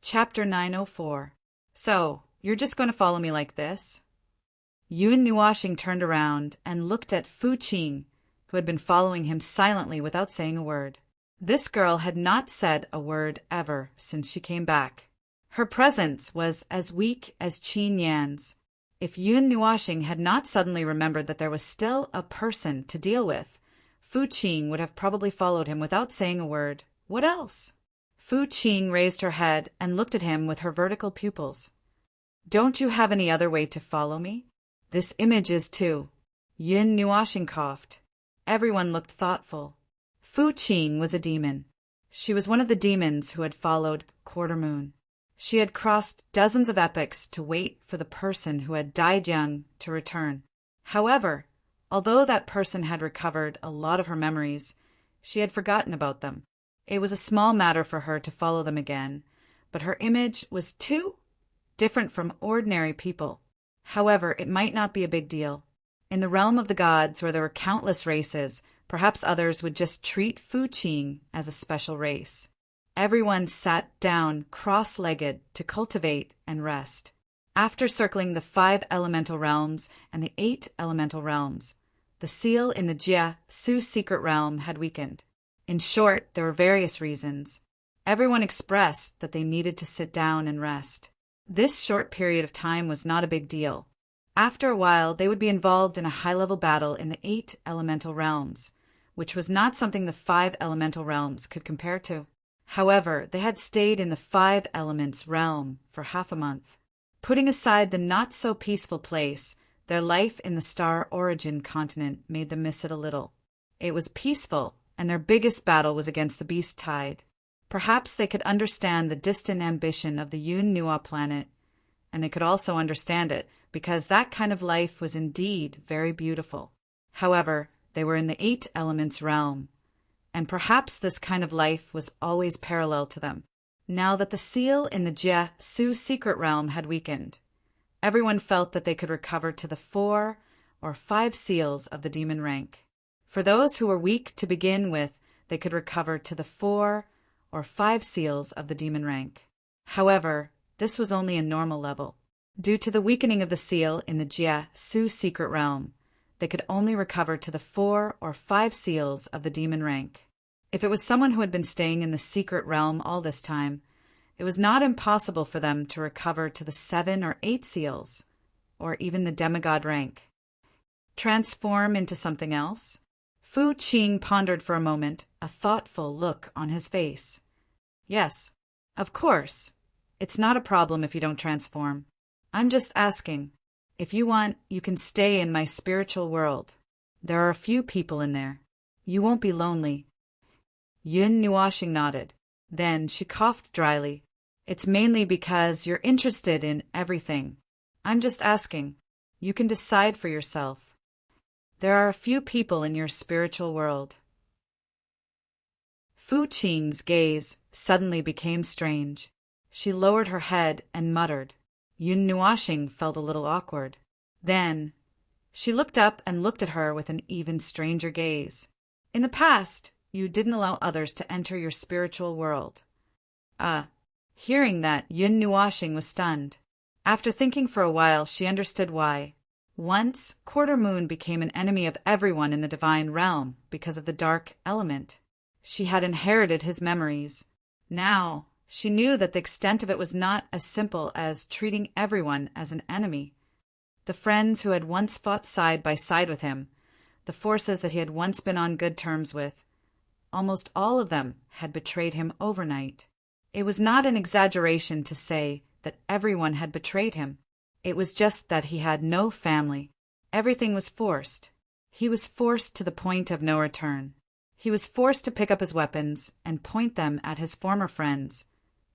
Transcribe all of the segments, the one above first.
Chapter 904. So, you're just going to follow me like this? Yun Nuashing turned around and looked at Fu Qing, who had been following him silently without saying a word. This girl had not said a word ever since she came back. Her presence was as weak as Qin Yan's. If Yun Nuashing had not suddenly remembered that there was still a person to deal with, Fu Qing would have probably followed him without saying a word. What else? Fu Qing raised her head and looked at him with her vertical pupils. Don't you have any other way to follow me? This image is too. Yun Nuashing coughed. Everyone looked thoughtful. Fu Qing was a demon. She was one of the demons who had followed Quarter Moon. She had crossed dozens of epochs to wait for the person who had died young to return. However, although that person had recovered a lot of her memories, she had forgotten about them. It was a small matter for her to follow them again, but her image was too different from ordinary people. However, it might not be a big deal. In the realm of the gods, where there were countless races, perhaps others would just treat Fu Qing as a special race. Everyone sat down cross-legged to cultivate and rest. After circling the 5 elemental realms and the 8 elemental realms, the seal in the Jia Su secret realm had weakened. In short, there were various reasons. Everyone expressed that they needed to sit down and rest. This short period of time was not a big deal. After a while, they would be involved in a high-level battle in the 8 elemental realms, which was not something the 5 elemental realms could compare to. However, they had stayed in the 5 elements realm for half a month. Putting aside the not-so-peaceful place, their life in the Star Origin continent made them miss it a little. It was peaceful, and their biggest battle was against the Beast Tide. Perhaps they could understand the distant ambition of the Yun Nua planet, and they could also understand it because that kind of life was indeed very beautiful. However, they were in the 8 elements realm, and perhaps this kind of life was always parallel to them. Now that the seal in the Jia Su secret realm had weakened, everyone felt that they could recover to the 4 or 5 seals of the demon rank. For those who were weak to begin with, they could recover to the 4 or 5 seals of the demon rank. However, this was only a normal level. Due to the weakening of the seal in the Jia Su secret realm, they could only recover to the 4 or 5 seals of the demon rank. If it was someone who had been staying in the secret realm all this time, it was not impossible for them to recover to the 7 or 8 seals, or even the demigod rank. Transform into something else? Fu Qing pondered for a moment, a thoughtful look on his face. Yes, of course. It's not a problem if you don't transform. I'm just asking. If you want, you can stay in my spiritual world. There are a few people in there. You won't be lonely. Yun Nuashing nodded. Then she coughed dryly. It's mainly because you're interested in everything. I'm just asking. You can decide for yourself. There are a few people in your spiritual world. Fu Qing's gaze suddenly became strange. She lowered her head and muttered. Yun Nuashing felt a little awkward. Then, she looked up and looked at her with an even stranger gaze. In the past, you didn't allow others to enter your spiritual world. Hearing that, Yun Nuashing was stunned. After thinking for a while, she understood why. Once, Quarter Moon became an enemy of everyone in the divine realm because of the dark element. She had inherited his memories. Now, she knew that the extent of it was not as simple as treating everyone as an enemy. The friends who had once fought side by side with him, the forces that he had once been on good terms with, almost all of them had betrayed him overnight. It was not an exaggeration to say that everyone had betrayed him. It was just that he had no family. Everything was forced. He was forced to the point of no return. He was forced to pick up his weapons and point them at his former friends,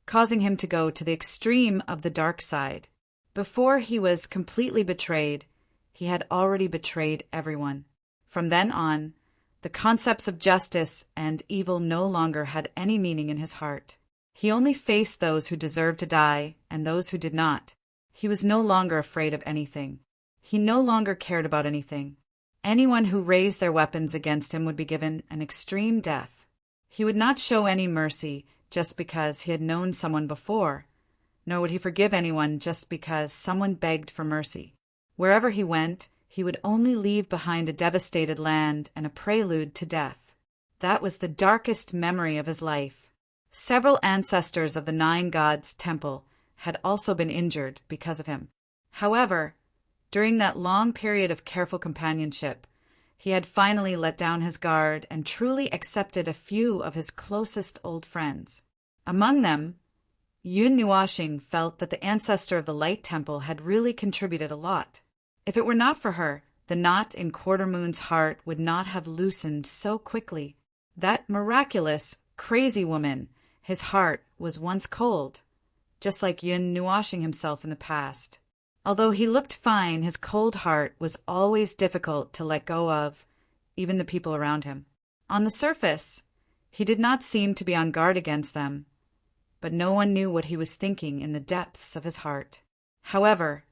causing him to go to the extreme of the dark side. Before he was completely betrayed, he had already betrayed everyone. From then on, the concepts of justice and evil no longer had any meaning in his heart. He only faced those who deserved to die and those who did not. He was no longer afraid of anything. He no longer cared about anything. Anyone who raised their weapons against him would be given an extreme death. He would not show any mercy just because he had known someone before, nor would he forgive anyone just because someone begged for mercy. Wherever he went, he would only leave behind a devastated land and a prelude to death. That was the darkest memory of his life. Several ancestors of the Nine Gods Temple had also been injured because of him. However, during that long period of careful companionship, he had finally let down his guard and truly accepted a few of his closest old friends. Among them, Yun Nuashing felt that the ancestor of the Light Temple had really contributed a lot. If it were not for her, the knot in Quarter Moon's heart would not have loosened so quickly. That miraculous, crazy woman, his heart was once cold, just like Yun Nuashing himself in the past. Although he looked fine, his cold heart was always difficult to let go of, even the people around him. On the surface, he did not seem to be on guard against them, but no one knew what he was thinking in the depths of his heart. However,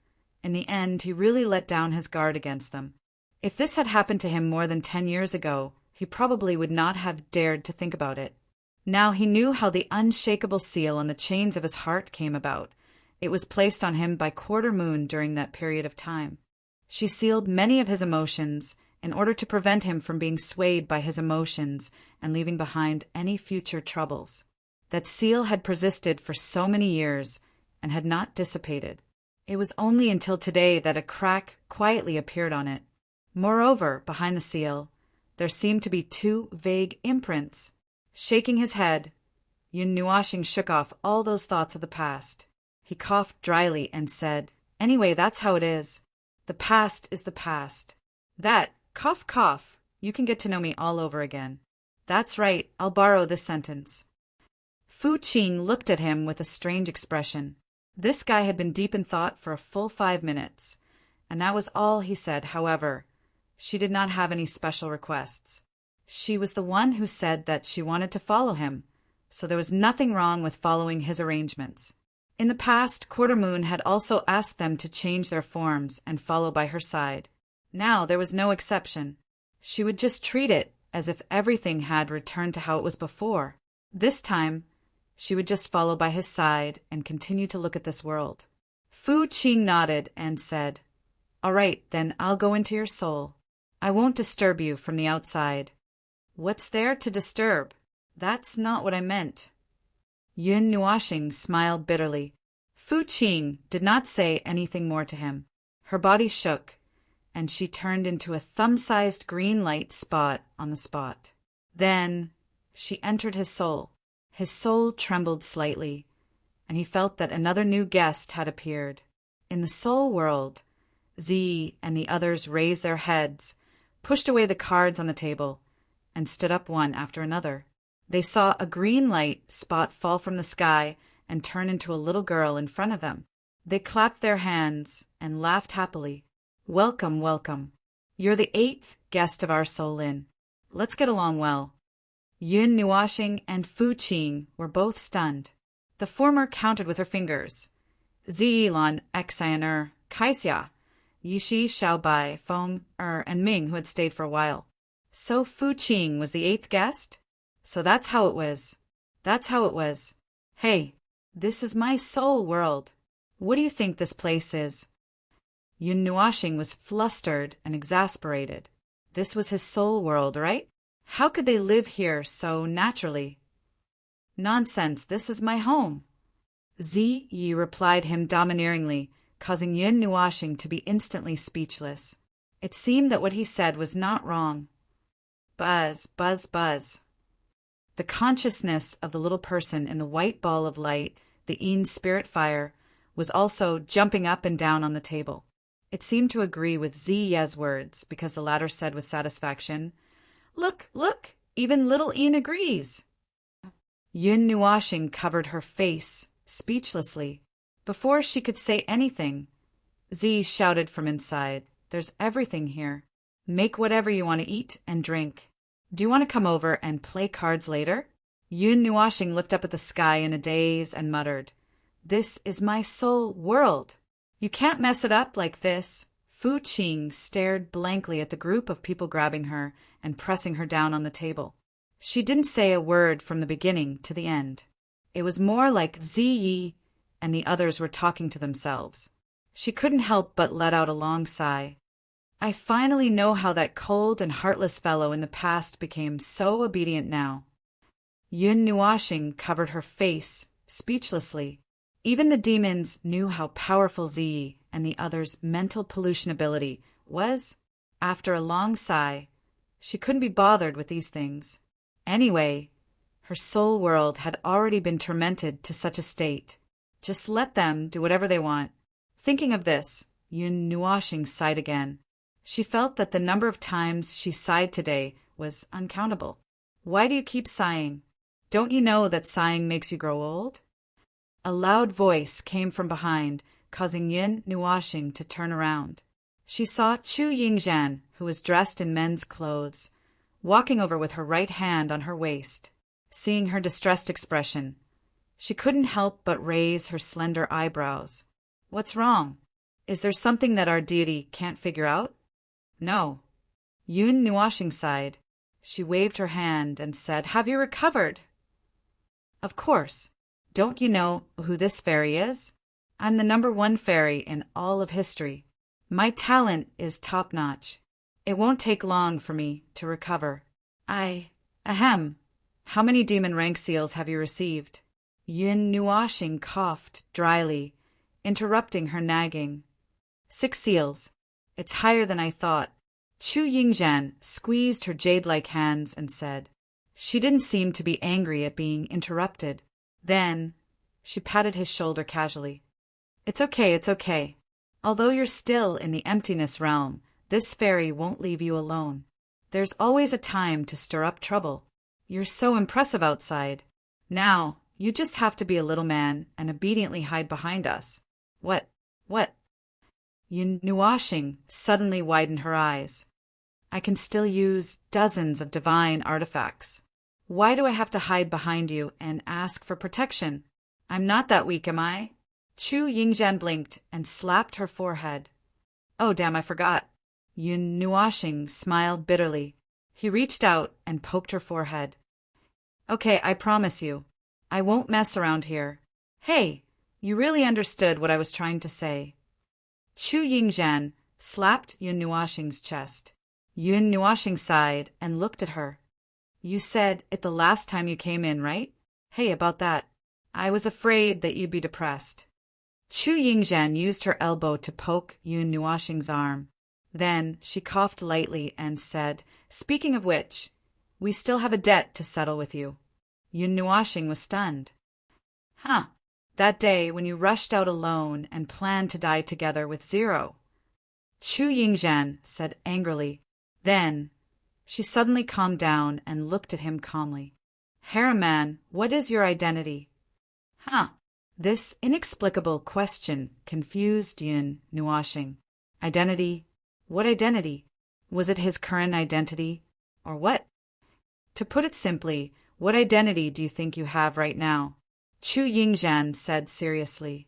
in the end, he really let down his guard against them. If this had happened to him more than 10 years ago, he probably would not have dared to think about it. Now he knew how the unshakable seal on the chains of his heart came about. It was placed on him by Quarter Moon during that period of time. She sealed many of his emotions in order to prevent him from being swayed by his emotions and leaving behind any future troubles. That seal had persisted for so many years and had not dissipated. It was only until today that a crack quietly appeared on it. Moreover, behind the seal, there seemed to be 2 vague imprints. Shaking his head, Yun Nuashing shook off all those thoughts of the past. He coughed dryly and said, "Anyway, that's how it is. The past is the past. That, cough, cough, you can get to know me all over again. That's right, I'll borrow this sentence." Fu Qing looked at him with a strange expression. This guy had been deep in thought for a full 5 minutes, and that was all he said. However, she did not have any special requests. She was the one who said that she wanted to follow him, so there was nothing wrong with following his arrangements. In the past, Quarter Moon had also asked them to change their forms and follow by her side. Now there was no exception. She would just treat it as if everything had returned to how it was before. This time, she would just follow by his side and continue to look at this world. Fu Qing nodded and said, "All right, then I'll go into your soul. I won't disturb you from the outside." "What's there to disturb? That's not what I meant." Yun Nuashing smiled bitterly. Fu Qing did not say anything more to him. Her body shook, and she turned into a thumb-sized green light spot on the spot. Then she entered his soul. His soul trembled slightly, and he felt that another new guest had appeared. In the soul world, Z and the others raised their heads, pushed away the cards on the table, and stood up one after another. They saw a green light spot fall from the sky and turn into a little girl in front of them. They clapped their hands and laughed happily. "Welcome, welcome. You're the 8th guest of our Soul Inn. Let's get along well." Yun Nuashing and Fu Qing were both stunned. The former counted with her fingers. Zilon, Xianer, Kaixia, Yishi, Xiaobai, Feng, and Ming, who had stayed for a while. So Fu Qing was the 8th guest? So that's how it was. That's how it was. Hey, this is my soul world. What do you think this place is? Yun Nuashing was flustered and exasperated. This was his soul world, right? How could they live here so naturally? "Nonsense, this is my home." Yi replied him domineeringly, causing Yun Nuashing to be instantly speechless. It seemed that what he said was not wrong. Buzz, buzz, buzz. The consciousness of the little person in the white ball of light, the Een spirit fire, was also jumping up and down on the table. It seemed to agree with Ziye's words, because the latter said with satisfaction, "Look, look, even little Een agrees." Yun Nuashing covered her face, speechlessly. Before she could say anything, Z shouted from inside, "There's everything here. Make whatever you want to eat and drink. Do you want to come over and play cards later?" Yun Nuashing looked up at the sky in a daze and muttered, "This is my soul world. You can't mess it up like this." Fu Qing stared blankly at the group of people grabbing her and pressing her down on the table. She didn't say a word from the beginning to the end. It was more like Ziyi and the others were talking to themselves. She couldn't help but let out a long sigh. I finally know how that cold and heartless fellow in the past became so obedient now. Yun Nuashing covered her face, speechlessly. Even the demons knew how powerful Ziyi and the others' mental pollution ability was. After a long sigh, she couldn't be bothered with these things. Anyway, her soul world had already been tormented to such a state. Just let them do whatever they want. Thinking of this, Yun Nuashing sighed again. She felt that the number of times she sighed today was uncountable. Why do you keep sighing? Don't you know that sighing makes you grow old? A loud voice came from behind, causing Yun Nuashing to turn around. She saw Chu Yingzhan, who was dressed in men's clothes, walking over with her right hand on her waist. Seeing her distressed expression, she couldn't help but raise her slender eyebrows. What's wrong? Is there something that our deity can't figure out? No. Yun Nuashing sighed. She waved her hand and said, "Have you recovered?" Of course. Don't you know who this fairy is? I'm the #1 fairy in all of history. My talent is top-notch. It won't take long for me to recover. Ahem. How many demon rank seals have you received? Yun Nuashing coughed dryly, interrupting her nagging. 6 seals. It's higher than I thought. Chu Yingzhan squeezed her jade-like hands and said. She didn't seem to be angry at being interrupted. Then she patted his shoulder casually. It's okay. Although you're still in the emptiness realm, this fairy won't leave you alone. There's always a time to stir up trouble. You're so impressive outside. Now, you just have to be a little man and obediently hide behind us. What? Yun Nuashing suddenly widened her eyes. I can still use dozens of divine artifacts. Why do I have to hide behind you and ask for protection? I'm not that weak, am I? Chu Yingzhan blinked and slapped her forehead. Oh, damn, I forgot. Yun Nuashing smiled bitterly. He reached out and poked her forehead. Okay, I promise you. I won't mess around here. Hey, you really understood what I was trying to say. Chu Yingzhan slapped Yun Nuashing's chest. Yun Nuashing sighed and looked at her. You said it the last time you came in, right? Hey, about that. I was afraid that you'd be depressed. Chu Yingzhan used her elbow to poke Yun Nuashing's arm. Then she coughed lightly and said, Speaking of which, we still have a debt to settle with you. Yun Nuashing was stunned. Huh. That day when you rushed out alone and planned to die together with Zero. Chu Yingzhan said angrily. Then she suddenly calmed down and looked at him calmly. Harriman, what is your identity? Huh. This inexplicable question confused Yun Nuashing. Identity? What identity? Was it his current identity? Or what? To put it simply, what identity do you think you have right now? Chu Yingzhan said seriously.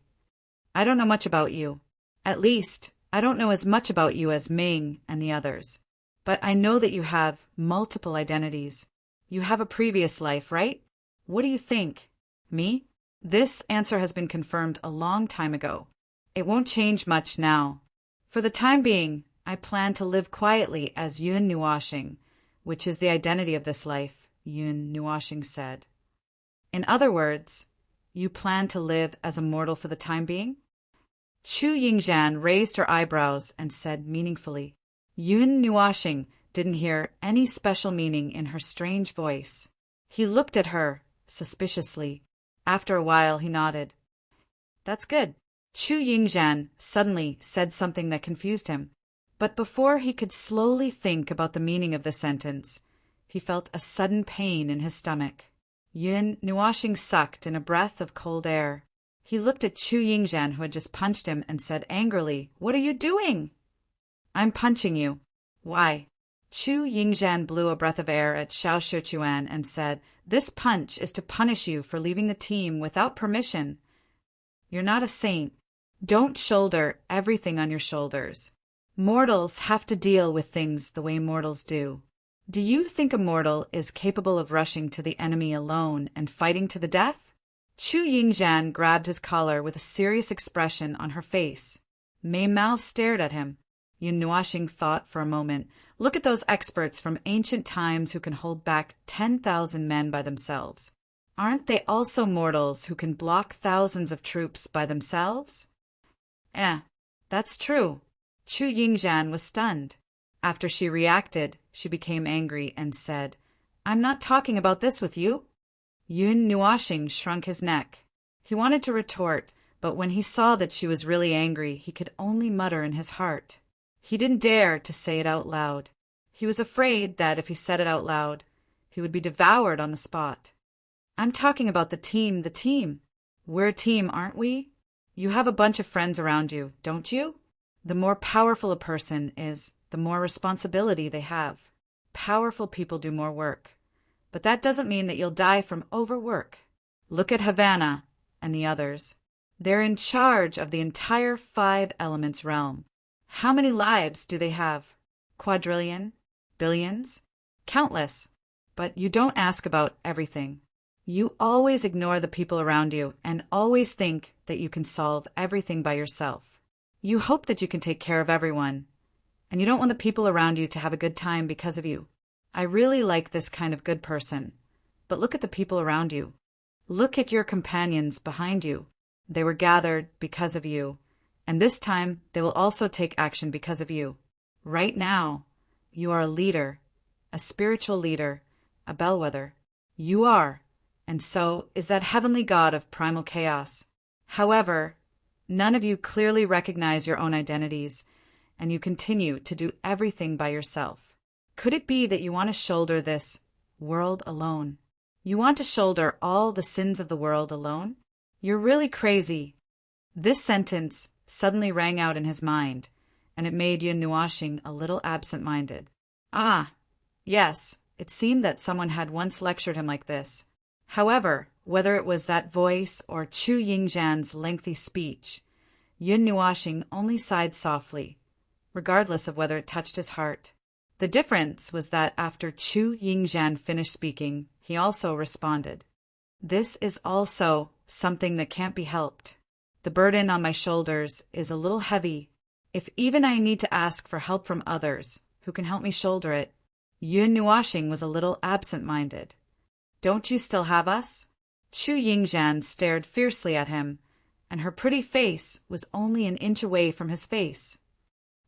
I don't know much about you. At least, I don't know as much about you as Ming and the others. But I know that you have multiple identities. You have a previous life, right? What do you think? Me? This answer has been confirmed a long time ago. It won't change much now. For the time being, I plan to live quietly as Yun Nuashing, which is the identity of this life, Yun Nuashing said. In other words, you plan to live as a mortal for the time being? Chu Yingzhan raised her eyebrows and said meaningfully. Yun Nuashing didn't hear any special meaning in her strange voice. He looked at her suspiciously. After a while, he nodded. That's good. Chu Yingzhan suddenly said something that confused him. But before he could slowly think about the meaning of the sentence, he felt a sudden pain in his stomach. Yun Nuashing sucked in a breath of cold air. He looked at Chu Yingzhan, who had just punched him, and said angrily, What are you doing? I'm punching you. Why? Chu Yingzhan blew a breath of air at Xiao Shichuan and said, This punch is to punish you for leaving the team without permission. You're not a saint. Don't shoulder everything on your shoulders. Mortals have to deal with things the way mortals do. Do you think a mortal is capable of rushing to the enemy alone and fighting to the death? Chu Yingzhan grabbed his collar with a serious expression on her face. Mei Mao stared at him. Yun Nuoxing thought for a moment. Look at those experts from ancient times who can hold back 10,000 men by themselves. Aren't they also mortals who can block thousands of troops by themselves? That's true. Chu Yingzhan was stunned. After she reacted, she became angry and said, I'm not talking about this with you. Yun Nuoxing shrunk his neck. He wanted to retort, but when he saw that she was really angry, he could only mutter in his heart. He didn't dare to say it out loud. He was afraid that if he said it out loud, he would be devoured on the spot. I'm talking about the team. We're a team, aren't we? You have a bunch of friends around you, don't you? The more powerful a person is, the more responsibility they have. Powerful people do more work. But that doesn't mean that you'll die from overwork. Look at Havana and the others. They're in charge of the entire 5 elements realm. How many lives do they have? Quadrillion? Billions? Countless. But you don't ask about everything. You always ignore the people around you and always think that you can solve everything by yourself. You hope that you can take care of everyone, and you don't want the people around you to have a good time because of you. I really like this kind of good person, but look at the people around you. Look at your companions behind you. They were gathered because of you, and this time they will also take action because of you. Right now, you are a leader, a spiritual leader, a bellwether. You are, and so is that heavenly God of primal chaos. However, none of you clearly recognize your own identities, and you continue to do everything by yourself. Could it be that you want to shoulder this world alone? You want to shoulder all the sins of the world alone? You're really crazy. This sentence suddenly rang out in his mind, and it made Yun Nuoxing a little absent-minded. Ah, yes, it seemed that someone had once lectured him like this. However, whether it was that voice or Chu Yingzhan's lengthy speech, Yun Nuoxing only sighed softly, regardless of whether it touched his heart. The difference was that after Chu Yingzhan finished speaking, he also responded. This is also something that can't be helped. The burden on my shoulders is a little heavy. If even I need to ask for help from others who can help me shoulder it. Yun Nuoxing was a little absent-minded. Don't you still have us? Chu Yingzhan stared fiercely at him, and her pretty face was only an inch away from his face.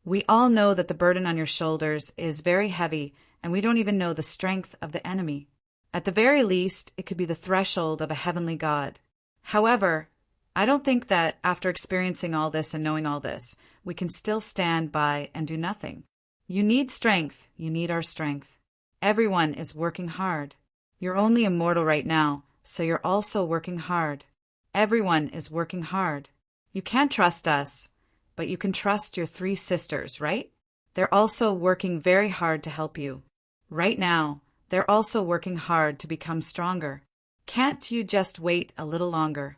We all know that the burden on your shoulders is very heavy, and we don't even know the strength of the enemy. At the very least, it could be the threshold of a heavenly God. However, I don't think that after experiencing all this and knowing all this, we can still stand by and do nothing. You need strength. You need our strength. Everyone is working hard. You're only a mortal right now, so you're also working hard. Everyone is working hard. You can't trust us, but you can trust your 3 sisters, right? They're also working very hard to help you. Right now, they're also working hard to become stronger. Can't you just wait a little longer?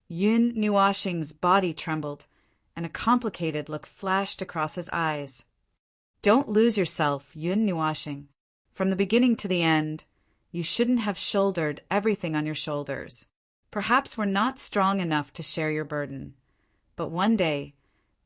Yun Nuoxing's body trembled, and a complicated look flashed across his eyes. Don't lose yourself, Yun Nuoxing. From the beginning to the end, you shouldn't have shouldered everything on your shoulders. Perhaps we're not strong enough to share your burden. But one day,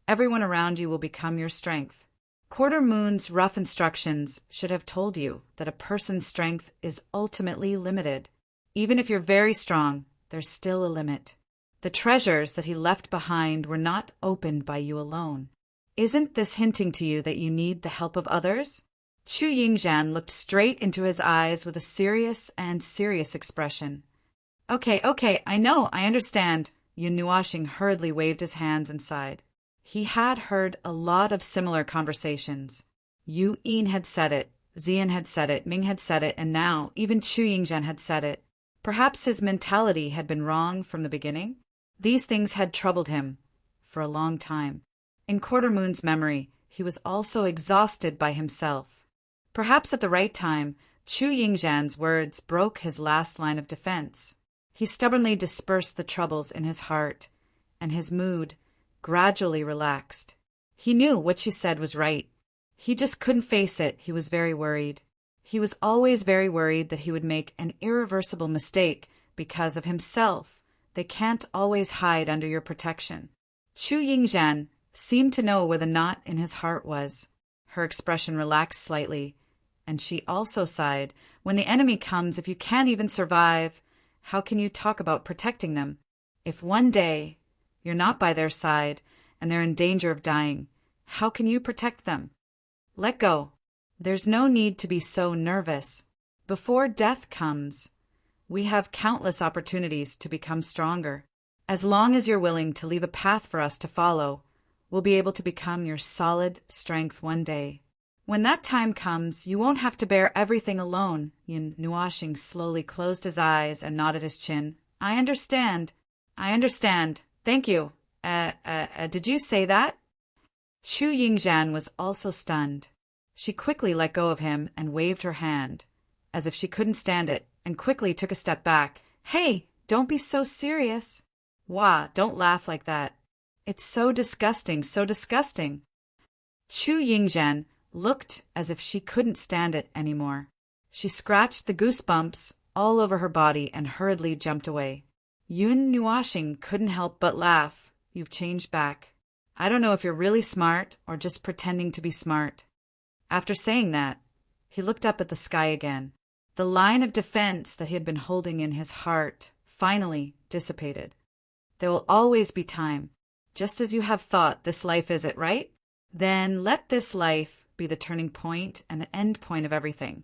everyone around you will become your strength. Quarter Moon's rough instructions should have told you that a person's strength is ultimately limited. Even if you're very strong, there's still a limit. The treasures that he left behind were not opened by you alone. Isn't this hinting to you that you need the help of others? Chu Yingzhan looked straight into his eyes with a serious expression. Okay, I know, I understand. Yun Nuoxing hurriedly waved his hands and sighed. He had heard a lot of similar conversations. Yu Yin had said it, Xian had said it, Ming had said it, and now even Chu Yingzhan had said it. Perhaps his mentality had been wrong from the beginning? These things had troubled him for a long time. In Quarter Moon's memory, he was also exhausted by himself. Perhaps at the right time, Chu Yingzhan's words broke his last line of defense. He stubbornly dispersed the troubles in his heart, and his mood gradually relaxed. He knew what she said was right. He just couldn't face it. He was very worried. He was always very worried that he would make an irreversible mistake because of himself they can't always hide under your protection. Chu Yingzhan seemed to know where the knot in his heart was. Her expression relaxed slightly, and she also sighed. When the enemy comes, if you can't even survive, how can you talk about protecting them? If one day you're not by their side and they're in danger of dying, how can you protect them? Let go. There's no need to be so nervous. Before death comes, we have countless opportunities to become stronger. As long as you're willing to leave a path for us to follow, we'll be able to become your solid strength one day. When that time comes, you won't have to bear everything alone. Yin Nuashing slowly closed his eyes and nodded his chin. I understand. Thank you. Did you say that? Chu Yingzhan was also stunned. She quickly let go of him and waved her hand, as if she couldn't stand it, and quickly took a step back. Hey, don't be so serious. Wah, don't laugh like that. It's so disgusting, so disgusting. Chu Yingzhan looked as if she couldn't stand it anymore. She scratched the goosebumps all over her body and hurriedly jumped away. Yun Nuashing couldn't help but laugh. You've changed back. I don't know if you're really smart or just pretending to be smart. After saying that, he looked up at the sky again. The line of defense that he had been holding in his heart finally dissipated. There will always be time. Just as you have thought this life is it, right? Then let this life be the turning point and the end point of everything.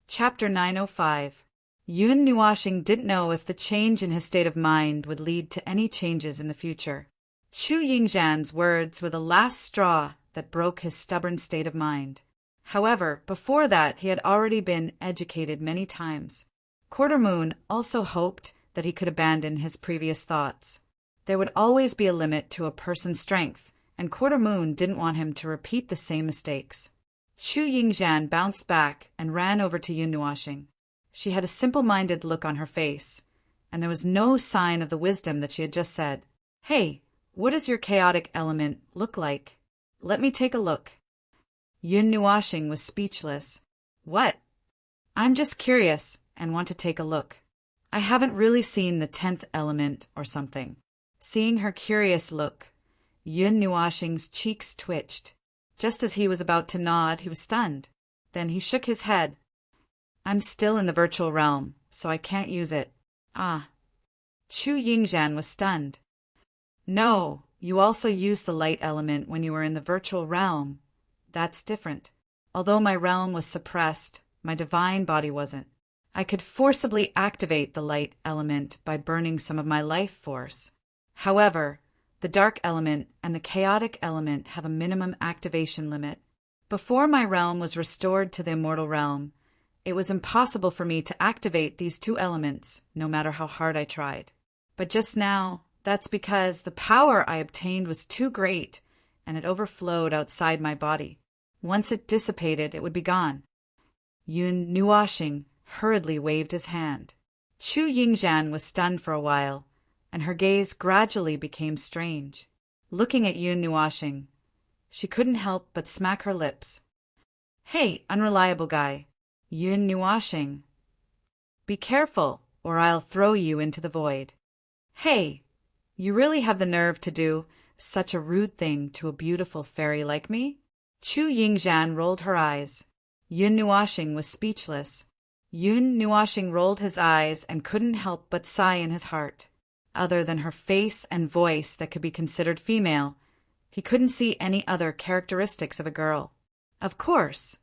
Chapter 905. Yun Nuashing didn't know if the change in his state of mind would lead to any changes in the future. Chu Yingzhan's words were the last straw that broke his stubborn state of mind. However, before that he had already been educated many times. Quarter Moon also hoped that he could abandon his previous thoughts. There would always be a limit to a person's strength, and Quarter Moon didn't want him to repeat the same mistakes. Chu Yingzhan bounced back and ran over to Yun Nuashing. She had a simple-minded look on her face, and there was no sign of the wisdom that she had just said. Hey, what does your chaotic element look like? Let me take a look. Yun Nuashing was speechless. What? I'm just curious and want to take a look. I haven't really seen the 10th element or something. Seeing her curious look, Yun Nuashing's cheeks twitched. Just as he was about to nod, he was stunned. Then he shook his head. I'm still in the virtual realm, so I can't use it. Ah. Chu Yingzhan was stunned. No, you also used the light element when you were in the virtual realm. That's different. Although my realm was suppressed, my divine body wasn't. I could forcibly activate the light element by burning some of my life force. However, the dark element and the chaotic element have a minimum activation limit. Before my realm was restored to the immortal realm, it was impossible for me to activate these two elements, no matter how hard I tried. But just now, that's because the power I obtained was too great, and it overflowed outside my body. Once it dissipated, it would be gone. Yun Nuashing hurriedly waved his hand. Chu Yingzhan was stunned for a while, and her gaze gradually became strange. Looking at Yun Nuashing, she couldn't help but smack her lips. Hey, unreliable guy. Yun Nuashing. Be careful, or I'll throw you into the void. Hey, you really have the nerve to do such a rude thing to a beautiful fairy like me? Chu Yingzhan rolled her eyes. Yun Nuashing was speechless. Yun Nuashing rolled his eyes and couldn't help but sigh in his heart. Other than her face and voice that could be considered female, he couldn't see any other characteristics of a girl. Of course,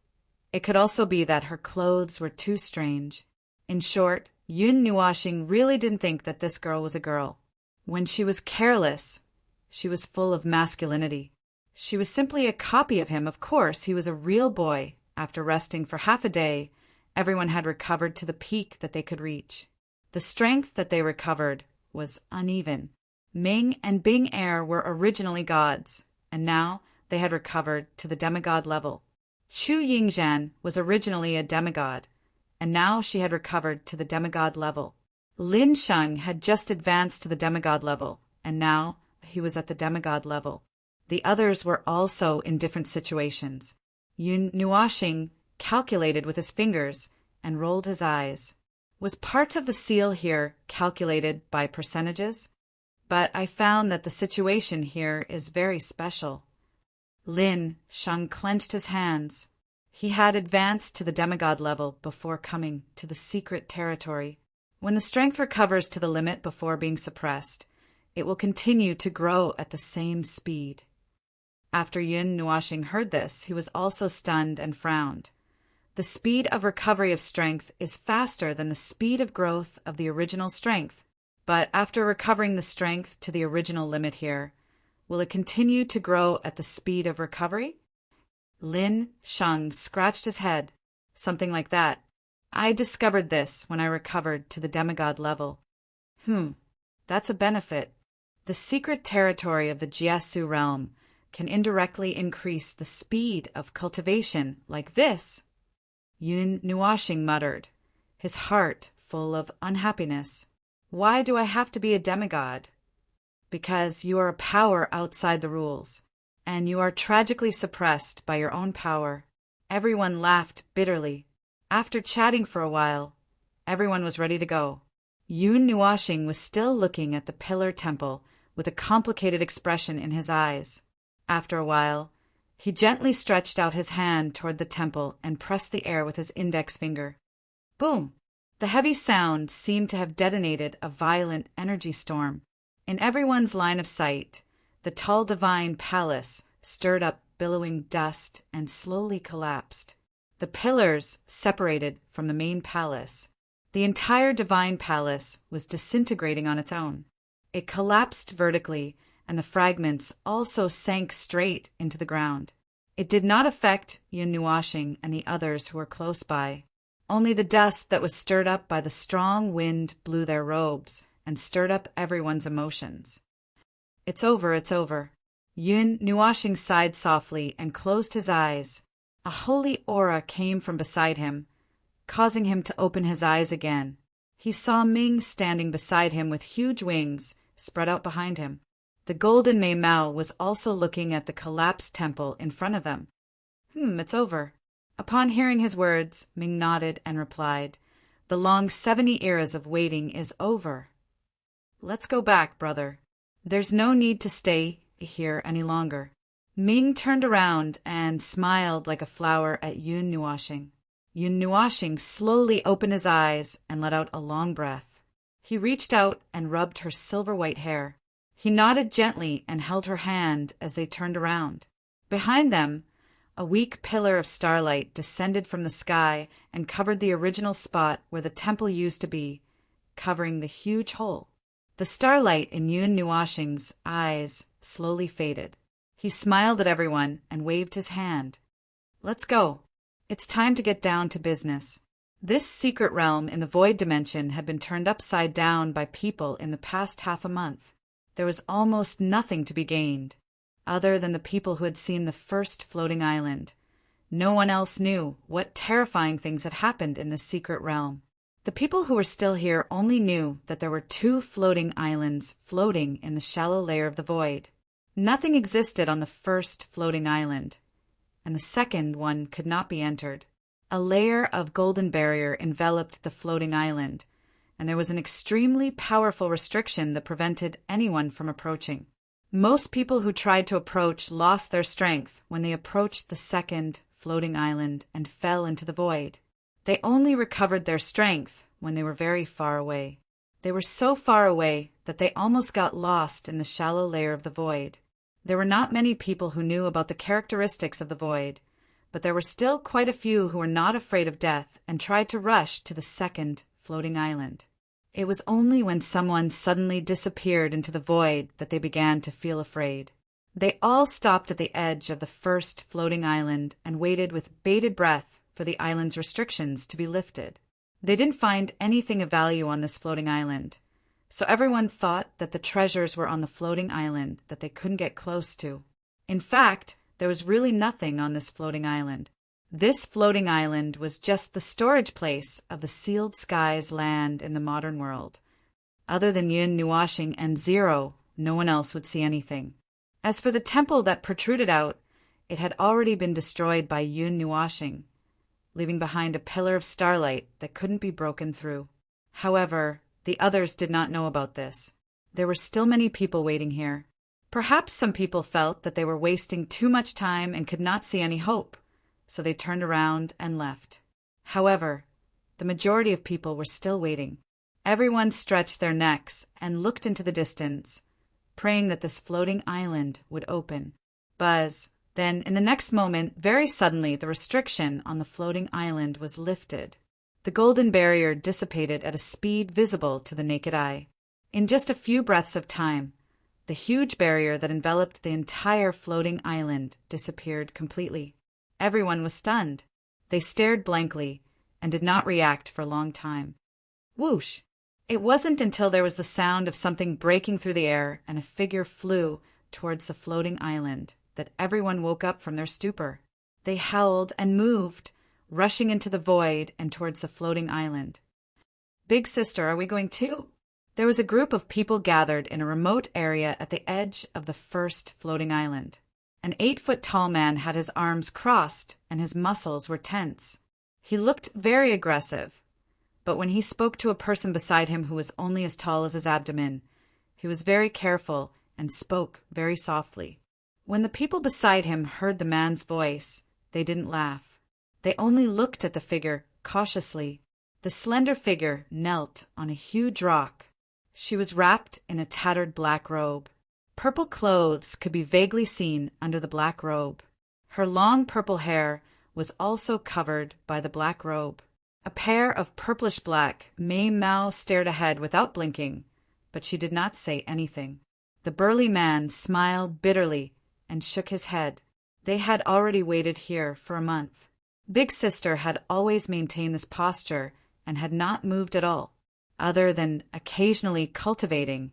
it could also be that her clothes were too strange. In short, Yun Nuashing really didn't think that this girl was a girl. When she was careless, she was full of masculinity. She was simply a copy of him. Of course, he was a real boy. After resting for half a day, everyone had recovered to the peak that they could reach. The strength that they recovered was uneven. Ming and Bing Air were originally gods, and now they had recovered to the demigod level. Chu Yingzhan was originally a demigod, and now she had recovered to the demigod level. Lin Sheng had just advanced to the demigod level, and now he was at the demigod level. The others were also in different situations. Yun Nuashing calculated with his fingers and rolled his eyes. Was part of the seal here calculated by percentages? But I found that the situation here is very special. Lin Shang clenched his hands. He had advanced to the demigod level before coming to the secret territory. When the strength recovers to the limit before being suppressed, it will continue to grow at the same speed. After Yun Nuashing heard this, he was also stunned and frowned. The speed of recovery of strength is faster than the speed of growth of the original strength. But after recovering the strength to the original limit here, will it continue to grow at the speed of recovery? Lin Shang scratched his head. Something like that. I discovered this when I recovered to the demigod level. That's a benefit. The secret territory of the Jiasu realm can indirectly increase the speed of cultivation like this. Yun Nuashing muttered, his heart full of unhappiness. Why do I have to be a demigod? Because you are a power outside the rules, and you are tragically suppressed by your own power. Everyone laughed bitterly. After chatting for a while, everyone was ready to go. Yun Nuashing was still looking at the pillar temple with a complicated expression in his eyes. After a while, he gently stretched out his hand toward the temple and pressed the air with his index finger. Boom! The heavy sound seemed to have detonated a violent energy storm. In everyone's line of sight, the tall divine palace stirred up billowing dust and slowly collapsed. The pillars separated from the main palace. The entire divine palace was disintegrating on its own. It collapsed vertically, and the fragments also sank straight into the ground. It did not affect Yun Nuashing and the others who were close by. Only the dust that was stirred up by the strong wind blew their robes and stirred up everyone's emotions. It's over, it's over. Yun Nuashing sighed softly and closed his eyes. A holy aura came from beside him, causing him to open his eyes again. He saw Ming standing beside him with huge wings spread out behind him. The golden Mei Mao was also looking at the collapsed temple in front of them. It's over. Upon hearing his words, Ming nodded and replied, The long 70 eras of waiting is over. Let's go back, brother. There's no need to stay here any longer. Ming turned around and smiled like a flower at Yun Nuashing. Yun Nuashing slowly opened his eyes and let out a long breath. He reached out and rubbed her silver-white hair. He nodded gently and held her hand as they turned around. Behind them, a weak pillar of starlight descended from the sky and covered the original spot where the temple used to be, covering the huge hole. The starlight in Yun Nuashing's eyes slowly faded. He smiled at everyone and waved his hand. Let's go. It's time to get down to business. This secret realm in the void dimension had been turned upside down by people in the past half a month. There was almost nothing to be gained, other than the people who had seen the first floating island. No one else knew what terrifying things had happened in this secret realm. The people who were still here only knew that there were 2 floating islands floating in the shallow layer of the void. Nothing existed on the first floating island, and the second one could not be entered. A layer of golden barrier enveloped the floating island, and there was an extremely powerful restriction that prevented anyone from approaching. Most people who tried to approach lost their strength when they approached the second floating island and fell into the void. They only recovered their strength when they were very far away. They were so far away that they almost got lost in the shallow layer of the void. There were not many people who knew about the characteristics of the void, but there were still quite a few who were not afraid of death and tried to rush to the second floating island. It was only when someone suddenly disappeared into the void that they began to feel afraid. They all stopped at the edge of the first floating island and waited with bated breath for the island's restrictions to be lifted. They didn't find anything of value on this floating island, so everyone thought that the treasures were on the floating island that they couldn't get close to. In fact, there was really nothing on this floating island. This floating island was just the storage place of the sealed skies land in the modern world. Other than Yun Nuashing and Zero, no one else would see anything. As for the temple that protruded out, it had already been destroyed by Yun Nuashing, leaving behind a pillar of starlight that couldn't be broken through. However, the others did not know about this. There were still many people waiting here. Perhaps some people felt that they were wasting too much time and could not see any hope, so they turned around and left. However, the majority of people were still waiting. Everyone stretched their necks and looked into the distance, praying that this floating island would open. Buzz. Then, in the next moment, very suddenly, the restriction on the floating island was lifted. The golden barrier dissipated at a speed visible to the naked eye. In just a few breaths of time, the huge barrier that enveloped the entire floating island disappeared completely. Everyone was stunned. They stared blankly and did not react for a long time. Whoosh! It wasn't until there was the sound of something breaking through the air and a figure flew towards the floating island that everyone woke up from their stupor. They howled and moved, rushing into the void and towards the floating island. Big sister, are we going too? There was a group of people gathered in a remote area at the edge of the first floating island. An 8-foot-tall man had his arms crossed and his muscles were tense. He looked very aggressive, but when he spoke to a person beside him who was only as tall as his abdomen, he was very careful and spoke very softly. When the people beside him heard the man's voice, they didn't laugh. They only looked at the figure cautiously. The slender figure knelt on a huge rock. She was wrapped in a tattered black robe. Purple clothes could be vaguely seen under the black robe. Her long purple hair was also covered by the black robe. A pair of purplish-black Mao stared ahead without blinking, but she did not say anything. The burly man smiled bitterly and shook his head. They had already waited here for a month. Big Sister had always maintained this posture and had not moved at all. Other than occasionally cultivating,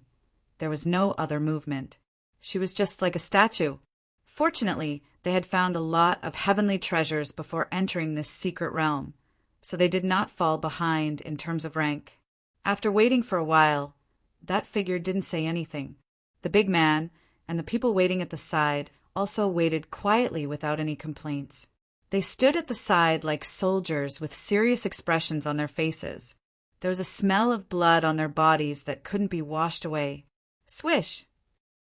there was no other movement. She was just like a statue. Fortunately, they had found a lot of heavenly treasures before entering this secret realm, so they did not fall behind in terms of rank. After waiting for a while, that figure didn't say anything. The big man and the people waiting at the side also waited quietly without any complaints. They stood at the side like soldiers with serious expressions on their faces. There was a smell of blood on their bodies that couldn't be washed away. Swish!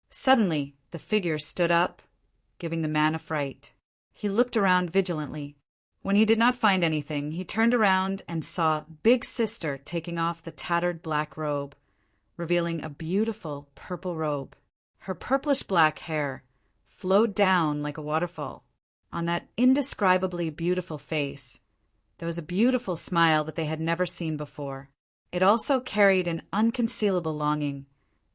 Suddenly, the figure stood up, giving the man a fright. He looked around vigilantly. When he did not find anything, he turned around and saw Big Sister taking off the tattered black robe, revealing a beautiful purple robe. Her purplish-black hair flowed down like a waterfall. On that indescribably beautiful face, there was a beautiful smile that they had never seen before. It also carried an unconcealable longing,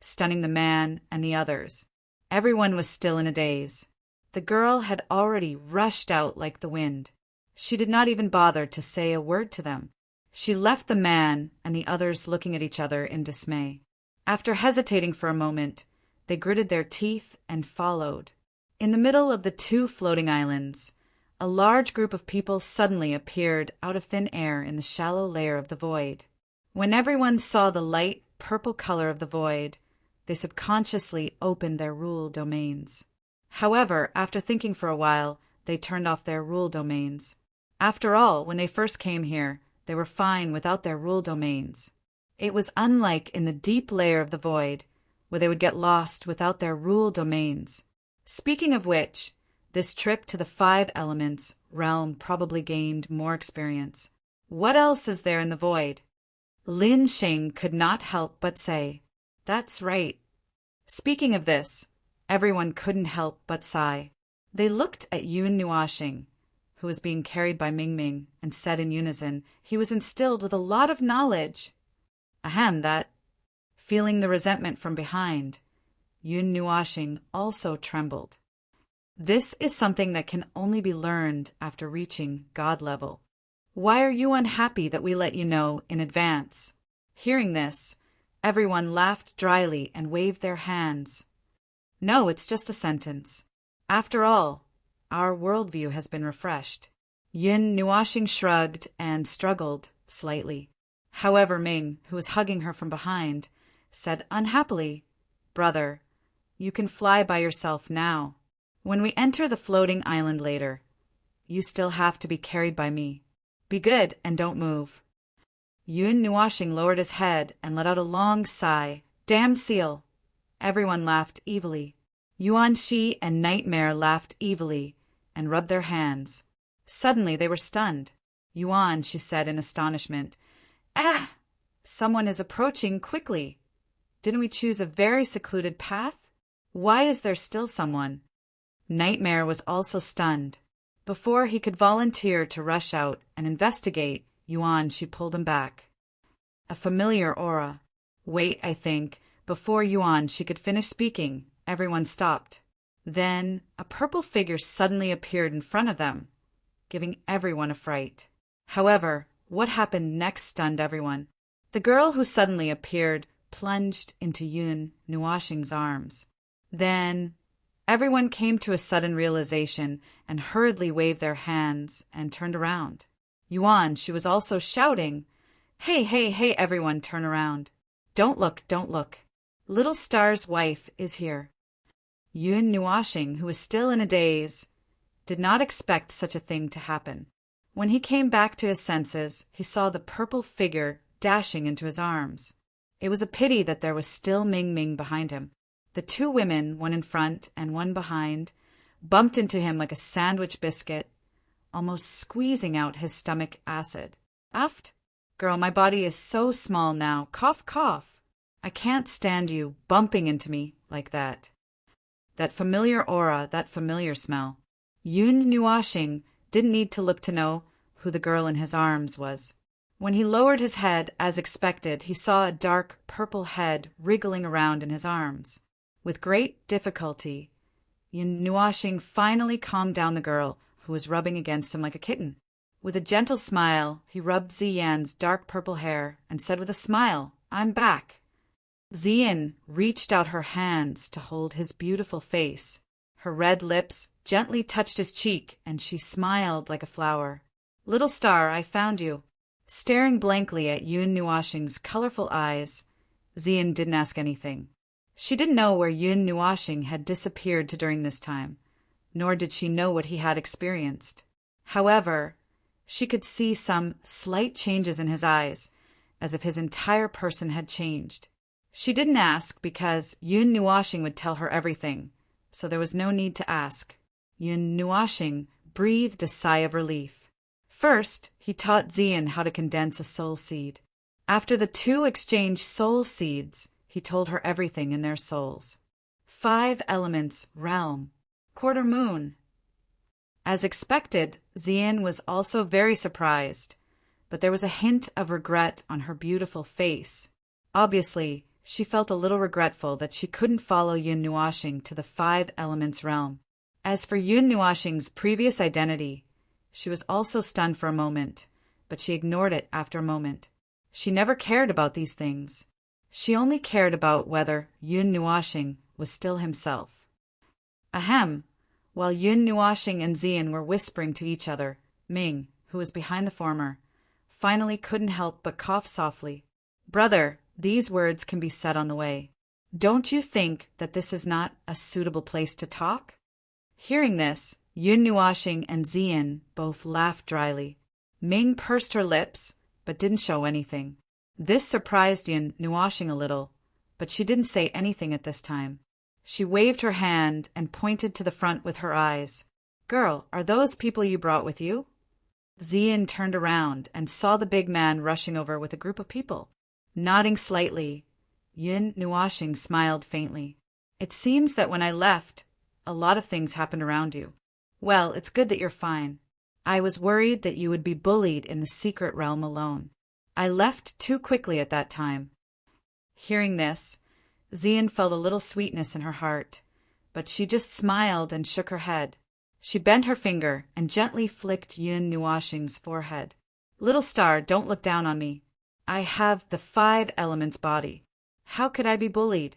stunning the man and the others. Everyone was still in a daze. The girl had already rushed out like the wind. She did not even bother to say a word to them. She left the man and the others looking at each other in dismay. After hesitating for a moment, they gritted their teeth and followed. In the middle of the two floating islands, a large group of people suddenly appeared out of thin air in the shallow layer of the void. When everyone saw the light purple color of the void, they subconsciously opened their rule domains. However, after thinking for a while, they turned off their rule domains. After all, when they first came here, they were fine without their rule domains. It was unlike in the deep layer of the void, where they would get lost without their rule domains. Speaking of which, this trip to the 5 elements realm probably gained more experience. What else is there in the void? Lin Sheng could not help but say, "That's right." Speaking of this, everyone couldn't help but sigh. They looked at Yun Nuashing, who was being carried by Ming Ming, and said in unison, he was instilled with a lot of knowledge. Ahem, that. Feeling the resentment from behind, Yun Nuashing also trembled. This is something that can only be learned after reaching God level. Why are you unhappy that we let you know in advance? Hearing this, everyone laughed dryly and waved their hands. No, it's just a sentence. After all, our worldview has been refreshed. Yun Nuashing shrugged and struggled slightly. However, Ming, who was hugging her from behind, said unhappily, "Brother, you can fly by yourself now. When we enter the floating island later, you still have to be carried by me. Be good and don't move." Yun Nuashing lowered his head and let out a long sigh. Damn seal! Everyone laughed evilly. Yuan Shi and Nightmare laughed evilly and rubbed their hands. Suddenly they were stunned. Yuan, she said in astonishment. Ah! Someone is approaching quickly. Didn't we choose a very secluded path? Why is there still someone? Nightmare was also stunned. Before he could volunteer to rush out and investigate, Yuan, she pulled him back. A familiar aura. Wait, I think. Before Yuan, she could finish speaking, everyone stopped. Then a purple figure suddenly appeared in front of them, giving everyone a fright. However, what happened next stunned everyone. The girl who suddenly appeared plunged into Yun Nuashing's arms. Then everyone came to a sudden realization and hurriedly waved their hands and turned around. Yuan, she was also shouting, Hey, hey, hey, everyone, turn around. Don't look, don't look. Little Star's wife is here. Yun Nuashing, who was still in a daze, did not expect such a thing to happen. When he came back to his senses, he saw the purple figure dashing into his arms. It was a pity that there was still Ming Ming behind him. The two women, one in front and one behind, bumped into him like a sandwich biscuit, almost squeezing out his stomach acid. Aft? Girl, my body is so small now. Cough, cough. I can't stand you bumping into me like that. That familiar aura, that familiar smell. Yun Nuashing didn't need to look to know who the girl in his arms was. When he lowered his head, as expected, he saw a dark purple head wriggling around in his arms. With great difficulty, Yun Nuashing finally calmed down the girl, who was rubbing against him like a kitten. With a gentle smile, he rubbed Ziyan's dark purple hair and said with a smile, I'm back. Ziyan reached out her hands to hold his beautiful face. Her red lips gently touched his cheek, and she smiled like a flower. Little Star, I found you. Staring blankly at Yun Nuashing's colorful eyes, Ziyan didn't ask anything. She didn't know where Yun Nuashing had disappeared to during this time, nor did she know what he had experienced. However, she could see some slight changes in his eyes, as if his entire person had changed. She didn't ask because Yun Nuashing would tell her everything, so there was no need to ask. Yun Nuashing breathed a sigh of relief. First, he taught Ziyan how to condense a soul seed. After the two exchanged soul seeds, he told her everything in their souls. 5 elements realm, quarter moon. As expected, Ziyan was also very surprised, but there was a hint of regret on her beautiful face. Obviously, she felt a little regretful that she couldn't follow Yun Nuashing to the 5 elements realm. As for Yun Nuashing's previous identity, she was also stunned for a moment, but she ignored it after a moment. She never cared about these things. She only cared about whether Yun Nuashing was still himself. Ahem! While Yun Nuashing and Ziyan were whispering to each other, Ming, who was behind the former, finally couldn't help but cough softly. Brother, these words can be said on the way. Don't you think that this is not a suitable place to talk? Hearing this, Yun Nuashing and Ziyan both laughed dryly. Ming pursed her lips, but didn't show anything. This surprised Yun Nuashing a little, but she didn't say anything at this time. She waved her hand and pointed to the front with her eyes. Girl, are those people you brought with you? Ziyan turned around and saw the big man rushing over with a group of people. Nodding slightly, Yun Nuashing smiled faintly. It seems that when I left, a lot of things happened around you. Well, it's good that you're fine. I was worried that you would be bullied in the secret realm alone. I left too quickly at that time. Hearing this, Ziyan felt a little sweetness in her heart, but she just smiled and shook her head. She bent her finger and gently flicked Yun Nuashing's forehead. Little Star, don't look down on me. I have the 5 elements body. How could I be bullied?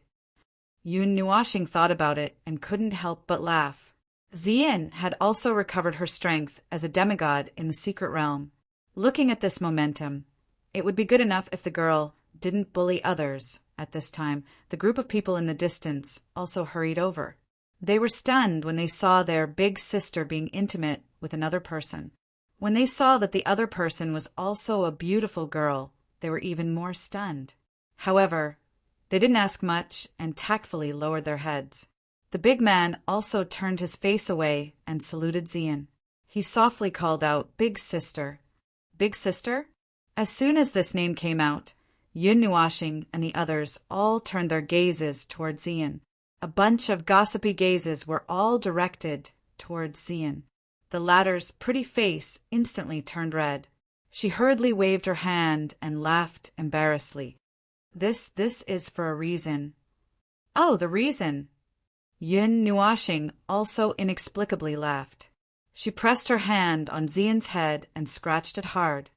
Yun Nuashing thought about it and couldn't help but laugh. Ziyan had also recovered her strength as a demigod in the secret realm. Looking at this momentum, it would be good enough if the girl didn't bully others. At this time, the group of people in the distance also hurried over. They were stunned when they saw their big sister being intimate with another person. When they saw that the other person was also a beautiful girl, they were even more stunned. However, they didn't ask much and tactfully lowered their heads. The big man also turned his face away and saluted Zian. He softly called out, "Big sister." "Big sister?" As soon as this name came out, Yun Nuashing and the others all turned their gazes toward Zian. A bunch of gossipy gazes were all directed toward Zian. The latter's pretty face instantly turned red. She hurriedly waved her hand and laughed embarrassedly. This is for a reason." "Oh, the reason!" Yun Nuashing also inexplicably laughed. She pressed her hand on Zian's head and scratched it hard.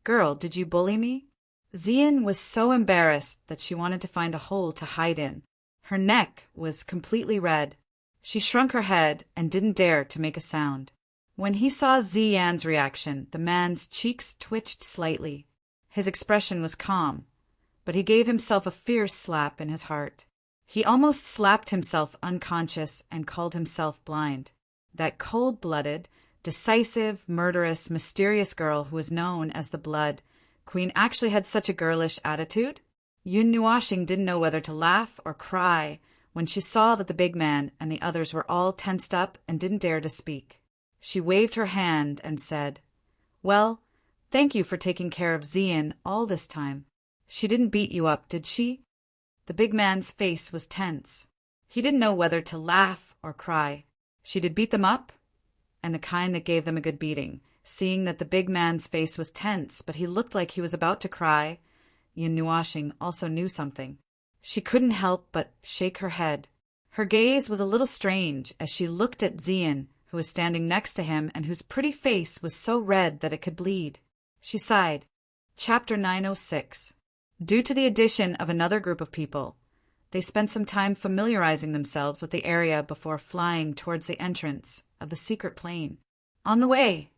"Girl, did you bully me?" Zian was so embarrassed that she wanted to find a hole to hide in. Her neck was completely red. She shrunk her head and didn't dare to make a sound. When he saw Zian's reaction, the man's cheeks twitched slightly. His expression was calm, but he gave himself a fierce slap in his heart. He almost slapped himself unconscious and called himself blind. That cold-blooded, decisive, murderous, mysterious girl who was known as the Blood Queen actually had such a girlish attitude? Yun Nuashing didn't know whether to laugh or cry when she saw that the big man and the others were all tensed up and didn't dare to speak. She waved her hand and said, "Well, thank you for taking care of Zian all this time. She didn't beat you up, did she?" The big man's face was tense. He didn't know whether to laugh or cry. She did beat them up, and the kind that gave them a good beating. Seeing that the big man's face was tense, but he looked like he was about to cry, Yun Nuashing also knew something. She couldn't help but shake her head. Her gaze was a little strange as she looked at Zian, who was standing next to him and whose pretty face was so red that it could bleed. She sighed. Chapter 906. Due to the addition of another group of people, they spent some time familiarizing themselves with the area before flying towards the entrance of the secret plane. On the way,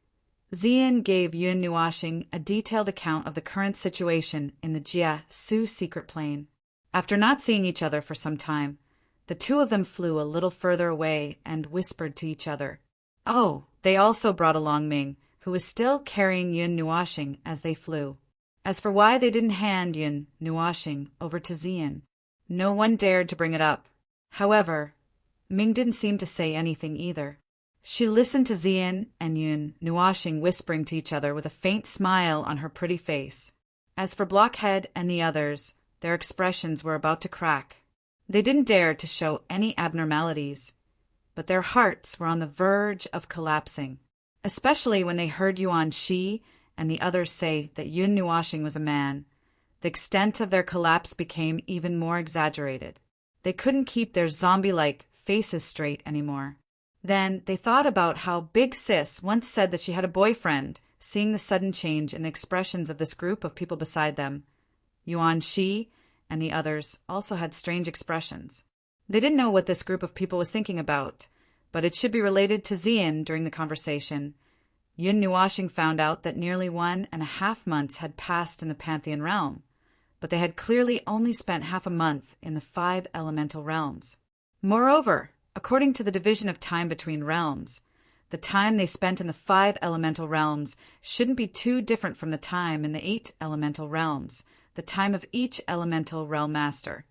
Zian gave Yun Nuashing a detailed account of the current situation in the Jia Su secret plane. After not seeing each other for some time, the two of them flew a little further away and whispered to each other. Oh, they also brought along Ming, who was still carrying Yun Nuashing as they flew. As for why they didn't hand Yun Nuashing over to Zian, no one dared to bring it up. However, Ming didn't seem to say anything either. She listened to Zian and Yun Nuashing whispering to each other with a faint smile on her pretty face. As for Blockhead and the others, their expressions were about to crack. They didn't dare to show any abnormalities, but their hearts were on the verge of collapsing, especially when they heard Yuan Shi and the others say that Yun Nuashing was a man. The extent of their collapse became even more exaggerated. They couldn't keep their zombie-like faces straight anymore. Then they thought about how Big Sis once said that she had a boyfriend, seeing the sudden change in the expressions of this group of people beside them. Yuan Shi and the others also had strange expressions. They didn't know what this group of people was thinking about, but it should be related to Zian during the conversation. Yun Nuashing found out that nearly 1.5 months had passed in the Pantheon realm, but they had clearly only spent half a month in the 5 elemental realms. Moreover, according to the division of time between realms, the time they spent in the 5 elemental realms shouldn't be too different from the time in the 8 elemental realms, the time of each elemental realm master.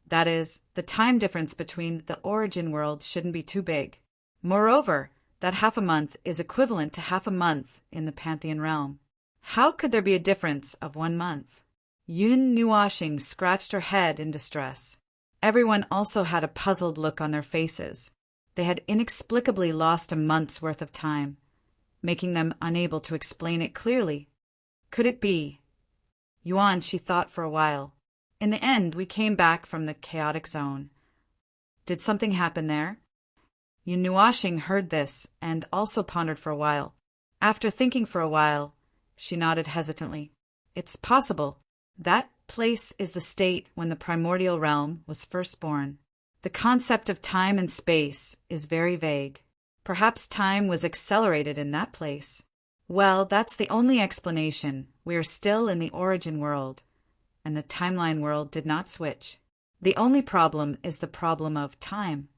That is, the time difference between the origin world shouldn't be too big. Moreover, that half a month is equivalent to half a month in the Pantheon realm. How could there be a difference of 1 month? Yun Nuashing scratched her head in distress. Everyone also had a puzzled look on their faces. They had inexplicably lost a month's worth of time, making them unable to explain it clearly. Could it be? Yuan, she thought for a while. In the end, we came back from the chaotic zone. Did something happen there? Yun Nuashing heard this and also pondered for a while. After thinking for a while, she nodded hesitantly. It's possible. That place is the state when the primordial realm was first born. The concept of time and space is very vague. Perhaps time was accelerated in that place. Well, that's the only explanation. We are still in the origin world, and the timeline world did not switch. The only problem is the problem of time.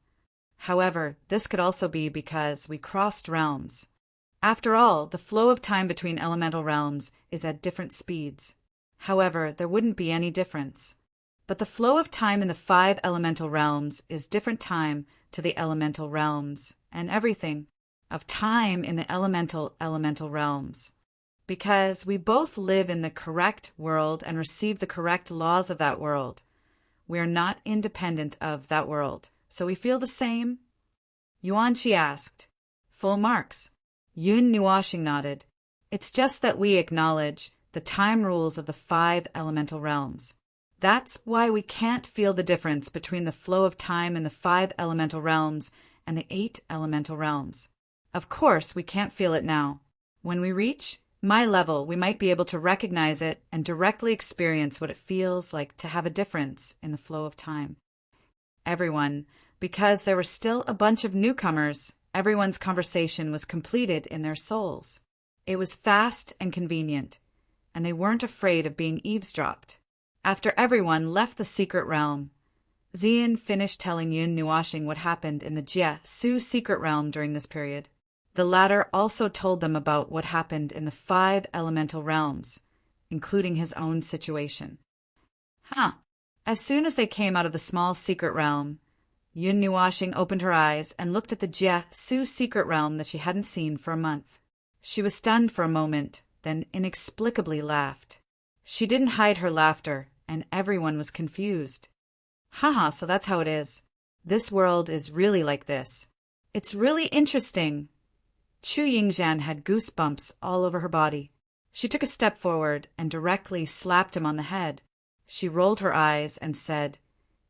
However, this could also be because we crossed realms. After all, the flow of time between elemental realms is at different speeds. However, there wouldn't be any difference. But the flow of time in the 5 elemental realms is different time to the elemental realms, and everything of time in the elemental realms. Because we both live in the correct world and receive the correct laws of that world. We are not independent of that world, so we feel the same? Yuanqi asked. Full marks. Yun Nuashing nodded. It's just that we acknowledge the time rules of the 5 elemental realms. That's why we can't feel the difference between the flow of time in the 5 elemental realms and the 8 elemental realms. Of course, we can't feel it now. When we reach my level, we might be able to recognize it and directly experience what it feels like to have a difference in the flow of time. Everyone, because there were still a bunch of newcomers, everyone's conversation was completed in their souls. It was fast and convenient, and they weren't afraid of being eavesdropped. After everyone left the secret realm, Xian finished telling Yun Nuashing what happened in the Jie Su secret realm during this period. The latter also told them about what happened in the 5 elemental realms, including his own situation. As soon as they came out of the small secret realm, Yun Nuashing opened her eyes and looked at the Jie Su secret realm that she hadn't seen for a month. She was stunned for a moment, then inexplicably laughed. She didn't hide her laughter, and everyone was confused. So that's how it is. This world is really like this. It's really interesting. Chu Yingzhan had goosebumps all over her body. She took a step forward and directly slapped him on the head. She rolled her eyes and said,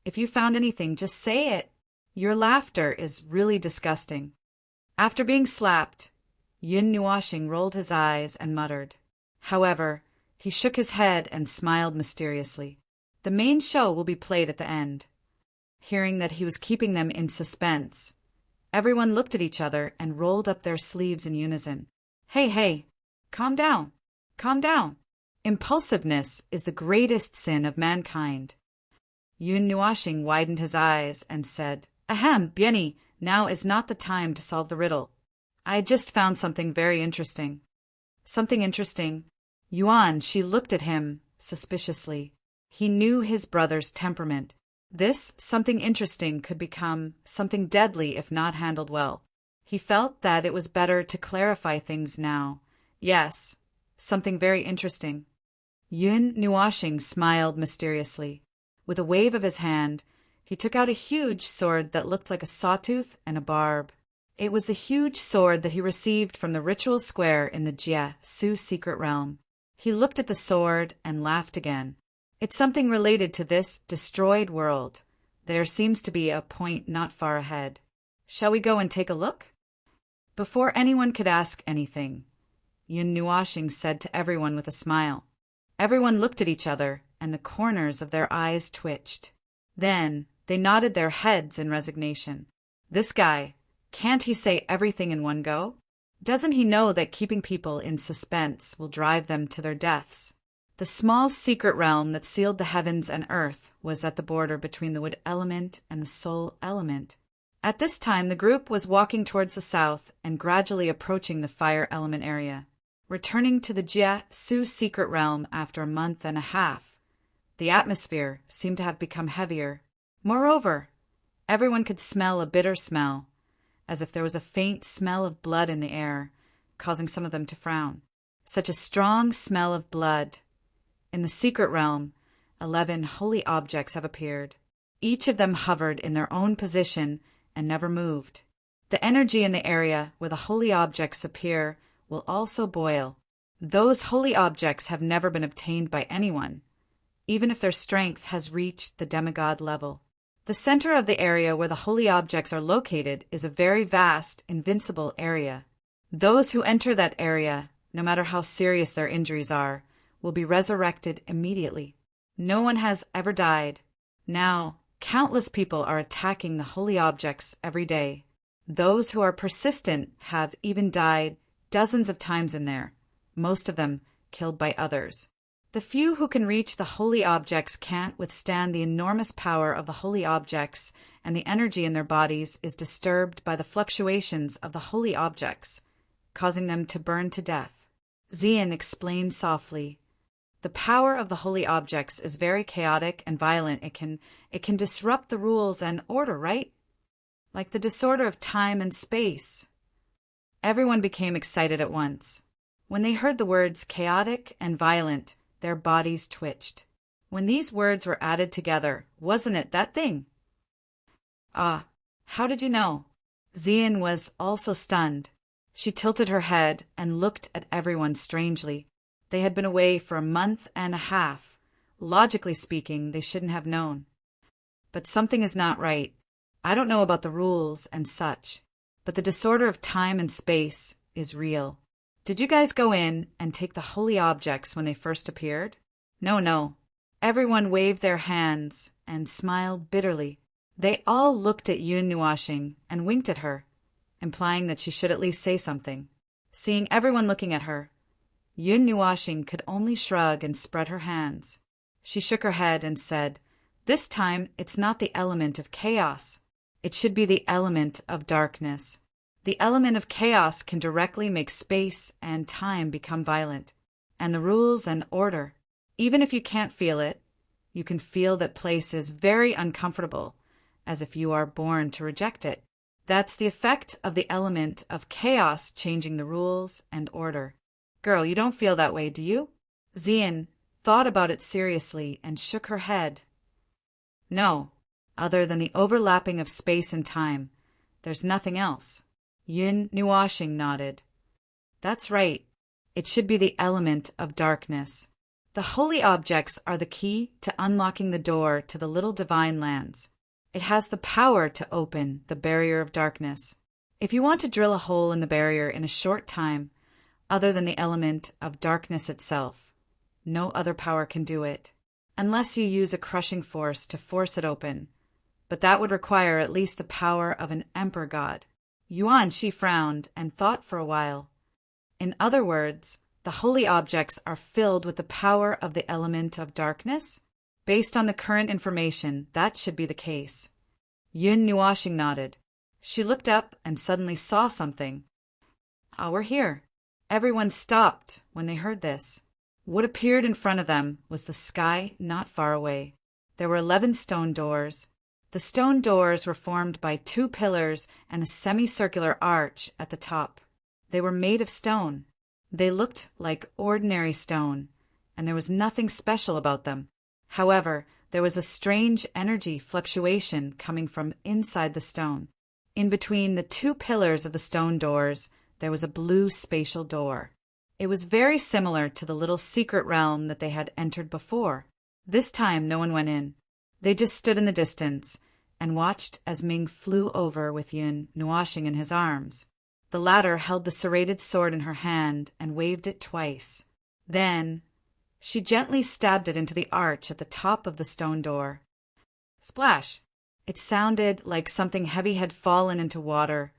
If you found anything, just say it. Your laughter is really disgusting. After being slapped, Yun Nuashing rolled his eyes and muttered. However, he shook his head and smiled mysteriously. The main show will be played at the end. Hearing that he was keeping them in suspense, everyone looked at each other and rolled up their sleeves in unison. Hey, calm down, calm down. Impulsiveness is the greatest sin of mankind. Yun Nuashing widened his eyes and said, Ahem, Bieni, now is not the time to solve the riddle. I just found something very interesting. Something interesting? Yuan, she looked at him suspiciously. He knew his brother's temperament. This something interesting could become something deadly if not handled well. He felt that it was better to clarify things now. Yes, something very interesting. Yun Nuashing smiled mysteriously. With a wave of his hand, he took out a huge sword that looked like a sawtooth and a barb. It was the huge sword that he received from the ritual square in the Jie Su secret realm. He looked at the sword and laughed again. It's something related to this destroyed world. There seems to be a point not far ahead. Shall we go and take a look? Before anyone could ask anything, Yun Nuashing said to everyone with a smile. Everyone looked at each other, and the corners of their eyes twitched. Then they nodded their heads in resignation. This guy, can't he say everything in one go? Doesn't he know that keeping people in suspense will drive them to their deaths? The small secret realm that sealed the heavens and earth was at the border between the wood element and the soul element. At this time, the group was walking towards the south and gradually approaching the fire element area. Returning to the Jie Su secret realm after a month and a half, the atmosphere seemed to have become heavier. Moreover, everyone could smell a bitter smell, as if there was a faint smell of blood in the air, causing some of them to frown. Such a strong smell of blood. In the secret realm, 11 holy objects have appeared. Each of them hovered in their own position and never moved. The energy in the area where the holy objects appear will also boil. Those holy objects have never been obtained by anyone, even if their strength has reached the demigod level. The center of the area where the holy objects are located is a very vast, invincible area. Those who enter that area, no matter how serious their injuries are, will be resurrected immediately. No one has ever died. Now, countless people are attacking the holy objects every day. Those who are persistent have even died dozens of times in there, most of them killed by others. The few who can reach the holy objects can't withstand the enormous power of the holy objects, and the energy in their bodies is disturbed by the fluctuations of the holy objects, causing them to burn to death. Xian explained softly. The power of the holy objects is very chaotic and violent. It can disrupt the rules and order, right? Like the disorder of time and space. Everyone became excited at once. When they heard the words chaotic and violent, their bodies twitched. When these words were added together, wasn't it that thing? Ah, how did you know? Zian was also stunned. She tilted her head and looked at everyone strangely. They had been away for a month and a half. Logically speaking, they shouldn't have known. But something is not right. I don't know about the rules and such, but the disorder of time and space is real. Did you guys go in and take the holy objects when they first appeared? No. Everyone waved their hands and smiled bitterly. They all looked at Yun Nuashing and winked at her, implying that she should at least say something. Seeing everyone looking at her, Yun Nuashing could only shrug and spread her hands. She shook her head and said, "This time it's not the element of chaos. It should be the element of darkness. The element of chaos can directly make space and time become violent, and the rules and order. Even if you can't feel it, you can feel that place is very uncomfortable, as if you are born to reject it. That's the effect of the element of chaos changing the rules and order. Girl, you don't feel that way, do you?" Zian thought about it seriously and shook her head. "No, other than the overlapping of space and time. There's nothing else." Yun Nuashing nodded. "That's right. It should be the element of darkness. The holy objects are the key to unlocking the door to the little divine lands. It has the power to open the barrier of darkness. If you want to drill a hole in the barrier in a short time, other than the element of darkness itself, no other power can do it, unless you use a crushing force to force it open. But that would require at least the power of an emperor god." Yuan Shi frowned and thought for a while. In other words, the holy objects are filled with the power of the element of darkness? Based on the current information, that should be the case. Yun Nuashing nodded. She looked up and suddenly saw something. "Ah, we're here." Everyone stopped when they heard this. What appeared in front of them was the sky not far away. There were 11 stone doors. The stone doors were formed by 2 pillars and a semicircular arch at the top. They were made of stone. They looked like ordinary stone, and there was nothing special about them. However, there was a strange energy fluctuation coming from inside the stone. In between the 2 pillars of the stone doors, there was a blue spatial door. It was very similar to the little secret realm that they had entered before. This time no one went in. They just stood in the distance and watched as Ming flew over with Yun Nuashing in his arms. The latter held the serrated sword in her hand and waved it twice. Then she gently stabbed it into the arch at the top of the stone door. Splash! It sounded like something heavy had fallen into water,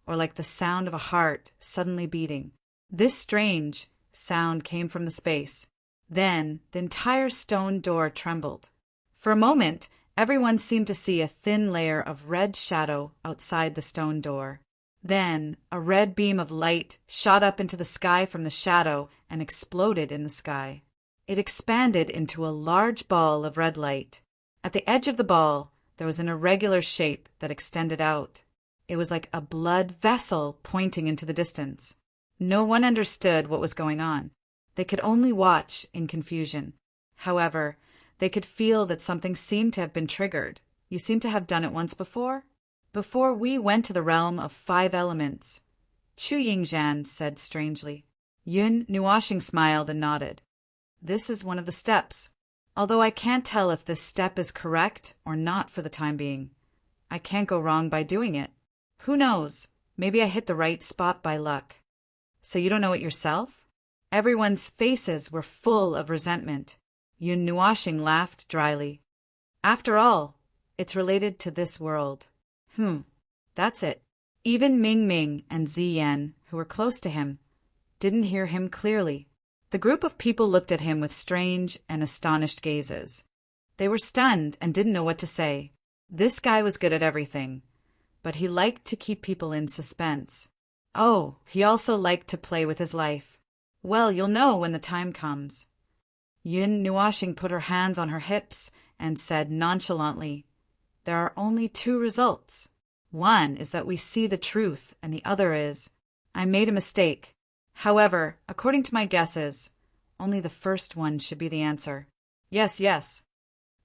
or like the sound of a heart suddenly beating. This strange sound came from the space. Then the entire stone door trembled. For a moment, everyone seemed to see a thin layer of red shadow outside the stone door. Then a red beam of light shot up into the sky from the shadow and exploded in the sky. It expanded into a large ball of red light. At the edge of the ball, there was an irregular shape that extended out. It was like a blood vessel pointing into the distance. No one understood what was going on. They could only watch in confusion. However, they could feel that something seemed to have been triggered. "You seem to have done it once before?" "Before we went to the realm of 5 elements," Chu Yingzhan said strangely. Yun Nuashing smiled and nodded. "This is one of the steps. Although I can't tell if this step is correct or not for the time being. I can't go wrong by doing it. Who knows? Maybe I hit the right spot by luck." "So you don't know it yourself?" Everyone's faces were full of resentment. Yun Nuashing laughed dryly. "After all, it's related to this world." That's it." Even Ming Ming and Ziyan, who were close to him, didn't hear him clearly. The group of people looked at him with strange and astonished gazes. They were stunned and didn't know what to say. This guy was good at everything, but he liked to keep people in suspense. Oh, he also liked to play with his life. Well, you'll know when the time comes. Yun Nuashing put her hands on her hips and said nonchalantly, "There are only two results. One is that we see the truth, and the other is, I made a mistake. However, according to my guesses, only the first one should be the answer." "Yes, yes."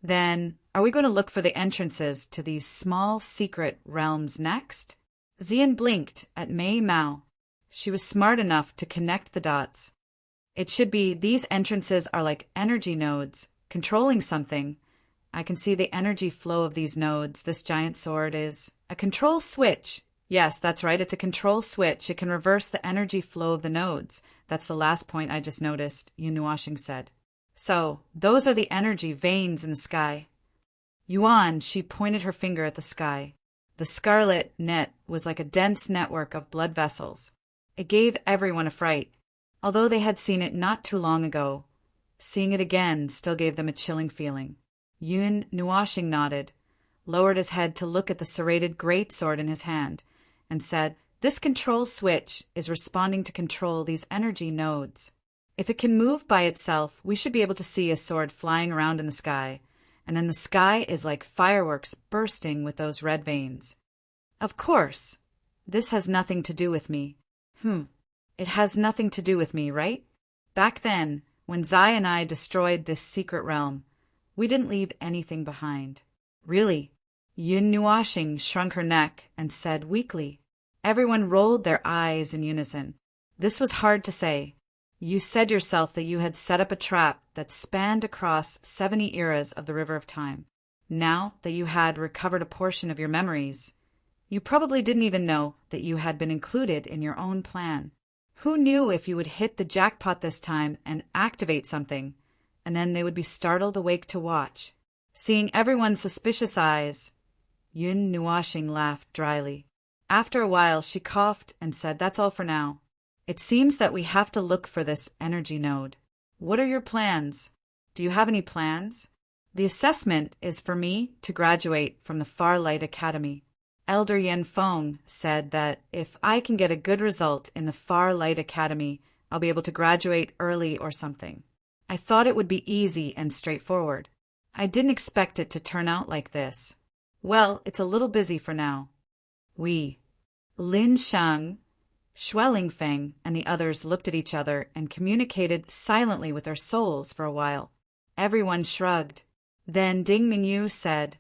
"Then, are we going to look for the entrances to these small secret realms next?" Xian blinked at Mei Mao. She was smart enough to connect the dots. "It should be these entrances are like energy nodes, controlling something. I can see the energy flow of these nodes. This giant sword is a control switch." "Yes, that's right. It's a control switch. It can reverse the energy flow of the nodes. That's the last point I just noticed," Yun Nuashing said. "So, those are the energy veins in the sky." Yuan, she pointed her finger at the sky. The scarlet net was like a dense network of blood vessels. It gave everyone a fright. Although they had seen it not too long ago, seeing it again still gave them a chilling feeling. Yun Nuashing nodded, lowered his head to look at the serrated greatsword in his hand, and said, "This control switch is responding to control these energy nodes. If it can move by itself, we should be able to see a sword flying around in the sky, and then the sky is like fireworks bursting with those red veins. Of course, this has nothing to do with me." It has nothing to do with me, right? Back then, when Zai and I destroyed this secret realm, we didn't leave anything behind. Really? Yun Nuashing shrunk her neck and said weakly. Everyone rolled their eyes in unison. This was hard to say. You said yourself that you had set up a trap that spanned across 70 eras of the River of Time. Now that you had recovered a portion of your memories, you probably didn't even know that you had been included in your own plan. Who knew if you would hit the jackpot this time and activate something, and then they would be startled awake to watch? Seeing everyone's suspicious eyes, Yun Nuashing laughed dryly. After a while, she coughed and said, "That's all for now. It seems that we have to look for this energy node. What are your plans? Do you have any plans?" "The assessment is for me to graduate from the Farlight Academy. Elder Yen Feng said that if I can get a good result in the Farlight Academy, I'll be able to graduate early or something. I thought it would be easy and straightforward. I didn't expect it to turn out like this. Well, it's a little busy for now." Lin Shang, Xueling Feng, and the others looked at each other and communicated silently with their souls for a while. Everyone shrugged. Then Ding Mingyu said,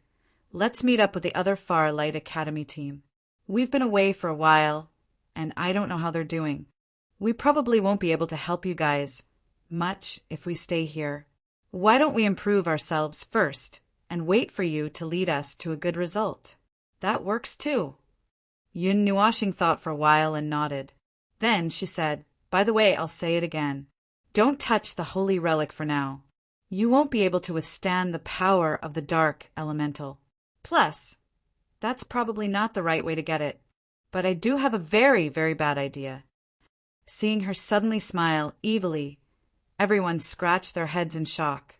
"Let's meet up with the other Farlight Academy team. We've been away for a while, and I don't know how they're doing. We probably won't be able to help you guys much if we stay here. Why don't we improve ourselves first and wait for you to lead us to a good result?" "That works too." Yun Nuashing thought for a while and nodded. Then she said, "By the way, I'll say it again. Don't touch the holy relic for now. You won't be able to withstand the power of the dark elemental. Plus, that's probably not the right way to get it. But I do have a very, very bad idea." Seeing her suddenly smile evilly, everyone scratched their heads in shock.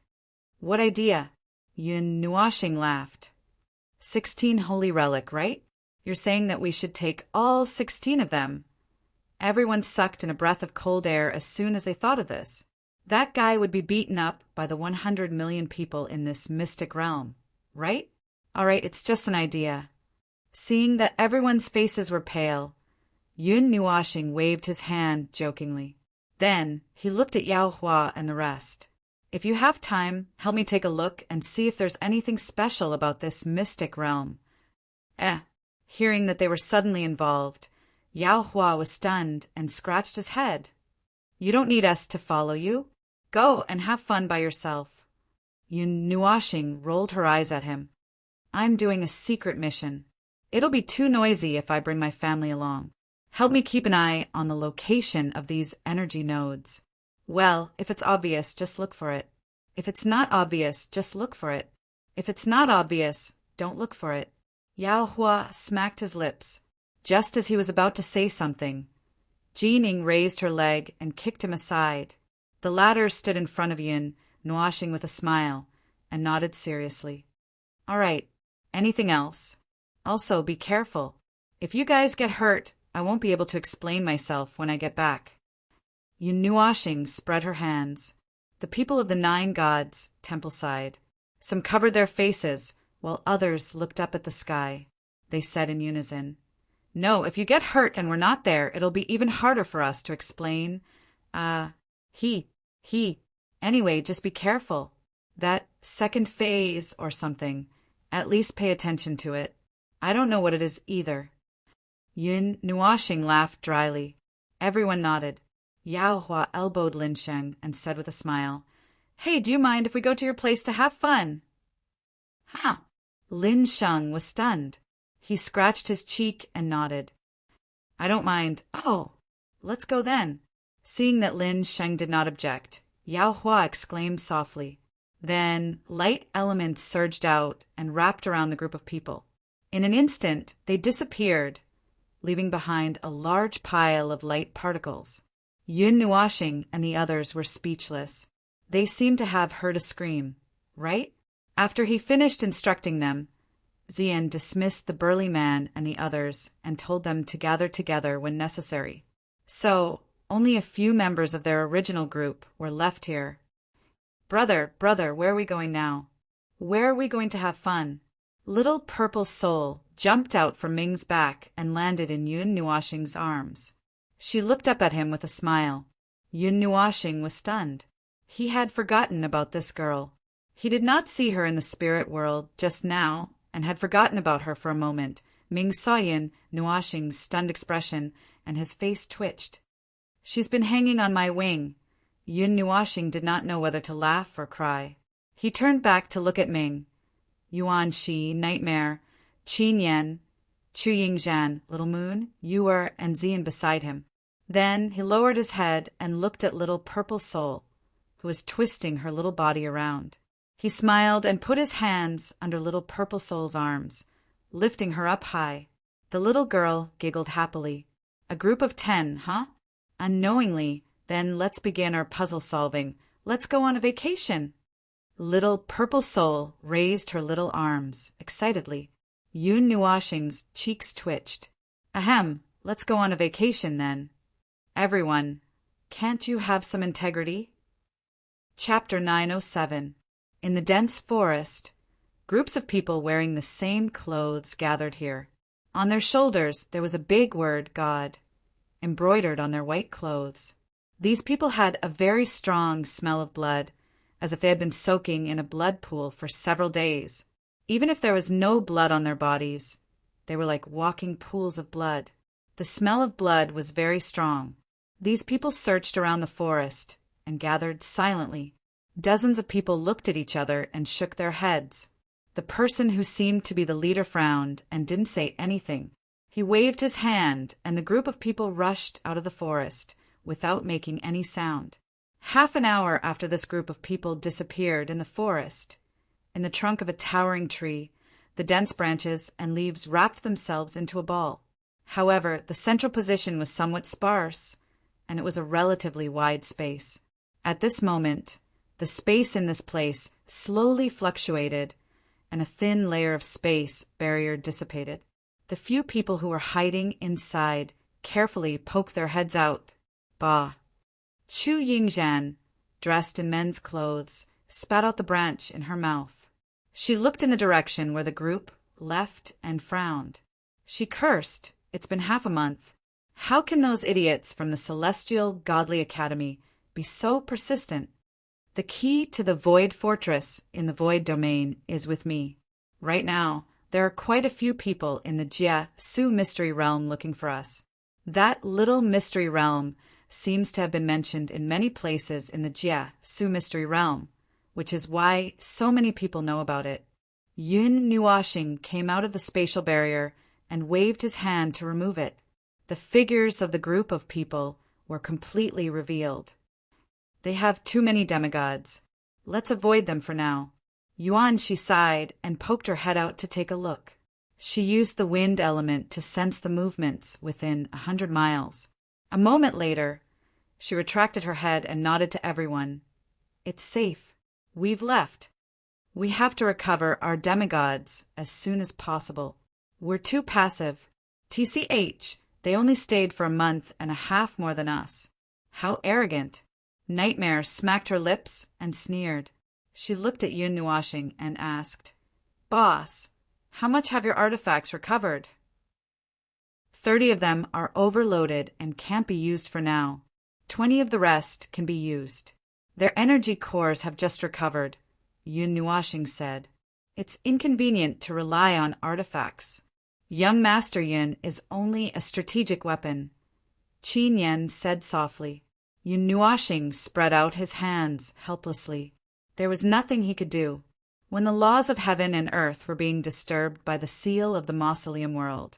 "What idea?" Yun Nuashing laughed. 16 holy relic, right? You're saying that we should take all 16 of them. Everyone sucked in a breath of cold air as soon as they thought of this. That guy would be beaten up by the 100 million people in this mystic realm, right? All right, it's just an idea. Seeing that everyone's faces were pale, Yun Nuashing waved his hand jokingly. Then he looked at Yao Hua and the rest. "If you have time, help me take a look and see if there's anything special about this mystic realm." Hearing that they were suddenly involved, Yao Hua was stunned and scratched his head. "You don't need us to follow you. Go and have fun by yourself." Yun Nuashing rolled her eyes at him. "I'm doing a secret mission. It'll be too noisy if I bring my family along. Help me keep an eye on the location of these energy nodes. Well, if it's obvious, just look for it. If it's not obvious, just look for it. If it's not obvious, don't look for it." Yao Hua smacked his lips. Just as he was about to say something, Jining raised her leg and kicked him aside. The latter stood in front of Yun, Nuashing with a smile, and nodded seriously. "All right. Anything else? Also, be careful. If you guys get hurt, I won't be able to explain myself when I get back." Yun Nuashing spread her hands. The people of the 9 gods, temple sighed. Some covered their faces, while others looked up at the sky. They said in unison, "No, if you get hurt and we're not there, it'll be even harder for us to explain. He. Anyway, just be careful. That second phase or something. At least pay attention to it. I don't know what it is either." Yun Nuashing laughed dryly. Everyone nodded. Yao Hua elbowed Lin Sheng and said with a smile, "Hey, do you mind if we go to your place to have fun?" Huh. Lin Sheng was stunned. He scratched his cheek and nodded. "I don't mind. Oh, let's go then." Seeing that Lin Sheng did not object, Yao Hua exclaimed softly. Then light elements surged out and wrapped around the group of people. In an instant, they disappeared, leaving behind a large pile of light particles. Yun Nuashing and the others were speechless. They seemed to have heard a scream, right? After he finished instructing them, Zian dismissed the burly man and the others and told them to gather together when necessary. So, only a few members of their original group were left here. Brother, where are we going now? Where are we going to have fun?" Little Purple Soul jumped out from Ming's back and landed in Yun Nuashing's arms. She looked up at him with a smile. Yun Nuashing was stunned. He had forgotten about this girl. He did not see her in the spirit world just now and had forgotten about her for a moment. Ming saw Yun Nuashing's stunned expression and his face twitched. "She's been hanging on my wing." Yun Nuashing did not know whether to laugh or cry. He turned back to look at Ming. Yuan Shi, Nightmare, Qin Yan, Chu Yingzhan, Little Moon, Yuer, and Zian beside him. Then he lowered his head and looked at Little Purple Soul, who was twisting her little body around. He smiled and put his hands under Little Purple Soul's arms, lifting her up high. The little girl giggled happily. "A group of 10, huh? Unknowingly, then let's begin our puzzle solving. Let's go on a vacation." Little Purple Soul raised her little arms excitedly. Yun Nuashing's cheeks twitched. "Ahem, let's go on a vacation then. Everyone, can't you have some integrity?" Chapter 907. In the dense forest, groups of people wearing the same clothes gathered here. On their shoulders there was a big word, God, embroidered on their white clothes. These people had a very strong smell of blood, as if they had been soaking in a blood pool for several days. Even if there was no blood on their bodies, they were like walking pools of blood. The smell of blood was very strong. These people searched around the forest and gathered silently. Dozens of people looked at each other and shook their heads. The person who seemed to be the leader frowned and didn't say anything. He waved his hand, and the group of people rushed out of the forest without making any sound. Half an hour after this group of people disappeared in the forest, in the trunk of a towering tree, the dense branches and leaves wrapped themselves into a ball. However, the central position was somewhat sparse, and it was a relatively wide space. At this moment, the space in this place slowly fluctuated, and a thin layer of space barrier dissipated. The few people who were hiding inside carefully poked their heads out. Bah! Chu Yingzhan, dressed in men's clothes, spat out the branch in her mouth. She looked in the direction where the group left and frowned. She cursed. It's been half a month. How can those idiots from the Celestial Godly Academy be so persistent? The key to the Void Fortress in the Void Domain is with me. Right now, there are quite a few people in the Jia Su Mystery Realm looking for us. That little mystery realm seems to have been mentioned in many places in the Jia Su Mystery Realm, which is why so many people know about it. Yun Nuashing came out of the spatial barrier and waved his hand to remove it. The figures of the group of people were completely revealed. They have too many demigods. Let's avoid them for now. Yuan, she sighed and poked her head out to take a look. She used the wind element to sense the movements within 100 miles. A moment later, she retracted her head and nodded to everyone. It's safe. We've left. We have to recover our demigods as soon as possible. We're too passive. TCH, they only stayed for a month and a half more than us. How arrogant. Nightmare smacked her lips and sneered. She looked at Yun Nuashing and asked, "Boss, how much have your artifacts recovered?" 30 of them are overloaded and can't be used for now. 20 of the rest can be used. Their energy cores have just recovered, Yun Nuashing said. It's inconvenient to rely on artifacts. Young Master Yun is only a strategic weapon. Qin Yen said softly. Yun Nuashing spread out his hands helplessly. There was nothing he could do. When the laws of heaven and earth were being disturbed by the seal of the mausoleum world,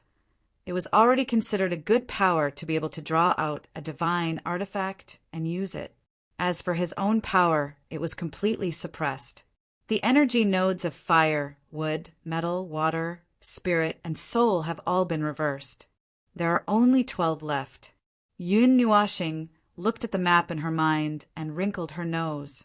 it was already considered a good power to be able to draw out a divine artifact and use it. As for his own power, it was completely suppressed. The energy nodes of fire, wood, metal, water, spirit, and soul have all been reversed. There are only 12 left. Yun Nuashing looked at the map in her mind and wrinkled her nose.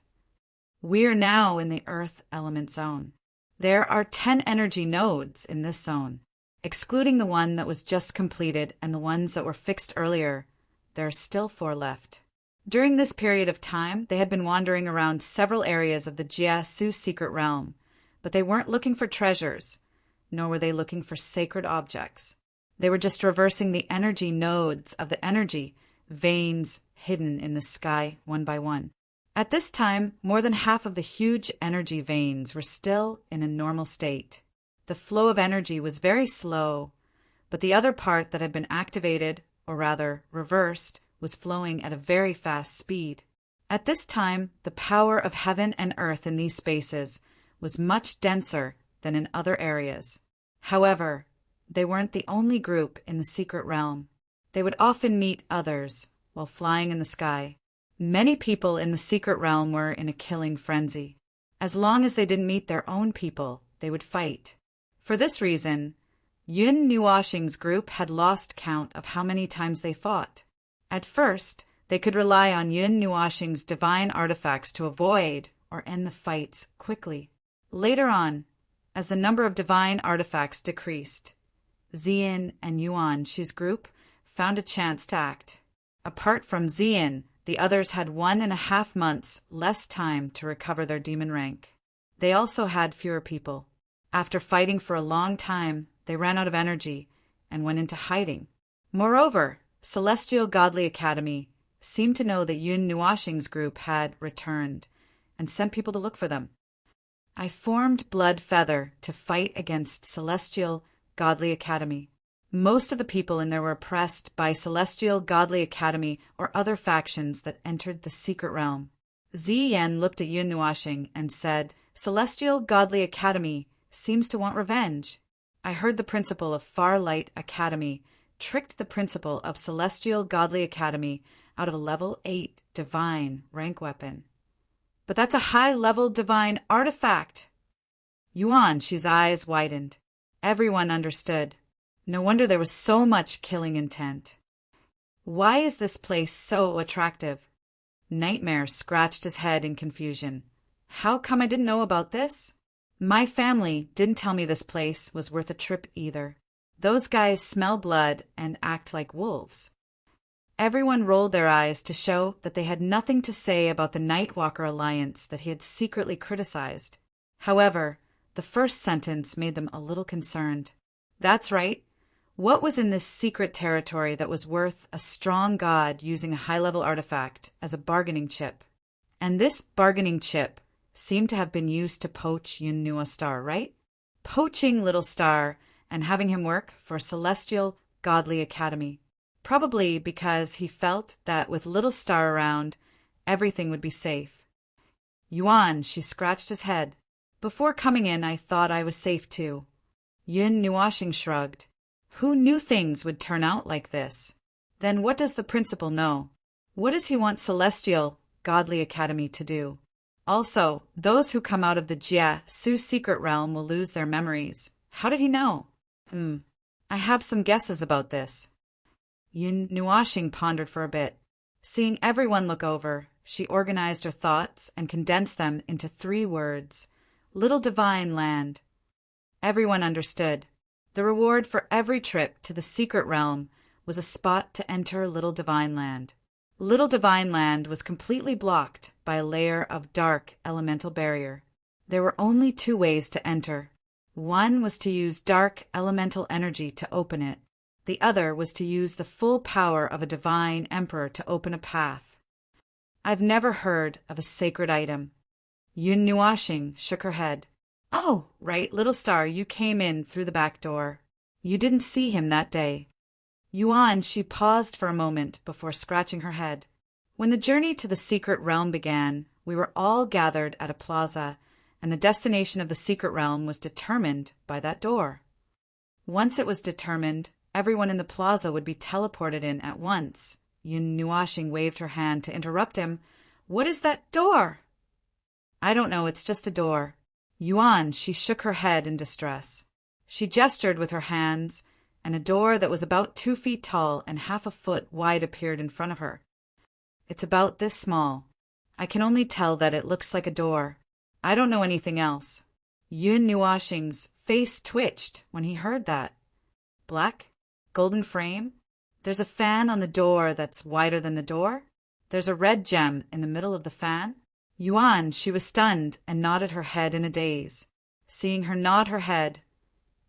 We're now in the earth element zone. There are 10 energy nodes in this zone. Excluding the one that was just completed and the ones that were fixed earlier, there are still 4 left. During this period of time, they had been wandering around several areas of the Jiasu secret realm, but they weren't looking for treasures, nor were they looking for sacred objects. They were just reversing the energy nodes of the energy veins hidden in the sky one by one. At this time, more than half of the huge energy veins were still in a normal state. The flow of energy was very slow, but the other part that had been activated, or rather reversed, was flowing at a very fast speed. At this time, the power of heaven and earth in these spaces was much denser than in other areas. However, they weren't the only group in the secret realm. They would often meet others while flying in the sky. Many people in the secret realm were in a killing frenzy. As long as they didn't meet their own people, they would fight. For this reason, Yun Nuashing's group had lost count of how many times they fought. At first, they could rely on Yun Nuashing's divine artifacts to avoid or end the fights quickly. Later on, as the number of divine artifacts decreased, Xian and Yuan Shi's group found a chance to act. Apart from Xian, the others had 1.5 months less time to recover their demon rank. They also had fewer people. After fighting for a long time, they ran out of energy and went into hiding. Moreover, Celestial Godly Academy seemed to know that Yun Nuashing's group had returned and sent people to look for them. I formed Blood Feather to fight against Celestial Godly Academy. Most of the people in there were oppressed by Celestial Godly Academy or other factions that entered the secret realm. Ziyan looked at Yun Nuashing and said, "Celestial Godly Academy seems to want revenge. I heard the principal of Farlight Academy tricked the principal of Celestial Godly Academy out of a level 8 divine rank weapon. But that's a high-level divine artifact." Yuan Shi's eyes widened. Everyone understood. No wonder there was so much killing intent. Why is this place so attractive? Nightmare scratched his head in confusion. How come I didn't know about this? My family didn't tell me this place was worth a trip either. Those guys smell blood and act like wolves. Everyone rolled their eyes to show that they had nothing to say about the Nightwalker Alliance that he had secretly criticized. However, the first sentence made them a little concerned. That's right. What was in this secret territory that was worth a strong god using a high-level artifact as a bargaining chip? And this bargaining chip seemed to have been used to poach Yun Nuashtar, right? Poaching Little Star and having him work for Celestial Godly Academy. Probably because he felt that with Little Star around, everything would be safe. Yuan, she scratched his head. Before coming in, I thought I was safe too. Yun Nuashing shrugged. Who knew things would turn out like this? Then what does the principal know? What does he want Celestial Godly Academy to do? Also, those who come out of the Jiasu secret realm will lose their memories. How did he know? I have some guesses about this. Yun Nuashing pondered for a bit. Seeing everyone look over, she organized her thoughts and condensed them into 3 words. Little Divine Land. Everyone understood. The reward for every trip to the secret realm was a spot to enter Little Divine Land. Little Divine Land was completely blocked by a layer of dark elemental barrier. There were only two ways to enter. One was to use dark elemental energy to open it. The other was to use the full power of a divine emperor to open a path. I've never heard of a sacred item. Yun Nuashing shook her head. Oh, right, little star, you came in through the back door. You didn't see him that day. Yuan, she paused for a moment before scratching her head. When the journey to the secret realm began, we were all gathered at a plaza, and the destination of the secret realm was determined by that door. Once it was determined, everyone in the plaza would be teleported in at once. Yun Nuashing waved her hand to interrupt him. What is that door? I don't know, it's just a door. Yuan, she shook her head in distress. She gestured with her hands, and a door that was about 2 feet tall and half a foot wide appeared in front of her. It's about this small. I can only tell that it looks like a door. I don't know anything else. Yun Nuashing's face twitched when he heard that. Black? Golden frame? There's a fan on the door that's wider than the door? There's a red gem in the middle of the fan? Yuan, she was stunned and nodded her head in a daze. Seeing her nod her head,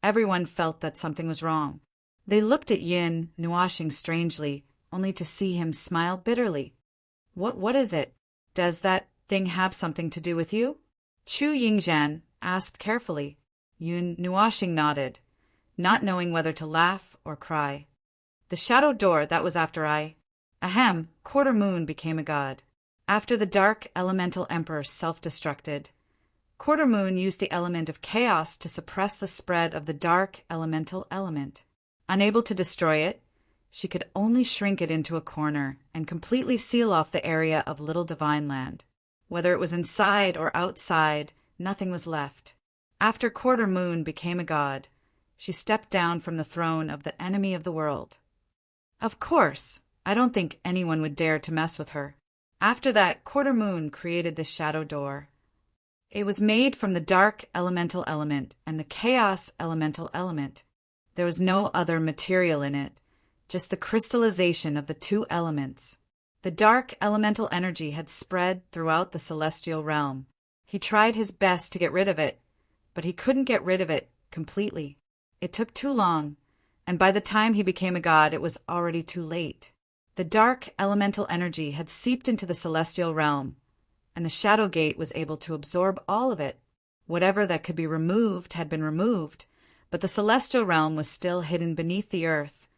everyone felt that something was wrong. They looked at Yin Nuashing strangely, only to see him smile bitterly. What is it? Does that thing have something to do with you? Chu Yingzhan asked carefully. Yun Nuashing nodded, not knowing whether to laugh or cry. The shadow door, that was after Ahem, Quarter Moon became a god. After the Dark Elemental Emperor self-destructed, Quarter Moon used the element of chaos to suppress the spread of the dark elemental element. Unable to destroy it, she could only shrink it into a corner and completely seal off the area of Little Divine Land. Whether it was inside or outside, nothing was left. After Quarter Moon became a god, she stepped down from the throne of the enemy of the world. Of course, I don't think anyone would dare to mess with her. After that, Quarter Moon created the shadow door. It was made from the dark elemental element and the chaos elemental element. There was no other material in it, just the crystallization of the two elements. The dark elemental energy had spread throughout the celestial realm. He tried his best to get rid of it, but he couldn't get rid of it completely. It took too long, and by the time he became a god, it was already too late. The dark elemental energy had seeped into the celestial realm, and the Shadow Gate was able to absorb all of it. Whatever that could be removed had been removed, but the celestial realm was still hidden beneath the earth,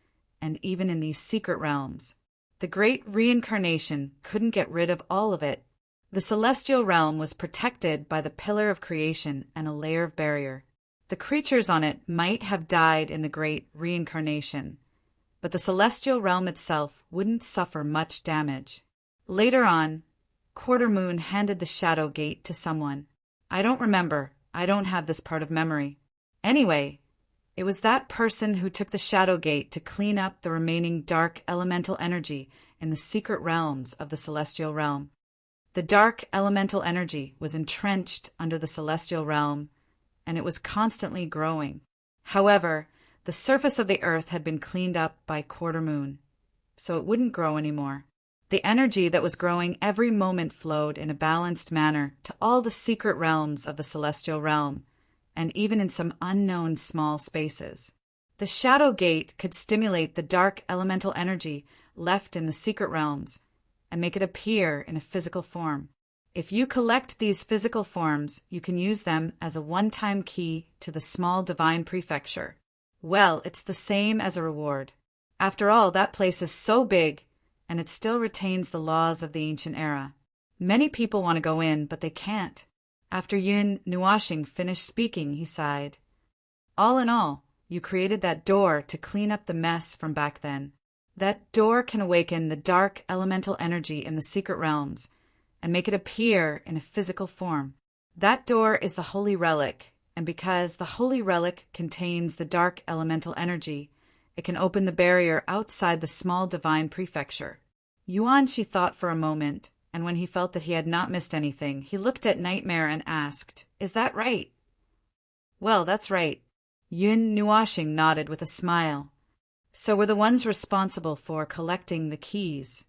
and even in these secret realms. The great reincarnation couldn't get rid of all of it. The celestial realm was protected by the pillar of creation and a layer of barrier. The creatures on it might have died in the great reincarnation, but the celestial realm itself wouldn't suffer much damage. Later on, Quarter Moon handed the Shadow Gate to someone. I don't remember. I don't have this part of memory. Anyway, it was that person who took the Shadow Gate to clean up the remaining dark elemental energy in the secret realms of the celestial realm. The dark elemental energy was entrenched under the celestial realm, and it was constantly growing. However, the surface of the earth had been cleaned up by Quarter Moon, so it wouldn't grow anymore. The energy that was growing every moment flowed in a balanced manner to all the secret realms of the celestial realm, and even in some unknown small spaces. The Shadow Gate could stimulate the dark elemental energy left in the secret realms and make it appear in a physical form. If you collect these physical forms, you can use them as a one-time key to the small divine prefecture. Well, it's the same as a reward. After all, that place is so big, and it still retains the laws of the ancient era. Many people want to go in, but they can't. After Yun Nuashing finished speaking, he sighed. All in all, you created that door to clean up the mess from back then. That door can awaken the dark elemental energy in the secret realms and make it appear in a physical form. That door is the holy relic, and because the holy relic contains the dark elemental energy, it can open the barrier outside the small divine prefecture. Yuan, she thought for a moment, and when he felt that he had not missed anything, he looked at Nightmare and asked, "Is that right?" "Well, that's right." Yun Nuashing nodded with a smile. "So we're the ones responsible for collecting the keys."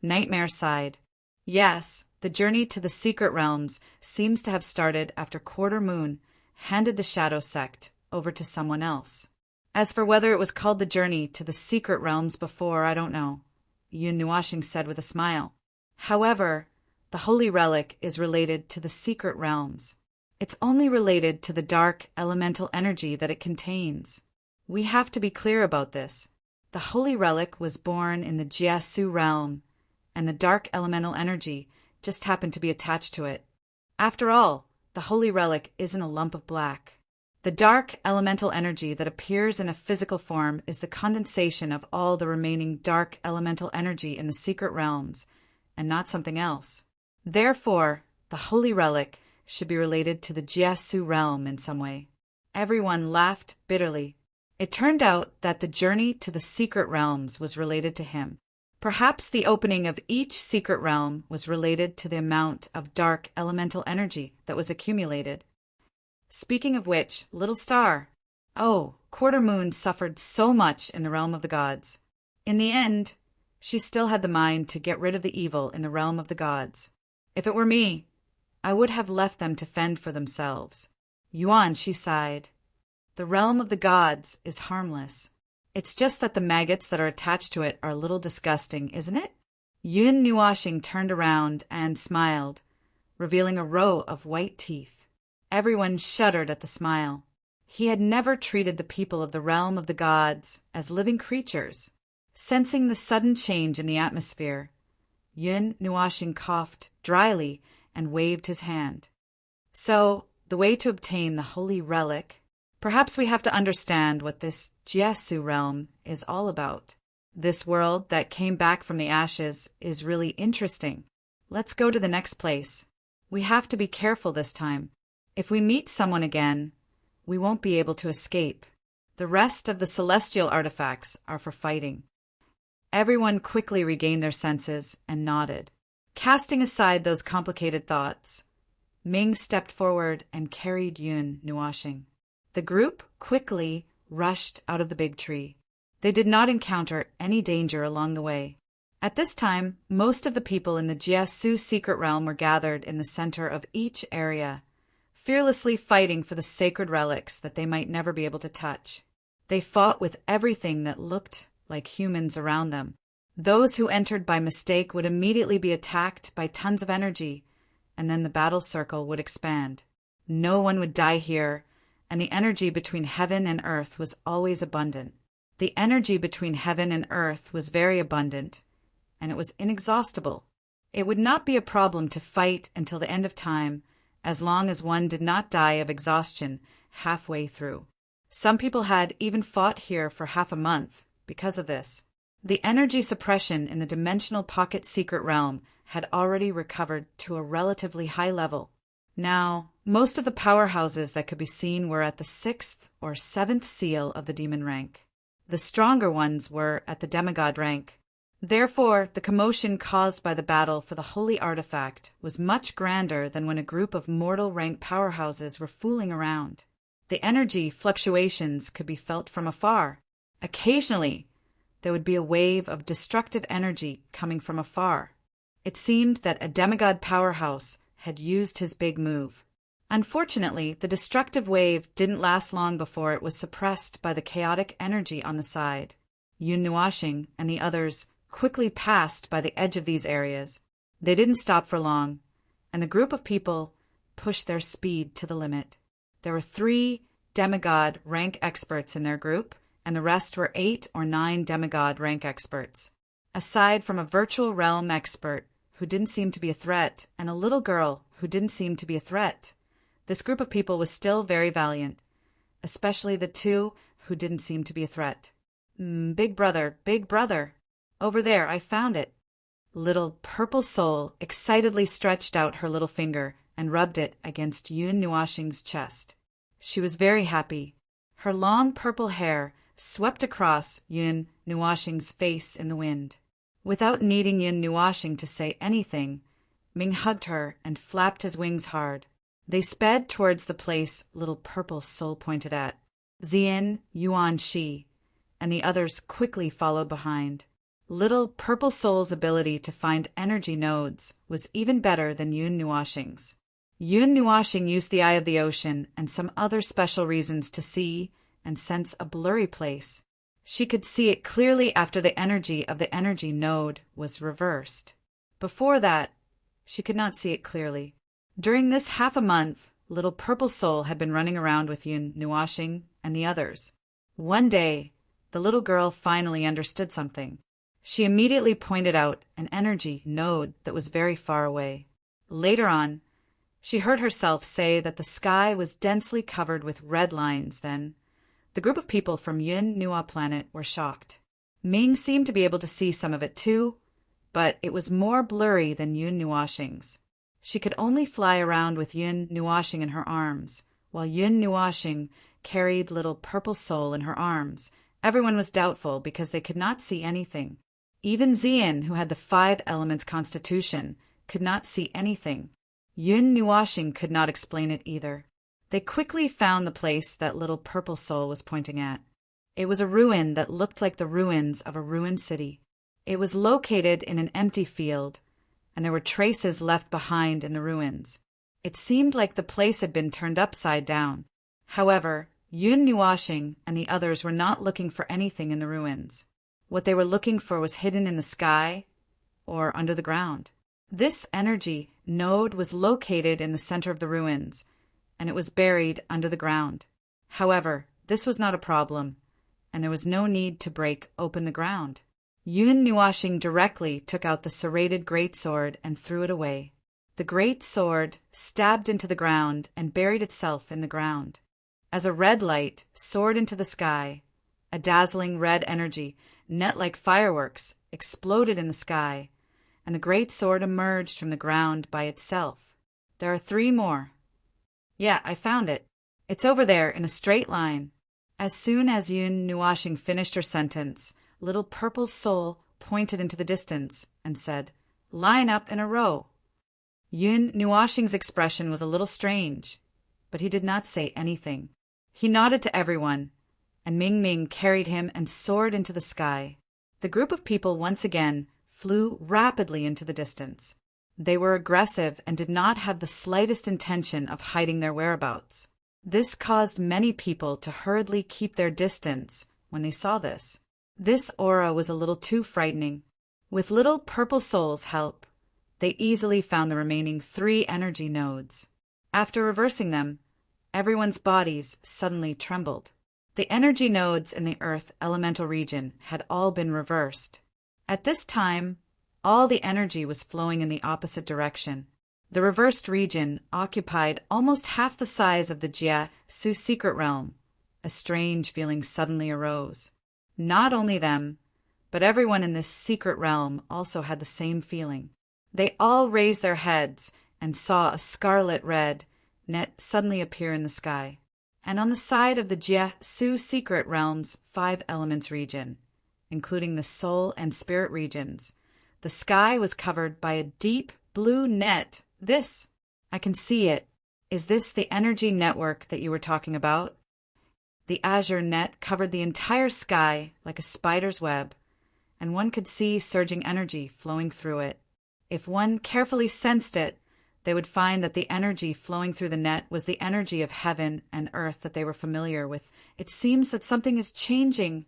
Nightmare sighed. Yes, the journey to the secret realms seems to have started after Quarter Moon handed the Shadow Sect over to someone else. As for whether it was called the journey to the secret realms before, I don't know, Yun Nuashing said with a smile. However, the holy relic is related to the secret realms. It's only related to the dark elemental energy that it contains. We have to be clear about this. The holy relic was born in the Jiasu realm, and the dark elemental energy just happened to be attached to it. After all, the holy relic isn't a lump of black. The dark elemental energy that appears in a physical form is the condensation of all the remaining dark elemental energy in the secret realms, and not something else. Therefore, the holy relic should be related to the Jiasu realm in some way. Everyone laughed bitterly. It turned out that the journey to the secret realms was related to him. Perhaps the opening of each secret realm was related to the amount of dark elemental energy that was accumulated. Speaking of which, little star. Oh, Quarter Moon suffered so much in the realm of the gods. In the end, she still had the mind to get rid of the evil in the realm of the gods. If it were me, I would have left them to fend for themselves. Yuan, she sighed. The realm of the gods is harmless. It's just that the maggots that are attached to it are a little disgusting, isn't it? Yun Nuashing turned around and smiled, revealing a row of white teeth. Everyone shuddered at the smile. He had never treated the people of the realm of the gods as living creatures. Sensing the sudden change in the atmosphere, Yun Nuashing coughed dryly and waved his hand. So, the way to obtain the holy relic, perhaps we have to understand what this Jiasu realm is all about. This world that came back from the ashes is really interesting. Let's go to the next place. We have to be careful this time. If we meet someone again, we won't be able to escape. The rest of the celestial artifacts are for fighting. Everyone quickly regained their senses and nodded. Casting aside those complicated thoughts, Ming stepped forward and carried Yun Nuashing. The group quickly rushed out of the big tree. They did not encounter any danger along the way. At this time, most of the people in the Jiasu secret realm were gathered in the center of each area, fearlessly fighting for the sacred relics that they might never be able to touch. They fought with everything that looked like humans around them. Those who entered by mistake would immediately be attacked by tons of energy, and then the battle circle would expand. No one would die here, and the energy between heaven and earth was always abundant. The energy between heaven and earth was very abundant, and it was inexhaustible. It would not be a problem to fight until the end of time, as long as one did not die of exhaustion halfway through. Some people had even fought here for half a month because of this. The energy suppression in the dimensional pocket secret realm had already recovered to a relatively high level. Now, most of the powerhouses that could be seen were at the 6th or 7th seal of the demon rank. The stronger ones were at the demigod rank. Therefore, the commotion caused by the battle for the holy artifact was much grander than when a group of mortal rank powerhouses were fooling around. The energy fluctuations could be felt from afar. Occasionally, there would be a wave of destructive energy coming from afar. It seemed that a demigod powerhouse had used his big move. Unfortunately, the destructive wave didn't last long before it was suppressed by the chaotic energy on the side. Yun Nuashing and the others quickly passed by the edge of these areas. They didn't stop for long, and the group of people pushed their speed to the limit. There were 3 demigod rank experts in their group, and the rest were 8 or 9 demigod rank experts. Aside from a virtual realm expert who didn't seem to be a threat, and a little girl who didn't seem to be a threat, this group of people was still very valiant, especially the 2 who didn't seem to be a threat. Big brother, over there, I found it. Little Purple Soul excitedly stretched out her little finger and rubbed it against Yun Nuashing's chest. She was very happy. Her long purple hair swept across Yun Nuashing's face in the wind. Without needing Yun Nuashing to say anything, Ming hugged her and flapped his wings hard. They sped towards the place Little Purple Soul pointed at. Xian, Yuan Shi, and the others quickly followed behind. Little Purple Soul's ability to find energy nodes was even better than Yun Nuashing's. Yun Nuashing used the eye of the ocean and some other special reasons to see and sense a blurry place. She could see it clearly after the energy of the energy node was reversed. Before that, she could not see it clearly. During this half a month, Little Purple Soul had been running around with Yun Nuashing and the others. One day, the little girl finally understood something. She immediately pointed out an energy node that was very far away. Later on, she heard herself say that the sky was densely covered with red lines. Then, the group of people from Yun Nua planet were shocked. Ming seemed to be able to see some of it too, but it was more blurry than Yun Nuashing's. She could only fly around with Yun Nuashing in her arms, while Yun Nuashing carried Little Purple Soul in her arms. Everyone was doubtful because they could not see anything. Even Xian, who had the 5 elements constitution, could not see anything. Yun Nuashing could not explain it either. They quickly found the place that Little Purple Soul was pointing at. It was a ruin that looked like the ruins of a ruined city. It was located in an empty field, and there were traces left behind in the ruins. It seemed like the place had been turned upside down. However, Yun Nuashing and the others were not looking for anything in the ruins. What they were looking for was hidden in the sky or under the ground. This energy node was located in the center of the ruins, and it was buried under the ground. However, this was not a problem, and there was no need to break open the ground. Yun Nuashing directly took out the serrated great sword and threw it away. The great sword stabbed into the ground and buried itself in the ground. As a red light soared into the sky, a dazzling red energy, net like fireworks, exploded in the sky, and the great sword emerged from the ground by itself. There are 3 more. Yeah, I found it. It's over there in a straight line. As soon as Yun Nuashing finished her sentence, Little Purple Soul pointed into the distance and said, "Line up in a row." Yun Nuashing's expression was a little strange, but he did not say anything. He nodded to everyone, and Ming Ming carried him and soared into the sky. The group of people once again flew rapidly into the distance. They were aggressive and did not have the slightest intention of hiding their whereabouts. This caused many people to hurriedly keep their distance when they saw this. This aura was a little too frightening. With Little Purple Soul's help, they easily found the remaining 3 energy nodes. After reversing them, everyone's bodies suddenly trembled. The energy nodes in the Earth elemental region had all been reversed. At this time, all the energy was flowing in the opposite direction. The reversed region occupied almost half the size of the Jia Su secret realm. A strange feeling suddenly arose. Not only them, but everyone in this secret realm also had the same feeling. They all raised their heads and saw a scarlet red net suddenly appear in the sky. And on the side of the Jia Su secret realm's 5 elements region, including the soul and spirit regions, the sky was covered by a deep blue net. This, I can see it. Is this the energy network that you were talking about? The azure net covered the entire sky like a spider's web, and one could see surging energy flowing through it. If one carefully sensed it, they would find that the energy flowing through the net was the energy of heaven and earth that they were familiar with. It seems that something is changing.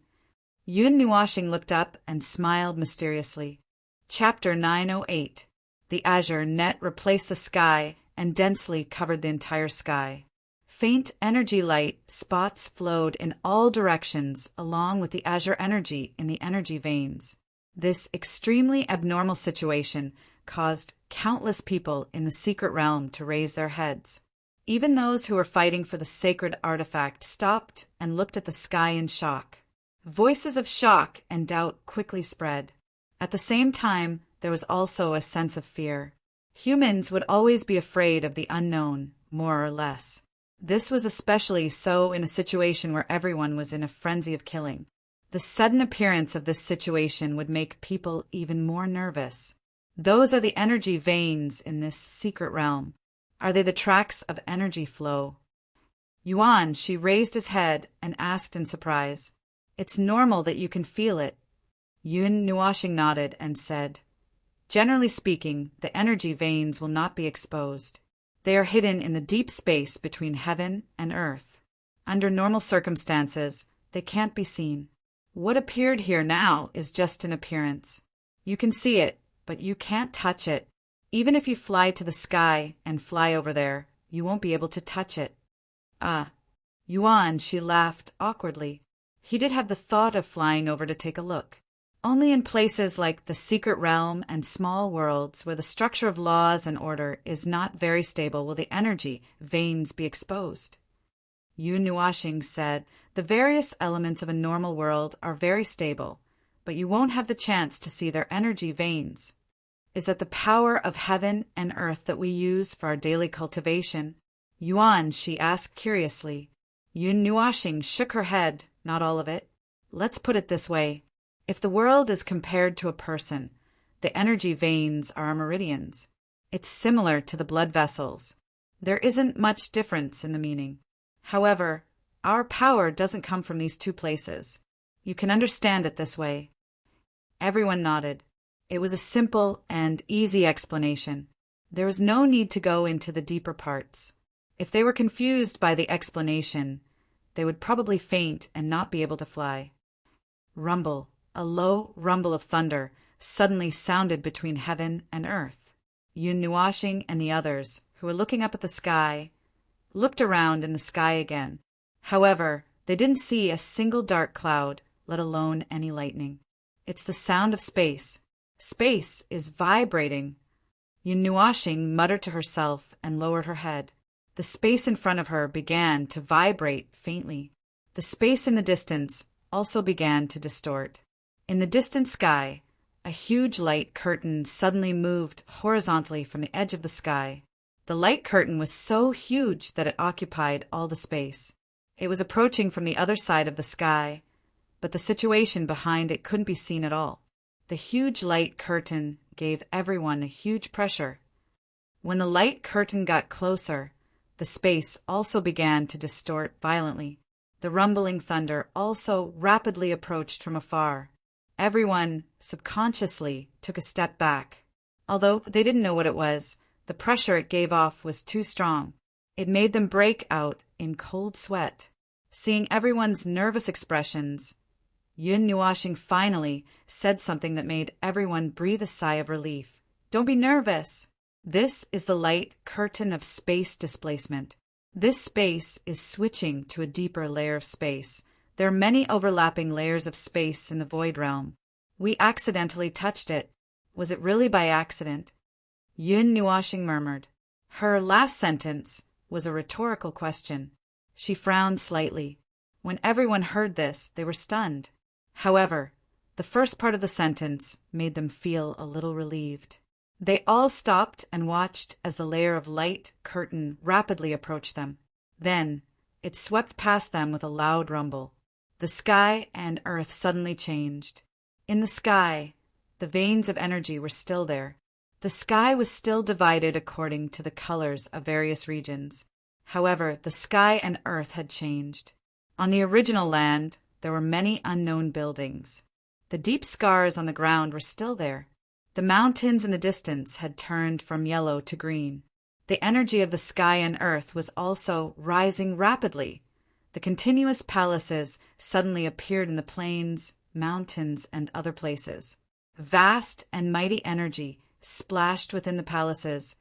Yun Nuashing looked up and smiled mysteriously. Chapter 908. The azure net replaced the sky and densely covered the entire sky. Faint energy light spots flowed in all directions along with the azure energy in the energy veins. This extremely abnormal situation caused countless people in the secret realm to raise their heads. Even those who were fighting for the sacred artifact stopped and looked at the sky in shock. Voices of shock and doubt quickly spread. At the same time, there was also a sense of fear. Humans would always be afraid of the unknown, more or less. This was especially so in a situation where everyone was in a frenzy of killing. The sudden appearance of this situation would make people even more nervous. Those are the energy veins in this secret realm. Are they the tracks of energy flow? Yuan, she raised his head and asked in surprise, "It's normal that you can feel it. Yun Nuashing nodded and said, "Generally speaking, the energy veins will not be exposed. They are hidden in the deep space between heaven and earth. Under normal circumstances, they can't be seen. What appeared here now is just an appearance. You can see it, but you can't touch it. Even if you fly to the sky and fly over there, you won't be able to touch it." Yuan, she laughed awkwardly. He did have the thought of flying over to take a look. Only in places like the secret realm and small worlds where the structure of laws and order is not very stable will the energy veins be exposed. Yun Nuashing said, "The various elements of a normal world are very stable, but you won't have the chance to see their energy veins. Is that the power of heaven and earth that we use for our daily cultivation?" Yuan, she asked curiously. Yun Nuashing shook her head, "Not all of it. Let's put it this way. If the world is compared to a person, the energy veins are our meridians. It's similar to the blood vessels. There isn't much difference in the meaning. However, our power doesn't come from these two places. You can understand it this way." Everyone nodded. It was a simple and easy explanation. There was no need to go into the deeper parts. If they were confused by the explanation, they would probably faint and not be able to fly. Rumble. A low rumble of thunder suddenly sounded between heaven and earth. Yun Nuashing and the others, who were looking up at the sky, looked around in the sky again. However, they didn't see a single dark cloud, let alone any lightning. It's the sound of space. Space is vibrating. Yun Nuashing muttered to herself and lowered her head. The space in front of her began to vibrate faintly. The space in the distance also began to distort. In the distant sky, a huge light curtain suddenly moved horizontally from the edge of the sky. The light curtain was so huge that it occupied all the space. It was approaching from the other side of the sky, but the situation behind it couldn't be seen at all. The huge light curtain gave everyone a huge pressure. When the light curtain got closer, the space also began to distort violently. The rumbling thunder also rapidly approached from afar. Everyone, subconsciously, took a step back. Although they didn't know what it was, the pressure it gave off was too strong. It made them break out in cold sweat. Seeing everyone's nervous expressions, Yun Nuashing finally said something that made everyone breathe a sigh of relief. "Don't be nervous. This is the light curtain of space displacement. This space is switching to a deeper layer of space. There are many overlapping layers of space in the void realm. We accidentally touched it. Was it really by accident?" Yun Nuashing murmured. Her last sentence was a rhetorical question. She frowned slightly. When everyone heard this, they were stunned. However, the first part of the sentence made them feel a little relieved. They all stopped and watched as the layer of light curtain rapidly approached them. Then, it swept past them with a loud rumble. The sky and earth suddenly changed. In the sky, the veins of energy were still there. The sky was still divided according to the colors of various regions. However, the sky and earth had changed. On the original land, there were many unknown buildings. The deep scars on the ground were still there. The mountains in the distance had turned from yellow to green. The energy of the sky and earth was also rising rapidly. The continuous palaces suddenly appeared in the plains, mountains, and other places. Vast and mighty energy splashed within the palaces,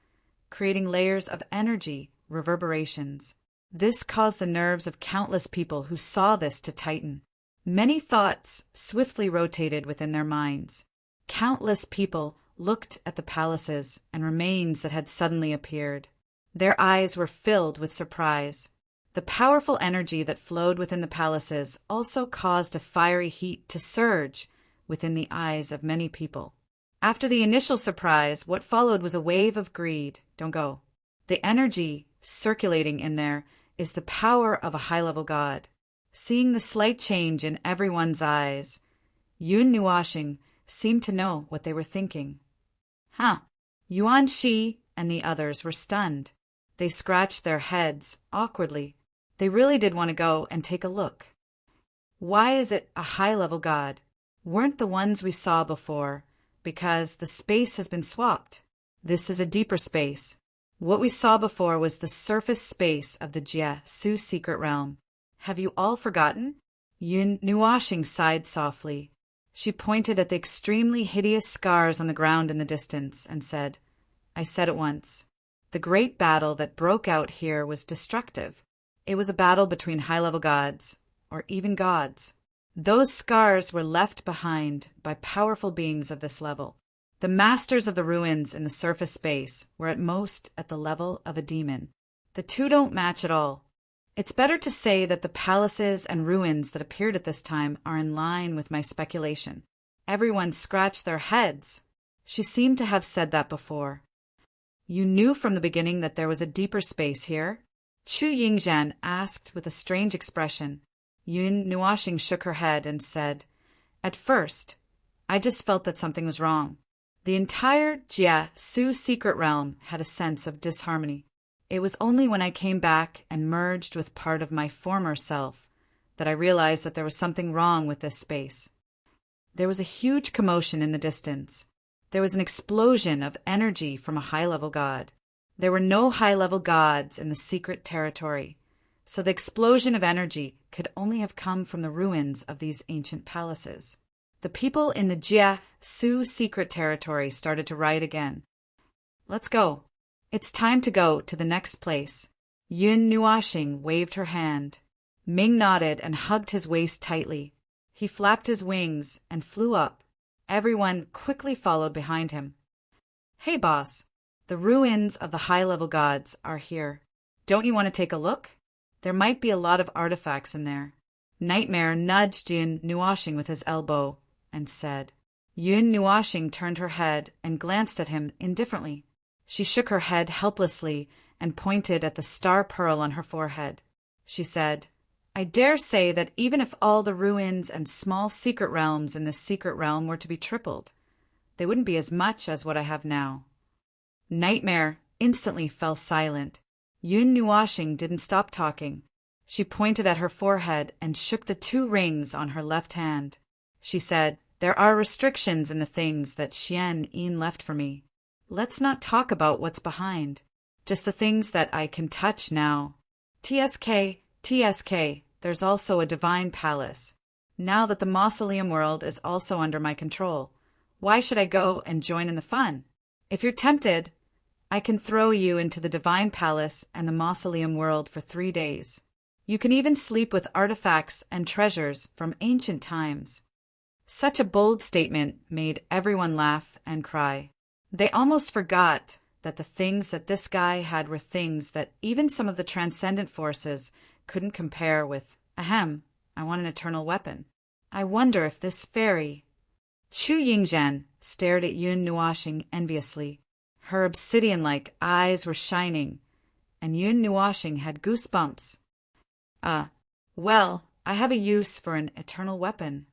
creating layers of energy reverberations. This caused the nerves of countless people who saw this to tighten. Many thoughts swiftly rotated within their minds. Countless people looked at the palaces and remains that had suddenly appeared. Their eyes were filled with surprise. The powerful energy that flowed within the palaces also caused a fiery heat to surge within the eyes of many people. After the initial surprise, what followed was a wave of greed. Don't go. The energy circulating in there is the power of a high-level god. Seeing the slight change in everyone's eyes, Yun Nuashing seemed to know what they were thinking. Yuan Shi and the others were stunned. They scratched their heads awkwardly. They really did want to go and take a look. Why is it a high-level god? weren't the ones we saw before, because the space has been swapped. This is a deeper space. What we saw before was the surface space of the Jie Su secret realm. Have you all forgotten? Yun Nuashing sighed softly. She pointed at the extremely hideous scars on the ground in the distance and said, I said it once. The great battle that broke out here was destructive. It was a battle between high-level gods, or even gods. Those scars were left behind by powerful beings of this level. The masters of the ruins in the surface space were at most at the level of a demon. The two don't match at all. It's better to say that the palaces and ruins that appeared at this time are in line with my speculation. Everyone scratched their heads. She seemed to have said that before. You knew from the beginning that there was a deeper space here? Chu Yingzhan asked with a strange expression. Yun Nuashing shook her head and said, At first, I just felt that something was wrong. The entire Jie Su secret realm had a sense of disharmony. It was only when I came back and merged with part of my former self that I realized that there was something wrong with this space. There was a huge commotion in the distance. There was an explosion of energy from a high-level god. There were no high-level gods in the secret territory, so the explosion of energy could only have come from the ruins of these ancient palaces. The people in the Jie Su secret territory started to riot again. Let's go. It's time to go to the next place. Yun Nuashing waved her hand. Ming nodded and hugged his waist tightly. He flapped his wings and flew up. Everyone quickly followed behind him. Hey, boss. The ruins of the high-level gods are here. Don't you want to take a look? There might be a lot of artifacts in there. Nightmare nudged Yun Nuashing with his elbow and said. Yun Nuashing turned her head and glanced at him indifferently. She shook her head helplessly and pointed at the star pearl on her forehead. She said, I dare say that even if all the ruins and small secret realms in this secret realm were to be tripled, they wouldn't be as much as what I have now. Nightmare instantly fell silent. Yun Nuashing didn't stop talking. She pointed at her forehead and shook the 2 rings on her left hand. She said, There are restrictions in the things that Xian Yin left for me. Let's not talk about what's behind, just the things that I can touch now. TSK, there's also a divine palace. Now that the mausoleum world is also under my control, why should I go and join in the fun? If you're tempted, I can throw you into the divine palace and the mausoleum world for 3 days. You can even sleep with artifacts and treasures from ancient times. Such a bold statement made everyone laugh and cry. They almost forgot that the things that this guy had were things that even some of the transcendent forces couldn't compare with. Ahem, I want an eternal weapon. I wonder if this fairy... Chu Yingzhan stared at Yun Nuashing enviously. Her obsidian-like eyes were shining, and Yun Nuashing had goosebumps. Well, I have a use for an eternal weapon.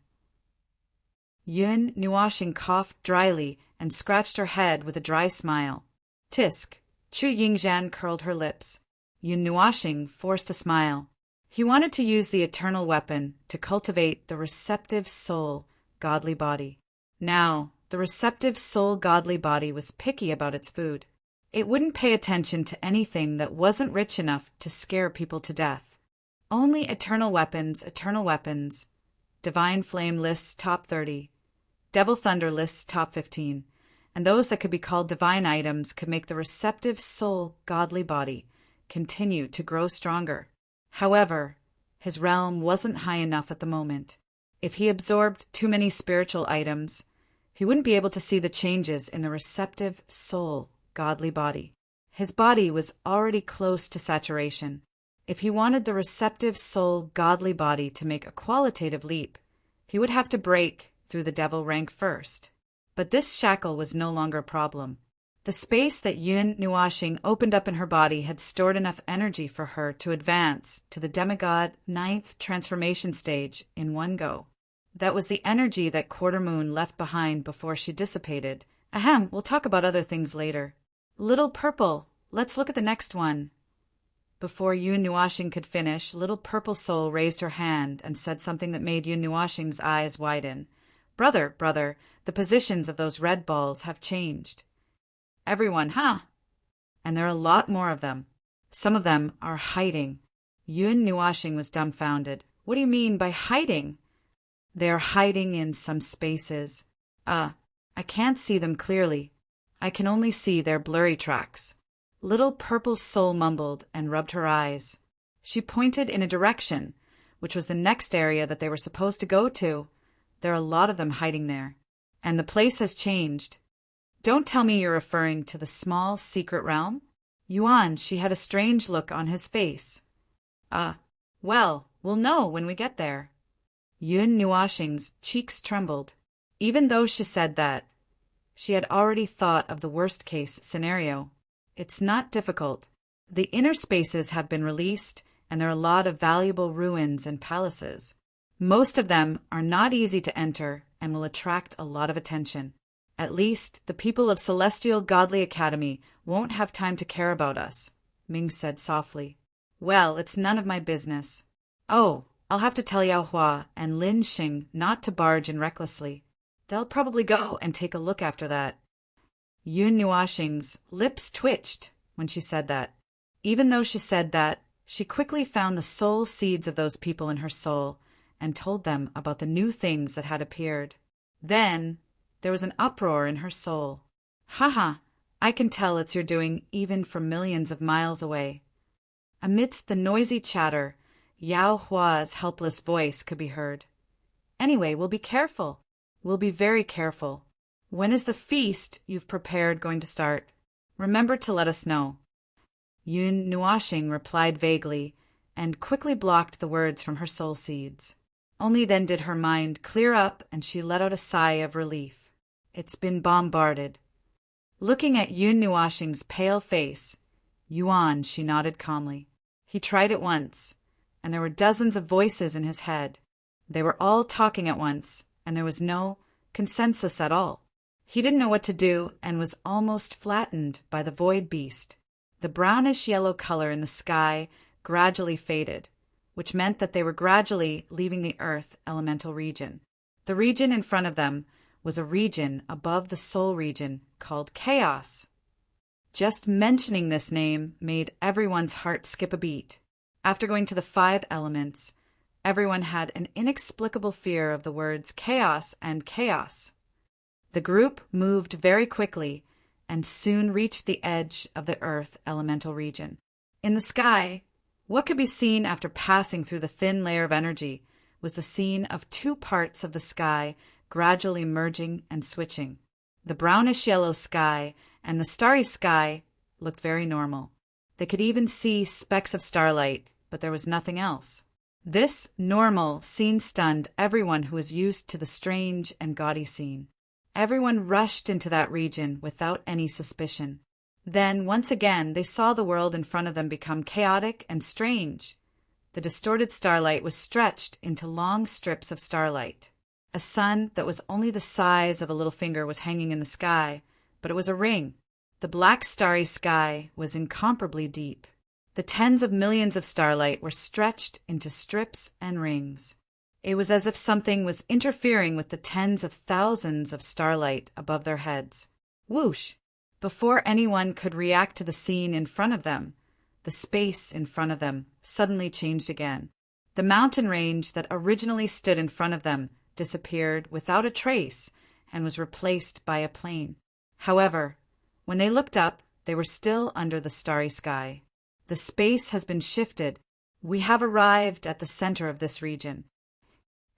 Yun Nuashing coughed dryly and scratched her head with a dry smile. Tisk. Chu Yingzhan curled her lips. Yun Nuashing forced a smile. He wanted to use the eternal weapon to cultivate the receptive soul, godly body. Now, the receptive soul godly body was picky about its food. It wouldn't pay attention to anything that wasn't rich enough to scare people to death. Only eternal weapons, Divine Flame lists top 30, Devil Thunder lists top 15, and those that could be called divine items could make the receptive soul godly body continue to grow stronger. However, his realm wasn't high enough at the moment. If he absorbed too many spiritual items, he wouldn't be able to see the changes in the receptive soul, godly body. His body was already close to saturation. If he wanted the receptive soul, godly body to make a qualitative leap, he would have to break through the devil rank first. But this shackle was no longer a problem. The space that Yun Nuashing opened up in her body had stored enough energy for her to advance to the demigod 9th transformation stage in one go. That was the energy that Quarter Moon left behind before she dissipated. Ahem, we'll talk about other things later. Little Purple, let's look at the next one. Before Yun Nuashing could finish, Little Purple Soul raised her hand and said something that made Yun Nuashing's eyes widen. Brother, the positions of those red balls have changed. Everyone, huh? And there are a lot more of them. Some of them are hiding. Yun Nuashing was dumbfounded. What do you mean by hiding? They are hiding in some spaces. I can't see them clearly. I can only see their blurry tracks. Little Purple Soul mumbled and rubbed her eyes. She pointed in a direction, which was the next area that they were supposed to go to. There are a lot of them hiding there. And the place has changed. Don't tell me you're referring to the small secret realm? Yuan, she had a strange look on his face. Well, we'll know when we get there. Yun Nuashing's cheeks trembled. Even though she said that, she had already thought of the worst-case scenario. It's not difficult. The inner spaces have been released, and there are a lot of valuable ruins and palaces. Most of them are not easy to enter and will attract a lot of attention. At least, the people of Celestial Godly Academy won't have time to care about us, Ming said softly. Well, it's none of my business. Oh, I'll have to tell Yao Hua and Lin Xing not to barge in recklessly. They'll probably go and take a look after that. Yun Nuashing's lips twitched when she said that. Even though she said that, she quickly found the soul seeds of those people in her soul and told them about the new things that had appeared. Then there was an uproar in her soul. Haha, I can tell it's your doing even from millions of miles away. Amidst the noisy chatter, Yao Hua's helpless voice could be heard. Anyway, we'll be careful. We'll be very careful. When is the feast you've prepared going to start? Remember to let us know. Yun Nuashing replied vaguely and quickly blocked the words from her soul seeds. Only then did her mind clear up and she let out a sigh of relief. It's been bombarded. Looking at Yun Nuashing's pale face, Yuan, she nodded calmly. He tried it once, and there were dozens of voices in his head. They were all talking at once, and there was no consensus at all. He didn't know what to do and was almost flattened by the void beast. The brownish-yellow color in the sky gradually faded, which meant that they were gradually leaving the Earth elemental region. The region in front of them was a region above the soul region called Chaos. Just mentioning this name made everyone's heart skip a beat. After going to the 5 elements, everyone had an inexplicable fear of the words chaos and chaos. The group moved very quickly and soon reached the edge of the Earth elemental region. In the sky, what could be seen after passing through the thin layer of energy was the scene of 2 parts of the sky gradually merging and switching. The brownish-yellow sky and the starry sky looked very normal. They could even see specks of starlight, but there was nothing else. This normal scene stunned everyone who was used to the strange and gaudy scene. Everyone rushed into that region without any suspicion. Then, once again, they saw the world in front of them become chaotic and strange. The distorted starlight was stretched into long strips of starlight. A sun that was only the size of a little finger was hanging in the sky, but it was a ring. The black starry sky was incomparably deep. The tens of millions of starlight were stretched into strips and rings. It was as if something was interfering with the tens of thousands of starlight above their heads. Whoosh! Before anyone could react to the scene in front of them, the space in front of them suddenly changed again. The mountain range that originally stood in front of them disappeared without a trace and was replaced by a plain. However, when they looked up, they were still under the starry sky. The space has been shifted. We have arrived at the center of this region.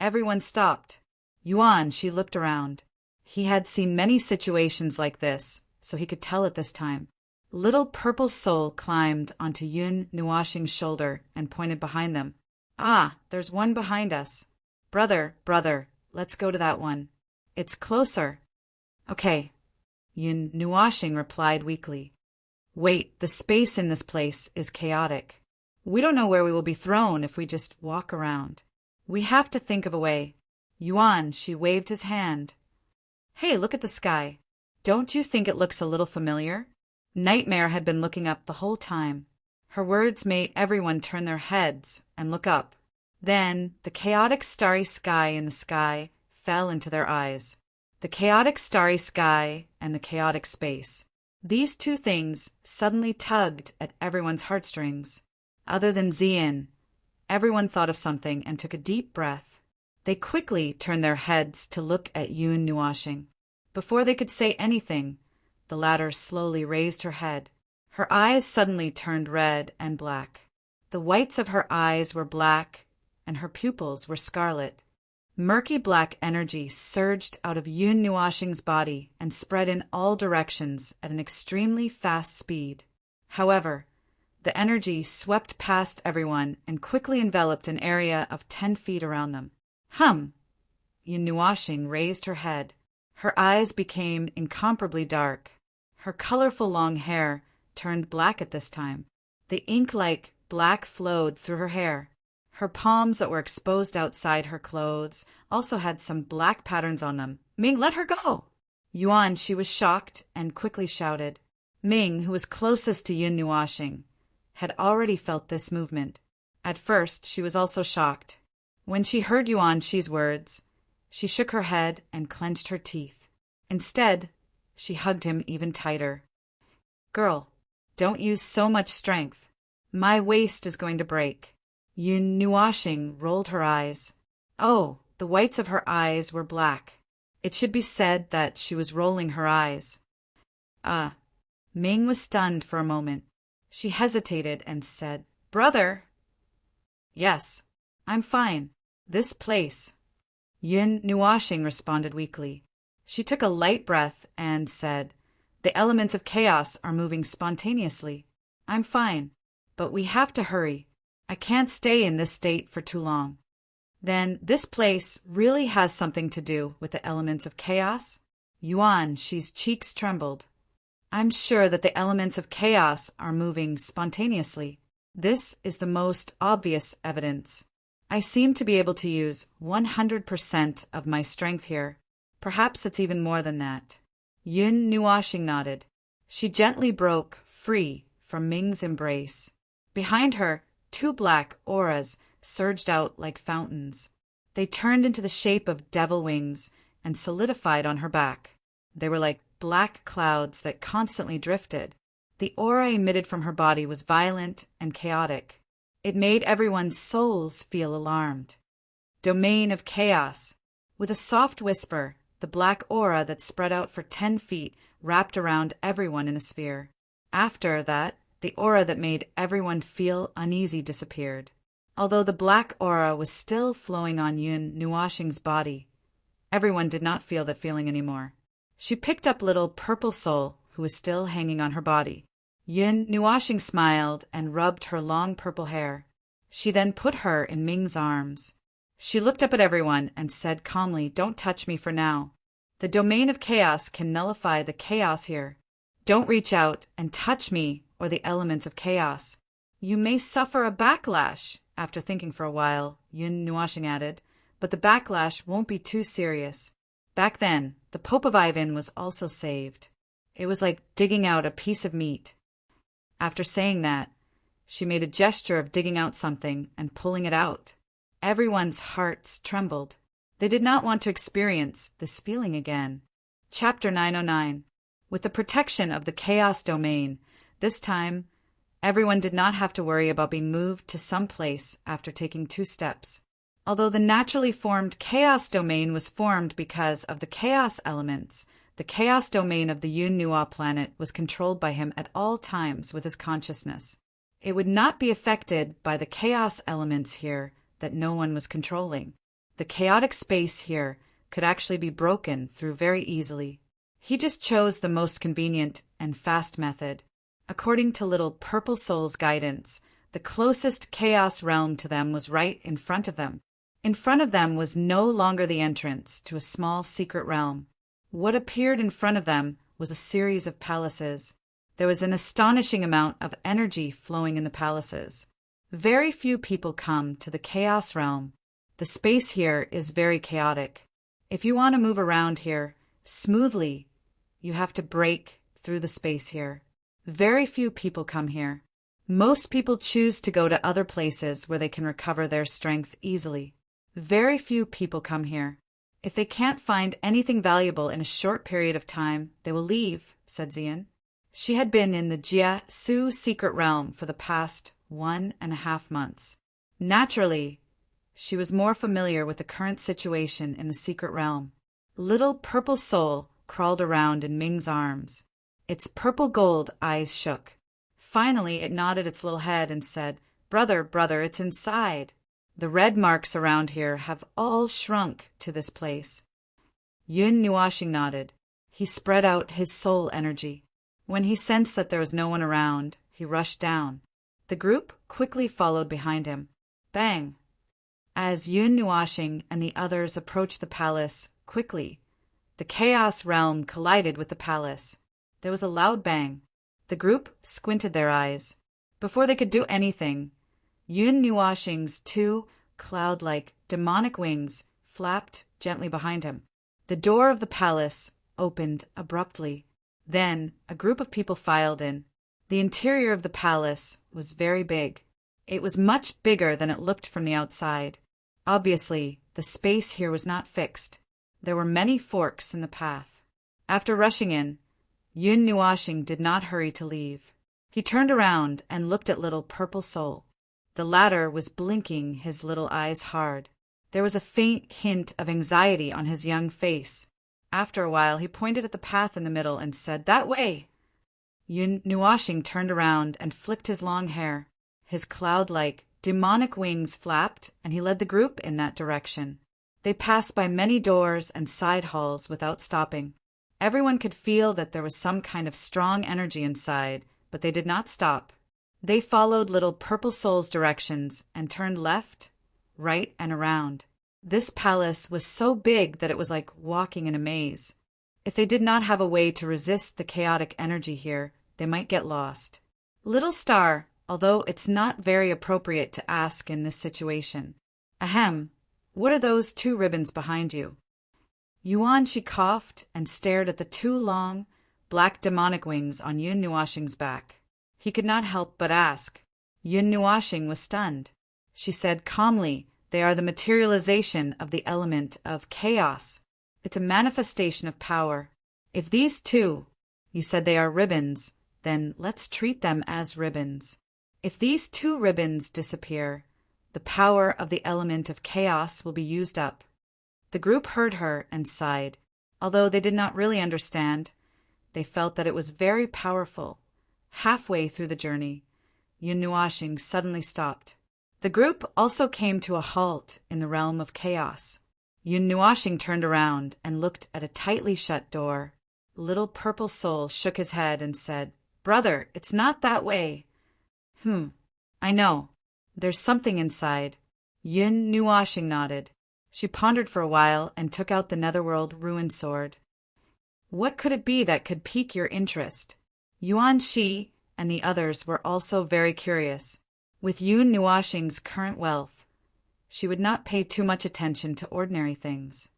Everyone stopped. Yuan, she looked around. He had seen many situations like this, so he could tell at this time. Little Purple Soul climbed onto Yun Nuashing's shoulder and pointed behind them. Ah, there's one behind us. Brother, let's go to that one. It's closer. Okay, Yun Nuashing replied weakly. Wait, the space in this place is chaotic. We don't know where we will be thrown if we just walk around. We have to think of a way. Yuan, she waved his hand. Hey, look at the sky. Don't you think it looks a little familiar? Nightmare had been looking up the whole time. Her words made everyone turn their heads and look up. Then the chaotic starry sky in the sky fell into their eyes. The chaotic starry sky and the chaotic space. These two things suddenly tugged at everyone's heartstrings. Other than Zian, everyone thought of something and took a deep breath. They quickly turned their heads to look at Yun Nuashing. Before they could say anything, the latter slowly raised her head. Her eyes suddenly turned red and black. The whites of her eyes were black, and her pupils were scarlet. Murky black energy surged out of Yun Nuashing's body and spread in all directions at an extremely fast speed. However, the energy swept past everyone and quickly enveloped an area of 10 feet around them. Yun Nuashing raised her head. Her eyes became incomparably dark. Her colorful long hair turned black at this time. The ink-like black flowed through her hair. Her palms that were exposed outside her clothes also had some black patterns on them. Ming, let her go! Yuan, she was shocked and quickly shouted. Ming, who was closest to Yun Nuashing, had already felt this movement. At first, she was also shocked. When she heard Yuan Shi's words, she shook her head and clenched her teeth. Instead, she hugged him even tighter. Girl, don't use so much strength. My waist is going to break. Yun Nuashing rolled her eyes. Oh, the whites of her eyes were black. It should be said that she was rolling her eyes. Ming was stunned for a moment. She hesitated and said, Brother. Yes, I'm fine. This place. Yun Nuashing responded weakly. She took a light breath and said, The elements of chaos are moving spontaneously. I'm fine, but we have to hurry. I can't stay in this state for too long. Then this place really has something to do with the elements of chaos? Yuan Shi's cheeks trembled. I'm sure that the elements of chaos are moving spontaneously. This is the most obvious evidence. I seem to be able to use 100% of my strength here. Perhaps it's even more than that. Yun Nuashing nodded. She gently broke free from Ming's embrace. Behind her, 2 black auras surged out like fountains. They turned into the shape of devil wings and solidified on her back. They were like black clouds that constantly drifted. The aura emitted from her body was violent and chaotic. It made everyone's souls feel alarmed. Domain of chaos. With a soft whisper, the black aura that spread out for 10 feet wrapped around everyone in a sphere. After that, the aura that made everyone feel uneasy disappeared. Although the black aura was still flowing on Yun Nuashing's body, everyone did not feel that feeling anymore. She picked up little purple soul, who was still hanging on her body. Yun Nuashing smiled and rubbed her long purple hair. She then put her in Ming's arms. She looked up at everyone and said calmly, Don't touch me for now. The domain of chaos can nullify the chaos here. Don't reach out and touch me or the elements of chaos. You may suffer a backlash. After thinking for a while, Yun Nuashing added, but the backlash won't be too serious. Back then, the Pope of Ivan was also saved. It was like digging out a piece of meat. After saying that, she made a gesture of digging out something and pulling it out. Everyone's hearts trembled. They did not want to experience this feeling again. Chapter 909. With the protection of the Chaos Domain, this time, everyone did not have to worry about being moved to some place after taking 2 steps. Although the naturally formed Chaos Domain was formed because of the Chaos elements, the Chaos Domain of the Yun Nua planet was controlled by him at all times with his consciousness. It would not be affected by the Chaos elements here that no one was controlling. The chaotic space here could actually be broken through very easily. He just chose the most convenient and fast method. According to Little Purple Soul's guidance, the closest chaos realm to them was right in front of them. In front of them was no longer the entrance to a small secret realm. What appeared in front of them was a series of palaces. There was an astonishing amount of energy flowing in the palaces. Very few people come to the chaos realm. The space here is very chaotic. If you want to move around here smoothly, you have to break through the space here. Very few people come here. Most people choose to go to other places where they can recover their strength easily. Very few people come here. If they can't find anything valuable in a short period of time, they will leave, said Xian. She had been in the Jia Su secret realm for the past 1.5 months. Naturally, she was more familiar with the current situation in the secret realm. Little purple soul crawled around in Ming's arms. Its purple gold eyes shook. Finally, it nodded its little head and said, "Brother, brother, it's inside. The red marks around here have all shrunk to this place." Yun Nuashing nodded. He spread out his soul energy. When he sensed that there was no one around, he rushed down. The group quickly followed behind him. Bang! As Yun Nuashing and the others approached the palace quickly, the chaos realm collided with the palace. There was a loud bang. The group squinted their eyes. Before they could do anything, Yun Nuashing's 2 cloud-like demonic wings flapped gently behind him. The door of the palace opened abruptly. Then a group of people filed in. The interior of the palace was very big. It was much bigger than it looked from the outside. Obviously, the space here was not fixed. There were many forks in the path. After rushing in, Yun Nuashing did not hurry to leave. He turned around and looked at little purple soul. The latter was blinking his little eyes hard. There was a faint hint of anxiety on his young face. After a while, he pointed at the path in the middle and said, "That way!" Yun Nuashing turned around and flicked his long hair. His cloud-like, demonic wings flapped, and he led the group in that direction. They passed by many doors and side halls without stopping. Everyone could feel that there was some kind of strong energy inside, but they did not stop. They followed little purple soul's directions and turned left, right, and around. This palace was so big that it was like walking in a maze. If they did not have a way to resist the chaotic energy here, they might get lost. Little Star, although it's not very appropriate to ask in this situation. Ahem, what are those 2 ribbons behind you? Yuan, she coughed and stared at the 2 long, black demonic wings on Yun Nuashing's back. He could not help but ask. Yun Nuashing was stunned. She said calmly, "They are the materialization of the element of chaos. It's a manifestation of power. If these 2, you said they are ribbons, then let's treat them as ribbons. If these 2 ribbons disappear, the power of the element of chaos will be used up." The group heard her and sighed. Although they did not really understand, they felt that it was very powerful. Halfway through the journey, Yun Nuashing suddenly stopped. The group also came to a halt in the realm of chaos. Yun Nuashing turned around and looked at a tightly shut door. Little purple soul shook his head and said, "Brother, it's not that way." I know. There's something inside." Yun Nuashing nodded. She pondered for a while and took out the Netherworld ruin sword. "What could it be that could pique your interest?" Yuan Shi and the others were also very curious. With Yun Nuashing's current wealth, she would not pay too much attention to ordinary things.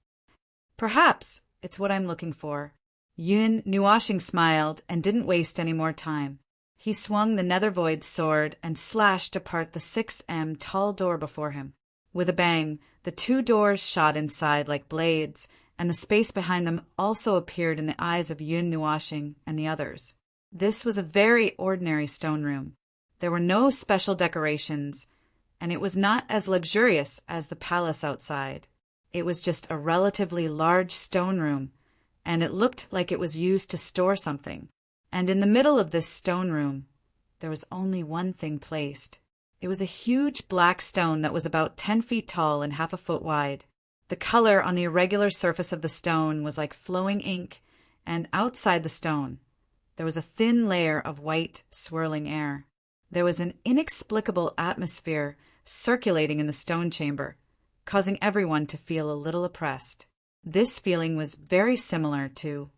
"Perhaps it's what I'm looking for." Yun Nuashing smiled and didn't waste any more time. He swung the Nethervoid sword and slashed apart the 6 m tall door before him. With a bang, the 2 doors shot inside like blades, and the space behind them also appeared in the eyes of Yun Nuashing and the others. This was a very ordinary stone room. There were no special decorations, and it was not as luxurious as the palace outside. It was just a relatively large stone room, and it looked like it was used to store something. And in the middle of this stone room, there was only one thing placed. It was a huge black stone that was about 10 feet tall and half a foot wide. The color on the irregular surface of the stone was like flowing ink, and outside the stone, there was a thin layer of white, swirling air. There was an inexplicable atmosphere circulating in the stone chamber, causing everyone to feel a little oppressed. This feeling was very similar to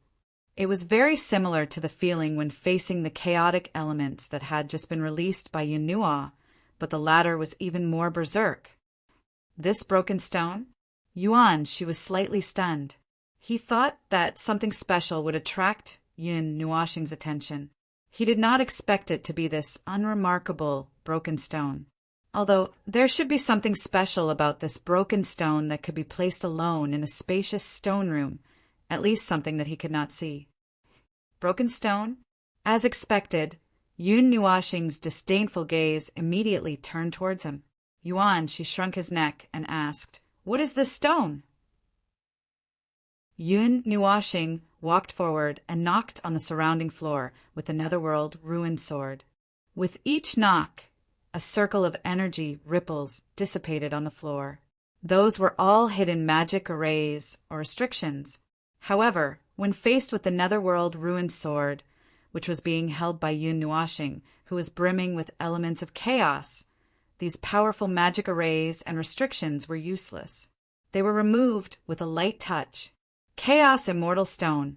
the feeling when facing the chaotic elements that had just been released by Yunua, but the latter was even more berserk. This broken stone? Yuan, she was slightly stunned. He thought that something special would attract Yun Nuashing's attention. He did not expect it to be this unremarkable broken stone. Although there should be something special about this broken stone that could be placed alone in a spacious stone room, at least something that he could not see. Broken stone? As expected, Yun Nuashing's disdainful gaze immediately turned towards him. Yuan, she shrunk his neck and asked, "What is this stone?" Yun Nuashing walked forward and knocked on the surrounding floor with the netherworld ruin sword. With each knock, a circle of energy ripples dissipated on the floor. Those were all hidden magic arrays or restrictions. However, when faced with the netherworld ruin sword, which was being held by Yun Nuashing, who was brimming with elements of chaos, these powerful magic arrays and restrictions were useless. They were removed with a light touch. Chaos Immortal Stone,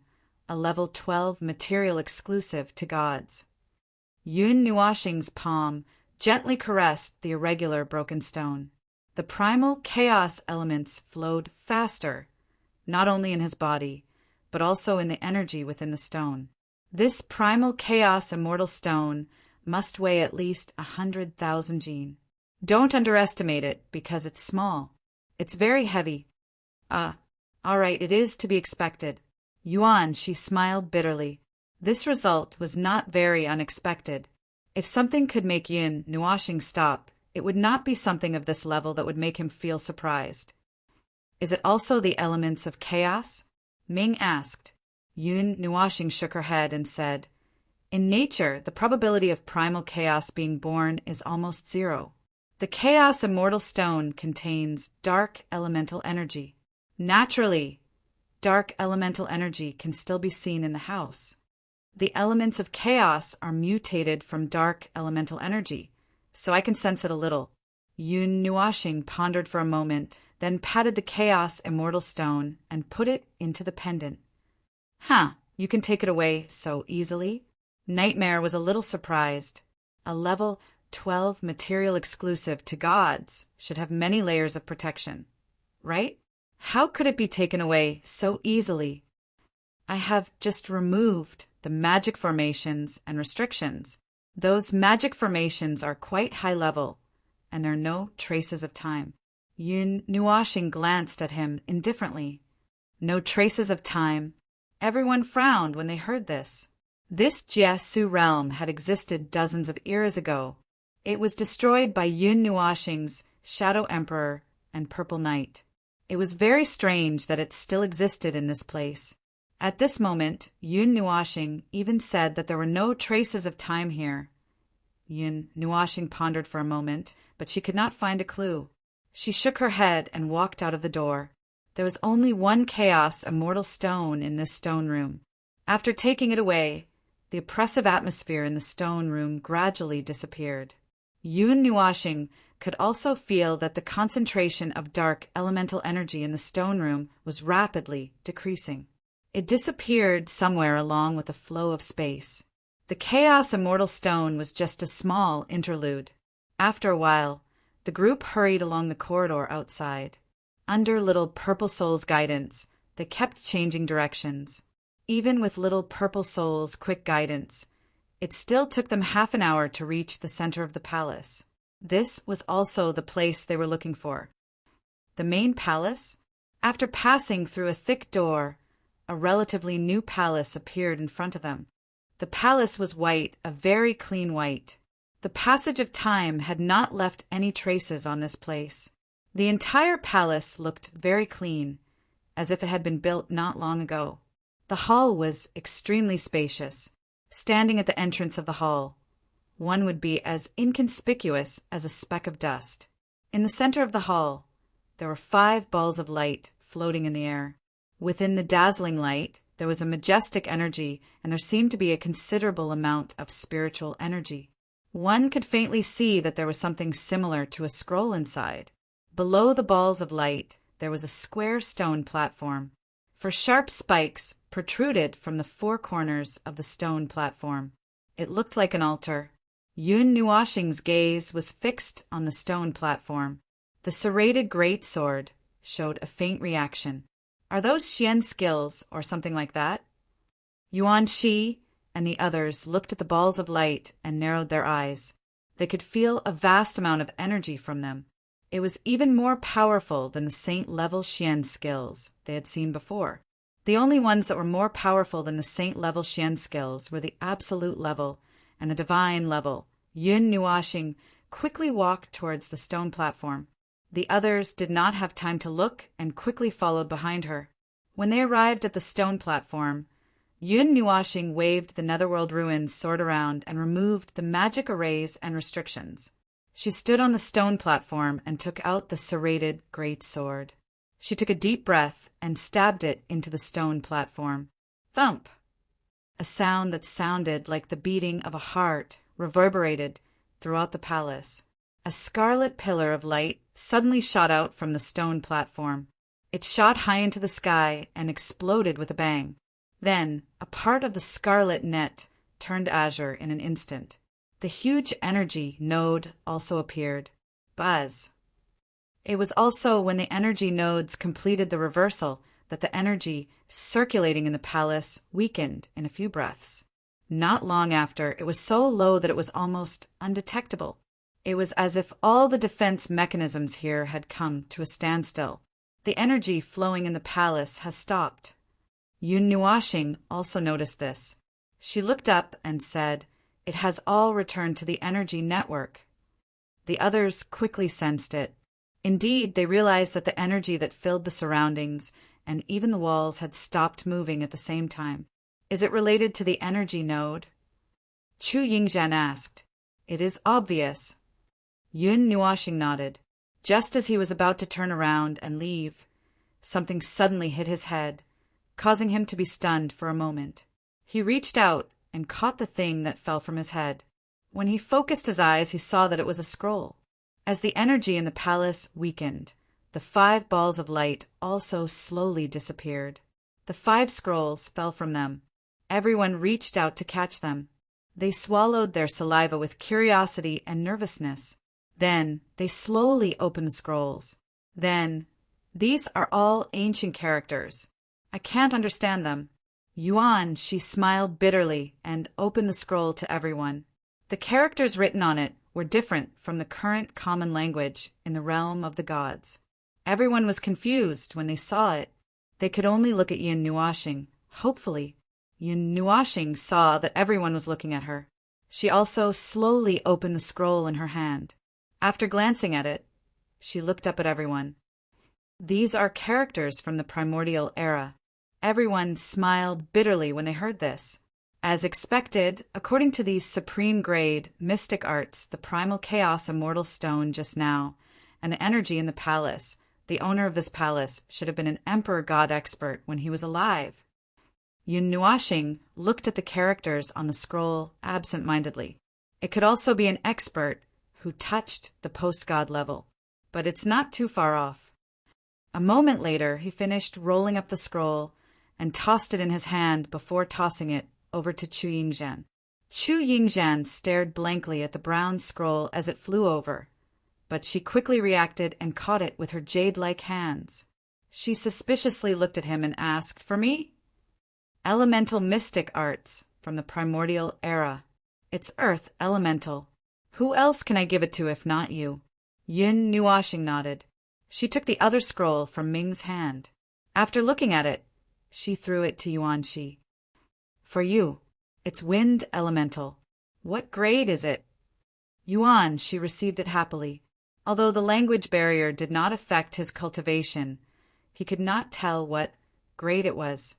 a level 12 material exclusive to gods. Yun Nuashing's palm gently caressed the irregular broken stone. The primal chaos elements flowed faster, not only in his body, but also in the energy within the stone. This primal chaos immortal stone must weigh at least 100,000 jin. Don't underestimate it because it's small. It's very heavy. All right, it is to be expected. Yuan, she smiled bitterly. This result was not very unexpected. If something could make Yun Nuashing stop, it would not be something of this level that would make him feel surprised. Is it also the elements of chaos? Ming asked. Yun Nuashing shook her head and said, "In nature, the probability of primal chaos being born is almost zero. The chaos immortal stone contains dark elemental energy. Naturally, dark elemental energy can still be seen in the house. The elements of chaos are mutated from dark elemental energy, so I can sense it a little." Yun Nuashing pondered for a moment, then patted the chaos immortal stone and put it into the pendant. You can take it away so easily? Nightmare was a little surprised. A level 12 material exclusive to gods should have many layers of protection, right? How could it be taken away so easily? I have just removed the magic formations and restrictions. Those magic formations are quite high level, and there are no traces of time. Yun Nuashing glanced at him indifferently. No traces of time. Everyone frowned when they heard this. This Jiasu realm had existed dozens of eras ago. It was destroyed by Yun Nuashing's Shadow Emperor and Purple Knight. It was very strange that it still existed in this place. At this moment, Yun Nuashing even said that there were no traces of time here. Yun Nuashing pondered for a moment, but she could not find a clue. She shook her head and walked out of the door. There was only one chaos immortal stone in this stone room. After taking it away, the oppressive atmosphere in the stone room gradually disappeared. Yun Nuashing could also feel that the concentration of dark elemental energy in the stone room was rapidly decreasing. It disappeared somewhere along with the flow of space. The chaos immortal stone was just a small interlude. After a while, the group hurried along the corridor outside. Under Little Purple Soul's guidance, they kept changing directions. Even with Little Purple Soul's quick guidance, it still took them half an hour to reach the center of the palace. This was also the place they were looking for. The main palace? After passing through a thick door, a relatively new palace appeared in front of them. The palace was white, a very clean white. The passage of time had not left any traces on this place. The entire palace looked very clean, as if it had been built not long ago. The hall was extremely spacious. Standing at the entrance of the hall, one would be as inconspicuous as a speck of dust. In the center of the hall, there were 5 balls of light floating in the air. Within the dazzling light, there was a majestic energy, and there seemed to be a considerable amount of spiritual energy. One could faintly see that there was something similar to a scroll inside. Below the balls of light, there was a square stone platform. For sharp spikes protruded from the 4 corners of the stone platform. It looked like an altar. Yun Nuashing's gaze was fixed on the stone platform. The serrated great sword showed a faint reaction. Are those Xian skills or something like that? Yuan Shi and the others looked at the balls of light and narrowed their eyes. They could feel a vast amount of energy from them. It was even more powerful than the saint-level Xian skills they had seen before. The only ones that were more powerful than the saint-level Xian skills were the absolute level and the divine level. Yun Nuashing quickly walked towards the stone platform. The others did not have time to look and quickly followed behind her. When they arrived at the stone platform, Yun Nuashing waved the Netherworld ruins sword around and removed the magic arrays and restrictions. She stood on the stone platform and took out the serrated great sword. She took a deep breath and stabbed it into the stone platform. Thump! A sound that sounded like the beating of a heart reverberated throughout the palace. A scarlet pillar of light suddenly shot out from the stone platform. It shot high into the sky and exploded with a bang. Then, a part of the scarlet net turned azure in an instant. The huge energy node also appeared. Buzz. It was also when the energy nodes completed the reversal that the energy circulating in the palace weakened in a few breaths. Not long after, it was so low that it was almost undetectable. It was as if all the defense mechanisms here had come to a standstill. The energy flowing in the palace has stopped. Yun Nuashing also noticed this. She looked up and said, "It has all returned to the energy network." The others quickly sensed it. Indeed, they realized that the energy that filled the surroundings and even the walls had stopped moving at the same time. Is it related to the energy node? Chu Yingzhan asked. It is obvious. Yun Nuashing nodded. Just as he was about to turn around and leave, something suddenly hit his head, causing him to be stunned for a moment. He reached out and caught the thing that fell from his head. When he focused his eyes, he saw that it was a scroll. As the energy in the palace weakened, the 5 balls of light also slowly disappeared. The 5 scrolls fell from them. Everyone reached out to catch them. They swallowed their saliva with curiosity and nervousness. Then they slowly opened the scrolls. Then, these are all ancient characters. I can't understand them. Yuan, she smiled bitterly and opened the scroll to everyone. The characters written on it were different from the current common language in the realm of the gods. Everyone was confused when they saw it. They could only look at Yun Nuashing, hopefully. Yun Nuashing saw that everyone was looking at her. She also slowly opened the scroll in her hand. After glancing at it, she looked up at everyone. These are characters from the primordial era. Everyone smiled bitterly when they heard this. As expected, according to these supreme-grade mystic arts, the primal chaos immortal stone just now, and the energy in the palace, the owner of this palace should have been an emperor god expert when he was alive. Yun Nuashing looked at the characters on the scroll absent-mindedly. It could also be an expert who touched the post-god level, but it's not too far off. A moment later, he finished rolling up the scroll and tossed it in his hand before tossing it over to Chu Yingzhan. Chu Yingzhan stared blankly at the brown scroll as it flew over, but she quickly reacted and caught it with her jade-like hands. She suspiciously looked at him and asked, "For me?" Elemental mystic arts from the primordial era. It's earth elemental. Who else can I give it to if not you? Yun Nuashing nodded. She took the other scroll from Ming's hand. After looking at it, she threw it to Yuanxi. For you. It's wind elemental. What grade is it? Yuan, she received it happily. Although the language barrier did not affect his cultivation, he could not tell what grade it was.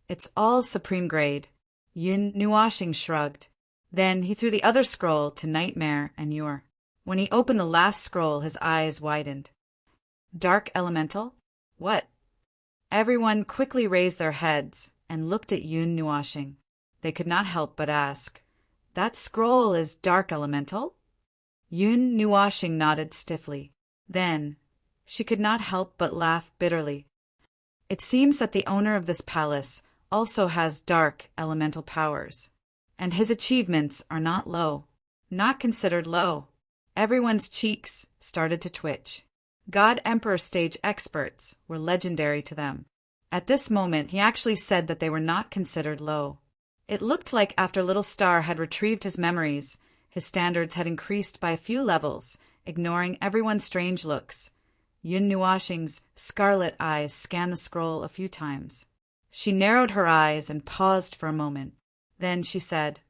It's all supreme grade. Yun Nuashing shrugged. Then he threw the other scroll to Nightmare and Yor. When he opened the last scroll, his eyes widened. Dark elemental? What? Everyone quickly raised their heads and looked at Yun Nuashing. They could not help but ask, "That scroll is dark elemental?" Yun Nuashing nodded stiffly. Then, she could not help but laugh bitterly. It seems that the owner of this palace also has dark elemental powers, and his achievements are not low. Not considered low. Everyone's cheeks started to twitch. God Emperor stage experts were legendary to them. At this moment, he actually said that they were not considered low. It looked like after Little Star had retrieved his memories, His standards had increased by a few levels, ignoring everyone's strange looks. Yun Nuashing's scarlet eyes scanned the scroll a few times. She narrowed her eyes and paused for a moment. Then she said,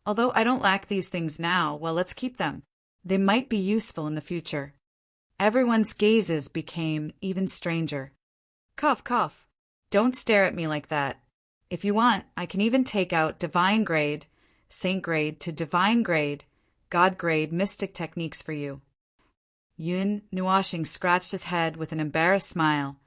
"Although I don't lack these things now, well, let's keep them. They might be useful in the future." Everyone's gazes became even stranger. "Cough, cough. Don't stare at me like that. If you want, I can even take out divine grade, saint grade to divine grade, God grade mystic techniques for you." Yun Nuashing scratched his head with an embarrassed smile,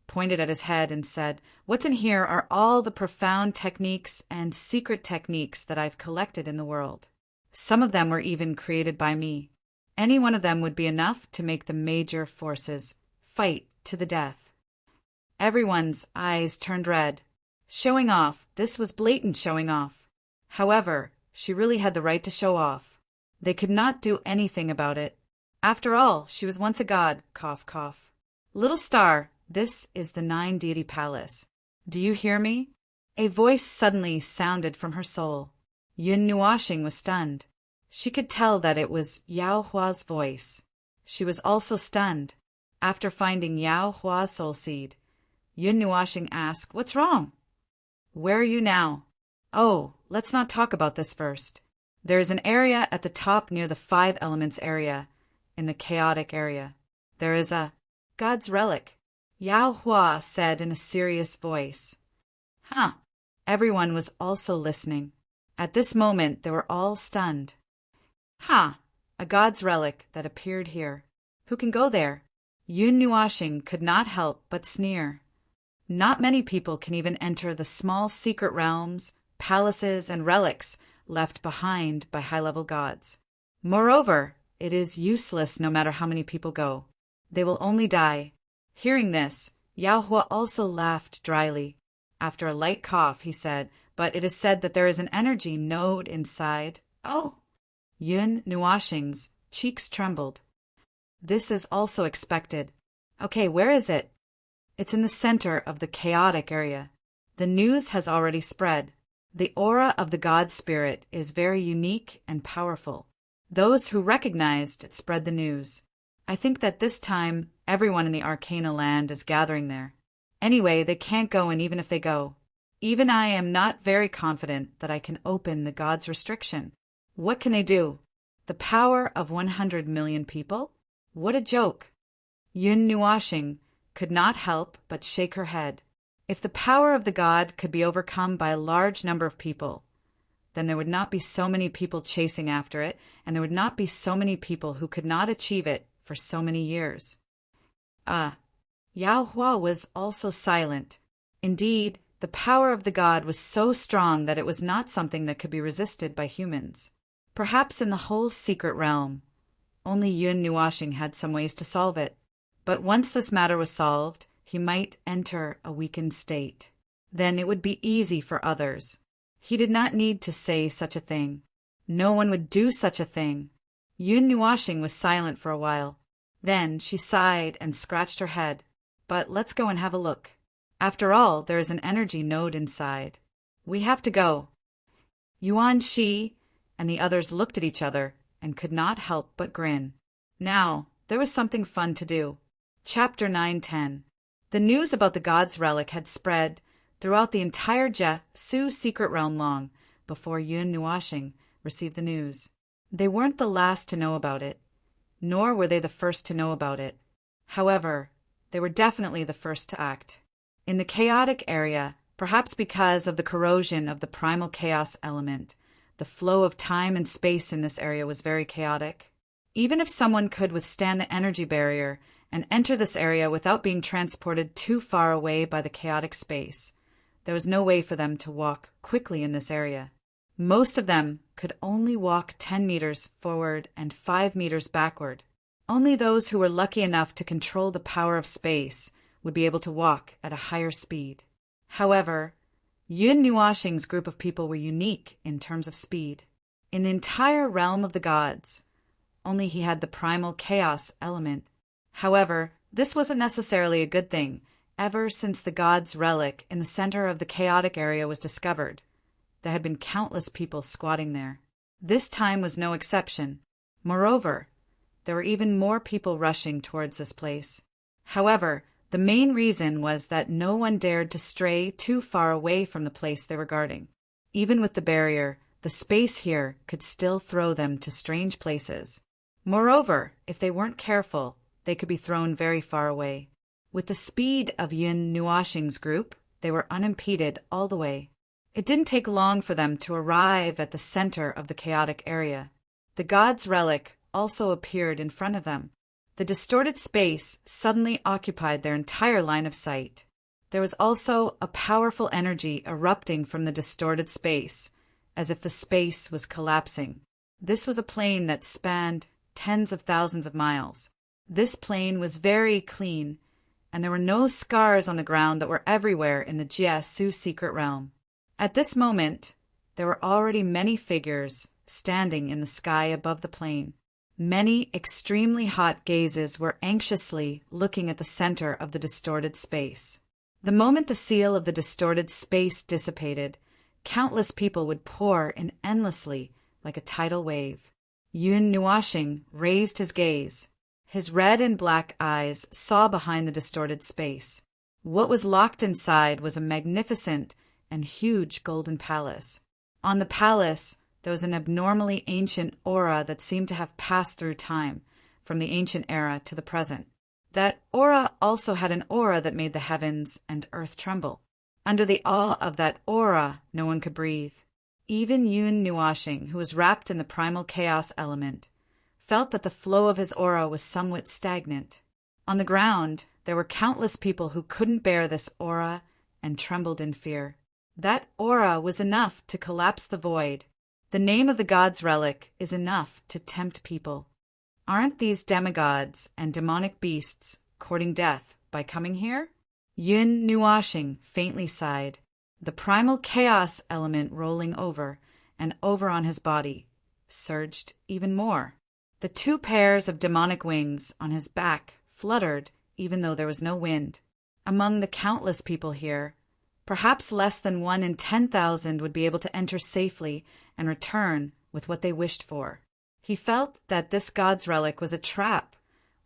pointed at his head and said, "What's in here are all the profound techniques and secret techniques that I've collected in the world. Some of them were even created by me. Any one of them would be enough to make the major forces fight to the death." Everyone's eyes turned red. Showing off, this was blatant showing off. However, she really had the right to show off. They could not do anything about it. After all, she was once a god, cough, cough. "Little star, this is the Nine Deity Palace. Do you hear me?" A voice suddenly sounded from her soul. Yun Nuashing was stunned. She could tell that it was Yao Hua's voice. She was also stunned. After finding Yao Hua's soul seed, Yun Nuashing asked, "What's wrong?" "Where are you now?" "Oh, let's not talk about this first. There is an area at the top near the Five Elements area, in the chaotic area. There is a God's relic," Yao Hua said in a serious voice. "Huh." Everyone was also listening. At this moment, they were all stunned. "Ha! A God's relic that appeared here. Who can go there?" Yun Nuashing could not help but sneer. Not many people can even enter the small secret realms, palaces, and relics left behind by high-level gods. Moreover, it is useless no matter how many people go. They will only die. Hearing this, Yao Hua also laughed dryly. After a light cough, he said, "But it is said that there is an energy node inside." "Oh!" Yun Nuashing's cheeks trembled. "This is also expected. Okay, where is it?" "It's in the center of the chaotic area. The news has already spread. The aura of the God Spirit is very unique and powerful. Those who recognized it spread the news. I think that this time everyone in the Arcana land is gathering there. Anyway, they can't go, and even if they go, even I am not very confident that I can open the God's restriction. What can they do? The power of 100 million people? What a joke!" Yun Nuashing could not help but shake her head. If the power of the god could be overcome by a large number of people, then there would not be so many people chasing after it, and there would not be so many people who could not achieve it for so many years. Yao Hua was also silent. Indeed, the power of the god was so strong that it was not something that could be resisted by humans. Perhaps in the whole secret realm, only Yun Nuashing had some ways to solve it. But once this matter was solved, he might enter a weakened state. Then it would be easy for others. He did not need to say such a thing. No one would do such a thing. Yun Nuashing was silent for a while. Then she sighed and scratched her head. "But let's go and have a look. After all, there is an energy node inside. We have to go." Yuan Shi and the others looked at each other and could not help but grin. Now, there was something fun to do. Chapter 910. The news about the God's relic had spread throughout the entire Su secret realm long before Yun Nuashing received the news. They weren't the last to know about it, nor were they the first to know about it. However, they were definitely the first to act. In the chaotic area, perhaps because of the corrosion of the primal chaos element, the flow of time and space in this area was very chaotic. Even if someone could withstand the energy barrier and enter this area without being transported too far away by the chaotic space, there was no way for them to walk quickly in this area. Most of them could only walk 10 meters forward and 5 meters backward. Only those who were lucky enough to control the power of space would be able to walk at a higher speed. However, Yun Nuashing's group of people were unique in terms of speed. In the entire realm of the gods, only he had the primal chaos element. However, this wasn't necessarily a good thing. Ever since the god's relic in the center of the chaotic area was discovered, there had been countless people squatting there. This time was no exception. Moreover, there were even more people rushing towards this place. However, the main reason was that no one dared to stray too far away from the place they were guarding. Even with the barrier, the space here could still throw them to strange places. Moreover, if they weren't careful, they could be thrown very far away. With the speed of Yun Nuashing's group, they were unimpeded all the way. It didn't take long for them to arrive at the center of the chaotic area. The god's relic also appeared in front of them. The distorted space suddenly occupied their entire line of sight. There was also a powerful energy erupting from the distorted space, as if the space was collapsing. This was a plane that spanned tens of thousands of miles. This plane was very clean, and there were no scars on the ground that were everywhere in the Jiasu secret realm. At this moment, there were already many figures standing in the sky above the plane. Many extremely hot gazes were anxiously looking at the center of the distorted space. The moment the seal of the distorted space dissipated, countless people would pour in endlessly like a tidal wave. Yun Nuashing raised his gaze. His red and black eyes saw behind the distorted space. What was locked inside was a magnificent and huge golden palace. On the palace, there was an abnormally ancient aura that seemed to have passed through time, from the ancient era to the present. That aura also had an aura that made the heavens and earth tremble. Under the awe of that aura, no one could breathe. Even Yun Nuashing, who was wrapped in the primal chaos element, felt that the flow of his aura was somewhat stagnant. On the ground, there were countless people who couldn't bear this aura and trembled in fear. That aura was enough to collapse the void. The name of the god's relic is enough to tempt people. Aren't these demigods and demonic beasts courting death by coming here? Yun Nuashing faintly sighed, the primal chaos element rolling over and over on his body, surged even more. The two pairs of demonic wings on his back fluttered even though there was no wind. Among the countless people here, perhaps less than 1 in 10,000 would be able to enter safely and return with what they wished for. He felt that this god's relic was a trap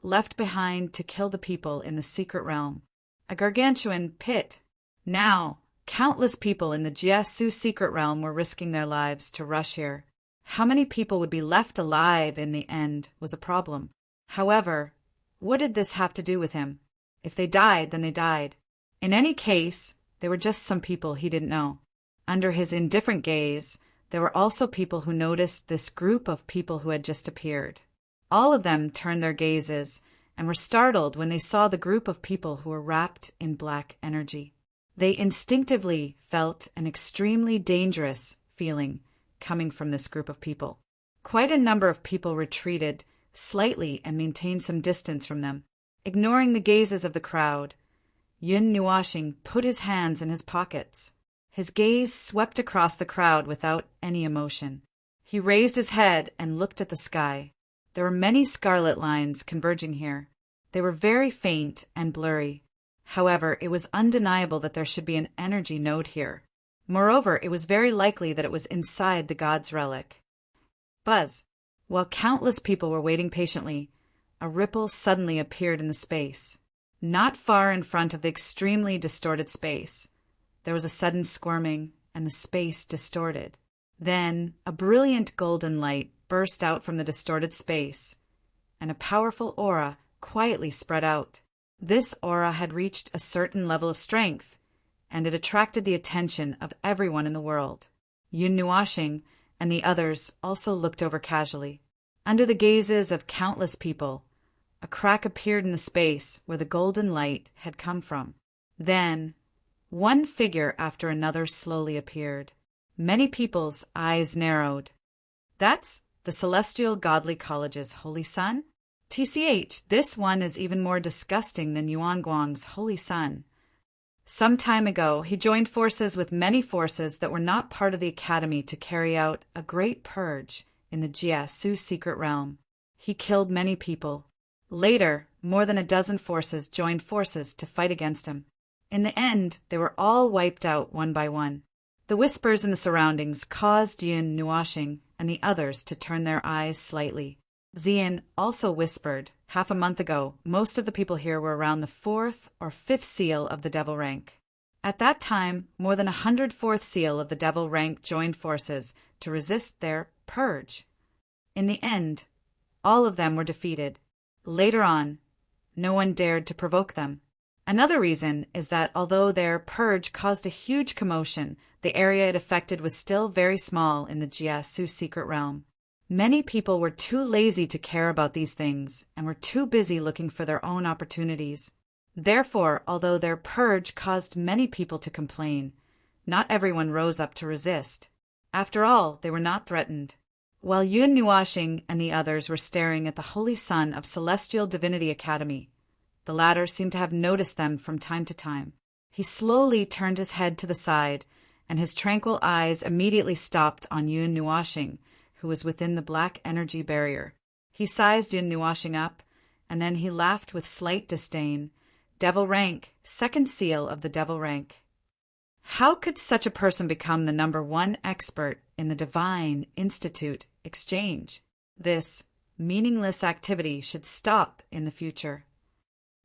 left behind to kill the people in the secret realm, a gargantuan pit. Now, countless people in the Jiasu secret realm were risking their lives to rush here. How many people would be left alive in the end was a problem. However, what did this have to do with him? If they died, then they died. In any case, they were just some people he didn't know. Under his indifferent gaze, there were also people who noticed this group of people who had just appeared. All of them turned their gazes and were startled when they saw the group of people who were wrapped in black energy. They instinctively felt an extremely dangerous feeling coming from this group of people. Quite a number of people retreated slightly and maintained some distance from them. Ignoring the gazes of the crowd, Yun Nuashing put his hands in his pockets. His gaze swept across the crowd without any emotion. He raised his head and looked at the sky. There were many scarlet lines converging here. They were very faint and blurry. However, it was undeniable that there should be an energy node here. Moreover, it was very likely that it was inside the god's relic. Buzz! While countless people were waiting patiently, a ripple suddenly appeared in the space. Not far in front of the extremely distorted space, there was a sudden squirming, and the space distorted. Then, a brilliant golden light burst out from the distorted space, and a powerful aura quietly spread out. This aura had reached a certain level of strength, and it attracted the attention of everyone in the world. Yun Nuashing and the others also looked over casually. Under the gazes of countless people, a crack appeared in the space where the golden light had come from. Then, one figure after another slowly appeared. Many people's eyes narrowed. That's the Celestial Godly College's Holy Son? TCH, this one is even more disgusting than Yuanguang's Holy Son. Some time ago, he joined forces with many forces that were not part of the academy to carry out a great purge in the Jiasu secret realm. He killed many people. Later, more than a dozen forces joined forces to fight against him. In the end, they were all wiped out one by one. The whispers in the surroundings caused Yun Nuashing and the others to turn their eyes slightly. Zian also whispered, "Half a month ago, most of the people here were around the 4th or 5th seal of the devil rank. At that time, more than 104th seal of the devil rank joined forces to resist their purge. In the end, all of them were defeated. Later on, no one dared to provoke them. Another reason is that although their purge caused a huge commotion, the area it affected was still very small in the Jiasu secret realm. Many people were too lazy to care about these things and were too busy looking for their own opportunities. Therefore, although their purge caused many people to complain, not everyone rose up to resist. After all, they were not threatened." While Yun Nuashing and the others were staring at the Holy Son of Celestial Divinity Academy, the latter seemed to have noticed them from time to time. He slowly turned his head to the side, and his tranquil eyes immediately stopped on Yun Nuashing, who was within the black energy barrier. He sized Yun Nuashing up, and then he laughed with slight disdain. "Devil rank, 2nd seal of the devil rank. How could such a person become the #1 expert in the Divine Institute exchange? This meaningless activity should stop in the future.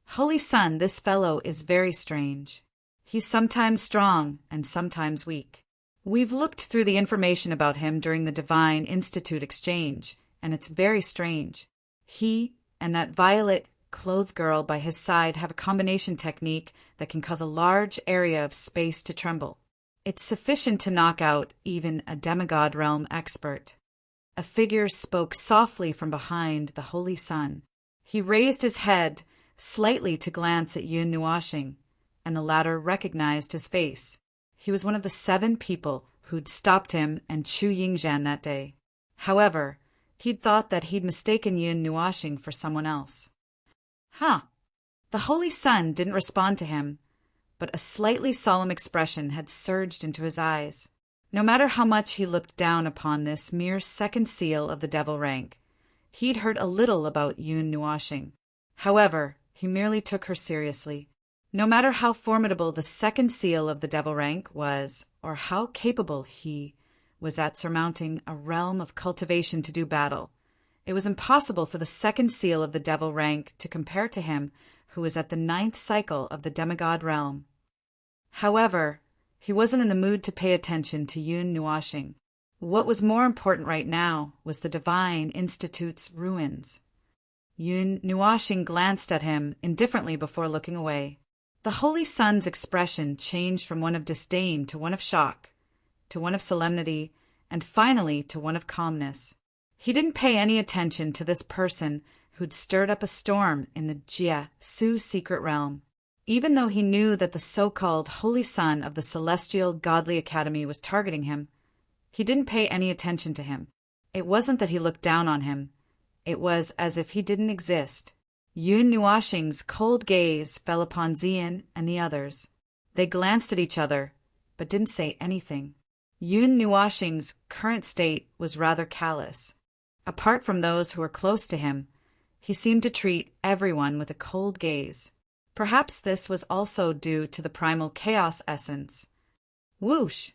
Holy Son, this fellow is very strange. He's sometimes strong and sometimes weak. We've looked through the information about him during the Divine Institute exchange, and it's very strange. He and that violet-clothed girl by his side have a combination technique that can cause a large area of space to tremble. It's sufficient to knock out even a demigod realm expert." A figure spoke softly from behind the Holy Son. He raised his head slightly to glance at Yun Nuashing, and the latter recognized his face. He was one of the 7 people who'd stopped him and Chu Yingzhan that day. However, he'd thought that he'd mistaken Yun Nuashing for someone else. The Holy Son didn't respond to him, but a slightly solemn expression had surged into his eyes. No matter how much he looked down upon this mere 2nd seal of the devil rank, he'd heard a little about Yun Nuashing. However, he merely took her seriously. No matter how formidable the 2nd seal of the devil rank was, or how capable he was at surmounting a realm of cultivation to do battle, it was impossible for the 2nd seal of the devil rank to compare to him who was at the 9th cycle of the demigod realm. However, he wasn't in the mood to pay attention to Yun Nuashing. What was more important right now was the Divine Institute's ruins. Yun Nuashing glanced at him indifferently before looking away. The Holy Son's expression changed from one of disdain to one of shock, to one of solemnity, and finally to one of calmness. He didn't pay any attention to this person who'd stirred up a storm in the Jiasu secret realm. Even though he knew that the so-called Holy Son of the Celestial Godly Academy was targeting him, he didn't pay any attention to him. It wasn't that he looked down on him. It was as if he didn't exist. Yun Nuashing's cold gaze fell upon Zian and the others. They glanced at each other, but didn't say anything. Yun Nuashing's current state was rather callous. Apart from those who were close to him, he seemed to treat everyone with a cold gaze. Perhaps this was also due to the primal chaos essence. Whoosh!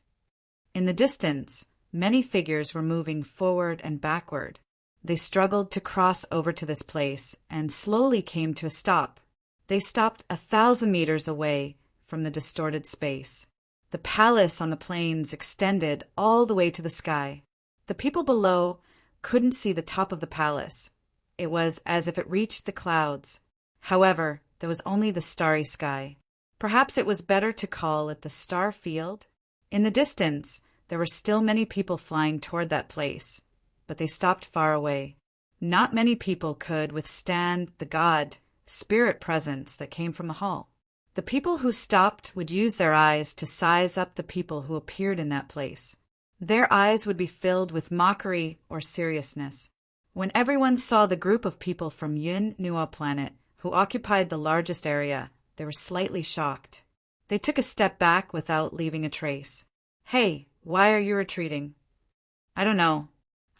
In the distance, many figures were moving forward and backward. They struggled to cross over to this place and slowly came to a stop. They stopped 1,000 meters away from the distorted space. The palace on the plains extended all the way to the sky. The people below couldn't see the top of the palace. It was as if it reached the clouds. However, there was only the starry sky. Perhaps it was better to call it the star field. In the distance, there were still many people flying toward that place, but they stopped far away. Not many people could withstand the spirit presence that came from the hall. The people who stopped would use their eyes to size up the people who appeared in that place. Their eyes would be filled with mockery or seriousness. When everyone saw the group of people from Yun Nua planet who occupied the largest area, they were slightly shocked. They took a step back without leaving a trace. "Hey, why are you retreating?" "I don't know.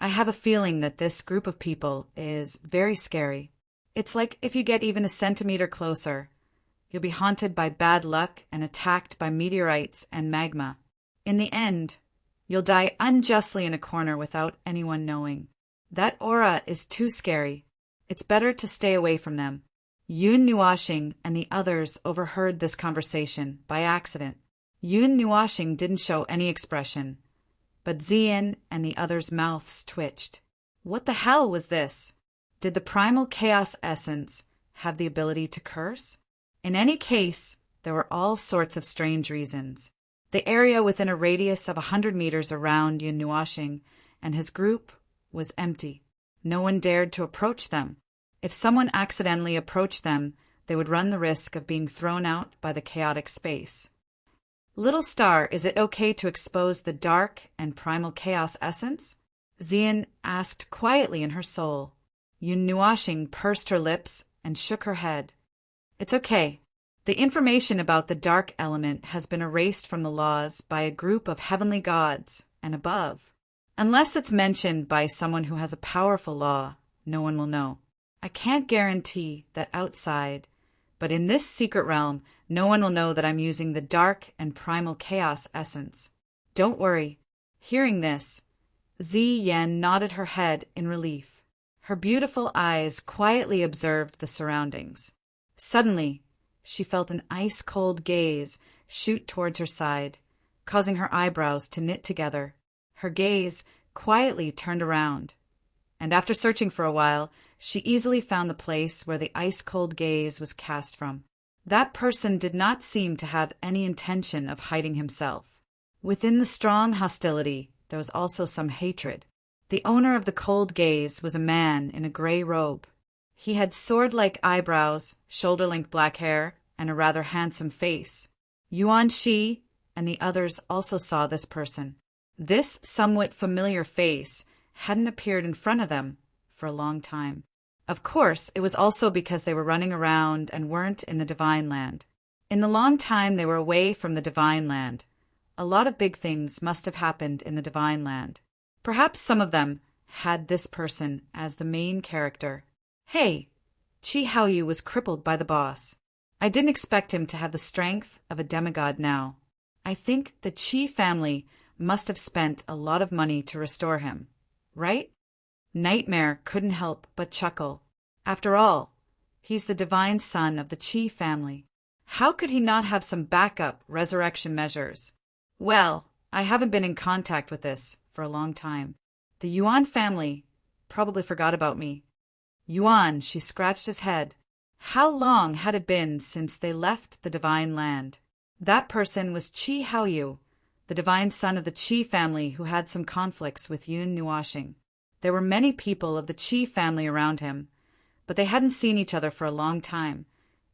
I have a feeling that this group of people is very scary. It's like if you get even a centimeter closer, you'll be haunted by bad luck and attacked by meteorites and magma. In the end, You'll die unjustly in a corner without anyone knowing. That aura is too scary. It's better to stay away from them." Yun Nuashing and the others overheard this conversation by accident. Yun Nuashing didn't show any expression, but Ziyin and the others' mouths twitched. What the hell was this? Did the primal chaos essence have the ability to curse? In any case, there were all sorts of strange reasons. The area within a radius of 100 meters around Yun Nuashing and his group was empty. No one dared to approach them. If someone accidentally approached them, they would run the risk of being thrown out by the chaotic space. "Little star, is it okay to expose the dark and primal chaos essence?" Ziyin asked quietly in her soul. Yun Nuashing pursed her lips and shook her head. "It's okay. The information about the dark element has been erased from the laws by a group of heavenly gods and above. Unless it's mentioned by someone who has a powerful law, no one will know. I can't guarantee that outside, but in this secret realm, no one will know that I'm using the dark and primal chaos essence. Don't worry." Hearing this, Ziyin nodded her head in relief. Her beautiful eyes quietly observed the surroundings. Suddenly, she felt an ice-cold gaze shoot towards her side, causing her eyebrows to knit together. Her gaze quietly turned around, and after searching for a while, she easily found the place where the ice-cold gaze was cast from. That person did not seem to have any intention of hiding himself. Within the strong hostility, there was also some hatred. The owner of the cold gaze was a man in a gray robe. He had sword-like eyebrows, shoulder-length black hair, and a rather handsome face. Yuan Shi and the others also saw this person. This somewhat familiar face hadn't appeared in front of them for a long time. Of course, it was also because they were running around and weren't in the Divine Land. In the long time they were away from the Divine Land, a lot of big things must have happened in the Divine Land. Perhaps some of them had this person as the main character. Hey, Chi Haoyu was crippled by the boss. I didn't expect him to have the strength of a demigod now. I think the Chi family must have spent a lot of money to restore him, right? Nightmare couldn't help but chuckle. After all, he's the divine son of the Chi family. How could he not have some backup resurrection measures? Well, I haven't been in contact with this for a long time. The Yuan family probably forgot about me. Yuan, she scratched his head. How long had it been since they left the Divine Land? That person was Chi Haoyu, the divine son of the Chi family who had some conflicts with Yun Nuashing. There were many people of the Chi family around him, but they hadn't seen each other for a long time,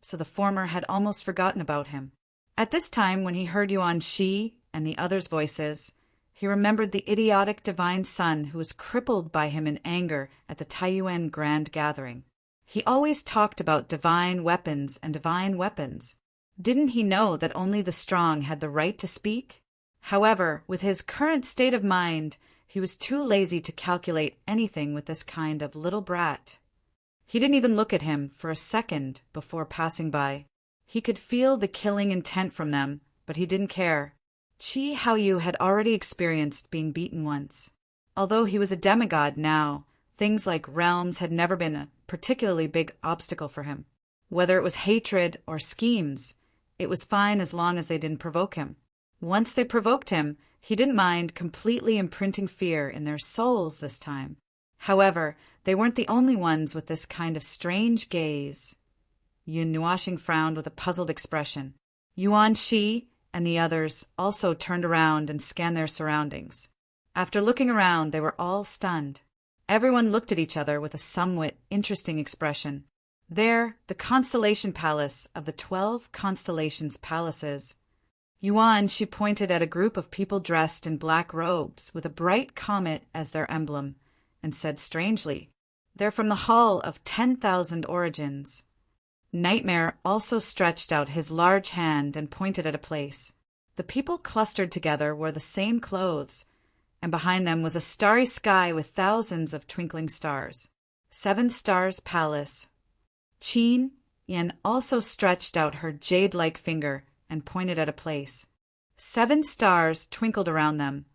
so the former had almost forgotten about him. At this time, when he heard Yuan Shi and the others' voices, he remembered the idiotic divine son who was crippled by him in anger at the Taiyuan Grand Gathering. He always talked about divine weapons and divine weapons. Didn't he know that only the strong had the right to speak? However, with his current state of mind, he was too lazy to calculate anything with this kind of little brat. He didn't even look at him for a second before passing by. He could feel the killing intent from them, but he didn't care. Chi Haoyu had already experienced being beaten once. Although he was a demigod now, things like realms had never been a particularly big obstacle for him. Whether it was hatred or schemes, it was fine as long as they didn't provoke him. Once they provoked him, he didn't mind completely imprinting fear in their souls this time. However, they weren't the only ones with this kind of strange gaze. Yun Nuashing frowned with a puzzled expression. Yuan Shi and the others also turned around and scanned their surroundings. After looking around, they were all stunned. Everyone looked at each other with a somewhat interesting expression. There, the constellation palace of the 12 constellations palaces. Yuan, she pointed at a group of people dressed in black robes with a bright comet as their emblem, and said strangely, "They're from the Hall of 10,000 Origins." Nightmare also stretched out his large hand and pointed at a place. The people clustered together wore the same clothes, and behind them was a starry sky with thousands of twinkling stars. 7 Stars Palace. Qin Yin also stretched out her jade-like finger and pointed at a place. 7 stars twinkled around them,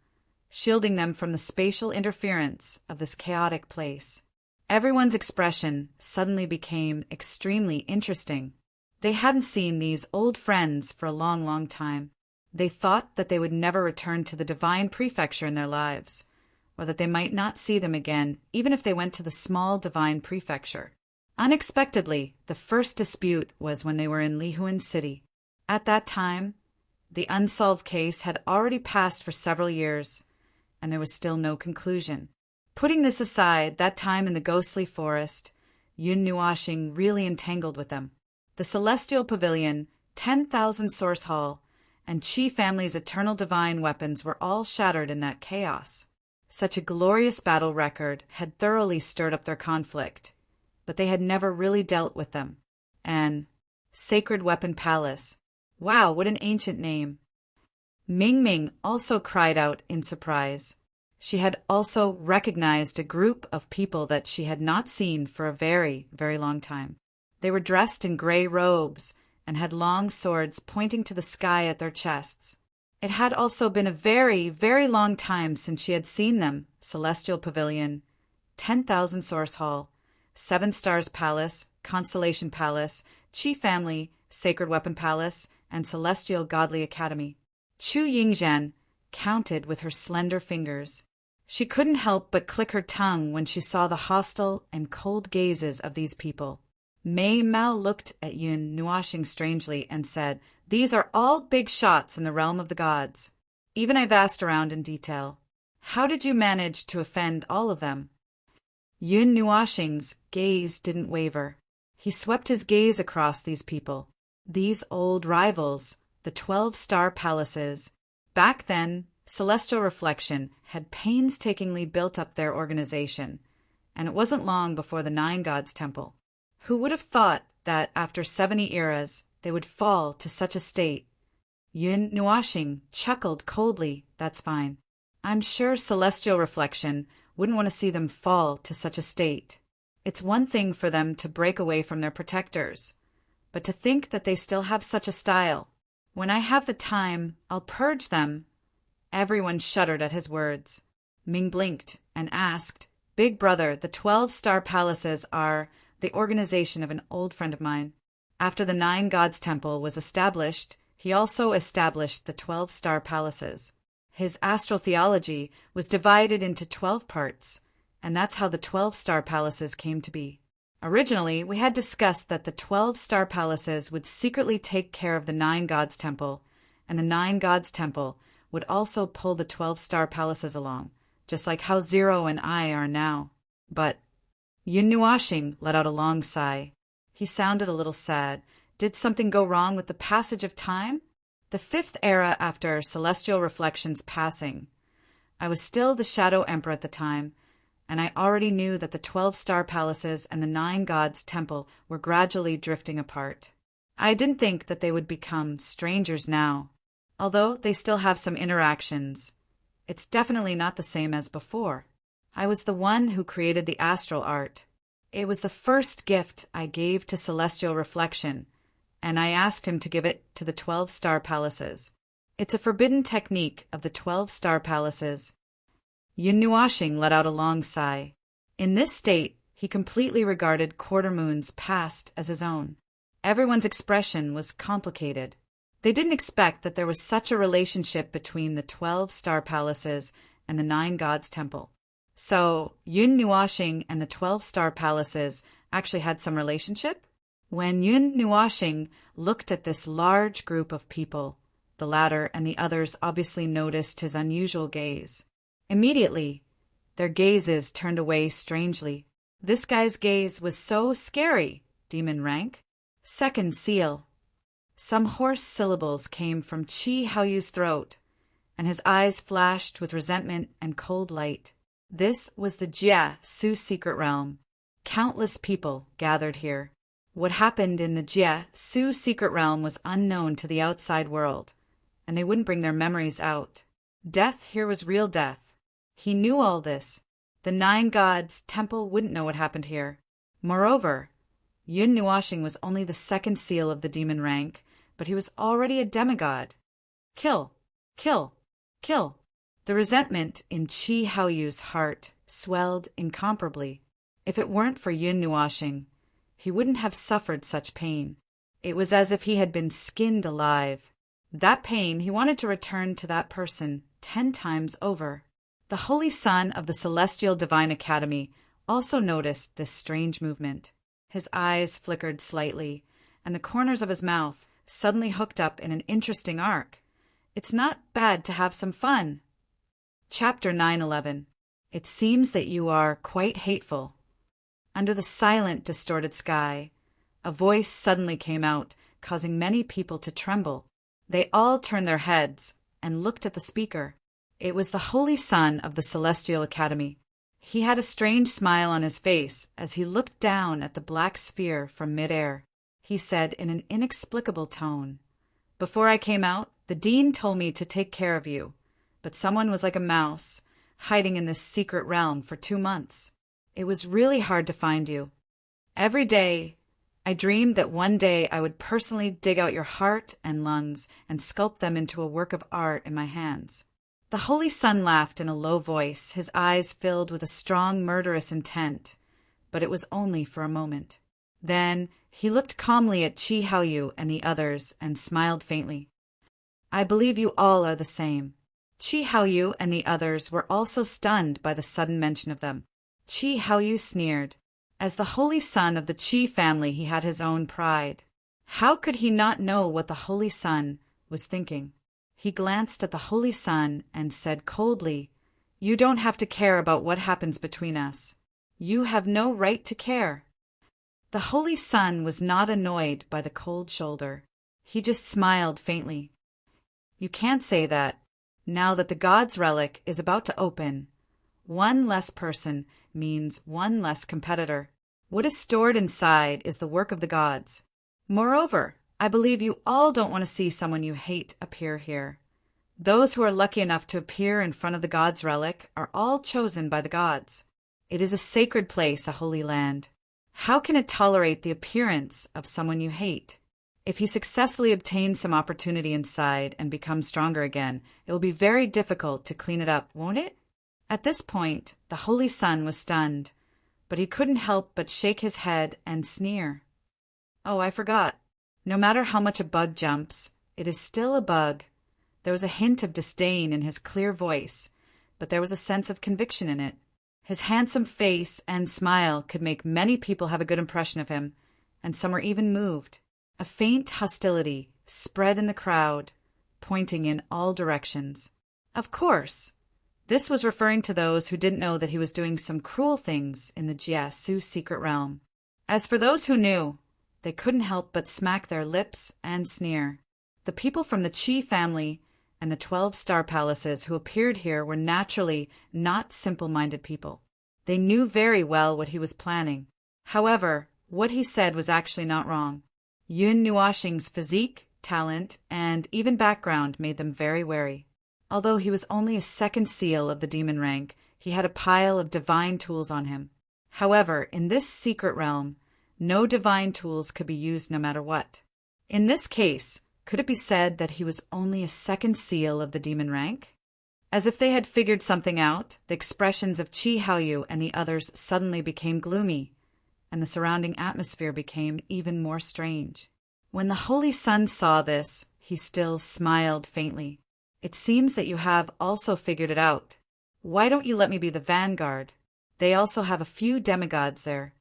shielding them from the spatial interference of this chaotic place. Everyone's expression suddenly became extremely interesting. They hadn't seen these old friends for a long, long time. They thought that they would never return to the divine prefecture in their lives, or that they might not see them again even if they went to the small divine prefecture. Unexpectedly, the first dispute was when they were in Lihuan City. At that time, the unsolved case had already passed for several years, and there was still no conclusion. Putting this aside, that time in the ghostly forest, Yun Nuashing really entangled with them. The Celestial Pavilion, 10,000 Source Hall, and Qi family's eternal divine weapons were all shattered in that chaos. Such a glorious battle record had thoroughly stirred up their conflict, but they had never really dealt with them. And Sacred Weapon Palace. Wow, what an ancient name. Ming Ming also cried out in surprise. She had also recognized a group of people that she had not seen for a very, very long time. They were dressed in gray robes and had long swords pointing to the sky at their chests. It had also been a very, very long time since she had seen them. Celestial Pavilion, 10,000 Source Hall, 7 Stars Palace, Constellation Palace, Qi Family, Sacred Weapon Palace, and Celestial Godly Academy. Chu Yingzhen counted with her slender fingers. She couldn't help but click her tongue when she saw the hostile and cold gazes of these people. Mei Mao looked at Yun Nuashing strangely and said, "These are all big shots in the realm of the gods. Even I've asked around in detail. How did you manage to offend all of them?" Yun Nuashing's gaze didn't waver. He swept his gaze across these people. These old rivals, the 12 Star Palaces. Back then, Celestial Reflection had painstakingly built up their organization, and it wasn't long before the 9 Gods Temple. Who would have thought that after 70 eras, they would fall to such a state? Yun Nuashing chuckled coldly. That's fine. I'm sure Celestial Reflection wouldn't want to see them fall to such a state. It's one thing for them to break away from their protectors, but to think that they still have such a style. When I have the time, I'll purge them. Everyone shuddered at his words. Ming blinked and asked, "Big brother, the 12 Star Palaces are the organization of an old friend of mine. After the 9 Gods Temple was established, he also established the 12 Star Palaces. His astral theology was divided into 12 parts, and that's how the 12 Star Palaces came to be. Originally, we had discussed that the 12 Star Palaces would secretly take care of the 9 Gods Temple, and the 9 Gods Temple would also pull the 12 Star Palaces along, just like how Zero and I are now. But Yun Nuashing let out a long sigh. He sounded a little sad. Did something go wrong with the passage of time? The 5th era after Celestial Reflection's passing. I was still the Shadow Emperor at the time, and I already knew that the 12 Star Palaces and the 9 Gods Temple were gradually drifting apart. I didn't think that they would become strangers now. Although they still have some interactions, it's definitely not the same as before. I was the one who created the astral art. It was the first gift I gave to Celestial Reflection, and I asked him to give it to the 12 Star Palaces. It's a forbidden technique of the 12 Star Palaces." Yun Nuashing let out a long sigh. In this state, he completely regarded Quarter Moon's past as his own. Everyone's expression was complicated. They didn't expect that there was such a relationship between the 12 Star Palaces and the 9 Gods Temple. So, Yun Nuashing and the 12 Star Palaces actually had some relationship? When Yun Nuashing looked at this large group of people, the latter and the others obviously noticed his unusual gaze. Immediately, their gazes turned away strangely. This guy's gaze was so scary. Demon rank. 2nd seal. Some hoarse syllables came from Qi Haoyu's throat, and his eyes flashed with resentment and cold light. This was the Jia Su secret realm. Countless people gathered here. What happened in the Jia Su secret realm was unknown to the outside world, and they wouldn't bring their memories out. Death here was real death. He knew all this. The 9 Gods Temple wouldn't know what happened here. Moreover, Yun Nuashing was only the 2nd seal of the demon rank, but he was already a demigod. Kill, kill, kill. The resentment in Chi Haoyu's heart swelled incomparably. If it weren't for Yun Nuashing, he wouldn't have suffered such pain. It was as if he had been skinned alive. That pain he wanted to return to that person 10 times over. The Holy Son of the Celestial Divine Academy also noticed this strange movement. His eyes flickered slightly, and the corners of his mouth suddenly hooked up in an interesting arc. It's not bad to have some fun. Chapter 911. It seems that you are quite hateful. Under the silent, distorted sky, a voice suddenly came out, causing many people to tremble. They all turned their heads and looked at the speaker. It was the Holy Son of the Celestial Academy. He had a strange smile on his face as he looked down at the black sphere from midair. He said in an inexplicable tone, "Before I came out, the Dean told me to take care of you, but someone was like a mouse, hiding in this secret realm for 2 months. It was really hard to find you. Every day, I dreamed that one day I would personally dig out your heart and lungs and sculpt them into a work of art in my hands." The Holy Son laughed in a low voice, his eyes filled with a strong murderous intent, but it was only for a moment. Then he looked calmly at Chi Haoyu and the others and smiled faintly. "I believe you all are the same." Chi Haoyu and the others were also stunned by the sudden mention of them. Chi Haoyu sneered. As the Holy Son of the Chi family, he had his own pride. How could he not know what the Holy Son was thinking? He glanced at the Holy Son and said coldly, "You don't have to care about what happens between us. You have no right to care." The Holy Son was not annoyed by the cold shoulder. He just smiled faintly. "You can't say that. Now that the God's relic is about to open, one less person means one less competitor. What is stored inside is the work of the gods. Moreover, I believe you all don't want to see someone you hate appear here. Those who are lucky enough to appear in front of the God's relic are all chosen by the gods. It is a sacred place, a holy land. How can it tolerate the appearance of someone you hate? If you successfully obtain some opportunity inside and become stronger again, it will be very difficult to clean it up, won't it?" At this point, the Holy Son was stunned, but he couldn't help but shake his head and sneer. "Oh, I forgot. No matter how much a bug jumps, it is still a bug." There was a hint of disdain in his clear voice, but there was a sense of conviction in it. His handsome face and smile could make many people have a good impression of him, and some were even moved. A faint hostility spread in the crowd, pointing in all directions. Of course, this was referring to those who didn't know that he was doing some cruel things in the Jiasu secret realm. As for those who knew, they couldn't help but smack their lips and sneer. The people from the Qi family and the 12 star palaces who appeared here were naturally not simple-minded people. They knew very well what he was planning. However, what he said was actually not wrong. Yun Nuashing's physique, talent, and even background made them very wary. Although he was only a second seal of the demon rank, he had a pile of divine tools on him. However, in this secret realm, no divine tools could be used no matter what. In this case, could it be said that he was only a second seal of the demon rank? As if they had figured something out, the expressions of Chi Haoyu and the others suddenly became gloomy, and the surrounding atmosphere became even more strange. When the Holy Son saw this, he still smiled faintly. "It seems that you have also figured it out. Why don't you let me be the vanguard? They also have a few demigods there."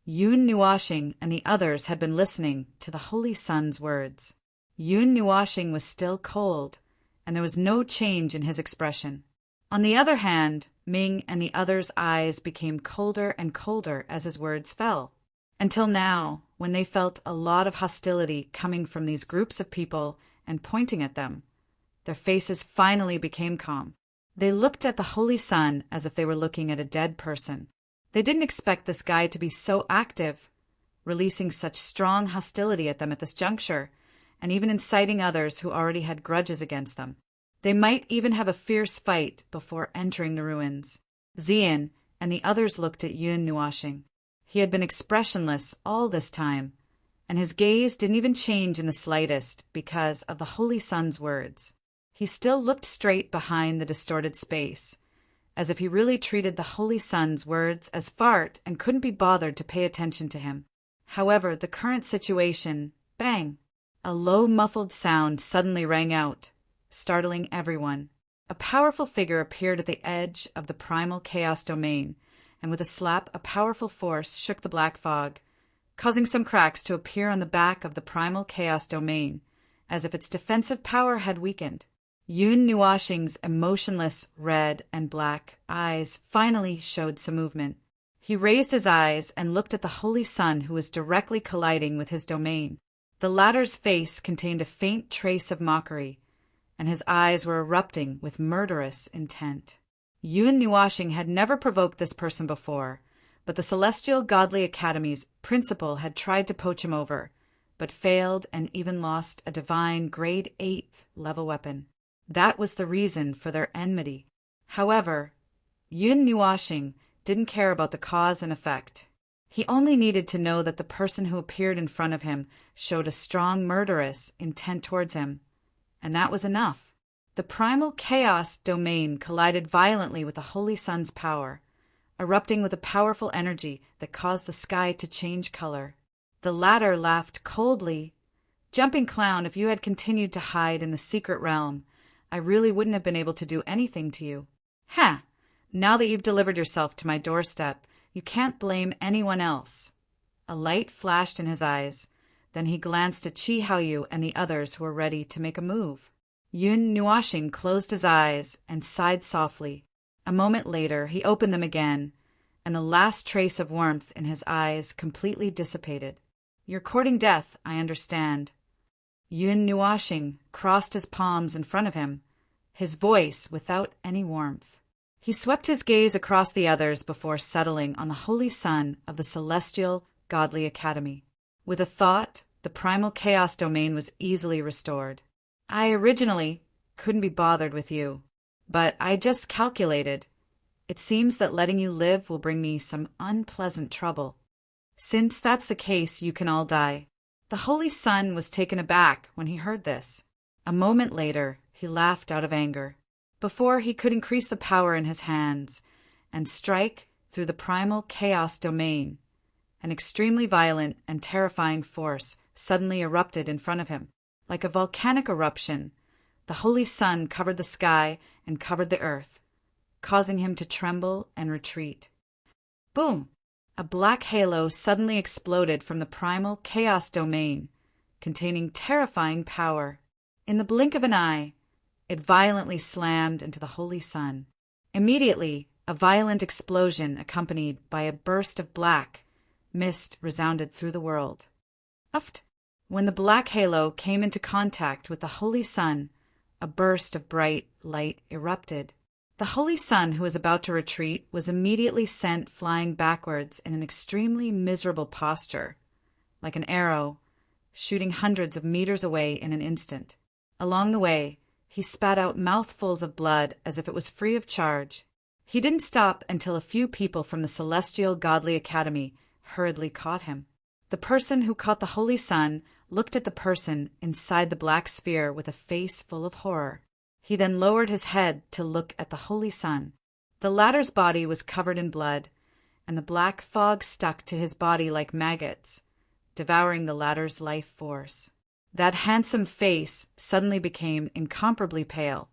Yun Nuashing and the others had been listening to the Holy Son's words. Yun Nuashing was still cold, and there was no change in his expression. On the other hand, Ming and the others' eyes became colder and colder as his words fell, until now, when they felt a lot of hostility coming from these groups of people and pointing at them. Their faces finally became calm. They looked at the Holy Son as if they were looking at a dead person. They didn't expect this guy to be so active, releasing such strong hostility at them at this juncture, and even inciting others who already had grudges against them. They might even have a fierce fight before entering the ruins. Xian and the others looked at Yun Nuashing. He had been expressionless all this time, and his gaze didn't even change in the slightest because of the Holy Son's words. He still looked straight behind the distorted space, as if he really treated the Holy Sun's words as fart and couldn't be bothered to pay attention to him. However, the current situation, bang! A low, muffled sound suddenly rang out, startling everyone. A powerful figure appeared at the edge of the primal chaos domain, and with a slap, a powerful force shook the black fog, causing some cracks to appear on the back of the primal chaos domain, as if its defensive power had weakened. Yun Nuashing's emotionless red and black eyes finally showed some movement. He raised his eyes and looked at the Holy Sun, who was directly colliding with his domain. The latter's face contained a faint trace of mockery, and his eyes were erupting with murderous intent. Yun Nuashing had never provoked this person before, but the Celestial Godly Academy's principal had tried to poach him over, but failed and even lost a divine grade 8th level weapon. That was the reason for their enmity. However, Yun Nuashing didn't care about the cause and effect. He only needed to know that the person who appeared in front of him showed a strong murderous intent towards him, and that was enough. The primal chaos domain collided violently with the Holy Sun's power, erupting with a powerful energy that caused the sky to change color. The latter laughed coldly. "Jumping clown, if you had continued to hide in the secret realm, I really wouldn't have been able to do anything to you. Ha! Now that you've delivered yourself to my doorstep, you can't blame anyone else." A light flashed in his eyes. Then he glanced at Chi Haoyu and the others who were ready to make a move. Yun Nuashing closed his eyes and sighed softly. A moment later, he opened them again, and the last trace of warmth in his eyes completely dissipated. "You're courting death, I understand." Yun Nuashing crossed his palms in front of him, his voice without any warmth. He swept his gaze across the others before settling on the Holy Sun of the Celestial Godly Academy. With a thought, the primal chaos domain was easily restored. "I originally couldn't be bothered with you, but I just calculated. It seems that letting you live will bring me some unpleasant trouble. Since that's the case, you can all die." The Holy Sun was taken aback when he heard this. A moment later, he laughed out of anger. Before he could increase the power in his hands and strike through the primal chaos domain, an extremely violent and terrifying force suddenly erupted in front of him. Like a volcanic eruption, the Holy Sun covered the sky and covered the earth, causing him to tremble and retreat. Boom! A black halo suddenly exploded from the primal chaos domain, containing terrifying power. In the blink of an eye, it violently slammed into the Holy Sun. Immediately, a violent explosion accompanied by a burst of black mist resounded through the world. Uft! When the black halo came into contact with the Holy Sun, a burst of bright light erupted. The Holy Sun, who was about to retreat, was immediately sent flying backwards in an extremely miserable posture, like an arrow, shooting hundreds of meters away in an instant. Along the way, he spat out mouthfuls of blood as if it was free of charge. He didn't stop until a few people from the Celestial Godly Academy hurriedly caught him. The person who caught the Holy Sun looked at the person inside the black sphere with a face full of horror. He then lowered his head to look at the Holy Sun. The latter's body was covered in blood, and the black fog stuck to his body like maggots, devouring the latter's life force. That handsome face suddenly became incomparably pale,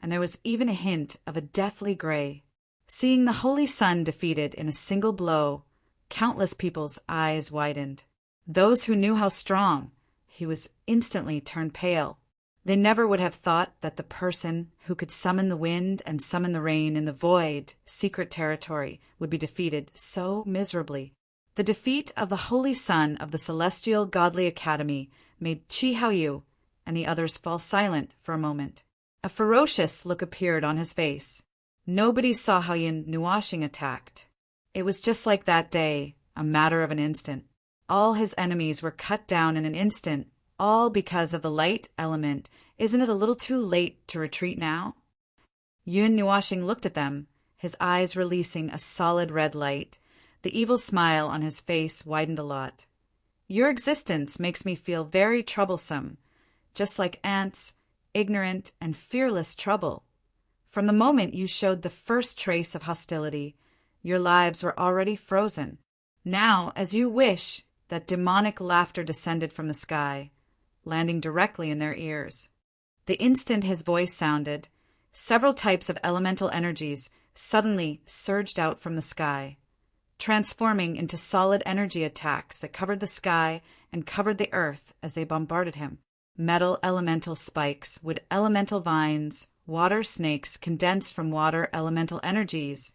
and there was even a hint of a deathly gray. Seeing the Holy Sun defeated in a single blow, countless people's eyes widened. Those who knew how strong he was instantly turned pale. They never would have thought that the person who could summon the wind and summon the rain in the void, secret territory, would be defeated so miserably. The defeat of the Holy Sun of the Celestial Godly Academy made Chi Haoyu and the others fall silent for a moment. A ferocious look appeared on his face. Nobody saw how Yun Nuashing attacked. It was just like that day, a matter of an instant. All his enemies were cut down in an instant, all because of the light element. Isn't it a little too late to retreat now? Yun Nuashing looked at them, his eyes releasing a solid red light. The evil smile on his face widened a lot. "Your existence makes me feel very troublesome. Just like ants, ignorant, and fearless trouble. From the moment you showed the first trace of hostility, your lives were already frozen. Now, as you wish, that demonic laughter descended from the sky, landing directly in their ears. The instant his voice sounded, several types of elemental energies suddenly surged out from the sky, transforming into solid energy attacks that covered the sky and covered the earth as they bombarded him. Metal elemental spikes, wood elemental vines, water snakes condensed from water elemental energies,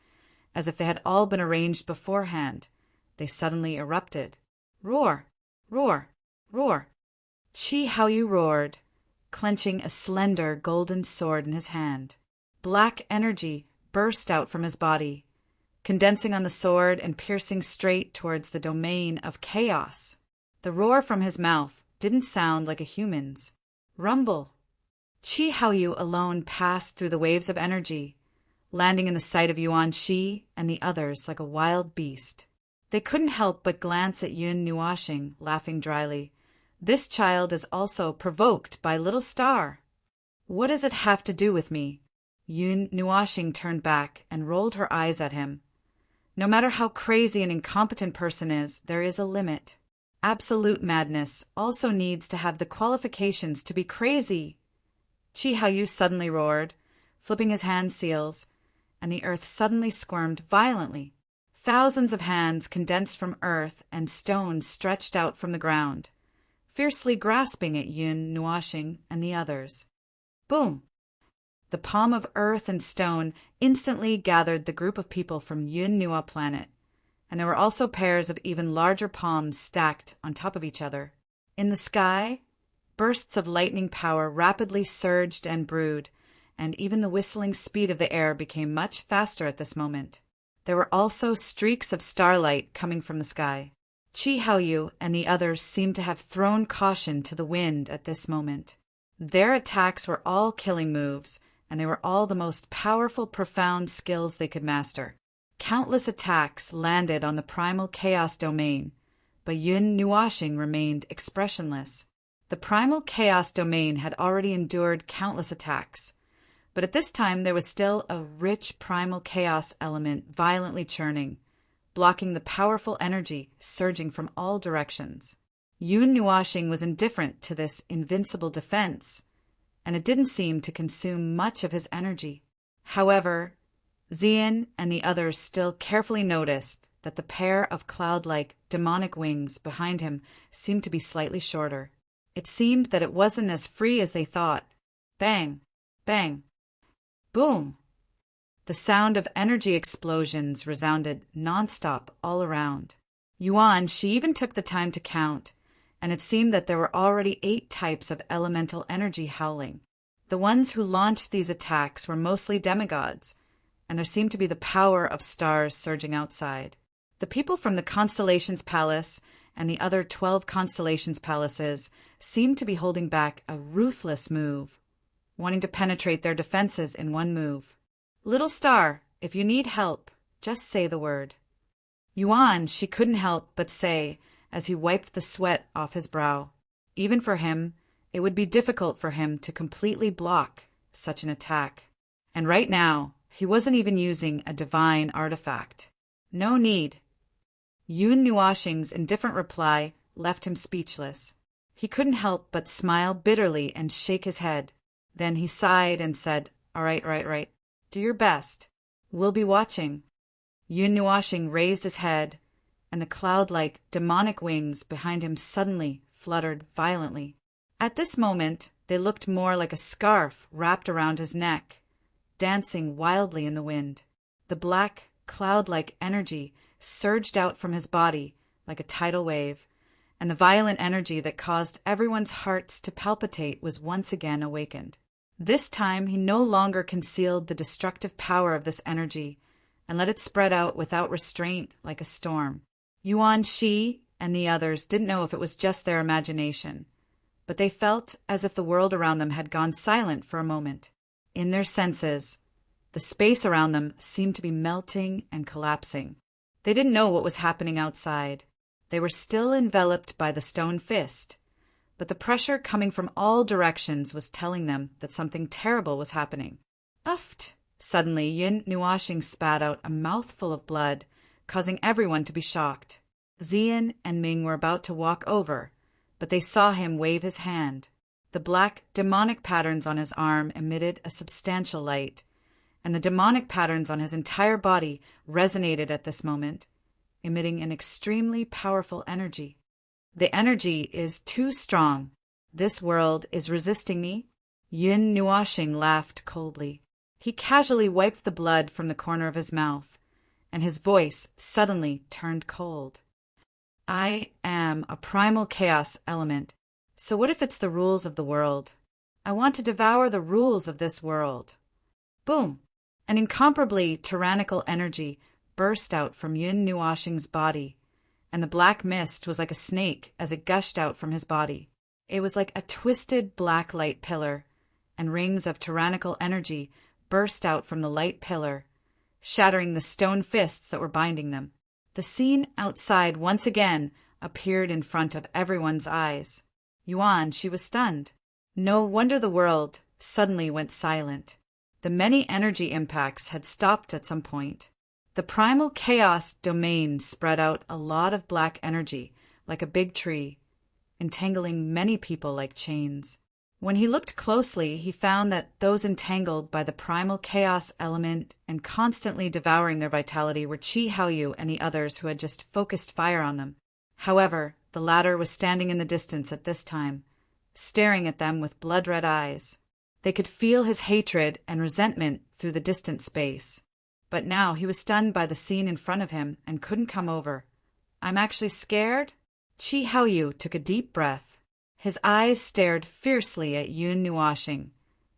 as if they had all been arranged beforehand. They suddenly erupted. Roar! Roar! Roar! Chi Haoyu roared, clenching a slender golden sword in his hand. Black energy burst out from his body, condensing on the sword and piercing straight towards the domain of chaos. The roar from his mouth didn't sound like a human's. Rumble! Chi Haoyu alone passed through the waves of energy, landing in the sight of Yuan Shi and the others like a wild beast. They couldn't help but glance at Yun Nuoxing, laughing dryly. This child is also provoked by Little Star. What does it have to do with me? Yun Nuoxing turned back and rolled her eyes at him. No matter how crazy an incompetent person is, there is a limit. Absolute madness also needs to have the qualifications to be crazy. Chi Haoyu suddenly roared, flipping his hand seals, and the earth suddenly squirmed violently. Thousands of hands condensed from earth and stone stretched out from the ground, fiercely grasping at Yun Nuoxing and the others. Boom! The palm of earth and stone instantly gathered the group of people from Yun Nua planet, and there were also pairs of even larger palms stacked on top of each other. In the sky, bursts of lightning power rapidly surged and brewed, and even the whistling speed of the air became much faster at this moment. There were also streaks of starlight coming from the sky. Chi Haoyu and the others seemed to have thrown caution to the wind at this moment. Their attacks were all killing moves, and they were all the most powerful, profound skills they could master. Countless attacks landed on the primal chaos domain, but Yun Nuoxing remained expressionless. The primal chaos domain had already endured countless attacks, but at this time there was still a rich primal chaos element violently churning, blocking the powerful energy surging from all directions. Yun Nuoxing was indifferent to this invincible defense, and it didn't seem to consume much of his energy. However, Xian and the others still carefully noticed that the pair of cloud-like demonic wings behind him seemed to be slightly shorter. It seemed that it wasn't as free as they thought. Bang! Bang! Boom! The sound of energy explosions resounded nonstop all around. Yuan, she even took the time to count, and it seemed that there were already 8 types of elemental energy howling. The ones who launched these attacks were mostly demigods, and there seemed to be the power of stars surging outside. The people from the Constellations Palace and the other 12 Constellations Palaces seemed to be holding back a ruthless move, wanting to penetrate their defenses in one move. Little Star, if you need help, just say the word. Yuan, she couldn't help but say as he wiped the sweat off his brow. Even for him, it would be difficult for him to completely block such an attack. And right now, he wasn't even using a divine artifact. No need. Yun Nuoxing's indifferent reply left him speechless. He couldn't help but smile bitterly and shake his head. Then he sighed and said, All right. Do your best. We'll be watching. Yun Nuoxing raised his head, and the cloud-like demonic wings behind him suddenly fluttered violently. At this moment, they looked more like a scarf wrapped around his neck, dancing wildly in the wind. The black, cloud-like energy surged out from his body like a tidal wave, and the violent energy that caused everyone's hearts to palpitate was once again awakened. This time he no longer concealed the destructive power of this energy and let it spread out without restraint like a storm. Yuan Shi and the others didn't know if it was just their imagination, but they felt as if the world around them had gone silent for a moment. In their senses, the space around them seemed to be melting and collapsing. They didn't know what was happening outside. They were still enveloped by the stone fist, but the pressure coming from all directions was telling them that something terrible was happening. Uft! Suddenly, Yin Nuashing spat out a mouthful of blood, causing everyone to be shocked. Xian and Ming were about to walk over, but they saw him wave his hand. The black, demonic patterns on his arm emitted a substantial light, and the demonic patterns on his entire body resonated at this moment, emitting an extremely powerful energy. The energy is too strong. This world is resisting me. Yin Nuashing laughed coldly. He casually wiped the blood from the corner of his mouth, and his voice suddenly turned cold. I am a primal chaos element, so what if it's the rules of the world? I want to devour the rules of this world. Boom! An incomparably tyrannical energy burst out from Yin Nuashing's body, and the black mist was like a snake as it gushed out from his body. It was like a twisted black light pillar, and rings of tyrannical energy burst out from the light pillar, shattering the stone fists that were binding them. The scene outside once again appeared in front of everyone's eyes. Yuan, she was stunned. No wonder the world suddenly went silent. The many energy impacts had stopped at some point. The primal chaos domain spread out a lot of black energy, like a big tree, entangling many people like chains. When he looked closely, he found that those entangled by the primal chaos element and constantly devouring their vitality were Qi Haoyu and the others who had just focused fire on them. However, the latter was standing in the distance at this time, staring at them with blood-red eyes. They could feel his hatred and resentment through the distant space. But now he was stunned by the scene in front of him and couldn't come over. I'm actually scared? Qi Haoyu took a deep breath. His eyes stared fiercely at Yun Nuashing,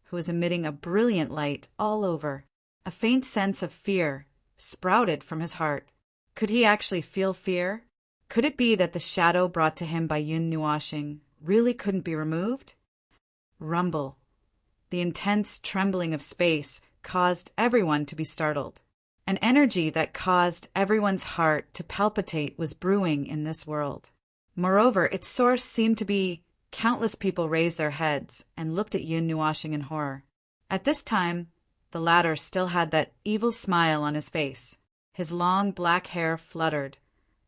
who was emitting a brilliant light all over. A faint sense of fear sprouted from his heart. Could he actually feel fear? Could it be that the shadow brought to him by Yun Nuashing really couldn't be removed? Rumble. The intense trembling of space caused everyone to be startled. An energy that caused everyone's heart to palpitate was brewing in this world. Moreover, its source seemed to be countless people raised their heads and looked at Yin Nuashing in horror. At this time, the latter still had that evil smile on his face. His long black hair fluttered,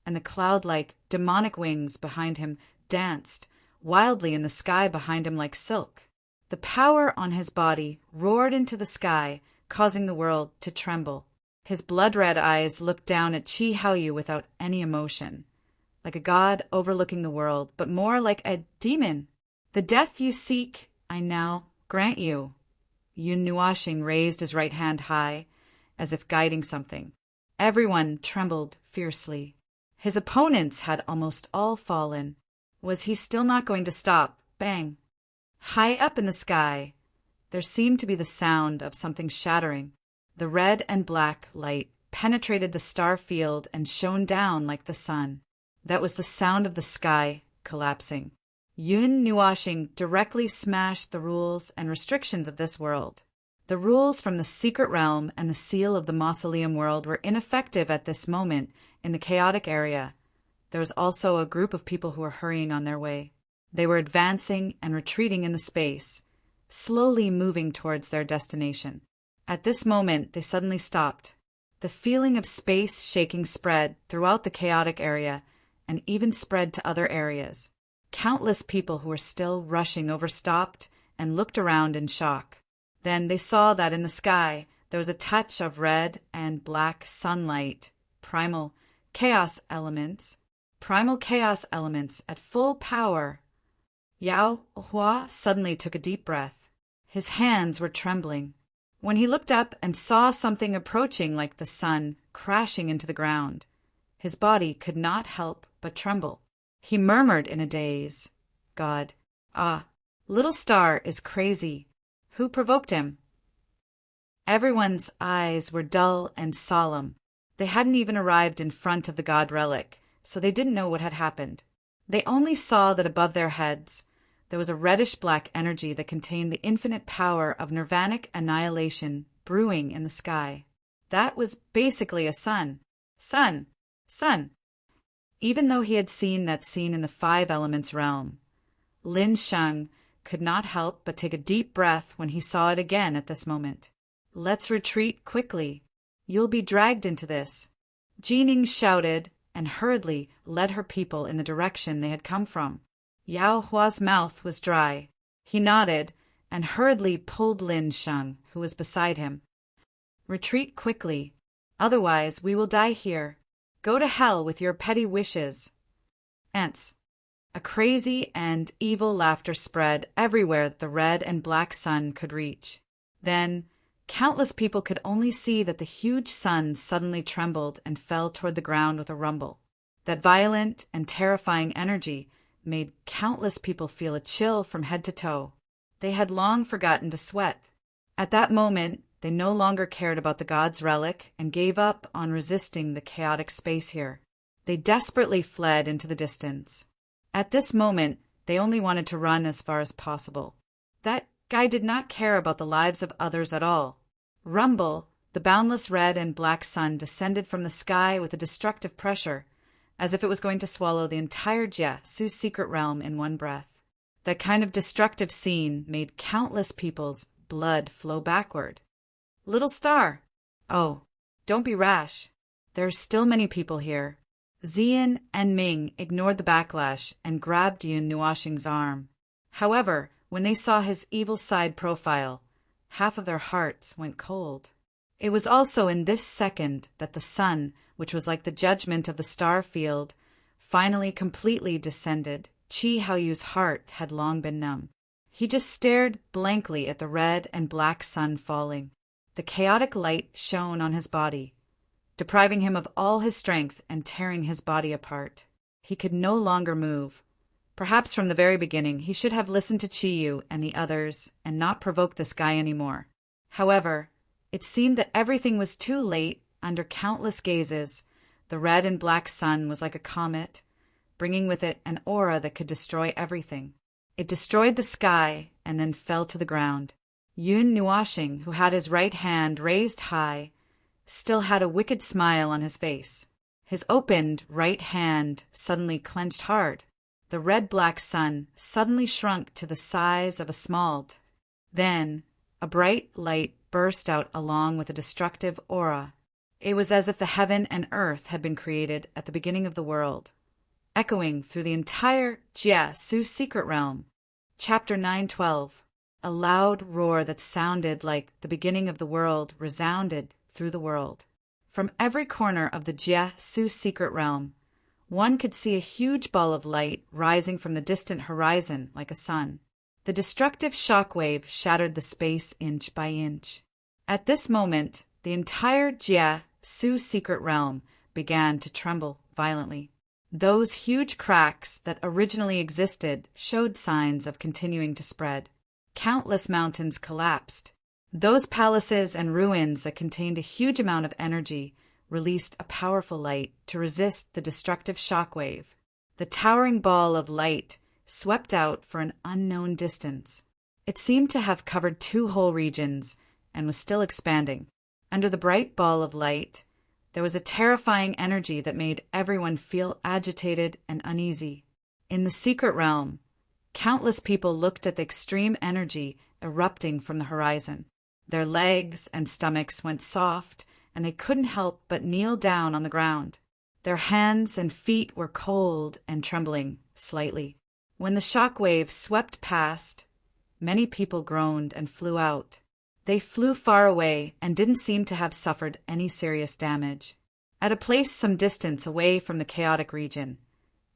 and the cloud-like, demonic wings behind him danced wildly in the sky behind him like silk. The power on his body roared into the sky, causing the world to tremble. His blood-red eyes looked down at Qi Haoyu without any emotion, like a god overlooking the world, but more like a demon. The death you seek, I now grant you. Yun Nuashing raised his right hand high, as if guiding something. Everyone trembled fiercely. His opponents had almost all fallen. Was he still not going to stop? Bang! High up in the sky, there seemed to be the sound of something shattering. The red and black light penetrated the star field and shone down like the sun. That was the sound of the sky collapsing. Yun Nuashing directly smashed the rules and restrictions of this world. The rules from the secret realm and the seal of the mausoleum world were ineffective at this moment in the chaotic area. There was also a group of people who were hurrying on their way. They were advancing and retreating in the space, slowly moving towards their destination. At this moment, they suddenly stopped. The feeling of space shaking spread throughout the chaotic area and even spread to other areas. Countless people who were still rushing over stopped and looked around in shock. Then they saw that in the sky there was a touch of red and black sunlight, primal chaos elements at full power. Yao Hua suddenly took a deep breath. His hands were trembling. When he looked up and saw something approaching like the sun crashing into the ground, his body could not help but tremble. He murmured in a daze, God, little star is crazy. Who provoked him? Everyone's eyes were dull and solemn. They hadn't even arrived in front of the god relic, so they didn't know what had happened. They only saw that above their heads there was a reddish-black energy that contained the infinite power of nirvanic annihilation brewing in the sky. That was basically a sun. Sun! Sun! Even though he had seen that scene in the Five Elements realm, Lin Sheng could not help but take a deep breath when he saw it again at this moment. "Let's retreat quickly. You'll be dragged into this." Jining shouted and hurriedly led her people in the direction they had come from. Yao Hua's mouth was dry. He nodded and hurriedly pulled Lin Sheng, who was beside him. "Retreat quickly. Otherwise we will die here. Go to hell with your petty wishes." Ants. A crazy and evil laughter spread everywhere that the red and black sun could reach. Then, countless people could only see that the huge sun suddenly trembled and fell toward the ground with a rumble. That violent and terrifying energy made countless people feel a chill from head to toe. They had long forgotten to sweat. At that moment, they no longer cared about the god's relic and gave up on resisting the chaotic space here. They desperately fled into the distance. At this moment, they only wanted to run as far as possible. That guy did not care about the lives of others at all. Rumble, the boundless red and black sun descended from the sky with a destructive pressure, as if it was going to swallow the entire Jia, Su's secret realm, in one breath. That kind of destructive scene made countless people's blood flow backward. "Little star!" "Oh, don't be rash. There are still many people here." Zian and Ming ignored the backlash and grabbed Yun Nuoxing's arm. However, when they saw his evil side profile, half of their hearts went cold. It was also in this second that the sun, which was like the judgment of the star field, finally completely descended. Qi Haoyu's heart had long been numb. He just stared blankly at the red and black sun falling. The chaotic light shone on his body, depriving him of all his strength and tearing his body apart. He could no longer move. Perhaps from the very beginning he should have listened to Qiyu and the others and not provoked this guy anymore. However, it seemed that everything was too late. Under countless gazes, the red and black sun was like a comet, bringing with it an aura that could destroy everything. It destroyed the sky and then fell to the ground. Yun Nuoxing, who had his right hand raised high, still had a wicked smile on his face. His opened right hand suddenly clenched hard. The red-black sun suddenly shrunk to the size of a small. Then, a bright light burst out along with a destructive aura. It was as if the heaven and earth had been created at the beginning of the world, echoing through the entire Jia, Su's secret realm. Chapter 912. A loud roar that sounded like the beginning of the world resounded through the world. From every corner of the Jia, Su's secret realm, one could see a huge ball of light rising from the distant horizon like a sun. The destructive shockwave shattered the space inch by inch. At this moment, the entire Jia, Su's secret realm began to tremble violently. Those huge cracks that originally existed showed signs of continuing to spread. Countless mountains collapsed. Those palaces and ruins that contained a huge amount of energy released a powerful light to resist the destructive shockwave. The towering ball of light swept out for an unknown distance. It seemed to have covered 2 whole regions and was still expanding. Under the bright ball of light, there was a terrifying energy that made everyone feel agitated and uneasy. In the secret realm, countless people looked at the extreme energy erupting from the horizon. Their legs and stomachs went soft, and they couldn't help but kneel down on the ground. Their hands and feet were cold and trembling slightly. When the shockwave swept past, many people groaned and flew out. They flew far away and didn't seem to have suffered any serious damage. At a place some distance away from the chaotic region,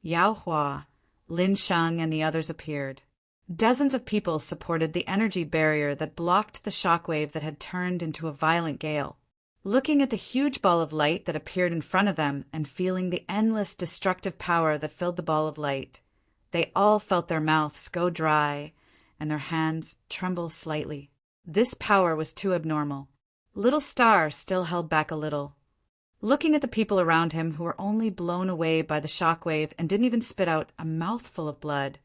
Yao Hua, Lin Sheng, and the others appeared. Dozens of people supported the energy barrier that blocked the shockwave that had turned into a violent gale. Looking at the huge ball of light that appeared in front of them and feeling the endless destructive power that filled the ball of light, they all felt their mouths go dry and their hands tremble slightly. This power was too abnormal. Little Star still held back a little. Looking at the people around him who were only blown away by the shockwave and didn't even spit out a mouthful of blood,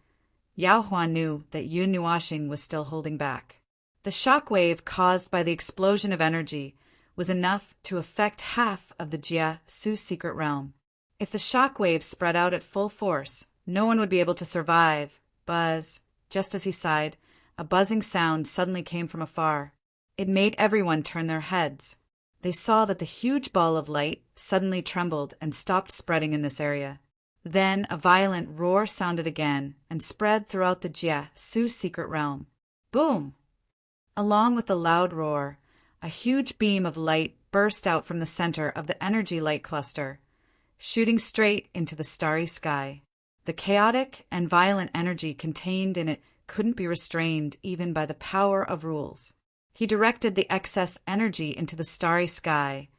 Yao Hua knew that Yun Nuoxing was still holding back. The shockwave caused by the explosion of energy was enough to affect half of the Jia, Su's secret realm. If the shockwave spread out at full force, no one would be able to survive Buzz. Just as he sighed, a buzzing sound suddenly came from afar. It made everyone turn their heads. They saw that the huge ball of light suddenly trembled and stopped spreading in this area. Then a violent roar sounded again and spread throughout the Jia-Su secret realm. Boom! Along with the loud roar, a huge beam of light burst out from the center of the energy light cluster, shooting straight into the starry sky. The chaotic and violent energy contained in it couldn't be restrained even by the power of rules. He directed the excess energy into the starry sky,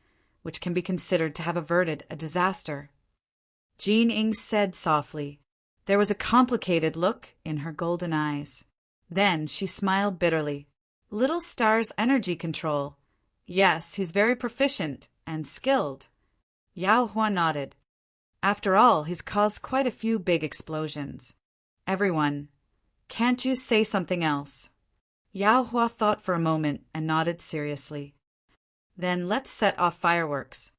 which can be considered to have averted a disaster. Jean Ing said softly. There was a complicated look in her golden eyes. Then she smiled bitterly. Little Star's energy control. Yes, he's very proficient and skilled. Yao Hua nodded. After all, he's caused quite a few big explosions. Everyone, can't you say something else? Yao Hua thought for a moment and nodded seriously. Then let's set off fireworks.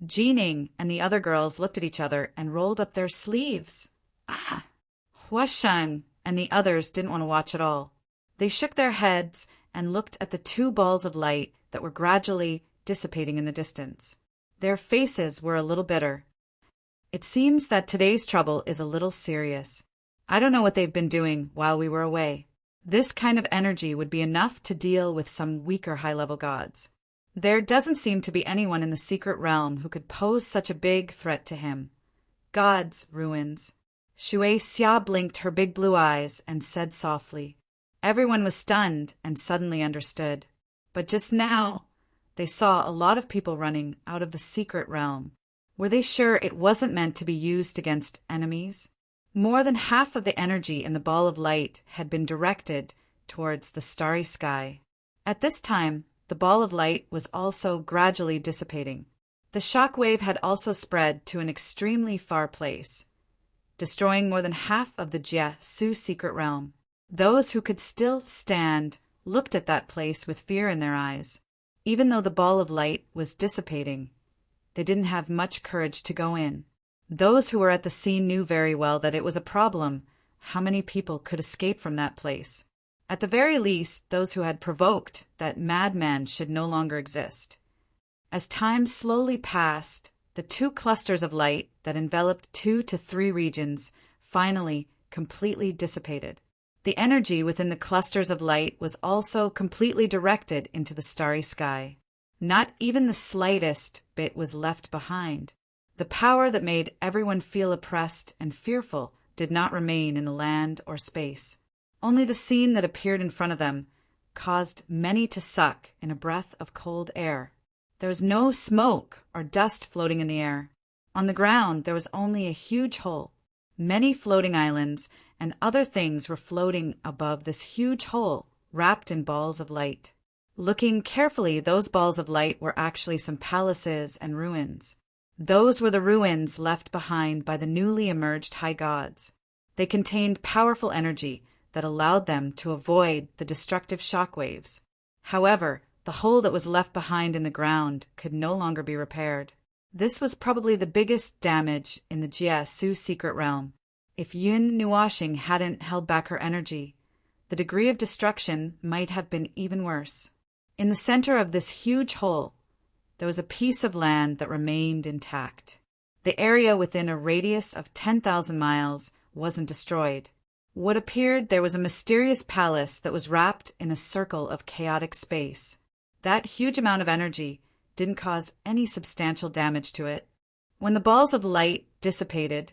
Jining and the other girls looked at each other and rolled up their sleeves. Hua Sheng and the others didn't want to watch at all. They shook their heads and looked at the two balls of light that were gradually dissipating in the distance. Their faces were a little bitter. It seems that today's trouble is a little serious. I don't know what they've been doing while we were away. This kind of energy would be enough to deal with some weaker high-level gods. There doesn't seem to be anyone in the secret realm who could pose such a big threat to him. Gods, ruins. Shui Xia blinked her big blue eyes and said softly. Everyone was stunned and suddenly understood. But just now, they saw a lot of people running out of the secret realm. Were they sure it wasn't meant to be used against enemies? More than half of the energy in the ball of light had been directed towards the starry sky. At this time, the ball of light was also gradually dissipating. The shock wave had also spread to an extremely far place, destroying more than half of the Jia-Su secret realm. Those who could still stand looked at that place with fear in their eyes. Even though the ball of light was dissipating, they didn't have much courage to go in. Those who were at the scene knew very well that it was a problem. How many people could escape from that place? At the very least, those who had provoked that madman should no longer exist. As time slowly passed, the two clusters of light that enveloped 2 to 3 regions finally completely dissipated. The energy within the clusters of light was also completely directed into the starry sky. Not even the slightest bit was left behind. The power that made everyone feel oppressed and fearful did not remain in the land or space. Only the scene that appeared in front of them caused many to suck in a breath of cold air. There was no smoke or dust floating in the air. On the ground, there was only a huge hole. Many floating islands and other things were floating above this huge hole, wrapped in balls of light. Looking carefully, those balls of light were actually some palaces and ruins. Those were the ruins left behind by the newly emerged high gods. They contained powerful energy that allowed them to avoid the destructive shock waves. However, the hole that was left behind in the ground could no longer be repaired. This was probably the biggest damage in the Jia-Su secret realm. If Yun Nuoxing hadn't held back her energy, the degree of destruction might have been even worse. In the center of this huge hole, there was a piece of land that remained intact. The area within a radius of 10,000 miles wasn't destroyed. What appeared there was a mysterious palace that was wrapped in a circle of chaotic space. That huge amount of energy didn't cause any substantial damage to it. When the balls of light dissipated,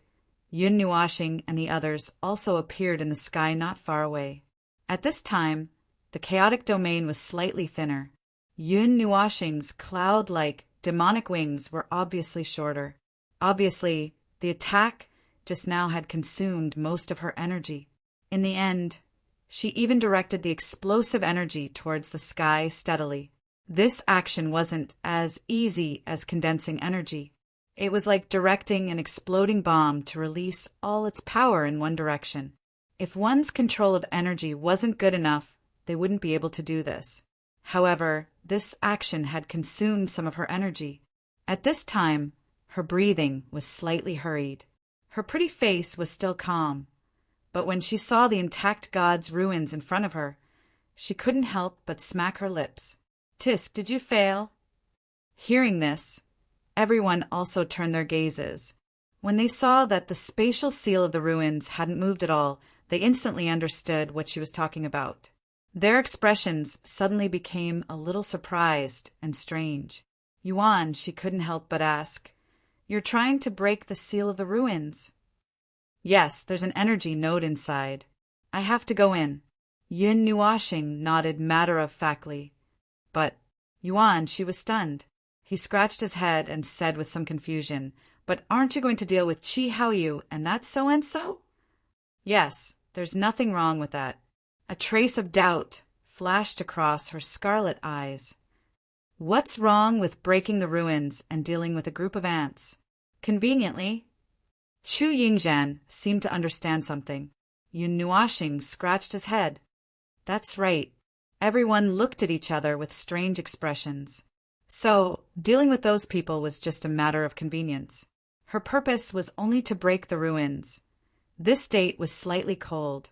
Yun Nuoxing and the others also appeared in the sky not far away. At this time, the chaotic domain was slightly thinner. Yun Nuoxing's cloud-like, demonic wings were obviously shorter. Obviously, the attack just now had consumed most of her energy. In the end, she even directed the explosive energy towards the sky steadily. This action wasn't as easy as condensing energy. It was like directing an exploding bomb to release all its power in one direction. If one's control of energy wasn't good enough, they wouldn't be able to do this. However, this action had consumed some of her energy. At this time, her breathing was slightly hurried. Her pretty face was still calm, But when she saw the intact god's ruins in front of her, she couldn't help but smack her lips. Tisk, did you fail? Hearing this, everyone also turned their gazes. When they saw that the spatial seal of the ruins hadn't moved at all, they instantly understood what she was talking about. Their expressions suddenly became a little surprised and strange. Yuan, she couldn't help but ask, "You're trying to break the seal of the ruins?" "Yes, there's an energy node inside. I have to go in." Yun Nuashing nodded matter-of-factly. But Yuan, she was stunned. He scratched his head and said with some confusion, "But aren't you going to deal with Chi Haoyu and that so-and-so?" "Yes, there's nothing wrong with that." A trace of doubt flashed across her scarlet eyes. "What's wrong with breaking the ruins and dealing with a group of ants?" Conveniently, Chu Yingzhan seemed to understand something. Yun Nuashing scratched his head. That's right. Everyone looked at each other with strange expressions. So, dealing with those people was just a matter of convenience. Her purpose was only to break the ruins. This date was slightly cold,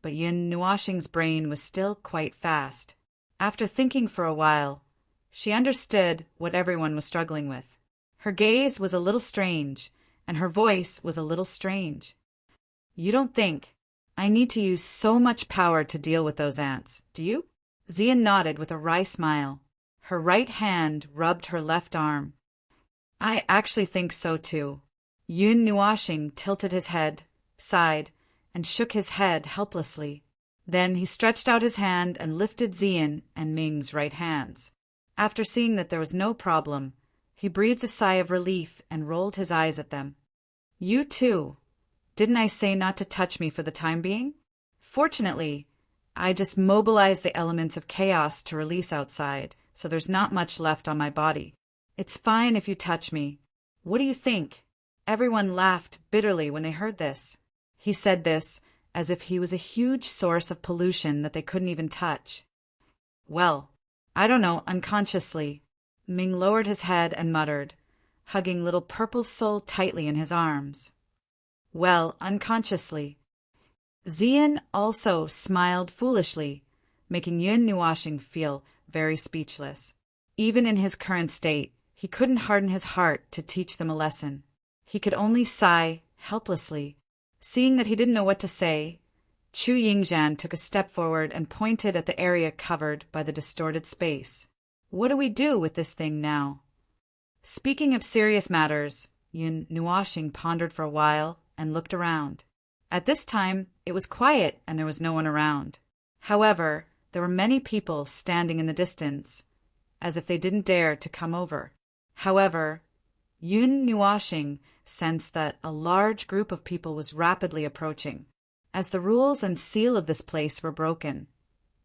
but Yun Nuashing's brain was still quite fast. After thinking for a while, she understood what everyone was struggling with. Her gaze was a little strange, and her voice was a little strange. "You don't think I need to use so much power to deal with those ants, do you?" Xian nodded with a wry smile. Her right hand rubbed her left arm. "I actually think so too." Yun Nuashing tilted his head, sighed, and shook his head helplessly. Then he stretched out his hand and lifted Xian and Ming's right hands. After seeing that there was no problem, he breathed a sigh of relief and rolled his eyes at them. "You too. Didn't I say not to touch me for the time being? Fortunately, I just mobilized the elements of chaos to release outside, so there's not much left on my body. It's fine if you touch me. What do you think?" Everyone laughed bitterly when they heard this. He said this as if he was a huge source of pollution that they couldn't even touch. "Well, I don't know, unconsciously." Ming lowered his head and muttered, hugging little purple soul tightly in his arms. "Well, unconsciously." Xian also smiled foolishly, making Yun Nuashing feel very speechless. Even in his current state, he couldn't harden his heart to teach them a lesson. He could only sigh helplessly. Seeing that he didn't know what to say, Chu Yingzhan took a step forward and pointed at the area covered by the distorted space. "What do we do with this thing now?" Speaking of serious matters, Yun Nuashing pondered for a while and looked around. At this time, it was quiet and there was no one around. However, there were many people standing in the distance, as if they didn't dare to come over. However, Yun Nuashing sensed that a large group of people was rapidly approaching. As the rules and seal of this place were broken,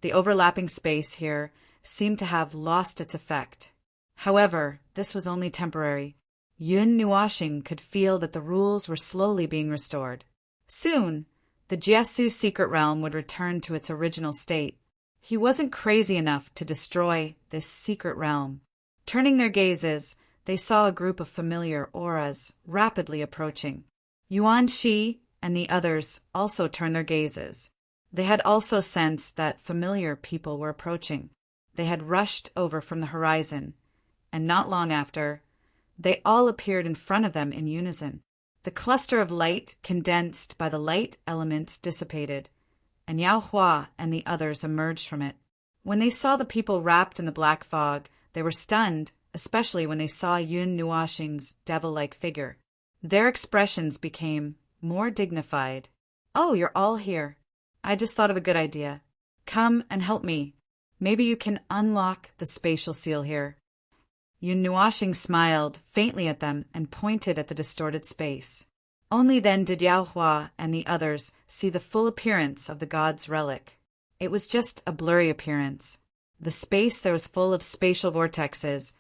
the overlapping space here seemed to have lost its effect. However, this was only temporary. Yun Nuashing could feel that the rules were slowly being restored. Soon, the Jiasu secret realm would return to its original state. He wasn't crazy enough to destroy this secret realm. Turning their gazes, they saw a group of familiar auras rapidly approaching. Yuan Shi and the others also turned their gazes. They had also sensed that familiar people were approaching. They had rushed over from the horizon, and not long after, they all appeared in front of them in unison. The cluster of light condensed by the light elements dissipated, and Yao Hua and the others emerged from it. When they saw the people wrapped in the black fog, they were stunned, especially when they saw Yun Nuashing's devil-like figure. Their expressions became more dignified. "Oh, you're all here. I just thought of a good idea. Come and help me. Maybe you can unlock the spatial seal here." Yun Nuashing smiled faintly at them and pointed at the distorted space. Only then did Yao Hua and the others see the full appearance of the god's relic. It was just a blurry appearance. The space there was full of spatial vortexes,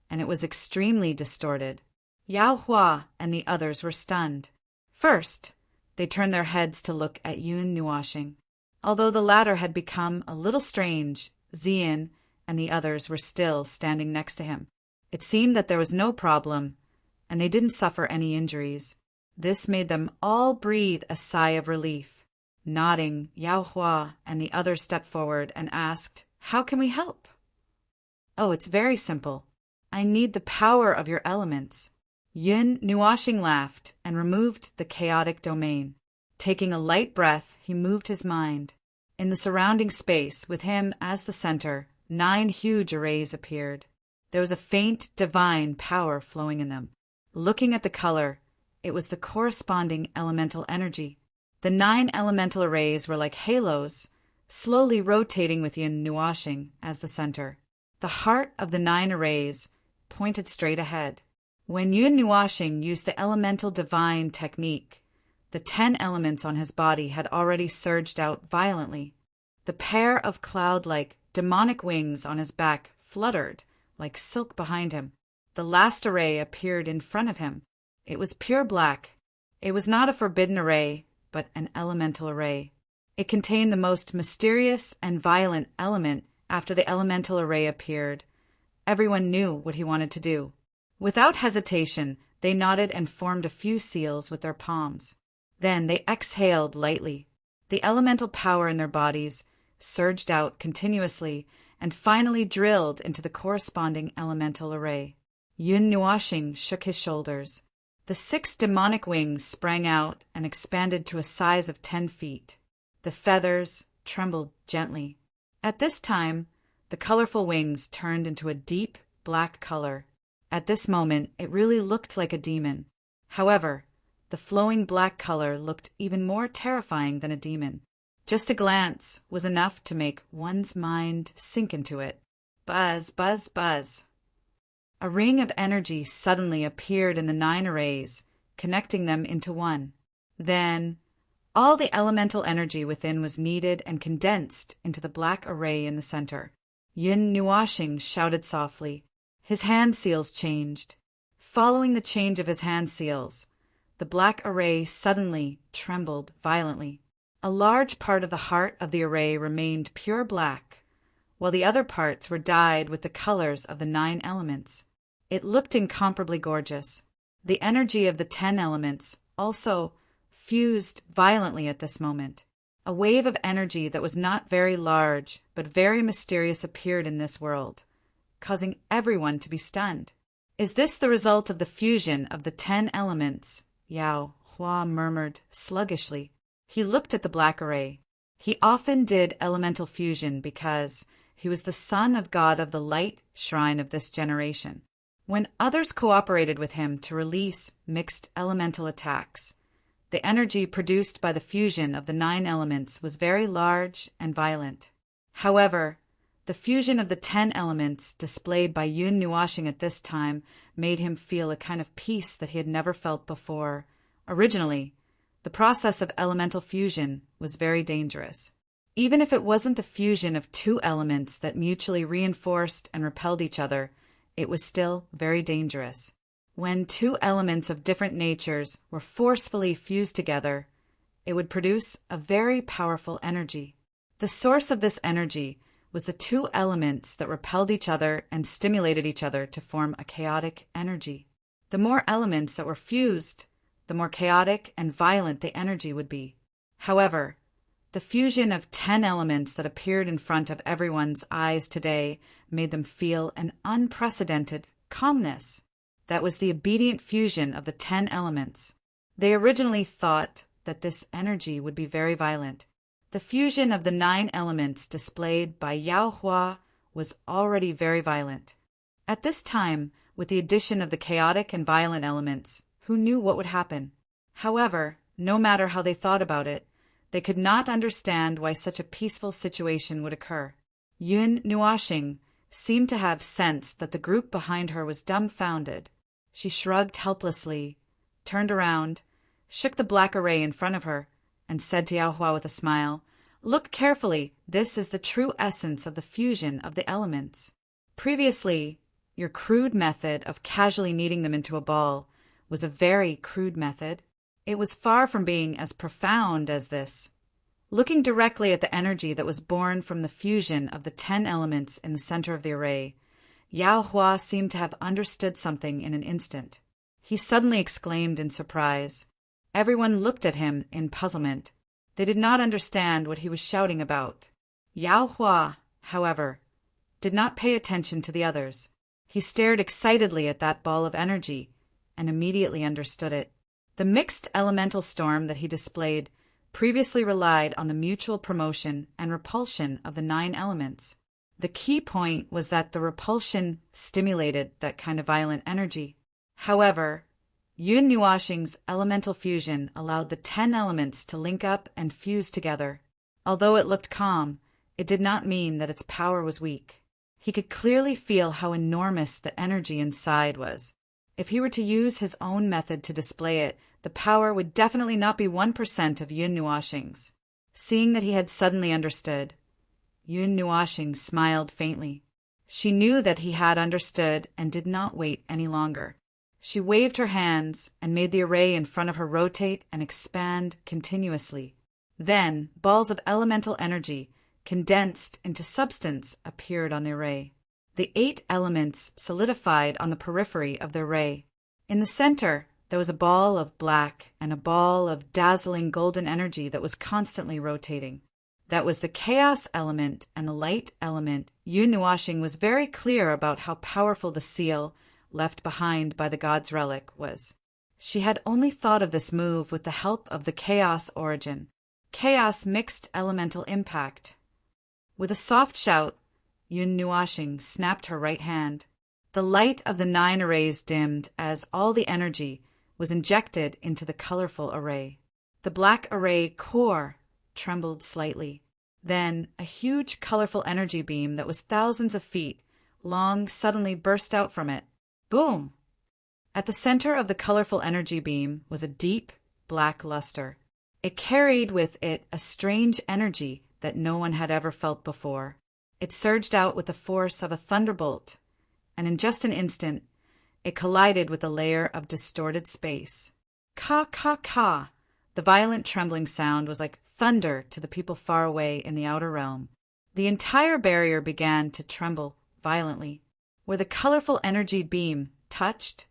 and it was extremely distorted. Yao Hua and the others were stunned. First, they turned their heads to look at Yun Nuashing. Although the latter had become a little strange, Xian and the others were still standing next to him. It seemed that there was no problem, and they didn't suffer any injuries. This made them all breathe a sigh of relief. Nodding, Yao Hua and the others stepped forward and asked, "How can we help?" "Oh, it's very simple. I need the power of your elements." Yun Nuashing laughed and removed the chaotic domain. Taking a light breath, he moved his mind. In the surrounding space, with him as the center, 9 huge arrays appeared. There was a faint, divine power flowing in them. Looking at the color, it was the corresponding elemental energy. The 9 elemental arrays were like halos, slowly rotating with Yun Nuashing as the center. The heart of the 9 arrays pointed straight ahead. When Yun Nuashing used the elemental divine technique, the 10 elements on his body had already surged out violently. The pair of cloud-like, demonic wings on his back fluttered like silk behind him. The last array appeared in front of him. It was pure black. It was not a forbidden array, but an elemental array. It contained the most mysterious and violent element after the elemental array appeared. Everyone knew what he wanted to do. Without hesitation, they nodded and formed a few seals with their palms. Then they exhaled lightly. The elemental power in their bodies surged out continuously and finally drilled into the corresponding elemental array. Yun Nuashing shook his shoulders. The 6 demonic wings sprang out and expanded to a size of 10 feet. The feathers trembled gently. At this time, the colorful wings turned into a deep black color. At this moment, it really looked like a demon. However, the flowing black color looked even more terrifying than a demon. Just a glance was enough to make one's mind sink into it. Buzz, buzz, buzz. A ring of energy suddenly appeared in the 9 arrays, connecting them into one. Then, all the elemental energy within was kneaded and condensed into the black array in the center. Yun Nuashing shouted softly. His hand seals changed. Following the change of his hand seals, the black array suddenly trembled violently. A large part of the heart of the array remained pure black, while the other parts were dyed with the colors of the 9 elements. It looked incomparably gorgeous. The energy of the 10 elements also fused violently at this moment. A wave of energy that was not very large, but very mysterious appeared in this world, causing everyone to be stunned. "Is this the result of the fusion of the 10 elements?" Yao Hua murmured sluggishly. He looked at the black array. He often did elemental fusion because he was the son of God of the light shrine of this generation. When others cooperated with him to release mixed elemental attacks, the energy produced by the fusion of the 9 elements was very large and violent. However, the fusion of the 10 elements displayed by Yun Nuashing at this time made him feel a kind of peace that he had never felt before. Originally, the process of elemental fusion was very dangerous. Even if it wasn't the fusion of 2 elements that mutually reinforced and repelled each other, it was still very dangerous. When 2 elements of different natures were forcefully fused together, it would produce a very powerful energy. The source of this energy was the 2 elements that repelled each other and stimulated each other to form a chaotic energy. The more elements that were fused, the more chaotic and violent the energy would be. However, the fusion of 10 elements that appeared in front of everyone's eyes today made them feel an unprecedented calmness. That was the obedient fusion of the 10 elements. They originally thought that this energy would be very violent. The fusion of the 9 elements displayed by Yao Hua was already very violent. At this time, with the addition of the chaotic and violent elements, who knew what would happen? However, no matter how they thought about it, they could not understand why such a peaceful situation would occur. Yun Nuashing seemed to have sensed that the group behind her was dumbfounded. She shrugged helplessly, turned around, shook the black array in front of her, and said to Yao Hua with a smile, "Look carefully. This is the true essence of the fusion of the elements. Previously, your crude method of casually kneading them into a ball was a very crude method. It was far from being as profound as this." Looking directly at the energy that was born from the fusion of the 10 elements in the center of the array, Yao Hua seemed to have understood something in an instant. He suddenly exclaimed in surprise. Everyone looked at him in puzzlement. They did not understand what he was shouting about. Yao Hua, however, did not pay attention to the others. He stared excitedly at that ball of energy and immediately understood it. The mixed elemental storm that he displayed previously relied on the mutual promotion and repulsion of the 9 elements. The key point was that the repulsion stimulated that kind of violent energy. However, Yun Nuashing's elemental fusion allowed the 10 elements to link up and fuse together. Although it looked calm, it did not mean that its power was weak. He could clearly feel how enormous the energy inside was. If he were to use his own method to display it, the power would definitely not be 1% of Yun Nuashing's. Seeing that he had suddenly understood, Yun Nuashing smiled faintly. She knew that he had understood and did not wait any longer. She waved her hands and made the array in front of her rotate and expand continuously. Then, balls of elemental energy, condensed into substance, appeared on the array. The 8 elements solidified on the periphery of the array. In the center, there was a ball of black and a ball of dazzling golden energy that was constantly rotating. That was the chaos element and the light element. Yun Nuashing was very clear about how powerful the seal left behind by the god's relic was. She had only thought of this move with the help of the chaos origin. Chaos mixed elemental impact. With a soft shout, Yun Nuashing snapped her right hand. The light of the 9 arrays dimmed as all the energy was injected into the colorful array. The black array core trembled slightly. Then a huge colorful energy beam that was thousands of feet long suddenly burst out from it. Boom! At the center of the colorful energy beam was a deep black luster. It carried with it a strange energy that no one had ever felt before. It surged out with the force of a thunderbolt, and in just an instant, it collided with a layer of distorted space. Ka, ka, ka! The violent trembling sound was like thunder to the people far away in the outer realm. The entire barrier began to tremble violently. Where the colorful energy beam touched,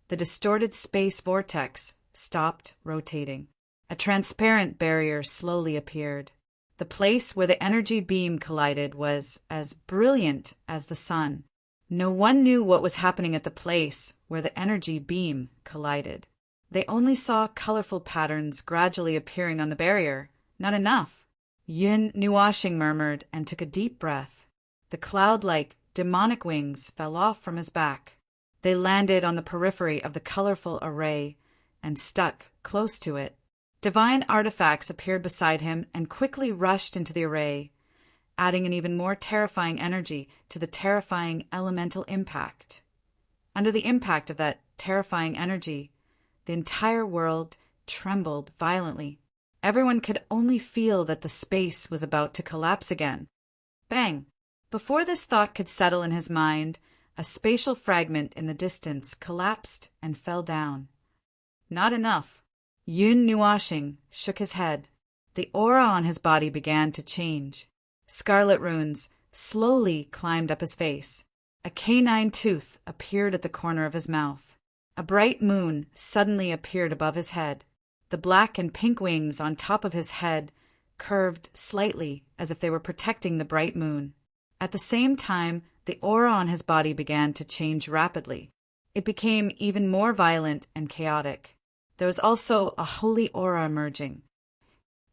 the distorted space vortex stopped rotating. A transparent barrier slowly appeared. The place where the energy beam collided was as brilliant as the sun. No one knew what was happening at the place where the energy beam collided. They only saw colorful patterns gradually appearing on the barrier. Not enough. Yun Nuashing murmured and took a deep breath. The cloud-like, demonic wings fell off from his back. They landed on the periphery of the colorful array and stuck close to it. Divine artifacts appeared beside him and quickly rushed into the array, adding an even more terrifying energy to the terrifying elemental impact. Under the impact of that terrifying energy, the entire world trembled violently. Everyone could only feel that the space was about to collapse again. Bang! Before this thought could settle in his mind, a spatial fragment in the distance collapsed and fell down. Not enough. Yun Nuashing shook his head. The aura on his body began to change. Scarlet runes slowly climbed up his face. A canine tooth appeared at the corner of his mouth. A bright moon suddenly appeared above his head. The black and pink wings on top of his head curved slightly as if they were protecting the bright moon. At the same time, the aura on his body began to change rapidly. It became even more violent and chaotic. There was also a holy aura emerging.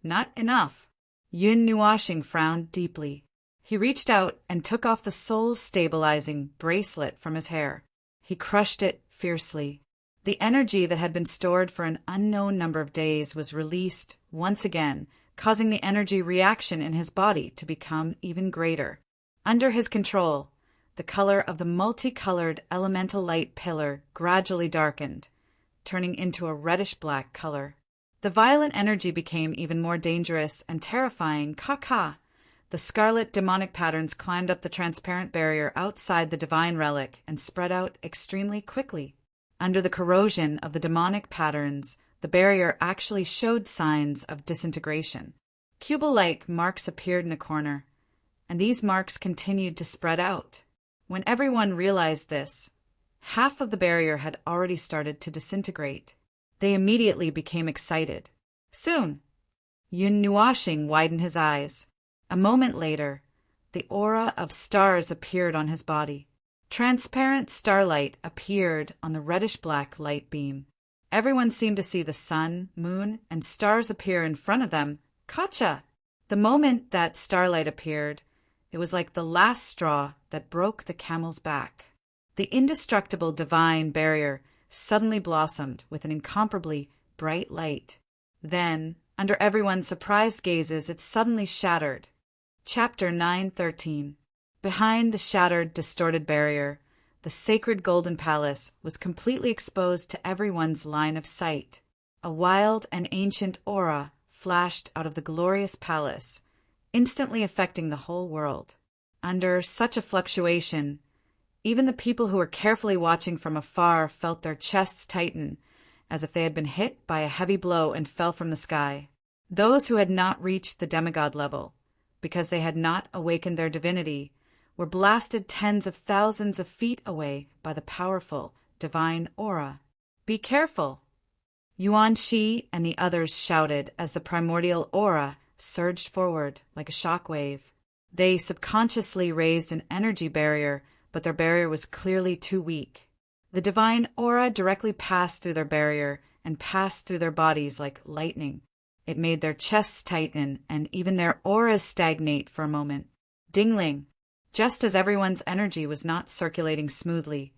Not enough. Yun Nuashing frowned deeply. He reached out and took off the soul-stabilizing bracelet from his hair. He crushed it fiercely. The energy that had been stored for an unknown number of days was released once again, causing the energy reaction in his body to become even greater. Under his control, the color of the multicolored elemental light pillar gradually darkened, turning into a reddish-black color. The violent energy became even more dangerous and terrifying. Ka-ka! The scarlet demonic patterns climbed up the transparent barrier outside the divine relic and spread out extremely quickly. Under the corrosion of the demonic patterns, the barrier actually showed signs of disintegration. Cubal-like marks appeared in a corner, and these marks continued to spread out. When everyone realized this, half of the barrier had already started to disintegrate. They immediately became excited. Soon, Yun Nuashing widened his eyes. A moment later, the aura of stars appeared on his body. Transparent starlight appeared on the reddish-black light beam. Everyone seemed to see the sun, moon, and stars appear in front of them. Gotcha! The moment that starlight appeared, it was like the last straw that broke the camel's back. The indestructible divine barrier suddenly blossomed with an incomparably bright light. Then, under everyone's surprised gazes, it suddenly shattered. Chapter 9:13. Behind the shattered, distorted barrier, the sacred golden palace was completely exposed to everyone's line of sight. A wild and ancient aura flashed out of the glorious palace, instantly affecting the whole world. Under such a fluctuation, even the people who were carefully watching from afar felt their chests tighten, as if they had been hit by a heavy blow and fell from the sky. Those who had not reached the demigod level, because they had not awakened their divinity, were blasted tens of thousands of feet away by the powerful, divine aura. Be careful! Yuan Shi and the others shouted as the primordial aura surged forward like a shock wave. They subconsciously raised an energy barrier, but their barrier was clearly too weak. The divine aura directly passed through their barrier and passed through their bodies like lightning. It made their chests tighten and even their auras stagnate for a moment. Dingling! Just as everyone's energy was not circulating smoothly,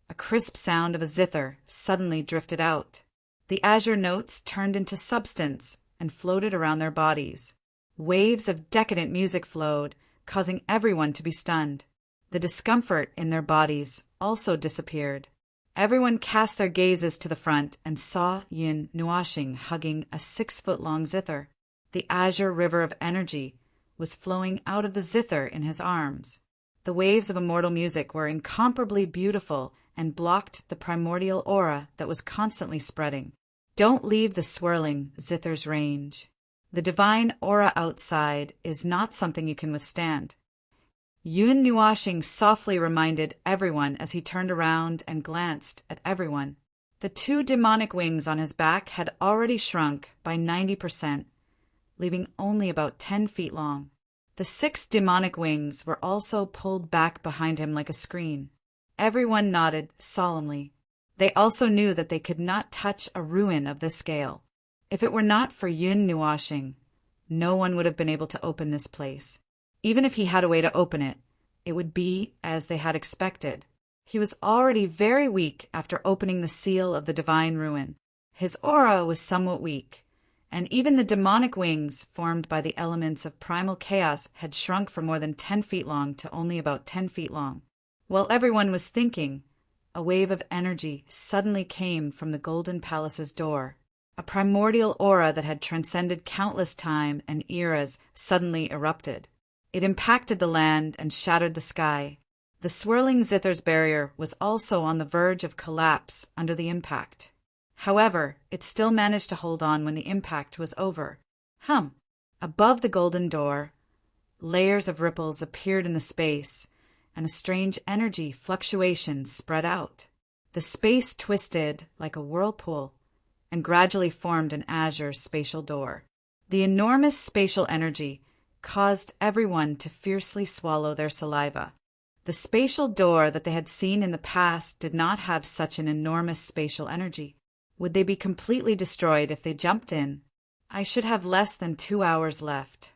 a crisp sound of a zither suddenly drifted out. The azure notes turned into substance and floated around their bodies. Waves of decadent music flowed, causing everyone to be stunned. The discomfort in their bodies also disappeared. Everyone cast their gazes to the front and saw Yin Nuashing hugging a 6-foot-long zither. The azure river of energy was flowing out of the zither in his arms. The waves of immortal music were incomparably beautiful and blocked the primordial aura that was constantly spreading. Don't leave the swirling zither's range. The divine aura outside is not something you can withstand. Yun Nuashing softly reminded everyone as he turned around and glanced at everyone. The 2 demonic wings on his back had already shrunk by 90%, leaving only about 10 feet long. The 6 demonic wings were also pulled back behind him like a screen. Everyone nodded solemnly. They also knew that they could not touch a ruin of this scale. If it were not for Yun Nuashing, no one would have been able to open this place. Even if he had a way to open it, it would be as they had expected. He was already very weak after opening the seal of the divine ruin. His aura was somewhat weak, and even the demonic wings formed by the elements of primal chaos had shrunk from more than 10 feet long to only about 10 feet long. While everyone was thinking, a wave of energy suddenly came from the Golden Palace's door. A primordial aura that had transcended countless time and eras suddenly erupted. It impacted the land and shattered the sky. The swirling zither's barrier was also on the verge of collapse under the impact. However, it still managed to hold on when the impact was over. Above the golden door, layers of ripples appeared in the space, and a strange energy fluctuation spread out. The space twisted like a whirlpool and gradually formed an azure spatial door. The enormous spatial energy caused everyone to fiercely swallow their saliva. The spatial door that they had seen in the past did not have such an enormous spatial energy. Would they be completely destroyed if they jumped in? I should have less than 2 hours left.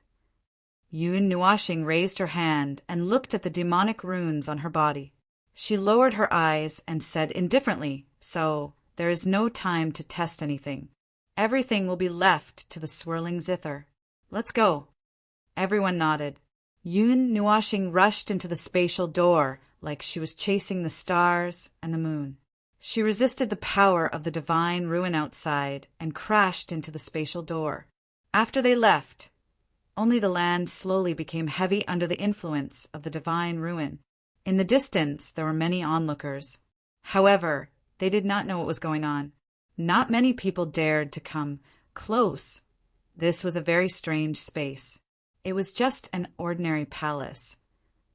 Yun Nuashing raised her hand and looked at the demonic runes on her body. She lowered her eyes and said indifferently, "So, there is no time to test anything. Everything will be left to the swirling zither. Let's go." Everyone nodded. Yun Nuashing rushed into the spatial door like she was chasing the stars and the moon. She resisted the power of the divine ruin outside and crashed into the spatial door. After they left, only the land slowly became heavy under the influence of the divine ruin. In the distance, there were many onlookers. However, they did not know what was going on. Not many people dared to come close. This was a very strange space. It was just an ordinary palace,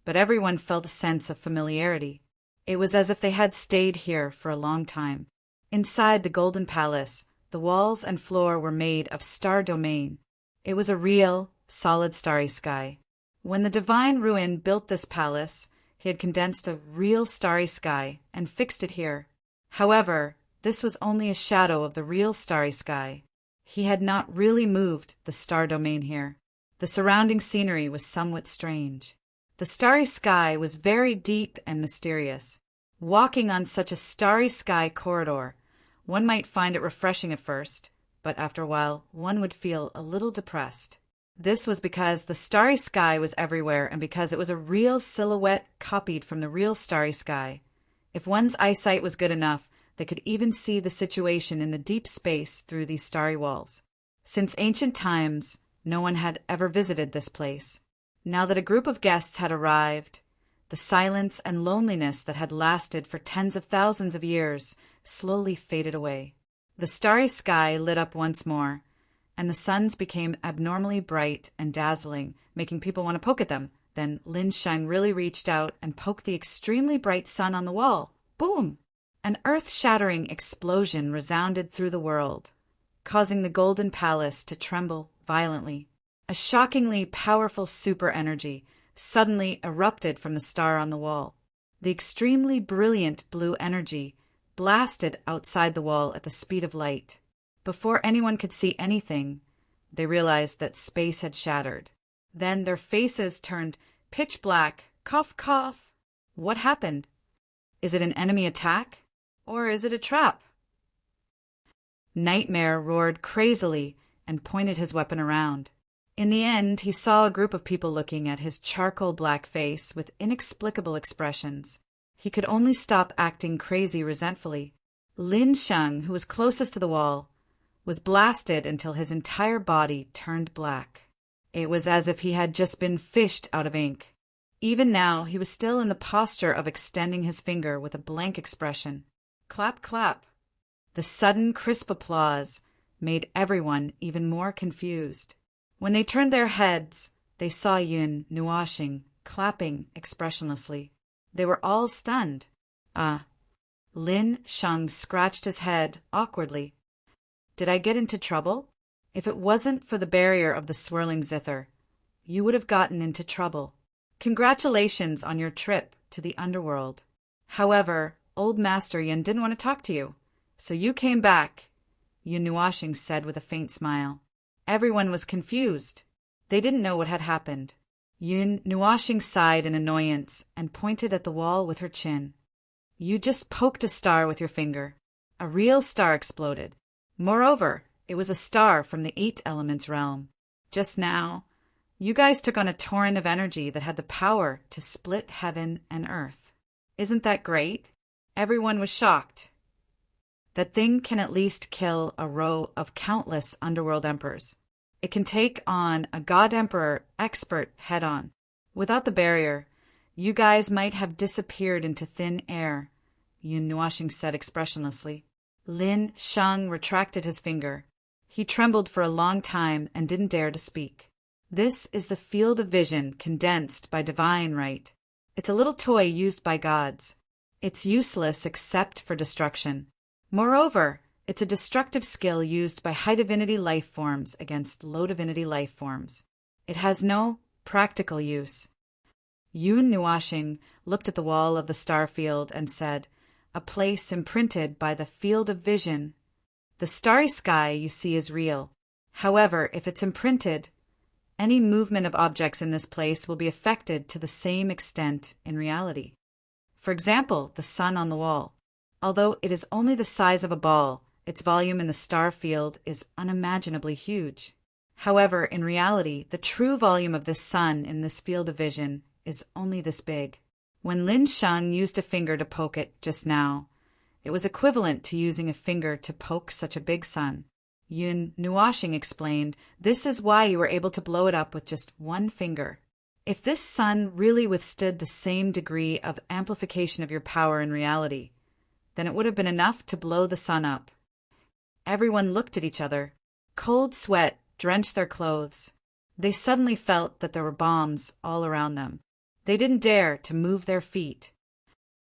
but everyone felt a sense of familiarity. It was as if they had stayed here for a long time. Inside the Golden Palace, the walls and floor were made of star domain. It was a real, solid starry sky. When the divine Ruin built this palace, he had condensed a real starry sky and fixed it here. However, this was only a shadow of the real starry sky. He had not really moved the star domain here. The surrounding scenery was somewhat strange. The starry sky was very deep and mysterious. Walking on such a starry sky corridor, one might find it refreshing at first, but after a while, one would feel a little depressed. This was because the starry sky was everywhere and because it was a real silhouette copied from the real starry sky. If one's eyesight was good enough, they could even see the situation in the deep space through these starry walls. Since ancient times, no one had ever visited this place. Now that a group of guests had arrived, the silence and loneliness that had lasted for tens of thousands of years slowly faded away. The starry sky lit up once more, and the suns became abnormally bright and dazzling, making people want to poke at them. Then Lin Sheng really reached out and poked the extremely bright sun on the wall. Boom! An earth-shattering explosion resounded through the world, causing the Golden Palace to tremble violently. A shockingly powerful super energy suddenly erupted from the star on the wall. The extremely brilliant blue energy blasted outside the wall at the speed of light. Before anyone could see anything, they realized that space had shattered. Then their faces turned pitch black. Cough, cough. What happened? Is it an enemy attack? Or is it a trap? Nightmare roared crazily and pointed his weapon around. In the end, he saw a group of people looking at his charcoal black face with inexplicable expressions. He could only stop acting crazy resentfully. Lin Sheng, who was closest to the wall, was blasted until his entire body turned black. It was as if he had just been fished out of ink. Even now, he was still in the posture of extending his finger with a blank expression. Clap, clap. The sudden, crisp applause made everyone even more confused. When they turned their heads, they saw Yun Nuashing clapping expressionlessly. They were all stunned. Lin Sheng scratched his head awkwardly. Did I get into trouble? If it wasn't for the barrier of the swirling zither, you would have gotten into trouble. Congratulations on your trip to the underworld. However, old Master Yin didn't want to talk to you, so you came back, Yun Nuashing said with a faint smile. Everyone was confused. They didn't know what had happened. Yun Nuashing sighed in annoyance and pointed at the wall with her chin. You just poked a star with your finger. A real star exploded. Moreover, it was a star from the 8 Elements realm. Just now, you guys took on a torrent of energy that had the power to split heaven and earth. Isn't that great? Everyone was shocked. That thing can at least kill a row of countless underworld emperors. It can take on a god emperor expert head-on. Without the barrier, you guys might have disappeared into thin air, Yun Nuashing said expressionlessly. Lin Sheng retracted his finger. He trembled for a long time and didn't dare to speak. This is the field of vision condensed by divine right. It's a little toy used by gods. It's useless except for destruction. Moreover, it's a destructive skill used by high divinity life forms against low divinity life forms. It has no practical use. Yun Nuashing looked at the wall of the star field and said, a place imprinted by the field of vision. The starry sky you see is real. However, if it's imprinted, any movement of objects in this place will be affected to the same extent in reality. For example, the sun on the wall. Although it is only the size of a ball, its volume in the star field is unimaginably huge. However, in reality, the true volume of this sun in this field of vision is only this big. When Lin Sheng used a finger to poke it just now, it was equivalent to using a finger to poke such a big sun. Yun Nuashing explained, this is why you were able to blow it up with just one finger. If this sun really withstood the same degree of amplification of your power in reality, then it would have been enough to blow the sun up. Everyone looked at each other. Cold sweat drenched their clothes. They suddenly felt that there were bombs all around them. They didn't dare to move their feet.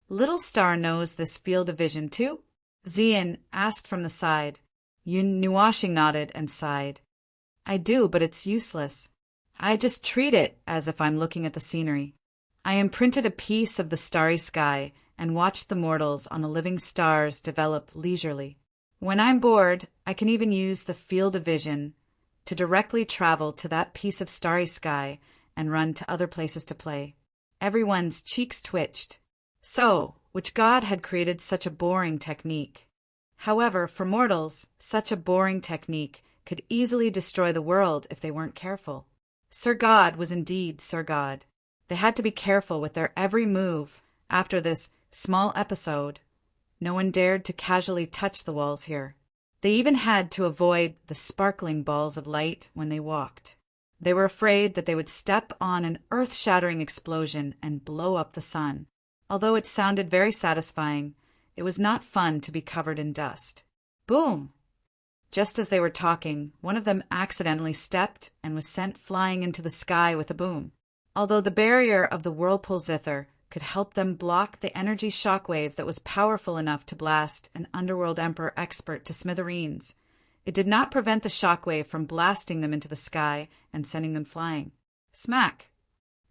Little Star knows this field of vision too? Xian asked from the side. Yun Nuashing nodded and sighed. I do, but it's useless. I just treat it as if I'm looking at the scenery. I imprinted a piece of the starry sky and watched the mortals on the living stars develop leisurely. When I'm bored, I can even use the field of vision to directly travel to that piece of starry sky and run to other places to play. Everyone's cheeks twitched. So, which god had created such a boring technique? However, for mortals, such a boring technique could easily destroy the world if they weren't careful. Sir God was indeed Sir God. They had to be careful with their every move after this small episode. No one dared to casually touch the walls here. They even had to avoid the sparkling balls of light when they walked. They were afraid that they would step on an earth-shattering explosion and blow up the sun. Although it sounded very satisfying, it was not fun to be covered in dust. Boom! Just as they were talking, one of them accidentally stepped and was sent flying into the sky with a boom. Although the barrier of the whirlpool zither could help them block the energy shockwave that was powerful enough to blast an underworld emperor expert to smithereens, it did not prevent the shockwave from blasting them into the sky and sending them flying. Smack!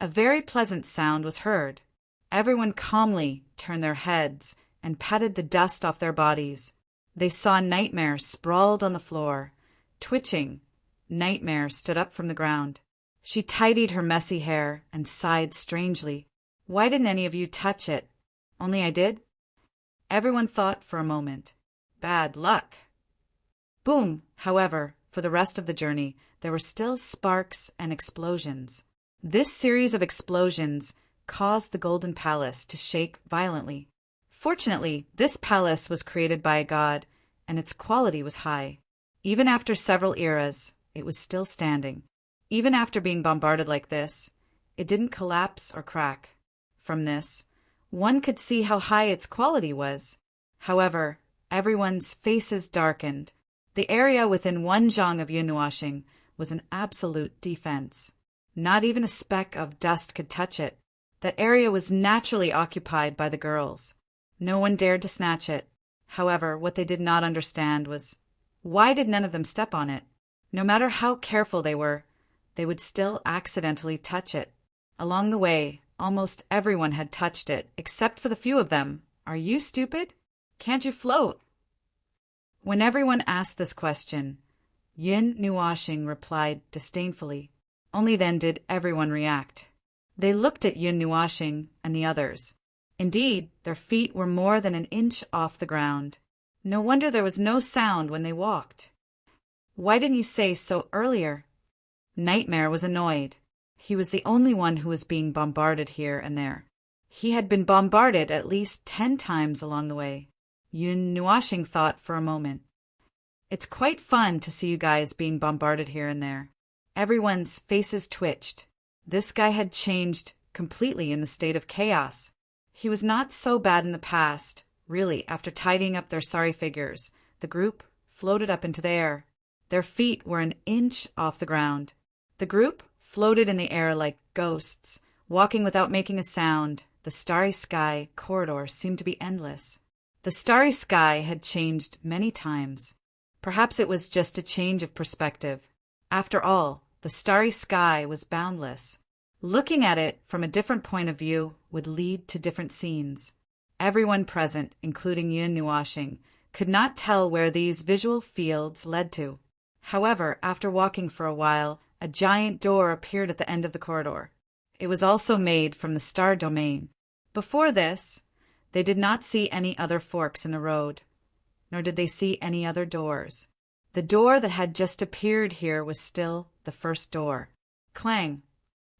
A very pleasant sound was heard. Everyone calmly turned their heads and patted the dust off their bodies. They saw Nightmare sprawled on the floor. Twitching, Nightmare stood up from the ground. She tidied her messy hair and sighed strangely. Why didn't any of you touch it? Only I did? Everyone thought for a moment. Bad luck. Boom! However, for the rest of the journey, there were still sparks and explosions. This series of explosions caused the Golden Palace to shake violently. Fortunately, this palace was created by a god, and its quality was high. Even after several eras, it was still standing. Even after being bombarded like this, it didn't collapse or crack. From this, one could see how high its quality was. However, everyone's faces darkened. The area within 1 zhang of Yunwashing was an absolute defense. Not even a speck of dust could touch it. That area was naturally occupied by the girls. No one dared to snatch it. However, what they did not understand was, why did none of them step on it? No matter how careful they were, they would still accidentally touch it. Along the way, almost everyone had touched it, except for the few of them. Are you stupid? Can't you float? When everyone asked this question, Yin Nuashing replied disdainfully. Only then did everyone react. They looked at Yin Nuashing and the others. Indeed, their feet were more than an inch off the ground. No wonder there was no sound when they walked. Why didn't you say so earlier? Nightmare was annoyed. He was the only one who was being bombarded here and there. He had been bombarded at least 10 times along the way. Yun Nuashing thought for a moment. It's quite fun to see you guys being bombarded here and there. Everyone's faces twitched. This guy had changed completely in the state of chaos. He was not so bad in the past. Really, after tidying up their sorry figures, the group floated up into the air. Their feet were an inch off the ground. The group floated in the air like ghosts, walking without making a sound. The starry sky corridor seemed to be endless. The starry sky had changed many times. Perhaps it was just a change of perspective. After all, the starry sky was boundless. Looking at it from a different point of view would lead to different scenes. Everyone present, including Yin Nuashing, could not tell where these visual fields led to. However, after walking for a while, a giant door appeared at the end of the corridor. It was also made from the star domain. Before this, they did not see any other forks in the road, nor did they see any other doors. The door that had just appeared here was still the first door. Clang!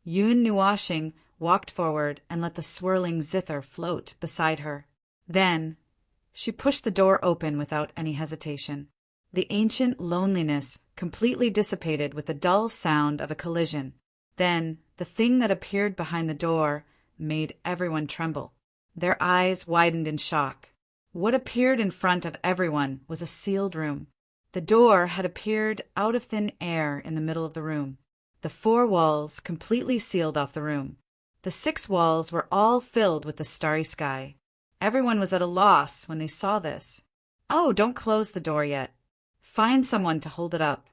Yun Nuashing walked forward and let the swirling zither float beside her. Then, she pushed the door open without any hesitation. The ancient loneliness completely dissipated with the dull sound of a collision. Then, the thing that appeared behind the door made everyone tremble. Their eyes widened in shock. What appeared in front of everyone was a sealed room. The door had appeared out of thin air in the middle of the room. The 4 walls completely sealed off the room. The 6 walls were all filled with the starry sky. Everyone was at a loss when they saw this. Oh, don't close the door yet. Find someone to hold it up.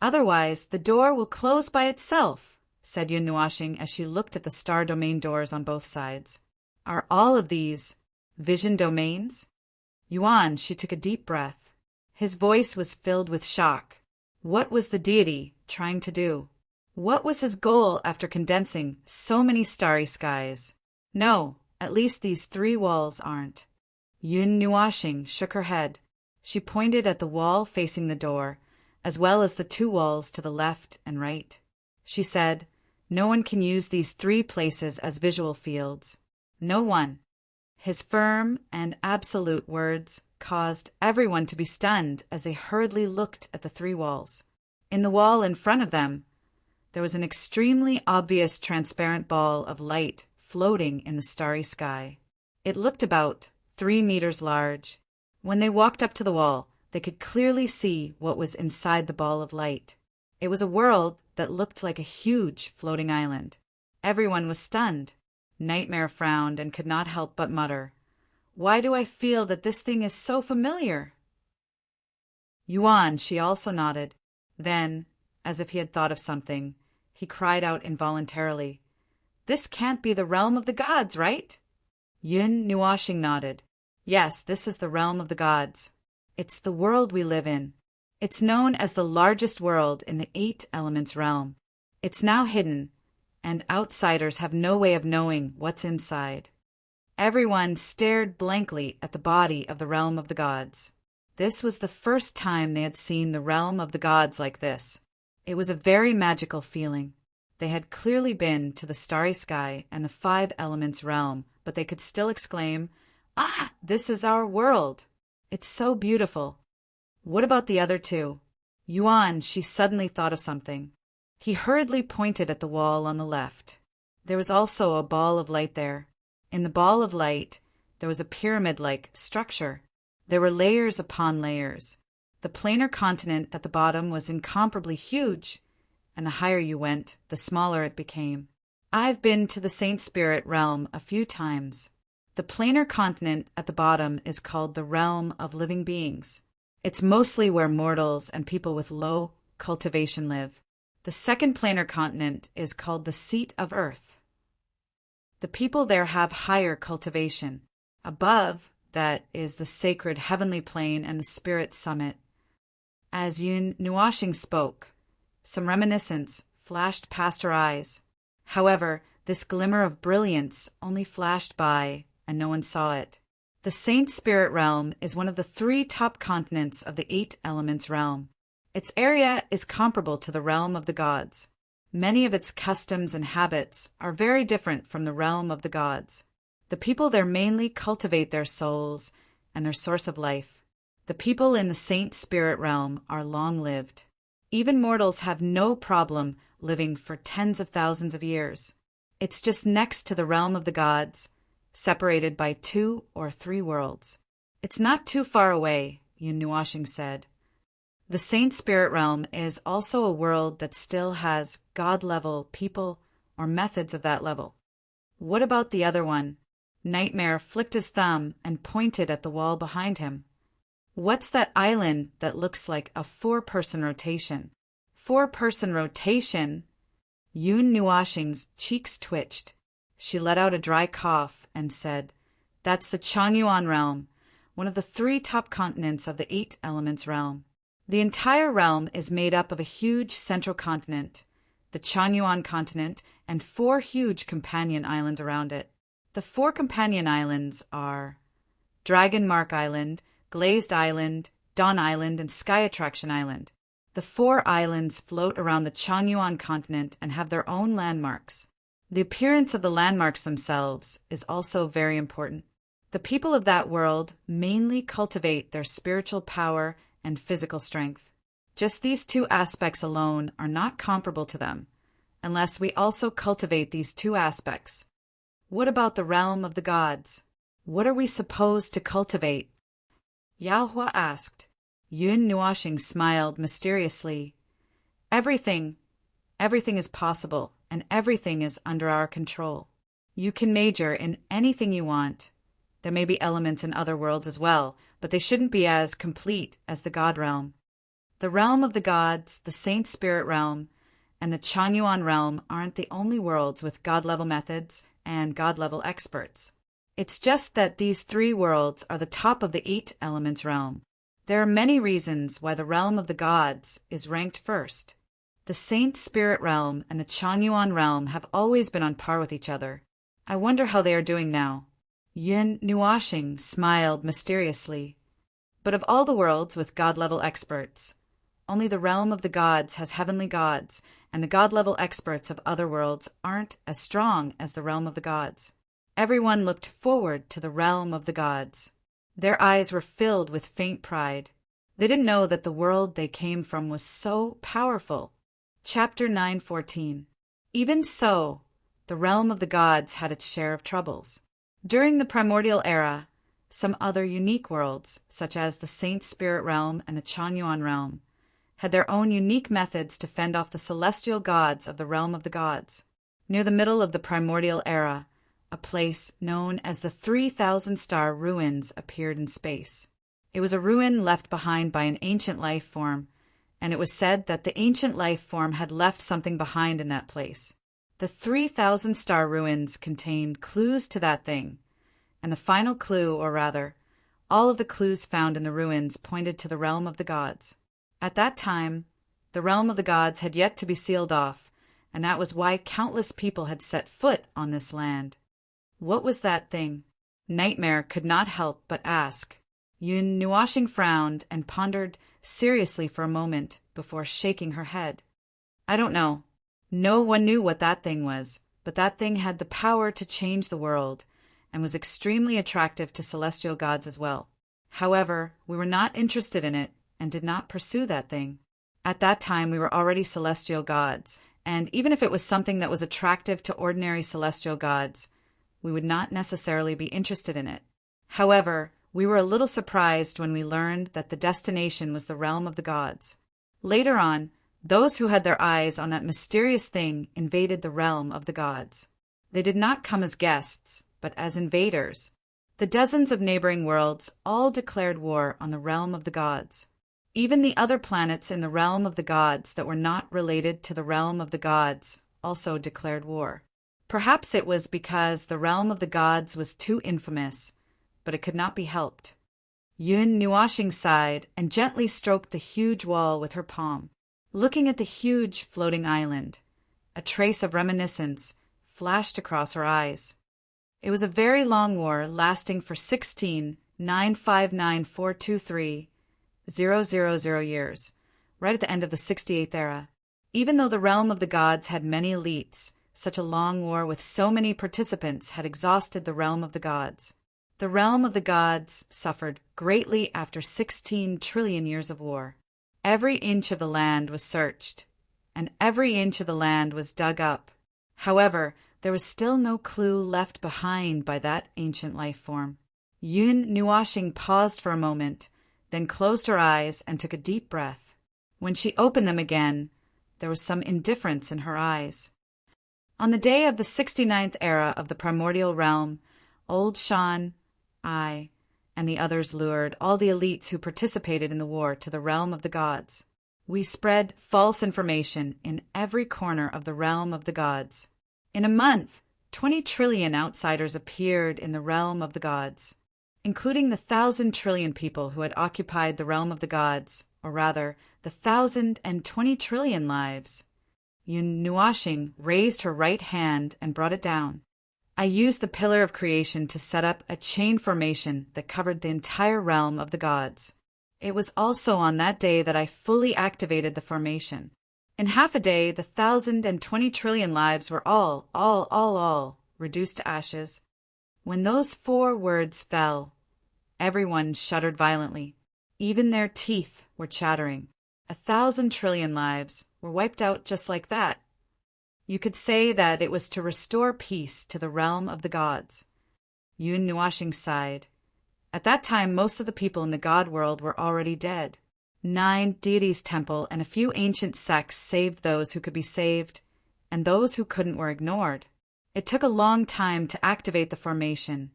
Otherwise, the door will close by itself, said Yun Nuashing as she looked at the star domain doors on both sides. Are all of these vision domains? Yuan, she took a deep breath. His voice was filled with shock. What was the deity trying to do? What was his goal after condensing so many starry skies? No, at least these 3 walls aren't. Yun Nuashing shook her head. She pointed at the wall facing the door, as well as the 2 walls to the left and right. She said, no one can use these 3 places as visual fields. No one. His firm and absolute words caused everyone to be stunned as they hurriedly looked at the 3 walls. In the wall in front of them, there was an extremely obvious transparent ball of light floating in the starry sky. It looked about 3 meters large. When they walked up to the wall, they could clearly see what was inside the ball of light. It was a world that looked like a huge floating island. Everyone was stunned. Nightmare frowned and could not help but mutter, "Why do I feel that this thing is so familiar?" Yuan, she also nodded. Then, as if he had thought of something, he cried out involuntarily, "This can't be the realm of the gods, right?" Yun Nuashing nodded. "Yes, this is the realm of the gods. It's the world we live in. It's known as the largest world in the 8 elements realm. It's now hidden, and outsiders have no way of knowing what's inside." Everyone stared blankly at the body of the realm of the gods. This was the first time they had seen the realm of the gods like this. It was a very magical feeling. They had clearly been to the starry sky and the 5 elements realm, but they could still exclaim, "Ah, this is our world! It's so beautiful." What about the other 2? Yuan, she suddenly thought of something. He hurriedly pointed at the wall on the left. There was also a ball of light there. In the ball of light, there was a pyramid-like structure. There were layers upon layers. The planar continent at the bottom was incomparably huge, and the higher you went, the smaller it became. I've been to the Saint Spirit realm a few times. The planar continent at the bottom is called the realm of living beings. It's mostly where mortals and people with low cultivation live. The second planar continent is called the seat of earth. The people there have higher cultivation. Above that is the sacred heavenly plane and the spirit summit. As Yun Nuashing spoke, some reminiscence flashed past her eyes. However, this glimmer of brilliance only flashed by, and no one saw it. The Saint Spirit realm is one of the 3 top continents of the 8 elements realm. Its area is comparable to the realm of the gods. Many of its customs and habits are very different from the realm of the gods. The people there mainly cultivate their souls and their source of life. The people in the Saint Spirit realm are long-lived. Even mortals have no problem living for tens of thousands of years. It's just next to the realm of the gods, separated by 2 or 3 worlds. It's not too far away, Yun Nuashing said. The Saint Spirit realm is also a world that still has God-level people or methods of that level. What about the other one? Nightmare flicked his thumb and pointed at the wall behind him. What's that island that looks like a 4-person rotation? 4-person rotation? Yun Nuashing's cheeks twitched. She let out a dry cough and said, "That's the Changyuan realm, one of the 3 top continents of the 8 elements realm. The entire realm is made up of a huge central continent, the Changyuan continent, and 4 huge companion islands around it. The 4 companion islands are Dragon Mark Island, Glazed Island, Dawn Island, and Sky Attraction Island. The 4 islands float around the Changyuan continent and have their own landmarks. The appearance of the landmarks themselves is also very important. The people of that world mainly cultivate their spiritual power and physical strength. Just these 2 aspects alone are not comparable to them, unless we also cultivate these 2 aspects. What about the realm of the gods? What are we supposed to cultivate?" Yao Hua asked. Yun Nuashing smiled mysteriously. Everything is possible, and everything is under our control. You can major in anything you want. There may be elements in other worlds as well, but they shouldn't be as complete as the God realm. The realm of the gods, the Saint Spirit realm, and the Changyuan realm aren't the only worlds with God-level methods and God-level experts. It's just that these three worlds are the top of the 8 elements realm. There are many reasons why the realm of the gods is ranked first. The Saint Spirit realm and the Changyuan realm have always been on par with each other. I wonder how they are doing now. Yun Nuashing smiled mysteriously. But of all the worlds with God-level experts, only the realm of the gods has heavenly gods, and the God-level experts of other worlds aren't as strong as the realm of the gods. Everyone looked forward to the realm of the gods. Their eyes were filled with faint pride. They didn't know that the world they came from was so powerful. Chapter 9:14. Even so, the realm of the gods had its share of troubles. During the primordial era, some other unique worlds, such as the Saint Spirit realm and the Changyuan realm, had their own unique methods to fend off the celestial gods of the realm of the gods. Near the middle of the primordial era, a place known as the 3,000-star ruins appeared in space. It was a ruin left behind by an ancient life form, and it was said that the ancient life form had left something behind in that place. The 3,000-star ruins contained clues to that thing, and the final clue, or rather, all of the clues found in the ruins pointed to the realm of the gods. At that time, the realm of the gods had yet to be sealed off, and that was why countless people had set foot on this land. What was that thing? Nightmare could not help but ask. Yun Nuashing frowned and pondered seriously for a moment before shaking her head. I don't know. No one knew what that thing was, but that thing had the power to change the world, and was extremely attractive to celestial gods as well. However, we were not interested in it, and did not pursue that thing. At that time we were already celestial gods, and even if it was something that was attractive to ordinary celestial gods, we would not necessarily be interested in it. However, we were a little surprised when we learned that the destination was the realm of the gods. Later on, those who had their eyes on that mysterious thing invaded the realm of the gods. They did not come as guests, but as invaders. The dozens of neighboring worlds all declared war on the realm of the gods. Even the other planets in the realm of the gods that were not related to the realm of the gods also declared war. Perhaps it was because the realm of the gods was too infamous, but it could not be helped. Yun Nuashing sighed and gently stroked the huge wall with her palm, looking at the huge floating island. A trace of reminiscence flashed across her eyes. It was a very long war lasting for 16,959,423,000 years, right at the end of the 68th era. Even though the realm of the gods had many elites, such a long war with so many participants had exhausted the realm of the gods. The realm of the gods suffered greatly after 16 trillion years of war. Every inch of the land was searched, and every inch of the land was dug up. However, there was still no clue left behind by that ancient life form. Yun Nuashing paused for a moment, then closed her eyes and took a deep breath. When she opened them again, there was some indifference in her eyes. On the day of the 69th era of the primordial realm, Old Shan, I, and the others lured all the elites who participated in the war to the realm of the gods. We spread false information in every corner of the realm of the gods. In a month, 20 trillion outsiders appeared in the realm of the gods, including the 1,000 trillion people who had occupied the realm of the gods, or rather, the 1,020 trillion lives. Yun Nuashing raised her right hand and brought it down. I used the pillar of creation to set up a chain formation that covered the entire realm of the gods. It was also on that day that I fully activated the formation. In half a day, the 1,020 trillion lives were all reduced to ashes. When those 4 words fell, everyone shuddered violently. Even their teeth were chattering. 1,000 trillion lives were wiped out just like that. You could say that it was to restore peace to the realm of the gods. Yun Nuashing sighed. At that time, most of the people in the god world were already dead. 9 deities' temple and a few ancient sects saved those who could be saved, and those who couldn't were ignored. It took a long time to activate the formation,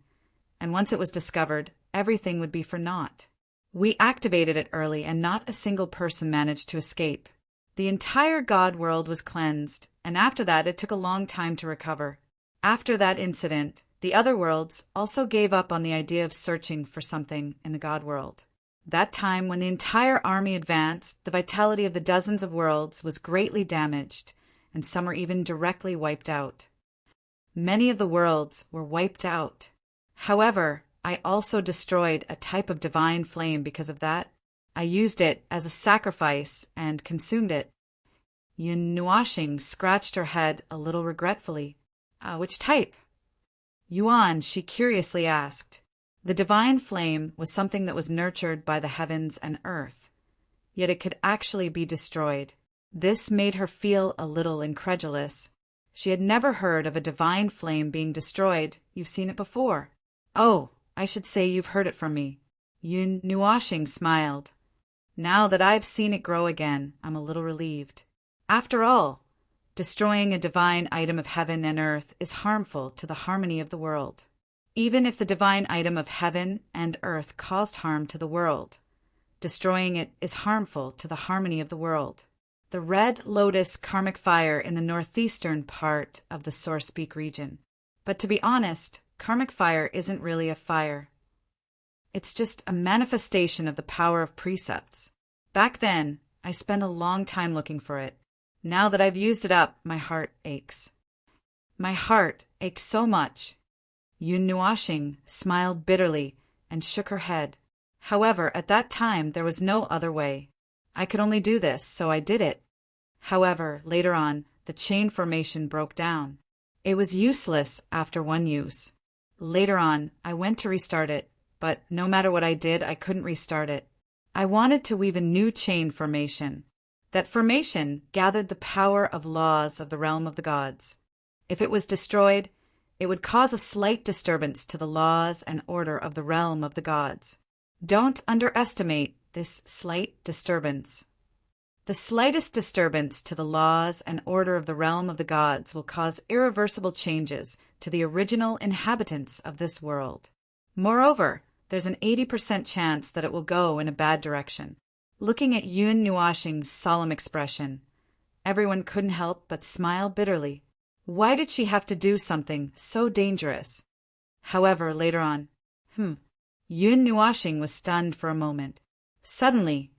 and once it was discovered, everything would be for naught. We activated it early and not a single person managed to escape. The entire god world was cleansed, and after that it took a long time to recover. After that incident, the other worlds also gave up on the idea of searching for something in the god world. That time, when the entire army advanced, the vitality of the dozens of worlds was greatly damaged, and some were even directly wiped out. Many of the worlds were wiped out. However, I also destroyed a type of divine flame because of that. I used it as a sacrifice and consumed it. Yun Nuashing scratched her head a little regretfully. Which type? Yuan, she curiously asked. The divine flame was something that was nurtured by the heavens and earth, yet it could actually be destroyed. This made her feel a little incredulous. She had never heard of a divine flame being destroyed. You've seen it before. Oh, I should say you've heard it from me. Yun Nuashing smiled. Now that I've seen it grow again, I'm a little relieved. After all, destroying a divine item of heaven and earth is harmful to the harmony of the world. Even if the divine item of heaven and earth caused harm to the world, destroying it is harmful to the harmony of the world. The red lotus karmic fire in the northeastern part of the Source Peak region. But to be honest, karmic fire isn't really a fire. It's just a manifestation of the power of precepts. Back then, I spent a long time looking for it. Now that I've used it up, my heart aches. My heart aches so much. Yun Nuashing smiled bitterly and shook her head. However, at that time there was no other way. I could only do this, so I did it. However, later on, the chain formation broke down. It was useless after one use. Later on, I went to restart it, but no matter what I did, I couldn't restart it. I wanted to weave a new chain formation. That formation gathered the power of laws of the realm of the gods. If it was destroyed, it would cause a slight disturbance to the laws and order of the realm of the gods. Don't underestimate this slight disturbance. The slightest disturbance to the laws and order of the realm of the gods will cause irreversible changes to the original inhabitants of this world. Moreover, there's an 80% chance that it will go in a bad direction. Looking at Yun Nuashing's solemn expression, everyone couldn't help but smile bitterly. Why did she have to do something so dangerous? However, later on, Yun Nuashing was stunned for a moment. Suddenly,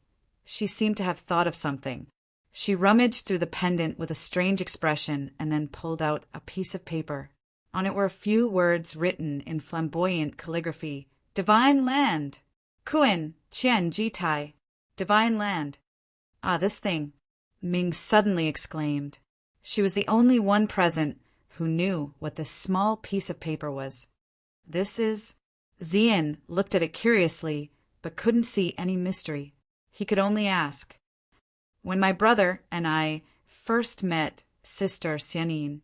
she seemed to have thought of something. She rummaged through the pendant with a strange expression and then pulled out a piece of paper. On it were a few words written in flamboyant calligraphy. Divine land! Kuen Qian Jitai. Divine land. This thing, Ming suddenly exclaimed. She was the only one present who knew what this small piece of paper was. This is... Xian looked at it curiously, but couldn't see any mystery. He could only ask. When my brother and I first met Sister Xianin,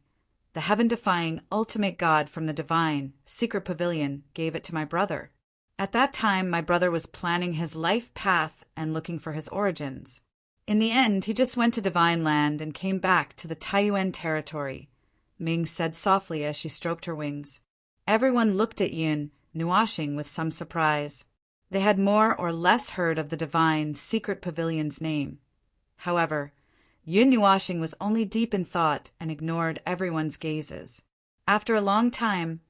the heaven-defying ultimate god from the divine secret pavilion gave it to my brother. At that time, my brother was planning his life path and looking for his origins. In the end, he just went to Divine Land and came back to the Taiyuan territory, Ming said softly as she stroked her wings. Everyone looked at Yun Nuashing with some surprise. They had more or less heard of the divine secret pavilion's name. However, Yun Nuashing was only deep in thought and ignored everyone's gazes. After a long time,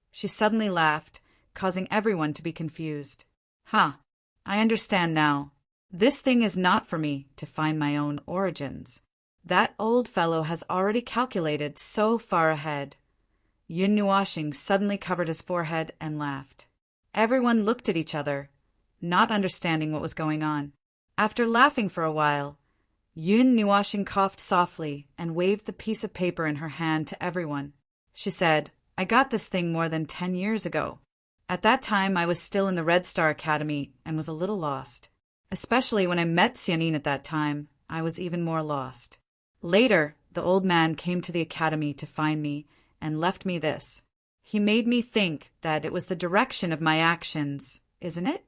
she suddenly laughed, causing everyone to be confused. I understand now. This thing is not for me to find my own origins. That old fellow has already calculated so far ahead. Yun Nuashing suddenly covered his forehead and laughed. Everyone looked at each other, not understanding what was going on. After laughing for a while, Yun Nuashing coughed softly and waved the piece of paper in her hand to everyone. She said, I got this thing more than 10 years ago. At that time, I was still in the Red Star Academy and was a little lost. Especially when I met Xianin at that time, I was even more lost. Later, the old man came to the academy to find me and left me this. He made me think that it was the direction of my actions, isn't it?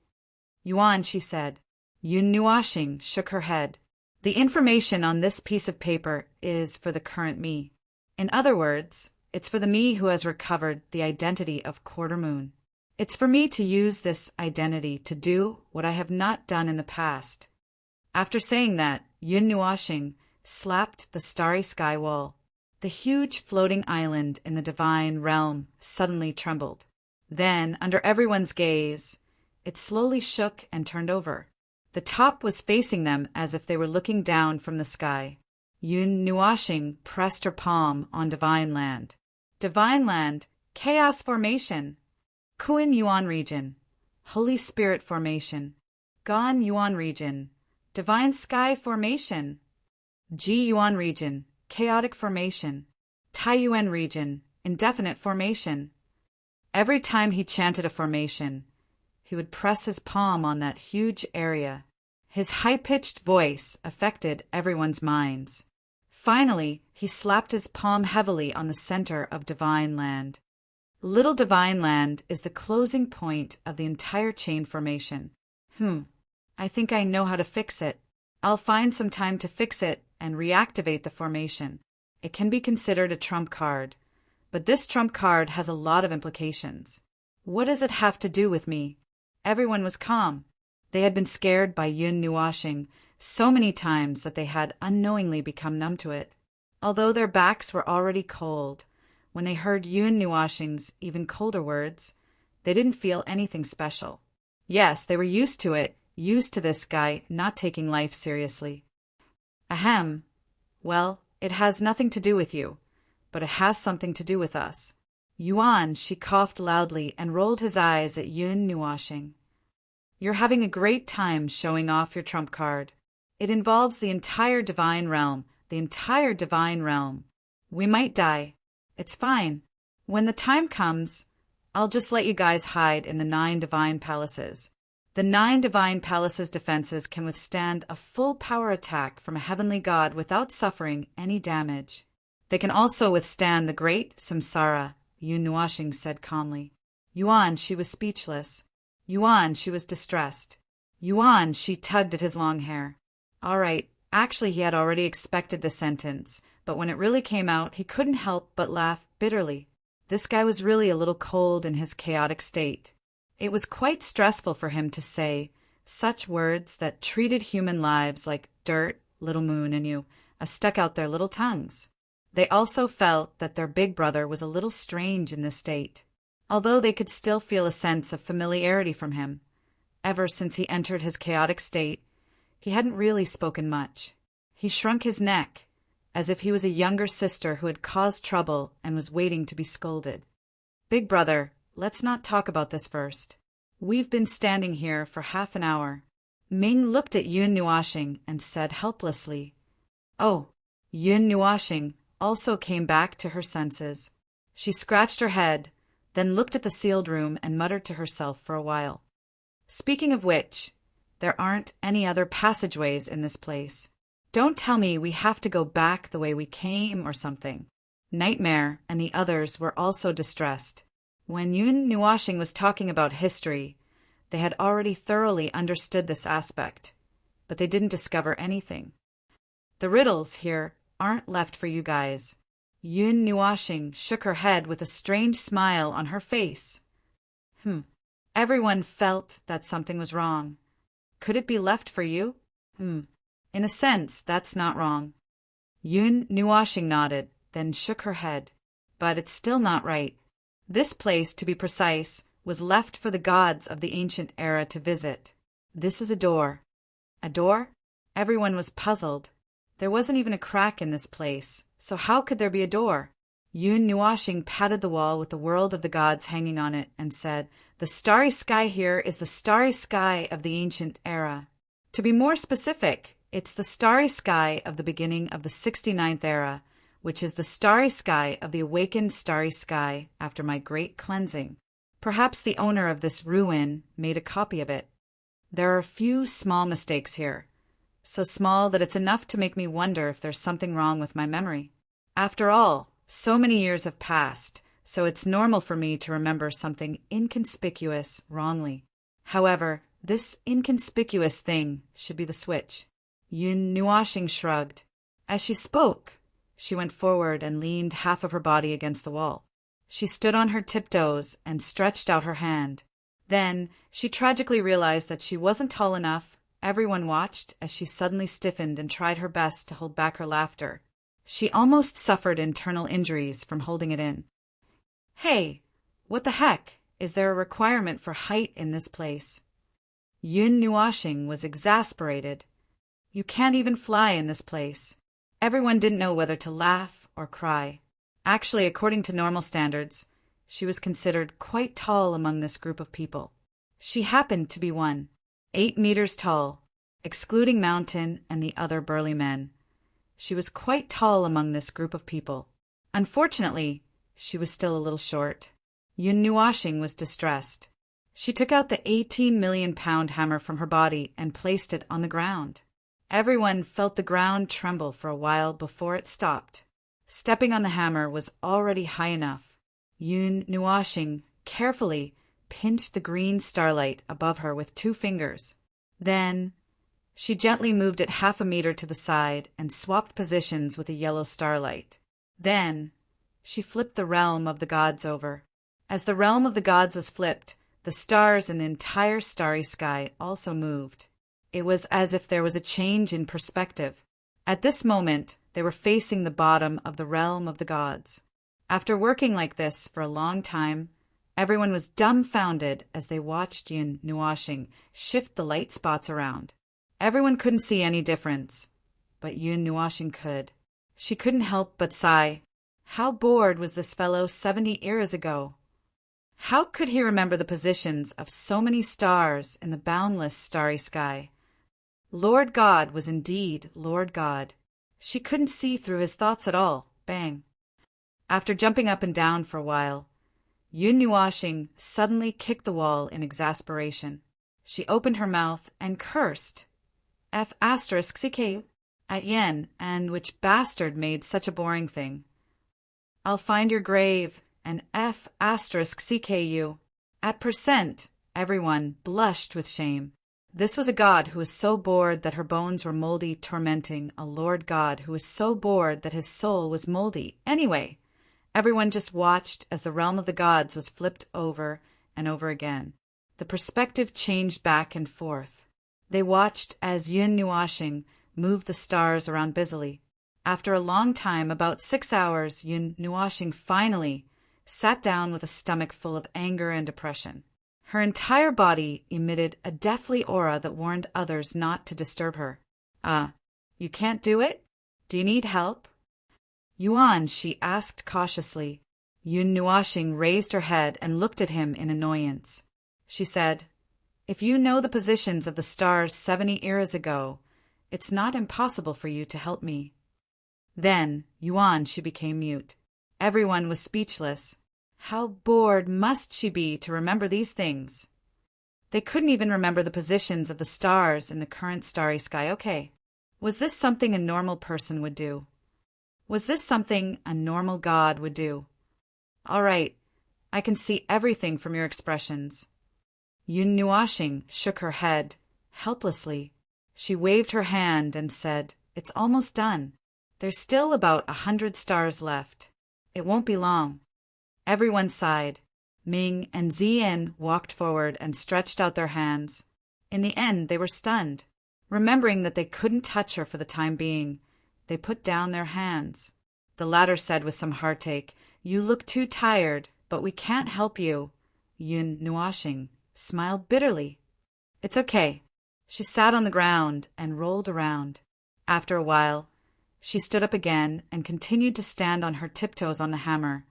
Yuan, she said. Yun Nuashing shook her head. The information on this piece of paper is for the current me. In other words, it's for the me who has recovered the identity of Quarter Moon. It's for me to use this identity to do what I have not done in the past. After saying that, Yun Nuashing slapped the starry sky wall. The huge floating island in the divine realm suddenly trembled. Then, under everyone's gaze, it slowly shook and turned over. The top was facing them as if they were looking down from the sky. Yun Nuashing pressed her palm on divine land. Divine land, chaos formation. Kuan Yuan region, Holy Spirit formation. Gan Yuan region, divine sky formation. Ji Yuan region, chaotic formation. Taiyuan region, indefinite formation. Every time he chanted a formation, he would press his palm on that huge area. His high-pitched voice affected everyone's minds. Finally, he slapped his palm heavily on the center of divine land. Little divine land is the closing point of the entire chain formation. I think I know how to fix it. I'll find some time to fix it and reactivate the formation. It can be considered a trump card, but this trump card has a lot of implications. What does it have to do with me? Everyone was calm. They had been scared by Yun Nuashing so many times that they had unknowingly become numb to it. Although their backs were already cold, when they heard Yun Nuashing's even colder words, they didn't feel anything special. Yes, they were used to it, used to this guy not taking life seriously. Ahem. Well, it has nothing to do with you, but it has something to do with us. Yuan, she coughed loudly and rolled his eyes at Yun Nuashing. You're having a great time showing off your trump card. It involves the entire divine realm, the entire divine realm. We might die. It's fine. When the time comes, I'll just let you guys hide in the 9 divine palaces. The 9 divine palaces' defenses can withstand a full power attack from a heavenly god without suffering any damage. They can also withstand the great samsara, Yun Nuashing said calmly. Yuan, she was speechless. Yuan, she was distressed. Yuan, she tugged at his long hair. All right, actually he had already expected the sentence, but when it really came out, he couldn't help but laugh bitterly. This guy was really a little cold in his chaotic state. It was quite stressful for him to say such words that treated human lives like dirt, little moon, and you, stuck out their little tongues. They also felt that their big brother was a little strange in this state, although they could still feel a sense of familiarity from him. Ever since he entered his chaotic state, he hadn't really spoken much. He shrunk his neck, as if he was a younger sister who had caused trouble and was waiting to be scolded. Big brother, let's not talk about this first. We've been standing here for half an hour. Ming looked at Yun Nuashing and said helplessly. Oh, Yun Nuashing also came back to her senses. She scratched her head, then looked at the sealed room and muttered to herself for a while. Speaking of which, there aren't any other passageways in this place. Don't tell me we have to go back the way we came or something. Nightmare and the others were also distressed. When Yun Nuashing was talking about history, they had already thoroughly understood this aspect, but they didn't discover anything. The riddles here aren't left for you guys. Yun Nuashing shook her head with a strange smile on her face. Everyone felt that something was wrong. Could it be left for you? In a sense, that's not wrong. Yun Nuashing nodded, then shook her head. But it's still not right. This place, to be precise, was left for the gods of the ancient era to visit. This is a door. A door? Everyone was puzzled. There wasn't even a crack in this place, so how could there be a door? Yun Nuashing patted the wall with the world of the gods hanging on it and said, The starry sky here is the starry sky of the ancient era. To be more specific, it's the starry sky of the beginning of the 69th era, which is the starry sky of the awakened starry sky after my great cleansing. Perhaps the owner of this ruin made a copy of it. There are a few small mistakes here, so small that it's enough to make me wonder if there's something wrong with my memory. After all, so many years have passed, so it's normal for me to remember something inconspicuous wrongly. However, this inconspicuous thing should be the switch. Yun Nuashing shrugged. As she spoke, she went forward and leaned half of her body against the wall. She stood on her tiptoes and stretched out her hand. Then she tragically realized that she wasn't tall enough. Everyone watched as she suddenly stiffened and tried her best to hold back her laughter. She almost suffered internal injuries from holding it in. Hey, what the heck? Is there a requirement for height in this place? Yun Nuashing was exasperated. You can't even fly in this place. Everyone didn't know whether to laugh or cry. Actually, according to normal standards, she was considered quite tall among this group of people. She happened to be 8 meters tall, excluding Mountain and the other burly men. She was quite tall among this group of people. Unfortunately, she was still a little short. Yun Nuashing was distressed. She took out the 18-million-pound hammer from her body and placed it on the ground. Everyone felt the ground tremble for a while before it stopped. Stepping on the hammer was already high enough. Yun Nuashing carefully pinched the green starlight above her with 2 fingers. Then she gently moved it 1/2 meter to the side and swapped positions with the yellow starlight. Then she flipped the realm of the gods over. As the realm of the gods was flipped, the stars in the entire starry sky also moved. It was as if there was a change in perspective. At this moment, they were facing the bottom of the realm of the gods. After working like this for a long time, everyone was dumbfounded as they watched Yun Nuashing shift the light spots around. Everyone couldn't see any difference, but Yun Nuashing could. She couldn't help but sigh. How bored was this fellow 70 eras ago? How could he remember the positions of so many stars in the boundless starry sky? Lord God was indeed Lord God. She couldn't see through his thoughts at all. Bang. After jumping up and down for a while, Yun Nuashing suddenly kicked the wall in exasperation. She opened her mouth and cursed. F***ck at Yen, and which bastard made such a boring thing. I'll find your grave, and F***ck at %. Everyone blushed with shame. This was a god who was so bored that her bones were moldy, tormenting a Lord God who was so bored that his soul was moldy. Anyway, everyone just watched as the realm of the gods was flipped over and over again. The perspective changed back and forth. They watched as Yun Nuashing moved the stars around busily. After a long time, about 6 hours, Yun Nuashing finally sat down with a stomach full of anger and depression. Her entire body emitted a deathly aura that warned others not to disturb her. You can't do it? Do you need help? Yuan, she asked cautiously. Yun Nuashing raised her head and looked at him in annoyance. She said, If you know the positions of the stars 70 eras ago, it's not impossible for you to help me. Then, Yuan, she became mute. Everyone was speechless. How bored must she be to remember these things? They couldn't even remember the positions of the stars in the current starry sky. Okay, was this something a normal person would do? Was this something a normal god would do? All right, I can see everything from your expressions. Yun Nuashing shook her head, helplessly. She waved her hand and said, It's almost done. There's still about 100 stars left. It won't be long. Everyone sighed. Ming and Ziyin walked forward and stretched out their hands. In the end, they were stunned. Remembering that they couldn't touch her for the time being, they put down their hands. The latter said with some heartache, You look too tired, but we can't help you. Yun Nuashing smiled bitterly. It's okay. She sat on the ground and rolled around. After a while, she stood up again and continued to stand on her tiptoes on the hammer,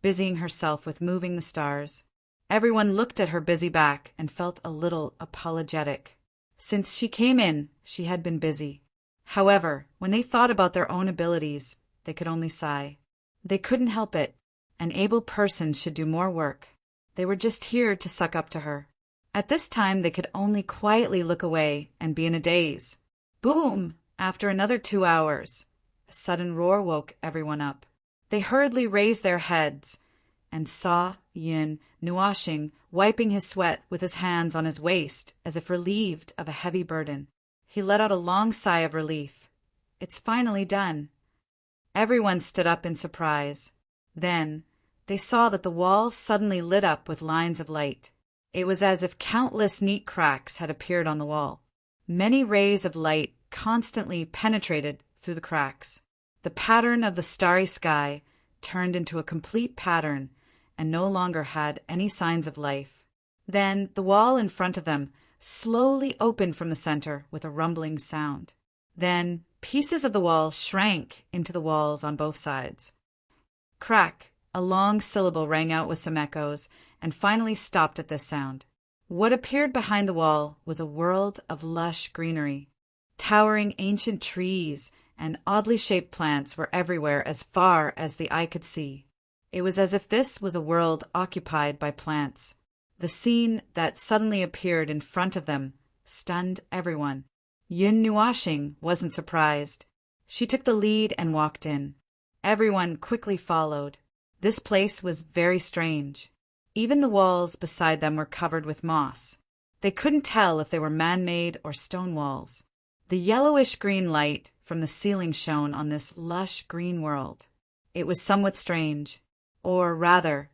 busying herself with moving the stars. Everyone looked at her busy back and felt a little apologetic. Since she came in, she had been busy. However, when they thought about their own abilities, they could only sigh. They couldn't help it. An able person should do more work. They were just here to suck up to her. At this time, they could only quietly look away and be in a daze. Boom! After another 2 hours, a sudden roar woke everyone up. They hurriedly raised their heads and saw Yun Nuashing wiping his sweat with his hands on his waist as if relieved of a heavy burden. He let out a long sigh of relief. It's finally done. Everyone stood up in surprise. Then, they saw that the wall suddenly lit up with lines of light. It was as if countless neat cracks had appeared on the wall. Many rays of light constantly penetrated through the cracks. The pattern of the starry sky turned into a complete pattern and no longer had any signs of life. Then the wall in front of them slowly opened from the center with a rumbling sound. Then pieces of the wall shrank into the walls on both sides. Crack, a long syllable rang out with some echoes and finally stopped at this sound. What appeared behind the wall was a world of lush greenery. Towering ancient trees and oddly shaped plants were everywhere as far as the eye could see. It was as if this was a world occupied by plants. The scene that suddenly appeared in front of them stunned everyone. Yun Nuashing wasn't surprised. She took the lead and walked in. Everyone quickly followed. This place was very strange. Even the walls beside them were covered with moss. They couldn't tell if they were man-made or stone walls. The yellowish-green light from the ceiling shone on this lush green world. It was somewhat strange. Or rather,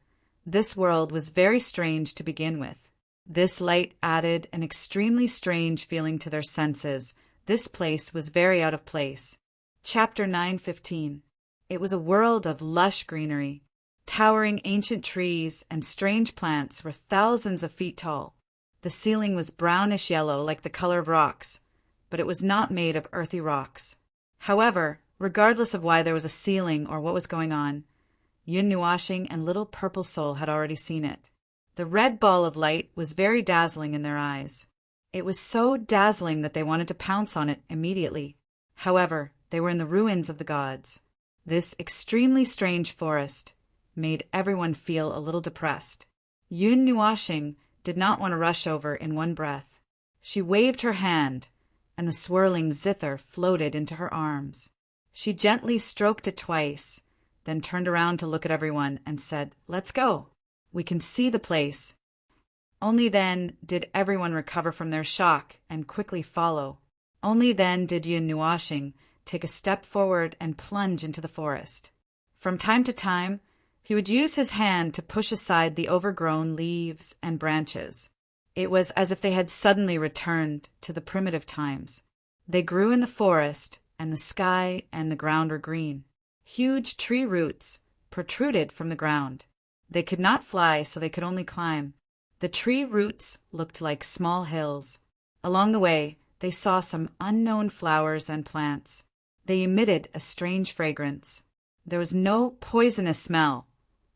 this world was very strange to begin with. This light added an extremely strange feeling to their senses. This place was very out of place. Chapter 9:15. It was a world of lush greenery. Towering ancient trees and strange plants were thousands of feet tall. The ceiling was brownish yellow like the color of rocks, but it was not made of earthy rocks. However, regardless of why there was a ceiling or what was going on, Yun Nuashing and Little Purple Soul had already seen it. The red ball of light was very dazzling in their eyes. It was so dazzling that they wanted to pounce on it immediately. However, they were in the ruins of the gods. This extremely strange forest made everyone feel a little depressed. Yun Nuashing did not want to rush over in one breath. She waved her hand, and the swirling zither floated into her arms. She gently stroked it twice, then turned around to look at everyone and said, "Let's go. We can see the place." Only then did everyone recover from their shock and quickly follow. Only then did Yun Nuashing take a step forward and plunge into the forest. From time to time, he would use his hand to push aside the overgrown leaves and branches. It was as if they had suddenly returned to the primitive times. They grew in the forest, and the sky and the ground were green. Huge tree roots protruded from the ground. They could not fly, so they could only climb. The tree roots looked like small hills. Along the way, they saw some unknown flowers and plants. They emitted a strange fragrance. There was no poisonous smell,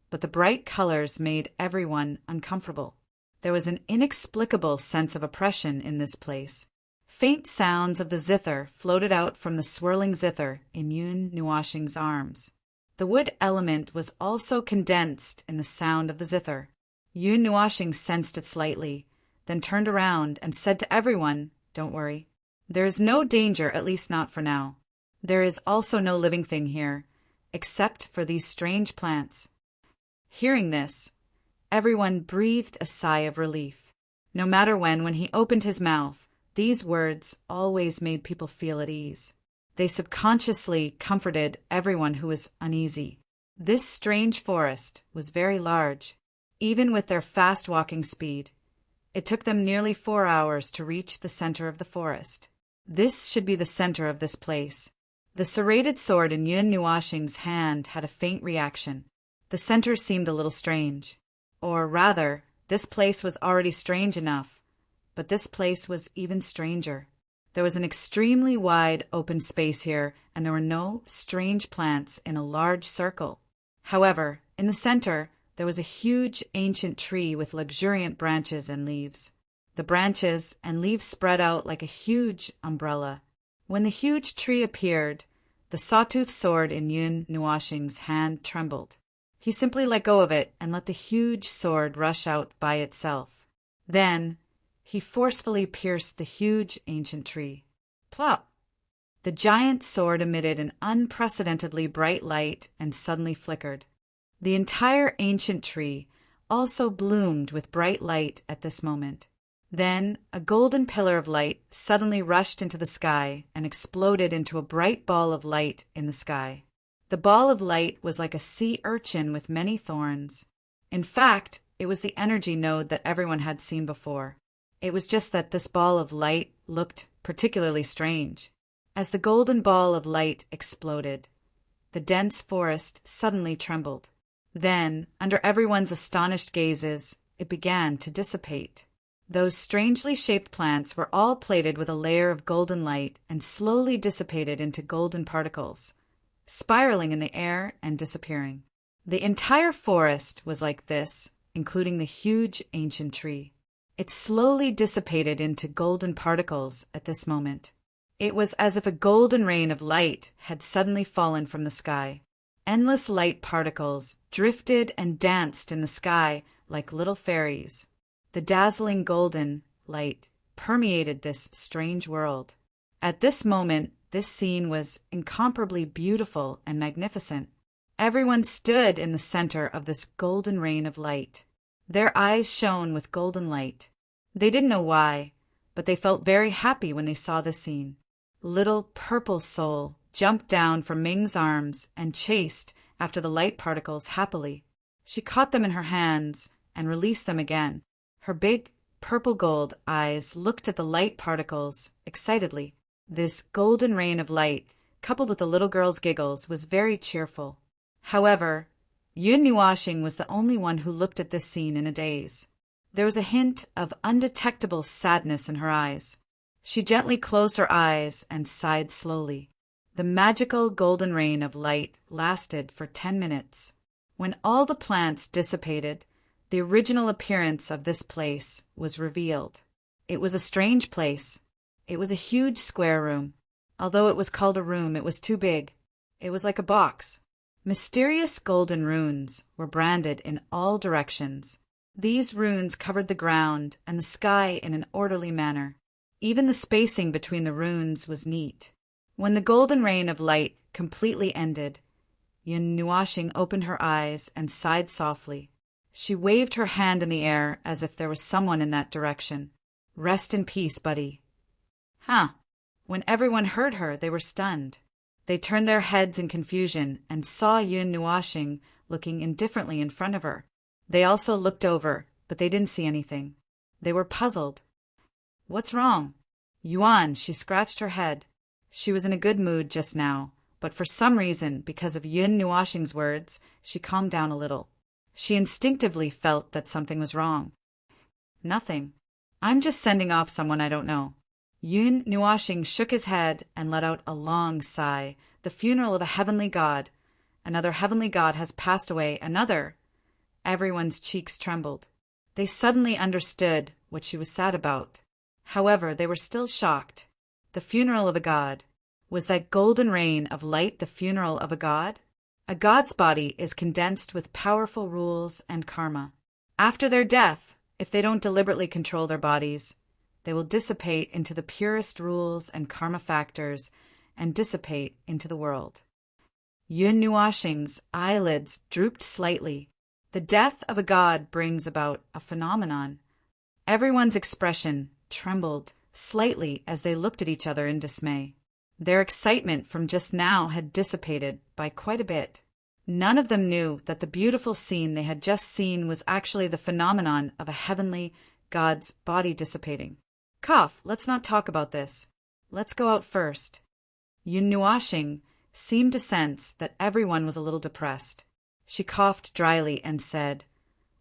but the bright colors made everyone uncomfortable. There was an inexplicable sense of oppression in this place. Faint sounds of the zither floated out from the swirling zither in Yun Nuashing's arms. The wood element was also condensed in the sound of the zither. Yun Nuashing sensed it slightly, then turned around and said to everyone, "Don't worry. There is no danger, at least not for now. There is also no living thing here, except for these strange plants." Hearing this, everyone breathed a sigh of relief. No matter when he opened his mouth, these words always made people feel at ease. They subconsciously comforted everyone who was uneasy. This strange forest was very large. Even with their fast walking speed, it took them nearly 4 hours to reach the center of the forest. This should be the center of this place. The serrated sword in Yun Nuashing's hand had a faint reaction. The center seemed a little strange. Or rather, this place was already strange enough, but this place was even stranger. There was an extremely wide open space here, and there were no strange plants in a large circle. However, in the center, there was a huge ancient tree with luxuriant branches and leaves. The branches and leaves spread out like a huge umbrella. When the huge tree appeared, the sawtooth sword in Yun Nuashing's hand trembled. He simply let go of it and let the huge sword rush out by itself. Then he forcefully pierced the huge ancient tree. Plop! The giant sword emitted an unprecedentedly bright light and suddenly flickered. The entire ancient tree also bloomed with bright light at this moment. Then a golden pillar of light suddenly rushed into the sky and exploded into a bright ball of light in the sky. The ball of light was like a sea urchin with many thorns. In fact, it was the energy node that everyone had seen before. It was just that this ball of light looked particularly strange. As the golden ball of light exploded, the dense forest suddenly trembled. Then, under everyone's astonished gazes, it began to dissipate. Those strangely shaped plants were all plated with a layer of golden light and slowly dissipated into golden particles, spiraling in the air and disappearing. The entire forest was like this, including the huge ancient tree. It slowly dissipated into golden particles at this moment. It was as if a golden rain of light had suddenly fallen from the sky. Endless light particles drifted and danced in the sky like little fairies. The dazzling golden light permeated this strange world. At this moment, this scene was incomparably beautiful and magnificent. Everyone stood in the center of this golden rain of light. Their eyes shone with golden light. They didn't know why, but they felt very happy when they saw the scene. Little purple soul jumped down from Ming's arms and chased after the light particles happily. She caught them in her hands and released them again. Her big purple gold eyes looked at the light particles excitedly. This golden rain of light, coupled with the little girl's giggles, was very cheerful. However, Yun Nuashing was the only one who looked at this scene in a daze. There was a hint of undetectable sadness in her eyes. She gently closed her eyes and sighed slowly. The magical golden rain of light lasted for 10 minutes. When all the plants dissipated, the original appearance of this place was revealed. It was a strange place. It was a huge square room. Although it was called a room, it was too big. It was like a box. Mysterious golden runes were branded in all directions. These runes covered the ground and the sky in an orderly manner. Even the spacing between the runes was neat. When the golden rain of light completely ended, Yun Nuashing opened her eyes and sighed softly. She waved her hand in the air as if there was someone in that direction. Rest in peace, buddy. Huh. When everyone heard her, they were stunned. They turned their heads in confusion and saw Yun Nuashing looking indifferently in front of her. They also looked over, but they didn't see anything. They were puzzled. What's wrong? Yuan, she scratched her head. She was in a good mood just now, but for some reason, because of Yun Nuashing's words, she calmed down a little. She instinctively felt that something was wrong. Nothing. I'm just sending off someone I don't know. Yun Nuashing shook his head and let out a long sigh. The funeral of a heavenly god. Another heavenly god has passed away. Another. Everyone's cheeks trembled. They suddenly understood what she was sad about. However, they were still shocked. The funeral of a god. Was that golden rain of light the funeral of a god? A god's body is condensed with powerful rules and karma. After their death, if they don't deliberately control their bodies, they will dissipate into the purest rules and karma factors and dissipate into the world. Yun Nuashing's eyelids drooped slightly. The death of a god brings about a phenomenon. Everyone's expression trembled slightly as they looked at each other in dismay. Their excitement from just now had dissipated by quite a bit. None of them knew that the beautiful scene they had just seen was actually the phenomenon of a heavenly god's body dissipating. Cough, let's not talk about this. Let's go out first. Yun Nuashing seemed to sense that everyone was a little depressed. She coughed dryly and said,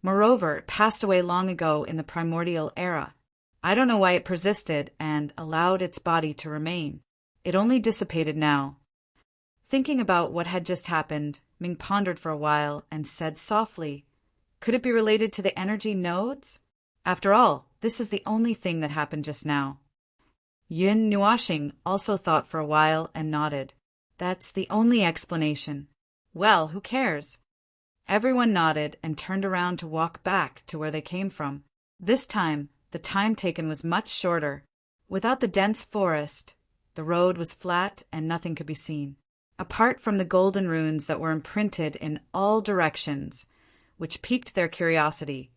Moreover, it passed away long ago in the primordial era. I don't know why it persisted and allowed its body to remain. It only dissipated now. Thinking about what had just happened, Ming pondered for a while and said softly, Could it be related to the energy nodes? After all, this is the only thing that happened just now. Yun Nuashing also thought for a while and nodded. That's the only explanation. Well, who cares? Everyone nodded and turned around to walk back to where they came from. This time, the time taken was much shorter. Without the dense forest, the road was flat and nothing could be seen. Apart from the golden runes that were imprinted in all directions, which piqued their curiosity,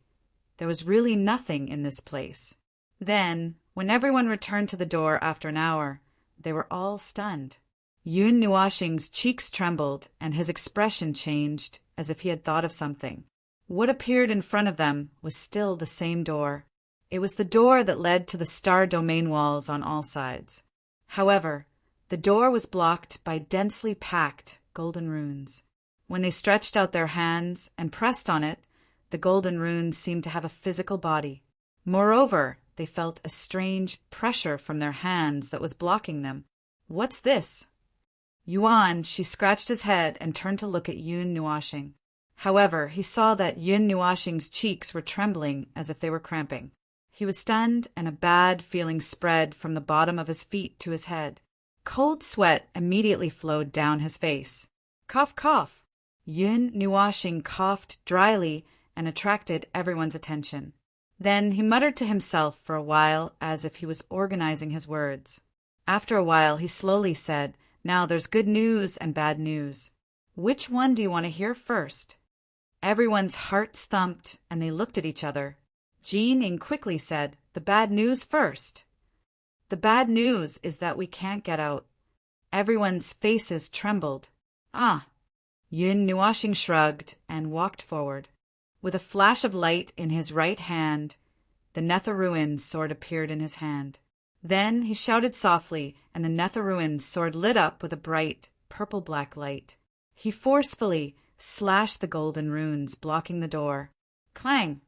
there was really nothing in this place. Then, when everyone returned to the door after an hour, they were all stunned. Yun Nuashing's cheeks trembled and his expression changed as if he had thought of something. What appeared in front of them was still the same door. It was the door that led to the star domain walls on all sides. However, the door was blocked by densely packed golden runes. When they stretched out their hands and pressed on it, the golden runes seemed to have a physical body. Moreover, they felt a strange pressure from their hands that was blocking them. What's this? Yuan, she scratched his head and turned to look at Yun Nuashing. However, he saw that Yun Nuashing's cheeks were trembling as if they were cramping. He was stunned, and a bad feeling spread from the bottom of his feet to his head. Cold sweat immediately flowed down his face. Cough, cough. Yun Nuashing coughed dryly and attracted everyone's attention. Then he muttered to himself for a while as if he was organizing his words. After a while, he slowly said, "Now there's good news and bad news. Which one do you want to hear first?" Everyone's hearts thumped, and they looked at each other. Jean quickly said, "The bad news first." "The bad news is that we can't get out." Everyone's faces trembled. "Ah." Yun Nuashing shrugged and walked forward. With a flash of light in his right hand, the Netherruin sword appeared in his hand. Then he shouted softly, and the Netherruin sword lit up with a bright, purple-black light. He forcefully slashed the golden runes, blocking the door. Clang!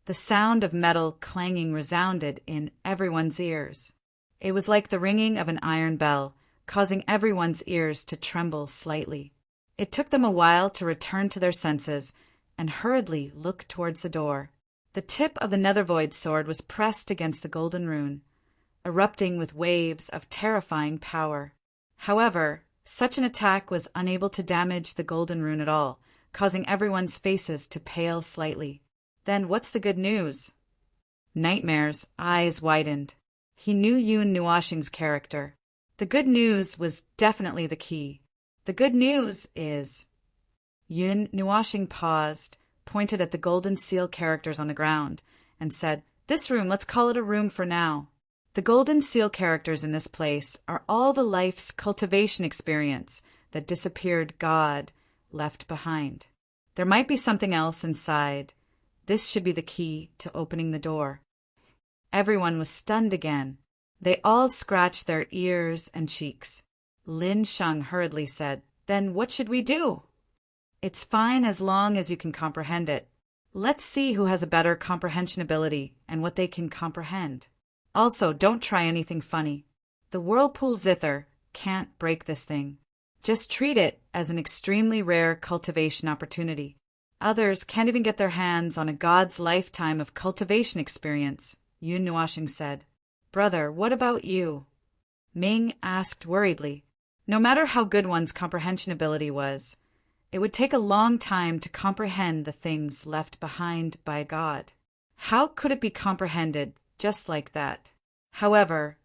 The sound of metal clanging resounded in everyone's ears. It was like the ringing of an iron bell, causing everyone's ears to tremble slightly. It took them a while to return to their senses and hurriedly look towards the door. The tip of the Nethervoid sword was pressed against the golden rune, erupting with waves of terrifying power. However, such an attack was unable to damage the golden rune at all, causing everyone's faces to pale slightly. Then what's the good news? Nightmare's eyes widened. He knew Yun Nuashing's character. The good news was definitely the key. The good news is... Yun Nuashing paused, pointed at the golden seal characters on the ground, and said, "This room, let's call it a room for now. The golden seal characters in this place are all the life's cultivation experience that disappeared God left behind. There might be something else inside. This should be the key to opening the door." Everyone was stunned again. They all scratched their ears and cheeks. Lin Sheng hurriedly said, "Then what should we do?" "It's fine as long as you can comprehend it. Let's see who has a better comprehension ability and what they can comprehend. Also, don't try anything funny. The Whirlpool Zither can't break this thing. Just treat it as an extremely rare cultivation opportunity. Others can't even get their hands on a god's lifetime of cultivation experience," Yun Nuashing said. "Brother, what about you?" Ming asked worriedly. No matter how good one's comprehension ability was, it would take a long time to comprehend the things left behind by God. How could it be comprehended just like that? However,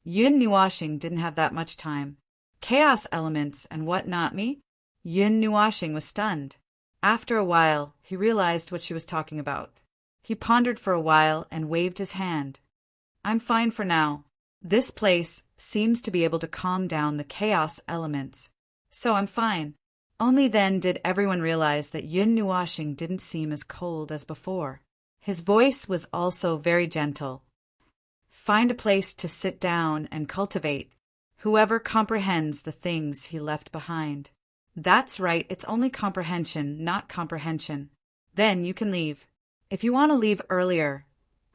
Yun Nuashing didn't have that much time. Chaos elements and what not me? Yun Nuashing was stunned. After a while, he realized what she was talking about. He pondered for a while and waved his hand. "I'm fine for now. This place seems to be able to calm down the chaos elements. So I'm fine." Only then did everyone realize that Yun Nuashing didn't seem as cold as before. His voice was also very gentle. "Find a place to sit down and cultivate. Whoever comprehends the things he left behind." "That's right, it's only comprehension, not comprehension. Then you can leave. If you want to leave earlier,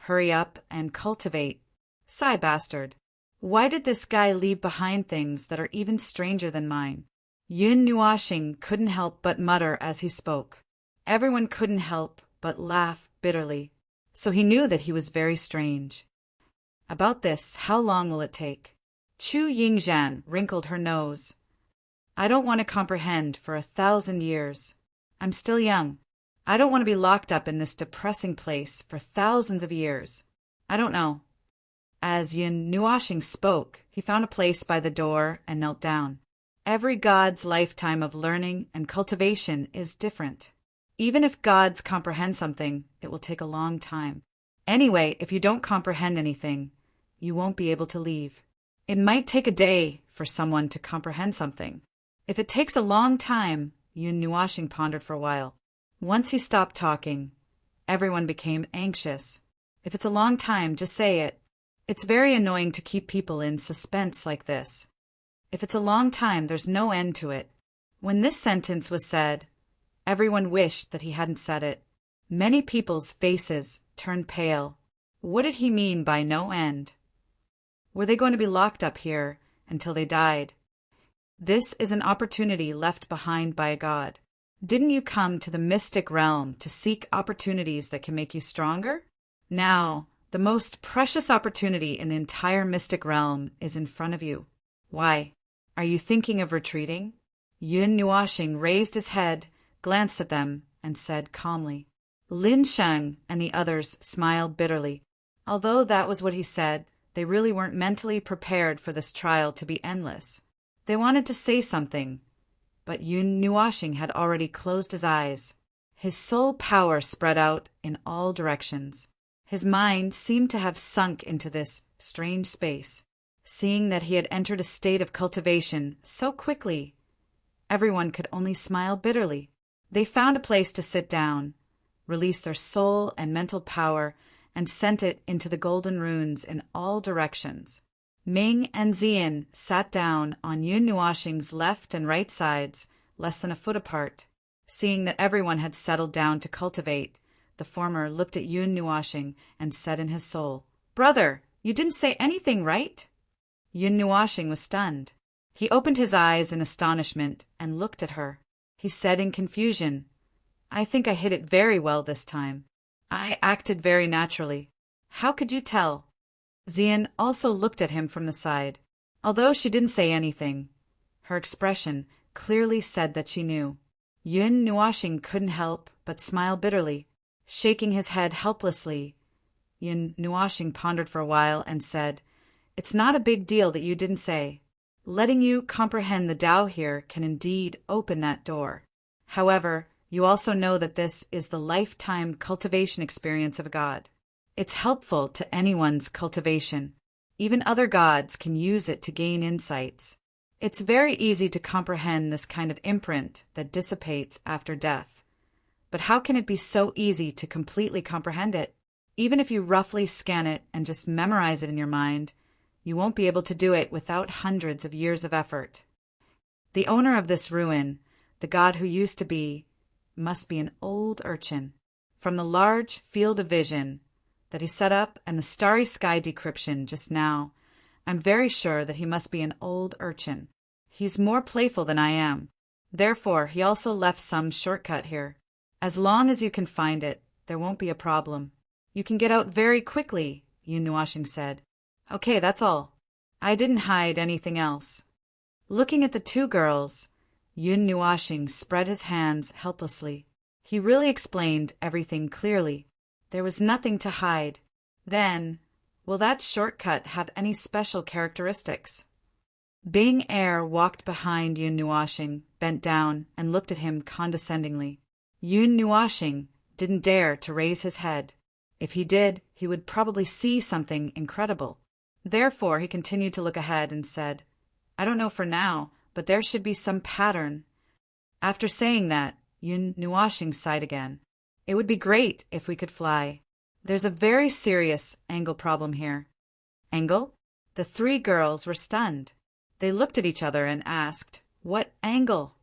hurry up and cultivate." Sigh bastard. Why did this guy leave behind things that are even stranger than mine? Yun Nuashing couldn't help but mutter as he spoke. Everyone couldn't help but laugh bitterly, so he knew that he was very strange. About this, how long will it take? Chu Yingzhan wrinkled her nose. "I don't want to comprehend for 1,000 years. I'm still young. I don't want to be locked up in this depressing place for thousands of years. I don't know." As Yun Nuashing spoke, he found a place by the door and knelt down. Every god's lifetime of learning and cultivation is different. Even if gods comprehend something, it will take a long time. Anyway, if you don't comprehend anything, you won't be able to leave. It might take a day for someone to comprehend something. If it takes a long time, Yun Nuashing pondered for a while. Once he stopped talking, everyone became anxious. If it's a long time, just say it. It's very annoying to keep people in suspense like this. If it's a long time, there's no end to it. When this sentence was said, everyone wished that he hadn't said it. Many people's faces turned pale. What did he mean by no end? Were they going to be locked up here until they died? This is an opportunity left behind by a god. Didn't you come to the mystic realm to seek opportunities that can make you stronger? Now, the most precious opportunity in the entire mystic realm is in front of you. Why? Are you thinking of retreating? Yun Nuashing raised his head, glanced at them, and said calmly. Lin Sheng and the others smiled bitterly. Although that was what he said, they really weren't mentally prepared for this trial to be endless. They wanted to say something, but Yun Nuashing had already closed his eyes. His soul power spread out in all directions. His mind seemed to have sunk into this strange space. Seeing that he had entered a state of cultivation so quickly, everyone could only smile bitterly. They found a place to sit down, released their soul and mental power, and sent it into the golden runes in all directions. Ming and Zian sat down on Yun Nuashing's left and right sides, less than a foot apart. Seeing that everyone had settled down to cultivate, the former looked at Yun Nuashing and said in his soul, Brother, you didn't say anything, right? Yun Nuashing was stunned. He opened his eyes in astonishment and looked at her. He said in confusion, I think I hit it very well this time. I acted very naturally. How could you tell? Zian also looked at him from the side. Although she didn't say anything, her expression clearly said that she knew. Yun Nuashing couldn't help but smile bitterly. Shaking his head helplessly, Yun Nuashing pondered for a while and said, It's not a big deal that you didn't say. Letting you comprehend the Tao here can indeed open that door. However, you also know that this is the lifetime cultivation experience of a god. It's helpful to anyone's cultivation. Even other gods can use it to gain insights. It's very easy to comprehend this kind of imprint that dissipates after death. But how can it be so easy to completely comprehend it? Even if you roughly scan it and just memorize it in your mind, you won't be able to do it without hundreds of years of effort. The owner of this ruin, the god who used to be, must be an old urchin. From the large field of vision that he set up and the starry sky decryption just now, I'm very sure that he must be an old urchin. He's more playful than I am. Therefore, he also left some shortcut here. As long as you can find it, there won't be a problem. You can get out very quickly, Yun Nuashing said. Okay, that's all. I didn't hide anything else. Looking at the two girls, Yun Nuashing spread his hands helplessly. He really explained everything clearly. There was nothing to hide. Then, will that shortcut have any special characteristics? Bing Air walked behind Yun Nuashing, bent down, and looked at him condescendingly. Yun Nuashing didn't dare to raise his head. If he did, he would probably see something incredible. Therefore, he continued to look ahead and said, I don't know for now, but there should be some pattern. After saying that, Yun Nuashing sighed again. It would be great if we could fly. There's a very serious angle problem here. Angle? The three girls were stunned. They looked at each other and asked, What angle?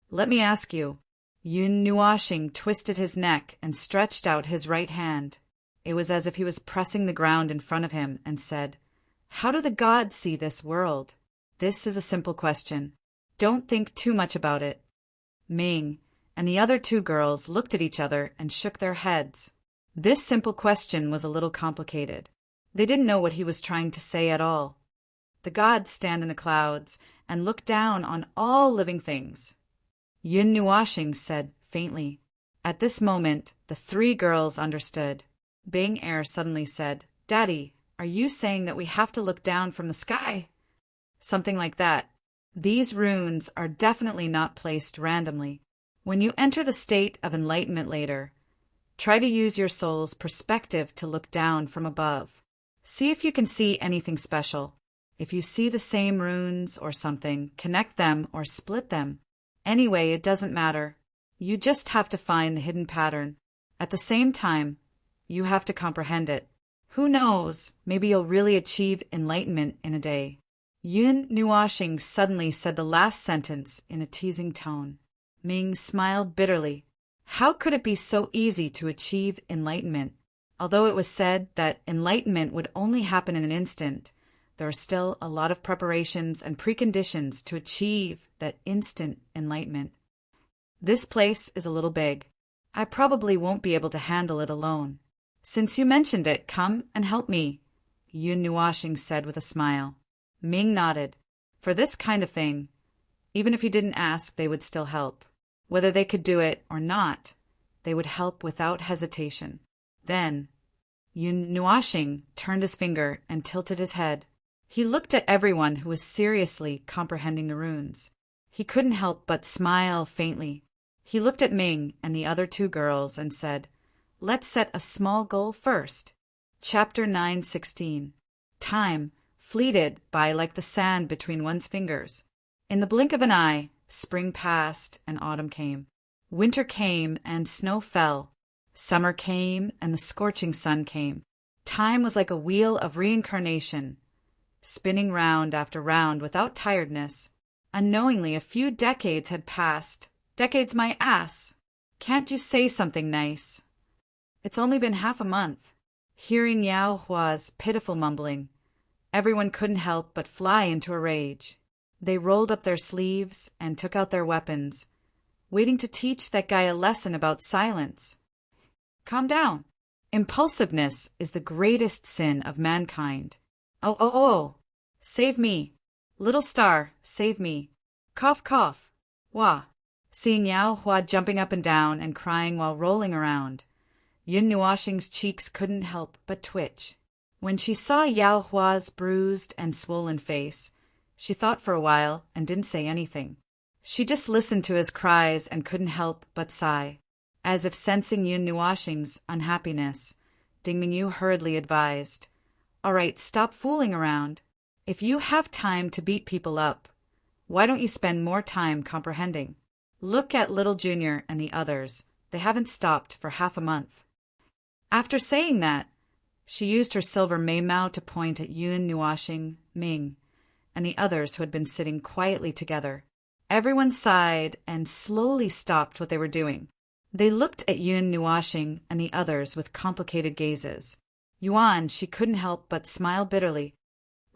Let me ask you. Yun Nuashing twisted his neck and stretched out his right hand. It was as if he was pressing the ground in front of him and said, How do the gods see this world? This is a simple question. Don't think too much about it. Ming and the other two girls looked at each other and shook their heads. This simple question was a little complicated. They didn't know what he was trying to say at all. The gods stand in the clouds and look down on all living things. Yun Nuashing said faintly. At this moment, the three girls understood. Bing Air suddenly said, Daddy, are you saying that we have to look down from the sky? Something like that. These runes are definitely not placed randomly. When you enter the state of enlightenment later, try to use your soul's perspective to look down from above. See if you can see anything special. If you see the same runes or something, connect them or split them. Anyway, it doesn't matter. You just have to find the hidden pattern. At the same time, you have to comprehend it. Who knows, maybe you'll really achieve enlightenment in a day. Yun Nuashing suddenly said the last sentence in a teasing tone. Ming smiled bitterly. How could it be so easy to achieve enlightenment? Although it was said that enlightenment would only happen in an instant, there are still a lot of preparations and preconditions to achieve that instant enlightenment. This place is a little big. I probably won't be able to handle it alone. Since you mentioned it, come and help me, Yun Nuashing said with a smile. Ming nodded. For this kind of thing, even if he didn't ask, they would still help. Whether they could do it or not, they would help without hesitation. Then, Yun Nuashing turned his finger and tilted his head. He looked at everyone who was seriously comprehending the runes. He couldn't help but smile faintly. He looked at Ming and the other two girls and said, Let's set a small goal first. Chapter 9:16. Time fleeted by like the sand between one's fingers. In the blink of an eye, spring passed and autumn came. Winter came and snow fell. Summer came and the scorching sun came. Time was like a wheel of reincarnation, spinning round after round without tiredness. Unknowingly, a few decades had passed. Decades my ass! Can't you say something nice? It's only been half a month. Hearing Yao Hua's pitiful mumbling, everyone couldn't help but fly into a rage. They rolled up their sleeves and took out their weapons, waiting to teach that guy a lesson about silence. Calm down. Impulsiveness is the greatest sin of mankind. Oh. Save me. Little star, save me. Cough, cough. Wah. Seeing Yao Hua jumping up and down and crying while rolling around, Yun Nuashing's cheeks couldn't help but twitch. When she saw Yao Hua's bruised and swollen face, she thought for a while and didn't say anything. She just listened to his cries and couldn't help but sigh. As if sensing Yun Nuashing's unhappiness, Ding Mingyu hurriedly advised, All right, stop fooling around. If you have time to beat people up, why don't you spend more time comprehending? Look at Little Junior and the others. They haven't stopped for half a month. After saying that, she used her silver Meimao to point at Yun Nuashing, Ming, and the others who had been sitting quietly together. Everyone sighed and slowly stopped what they were doing. They looked at Yun Nuashing and the others with complicated gazes. Yuan, she couldn't help but smile bitterly.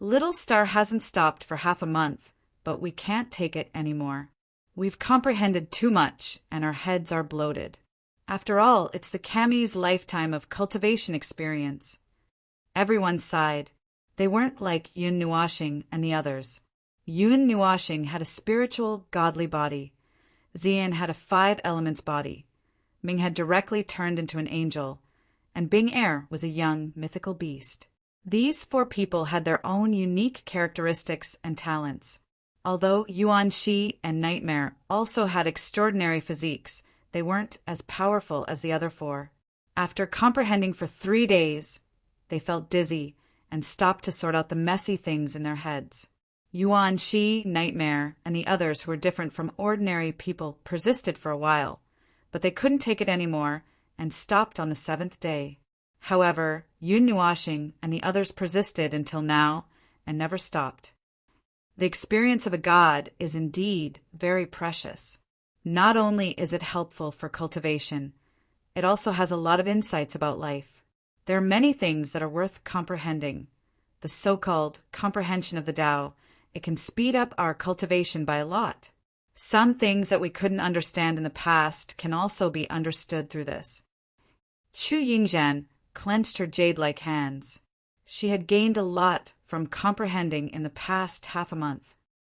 Little Star hasn't stopped for half a month, but we can't take it anymore. We've comprehended too much, and our heads are bloated. After all, it's the Kami's lifetime of cultivation experience. Everyone sighed. They weren't like Yun Nuashing and the others. Yun Nuashing had a spiritual, godly body. Xian had a 5 elements body. Ming had directly turned into an angel, and Bing Er was a young, mythical beast. These 4 people had their own unique characteristics and talents. Although Yuan Shi and Nightmare also had extraordinary physiques, they weren't as powerful as the other 4. After comprehending for 3 days, they felt dizzy and stopped to sort out the messy things in their heads. Yuan Shi, Nightmare, and the others who were different from ordinary people persisted for a while, but they couldn't take it anymore and stopped on the 7th day. However, Yun Nuashing and the others persisted until now and never stopped. The experience of a god is indeed very precious. Not only is it helpful for cultivation, it also has a lot of insights about life. There are many things that are worth comprehending. The so-called comprehension of the Tao, it can speed up our cultivation by a lot. Some things that we couldn't understand in the past can also be understood through this. Chu Yingzhan clenched her jade-like hands. She had gained a lot from comprehending in the past half a month.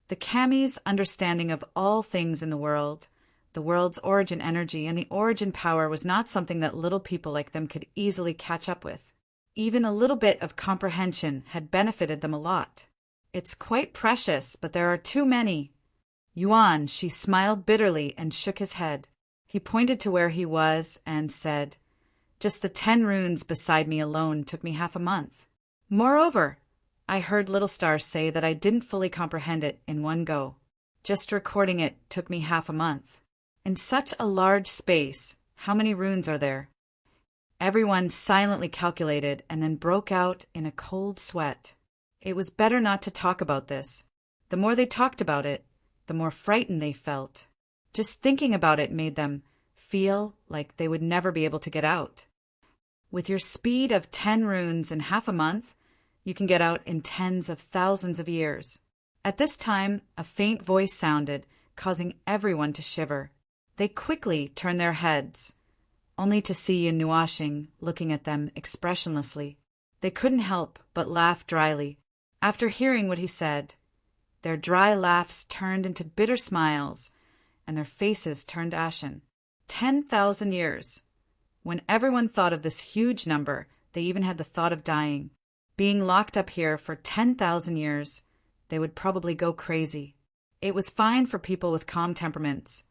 The Kami's understanding of all things in the world's origin energy and the origin power was not something that little people like them could easily catch up with. Even a little bit of comprehension had benefited them a lot. It's quite precious, but there are too many. Yuan, she smiled bitterly and shook his head. He pointed to where he was and said, Just the 10 runes beside me alone took me half a month. Moreover, I heard Little Star say that I didn't fully comprehend it in one go. Just recording it took me half a month. In such a large space, how many runes are there? Everyone silently calculated and then broke out in a cold sweat. It was better not to talk about this. The more they talked about it, the more frightened they felt. Just thinking about it made them feel like they would never be able to get out. With your speed of 10 runes in half a month, you can get out in tens of thousands of years. At this time, a faint voice sounded, causing everyone to shiver. They quickly turned their heads, only to see Yun Nuashing looking at them expressionlessly. They couldn't help but laugh dryly. After hearing what he said, their dry laughs turned into bitter smiles, and their faces turned ashen. 10,000 years. When everyone thought of this huge number, they even had the thought of dying. Being locked up here for 10,000 years, they would probably go crazy. It was fine for people with calm temperaments,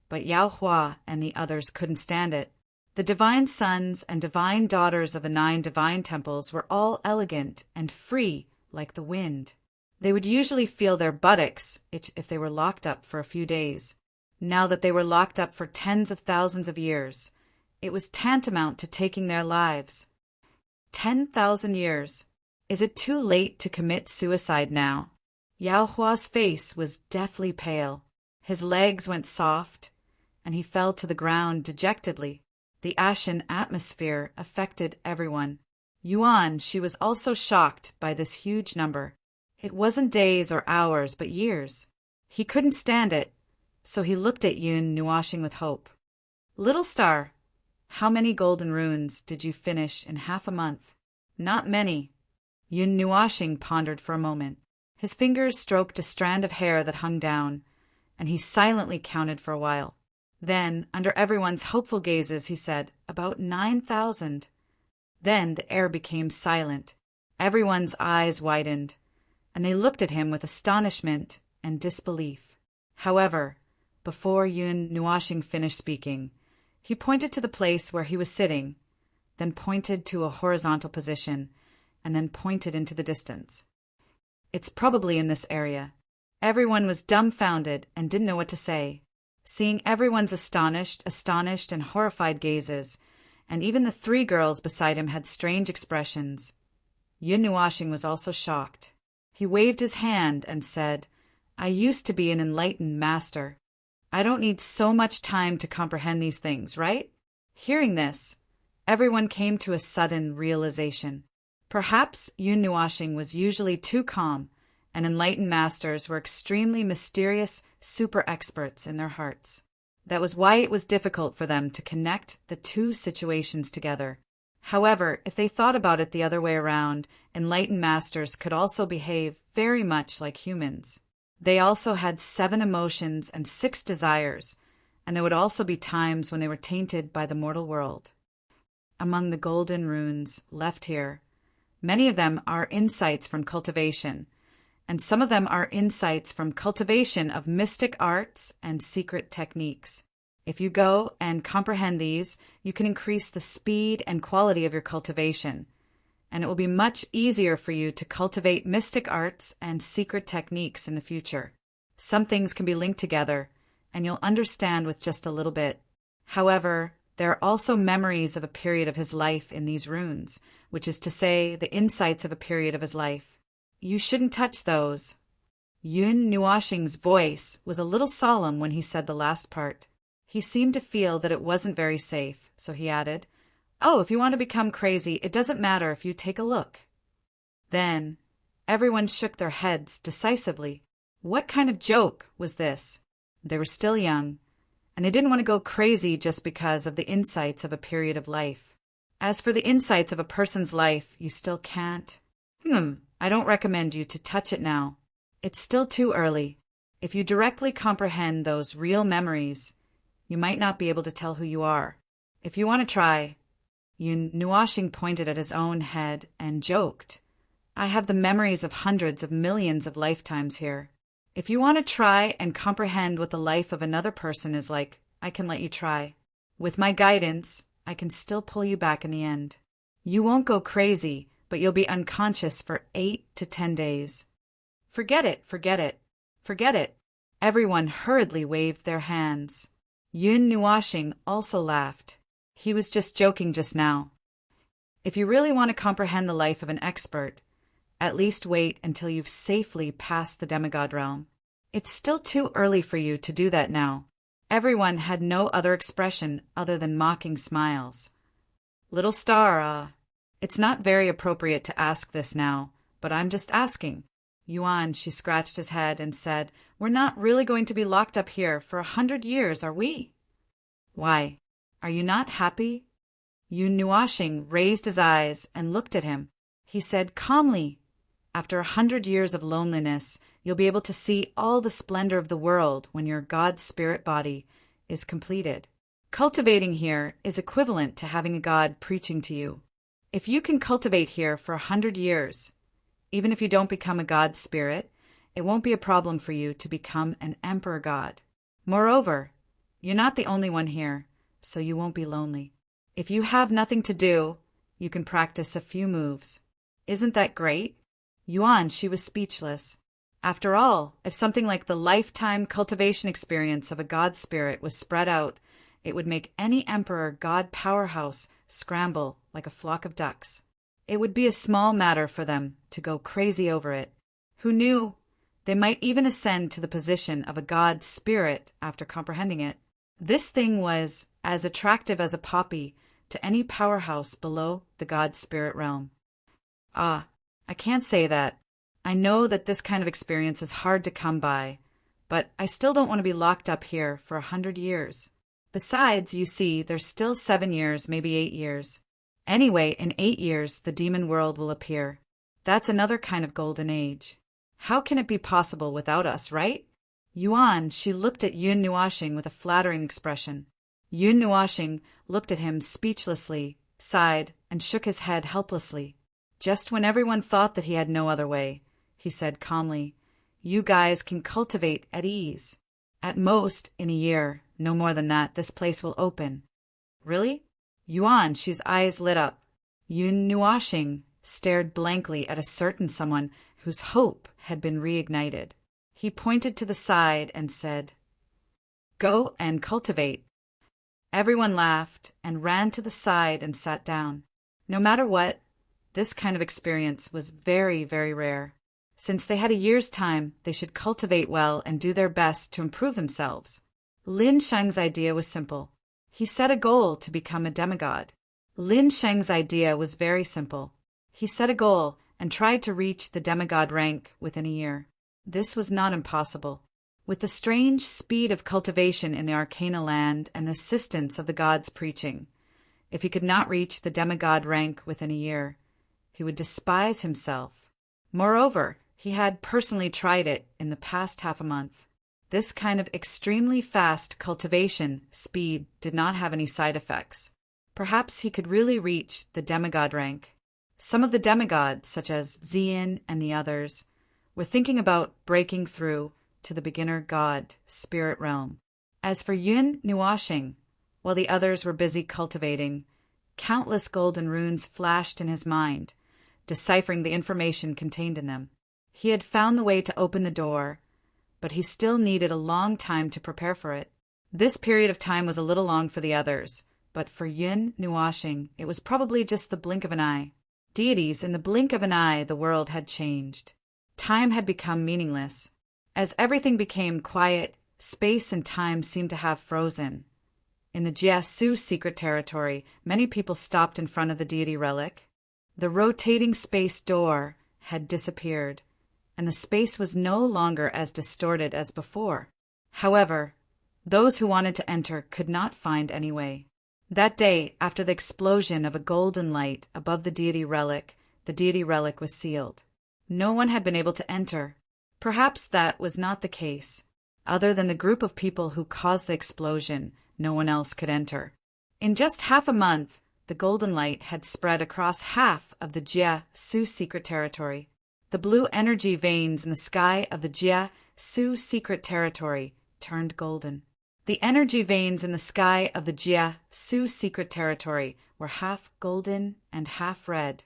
but Yao Hua and the others couldn't stand it. The divine sons and divine daughters of the 9 divine temples were all elegant and free like the wind. They would usually feel their buttocks itch if they were locked up for a few days. Now that they were locked up for tens of thousands of years, it was tantamount to taking their lives. 10,000 years. Is it too late to commit suicide now? Yao Hua's face was deathly pale. His legs went soft, and he fell to the ground dejectedly. The ashen atmosphere affected everyone. Yuan, she was also shocked by this huge number. It wasn't days or hours, but years. He couldn't stand it, so he looked at Yun Nuashing with hope. Little Star, how many golden runes did you finish in half a month? Not many. Yun Nuashing pondered for a moment. His fingers stroked a strand of hair that hung down, and he silently counted for a while. Then, under everyone's hopeful gazes, he said, about 9,000. Then the air became silent. Everyone's eyes widened, and they looked at him with astonishment and disbelief. However, before Yun Nuashing finished speaking, he pointed to the place where he was sitting, then pointed to a horizontal position, and then pointed into the distance. It's probably in this area. Everyone was dumbfounded and didn't know what to say. Seeing everyone's astonished and horrified gazes, and even the 3 girls beside him had strange expressions, Yun Nuashing was also shocked. He waved his hand and said, I used to be an enlightened master. I don't need so much time to comprehend these things, right? Hearing this, everyone came to a sudden realization. Perhaps Yun Nuashing was usually too calm, and enlightened masters were extremely mysterious super experts in their hearts. That was why it was difficult for them to connect the 2 situations together. However, if they thought about it the other way around, enlightened masters could also behave very much like humans. They also had 7 emotions and 6 desires, and there would also be times when they were tainted by the mortal world. Among the golden runes left here, many of them are insights from cultivation, and some of them are insights from cultivation of mystic arts and secret techniques. If you go and comprehend these, you can increase the speed and quality of your cultivation, and it will be much easier for you to cultivate mystic arts and secret techniques in the future. Some things can be linked together, and you'll understand with just a little bit. However, there are also memories of a period of his life in these runes, which is to say, the insights of a period of his life. You shouldn't touch those. Yun Nuashing's voice was a little solemn when he said the last part. He seemed to feel that it wasn't very safe, so he added, Oh, if you want to become crazy, it doesn't matter if you take a look. Then, everyone shook their heads decisively. What kind of joke was this? They were still young, and they didn't want to go crazy just because of the insights of a period of life. As for the insights of a person's life, you still can't. I don't recommend you to touch it now. It's still too early. If you directly comprehend those real memories, you might not be able to tell who you are. If you want to try, Yun Nuashing pointed at his own head and joked, I have the memories of hundreds of millions of lifetimes here. If you want to try and comprehend what the life of another person is like, I can let you try. With my guidance, I can still pull you back in the end. You won't go crazy, but you'll be unconscious for 8 to 10 days. Forget it, forget it, forget it. Everyone hurriedly waved their hands. Yun Nuashing also laughed. He was just joking just now. If you really want to comprehend the life of an expert, at least wait until you've safely passed the demigod realm. It's still too early for you to do that now. Everyone had no other expression other than mocking smiles. Little star, it's not very appropriate to ask this now, but I'm just asking. Yuan, she scratched his head and said, We're not really going to be locked up here for 100 years, are we? Why, are you not happy? Yun Nuashing raised his eyes and looked at him. He said calmly, After 100 years of loneliness, you'll be able to see all the splendor of the world when your God spirit body is completed. Cultivating here is equivalent to having a God preaching to you. If you can cultivate here for 100 years, even if you don't become a God spirit, it won't be a problem for you to become an emperor god. Moreover, you're not the only one here, so you won't be lonely. If you have nothing to do, you can practice a few moves. Isn't that great? Yuan, she was speechless. After all, if something like the lifetime cultivation experience of a god spirit was spread out, it would make any emperor god powerhouse scramble like a flock of ducks. It would be a small matter for them to go crazy over it. Who knew? They might even ascend to the position of a god spirit after comprehending it. This thing was as attractive as a poppy to any powerhouse below the god spirit realm. I can't say that. I know that this kind of experience is hard to come by, but I still don't want to be locked up here for 100 years. Besides, you see, there's still 7 years, maybe 8 years. Anyway, in 8 years, the demon world will appear. That's another kind of golden age. How can it be possible without us, right? Yuan, she looked at Yun Nuashing with a flattering expression. Yun Nuashing looked at him speechlessly, sighed, and shook his head helplessly. Just when everyone thought that he had no other way, he said calmly, You guys can cultivate at ease. At most, in a year, no more than that, this place will open. Really? Yuan, she's eyes lit up. Yun Nuashing stared blankly at a certain someone whose hope had been reignited. He pointed to the side and said, Go and cultivate. Everyone laughed and ran to the side and sat down. No matter what, this kind of experience was very, very rare. Since they had a year's time, they should cultivate well and do their best to improve themselves. Lin Sheng's idea was simple. He set a goal to become a demigod. Lin Sheng's idea was very simple. He set a goal and tried to reach the demigod rank within a year. This was not impossible. With the strange speed of cultivation in the Arcana land and the assistance of the gods preaching, if he could not reach the demigod rank within a year, he would despise himself. Moreover, he had personally tried it in the past half a month. This kind of extremely fast cultivation speed did not have any side effects. Perhaps he could really reach the demigod rank. Some of the demigods, such as Xian and the others, were thinking about breaking through to the beginner god spirit realm. As for Yun Nuashing, while the others were busy cultivating, countless golden runes flashed in his mind, deciphering the information contained in them. He had found the way to open the door, but he still needed a long time to prepare for it. This period of time was a little long for the others, but for Yun Nuashing, it was probably just the blink of an eye. Deities, in the blink of an eye, the world had changed. Time had become meaningless. As everything became quiet, space and time seemed to have frozen. In the Jiasu secret territory, many people stopped in front of the deity relic. The rotating space door had disappeared, and the space was no longer as distorted as before. However, those who wanted to enter could not find any way. That day, after the explosion of a golden light above the deity relic was sealed. No one had been able to enter. Perhaps that was not the case. Other than the group of people who caused the explosion, no one else could enter. In just half a month, the golden light had spread across half of the Jia-Su secret territory. The blue energy veins in the sky of the Jia-Su secret territory turned golden. The energy veins in the sky of the Jia-Su secret territory were half golden and half red.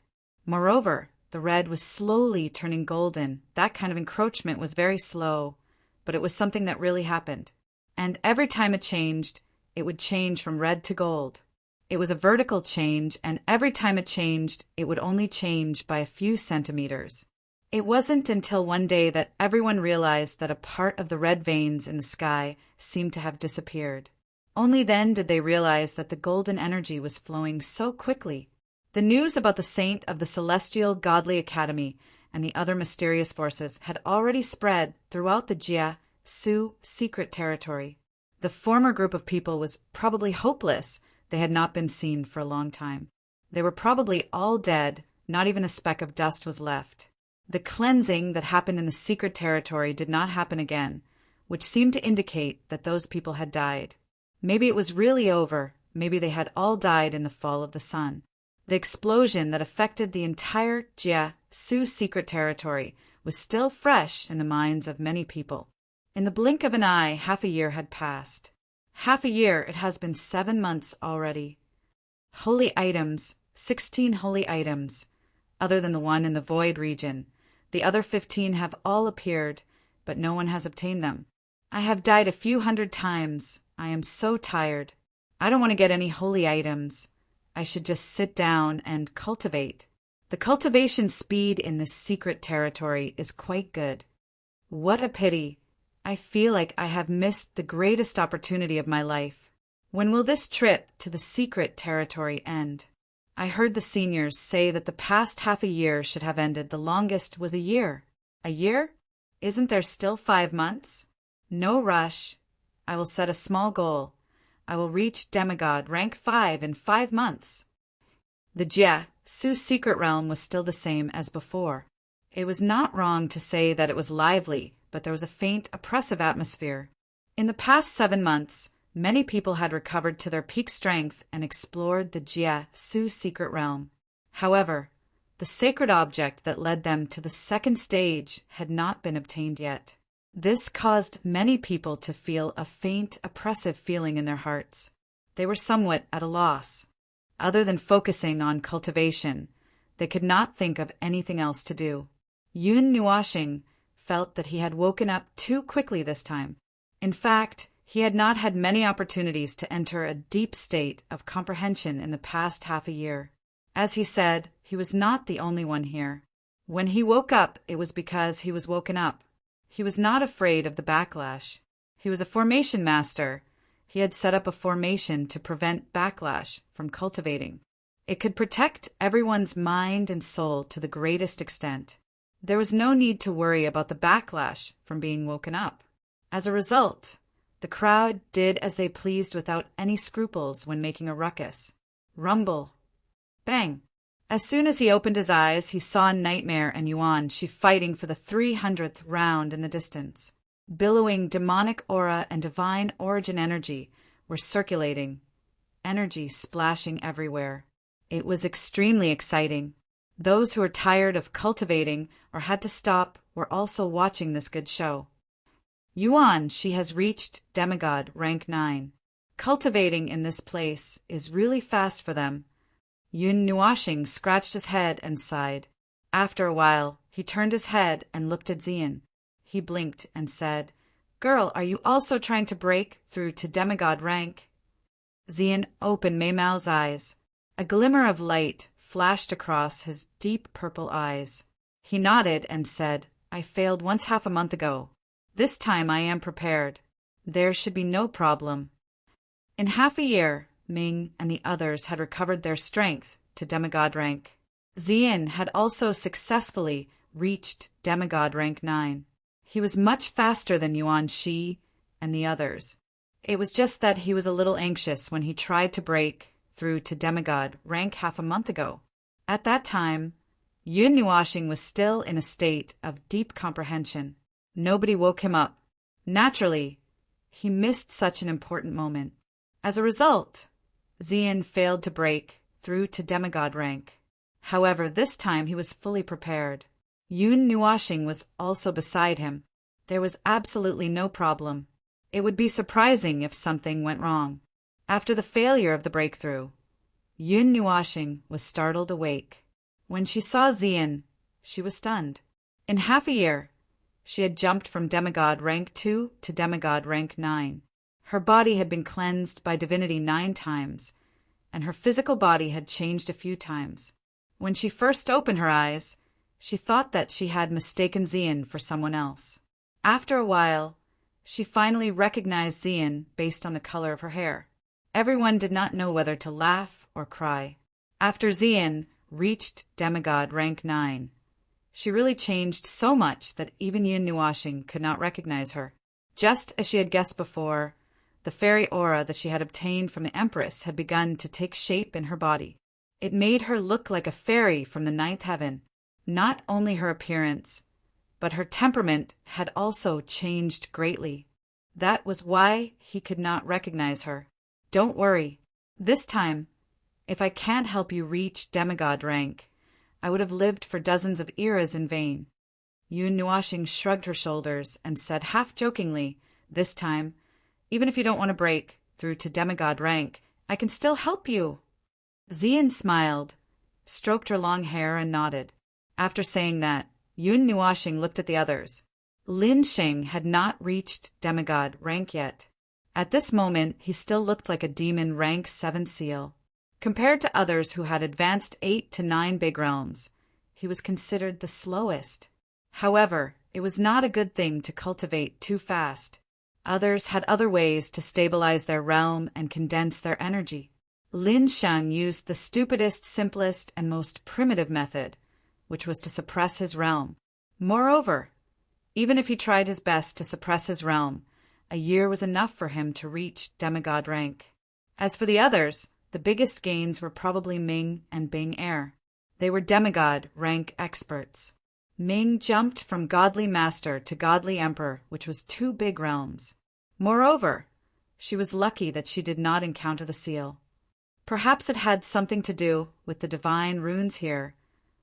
Moreover, the red was slowly turning golden. That kind of encroachment was very slow, but it was something that really happened. And every time it changed, it would change from red to gold. It was a vertical change, and every time it changed, it would only change by a few centimeters. It wasn't until one day that everyone realized that a part of the red veins in the sky seemed to have disappeared. Only then did they realize that the golden energy was flowing so quickly. The news about the saint of the Celestial Godly Academy and the other mysterious forces had already spread throughout the Jia Su secret territory. The former group of people was probably hopeless. They had not been seen for a long time. They were probably all dead. Not even a speck of dust was left. The cleansing that happened in the secret territory did not happen again, which seemed to indicate that those people had died. Maybe it was really over. Maybe they had all died in the fall of the sun. The explosion that affected the entire Jia Su secret territory was still fresh in the minds of many people. In the blink of an eye, half a year had passed. Half a year, it has been 7 months already. Holy items, 16 holy items, other than the one in the void region. The other 15 have all appeared, but no one has obtained them. I have died a few hundred times. I am so tired. I don't want to get any holy items. I should just sit down and cultivate. The cultivation speed in this secret territory is quite good. What a pity. I feel like I have missed the greatest opportunity of my life. When will this trip to the secret territory end? I heard the seniors say that the past half a year should have ended. The longest was a year. A year? Isn't there still 5 months? No rush. I will set a small goal. I will reach demigod rank 5 in 5 months. The Jia Su secret realm was still the same as before. It was not wrong to say that it was lively, but there was a faint, oppressive atmosphere. In the past 7 months, many people had recovered to their peak strength and explored the Jia Su secret realm. However, the sacred object that led them to the second stage had not been obtained yet. This caused many people to feel a faint, oppressive feeling in their hearts. They were somewhat at a loss. Other than focusing on cultivation, they could not think of anything else to do. Yun Nuashing felt that he had woken up too quickly this time. In fact, he had not had many opportunities to enter a deep state of comprehension in the past half a year. As he said, he was not the only one here. When he woke up, it was because he was woken up. He was not afraid of the backlash. He was a formation master. He had set up a formation to prevent backlash from cultivating. It could protect everyone's mind and soul to the greatest extent. There was no need to worry about the backlash from being woken up. As a result, the crowd did as they pleased without any scruples when making a ruckus. Rumble. Bang. As soon as he opened his eyes, he saw Nightmare and Yuan Shi fighting for the 300th round in the distance. Billowing demonic aura and divine origin energy were circulating, energy splashing everywhere. It was extremely exciting. Those who were tired of cultivating or had to stop were also watching this good show. Yuan Shi has reached demigod rank 9. Cultivating in this place is really fast for them. Yun Nuashing scratched his head and sighed. After a while, he turned his head and looked at Xian. He blinked and said, "Girl, are you also trying to break through to demigod rank?" Xian opened Mei Mao's eyes. A glimmer of light flashed across his deep purple eyes. He nodded and said, "I failed once half a month ago. This time I am prepared. There should be no problem." In half a year, Ming and the others had recovered their strength to demigod rank. Xian had also successfully reached demigod rank 9. He was much faster than Yuan Shi and the others. It was just that he was a little anxious when he tried to break through to demigod rank half a month ago. At that time, Yun Nuashing was still in a state of deep comprehension. Nobody woke him up. Naturally, he missed such an important moment. As a result, Xian failed to break through to demigod rank. However, this time he was fully prepared. Yun Nuashing was also beside him. There was absolutely no problem. It would be surprising if something went wrong. After the failure of the breakthrough, Yun Nuashing was startled awake. When she saw Xian, she was stunned. In half a year, she had jumped from demigod rank 2 to demigod rank 9. Her body had been cleansed by divinity 9 times, and her physical body had changed a few times. When she first opened her eyes, she thought that she had mistaken Xian for someone else. After a while, she finally recognized Xian based on the color of her hair. Everyone did not know whether to laugh or cry. After Xian reached demigod rank 9, she really changed so much that even Yun Nuashing could not recognize her. Just as she had guessed before, the fairy aura that she had obtained from the Empress had begun to take shape in her body. It made her look like a fairy from the 9th heaven. Not only her appearance, but her temperament had also changed greatly. That was why he could not recognize her. Don't worry. This time, if I can't help you reach demigod rank, I would have lived for dozens of eras in vain. Yun Nuashing shrugged her shoulders and said half-jokingly, this time, even if you don't want to break through to demigod rank, I can still help you. Xian smiled, stroked her long hair and nodded. After saying that, Yun Nuashing looked at the others. Lin Sheng had not reached demigod rank yet. At this moment, he still looked like a demon rank 7 seal. Compared to others who had advanced 8 to 9 big realms, he was considered the slowest. However, it was not a good thing to cultivate too fast. Others had other ways to stabilize their realm and condense their energy. Lin Sheng used the stupidest, simplest, and most primitive method, which was to suppress his realm. Moreover, even if he tried his best to suppress his realm, a year was enough for him to reach demigod rank. As for the others, the biggest gains were probably Ming and Bing Air. They were demigod rank experts. Ming jumped from godly master to godly emperor, which was 2 big realms. Moreover, she was lucky that she did not encounter the seal. Perhaps it had something to do with the divine runes here,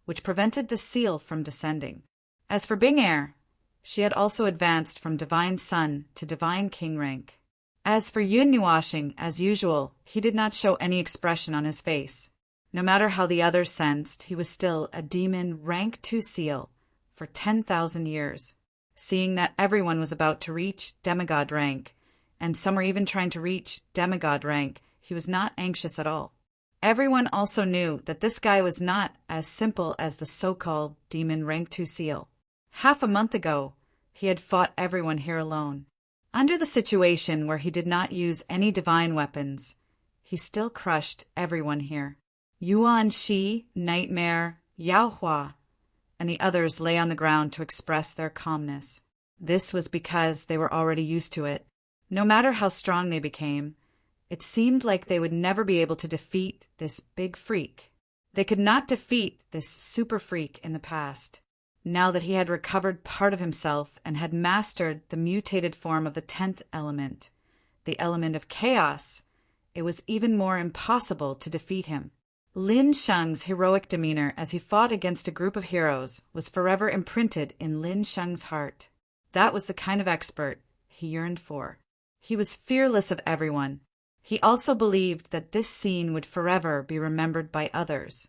which prevented the seal from descending. As for Bing Air, she had also advanced from divine sun to divine king rank. As for Yun Nuashing, as usual, he did not show any expression on his face. No matter how the others sensed, he was still a demon rank 2 seal for 10,000 years. Seeing that everyone was about to reach demigod rank, and some were even trying to reach demigod rank, he was not anxious at all. Everyone also knew that this guy was not as simple as the so-called demon rank 2 seal. Half a month ago, he had fought everyone here alone. Under the situation where he did not use any divine weapons, he still crushed everyone here. Yuan Shi, Nightmare, Yao Hua, and the others lay on the ground to express their calmness. This was because they were already used to it. No matter how strong they became, it seemed like they would never be able to defeat this big freak. They could not defeat this super freak in the past. Now that he had recovered part of himself and had mastered the mutated form of the 10th element, the element of chaos, it was even more impossible to defeat him. Lin Sheng's heroic demeanor as he fought against a group of heroes was forever imprinted in Lin Sheng's heart. That was the kind of expert he yearned for. He was fearless of everyone. He also believed that this scene would forever be remembered by others.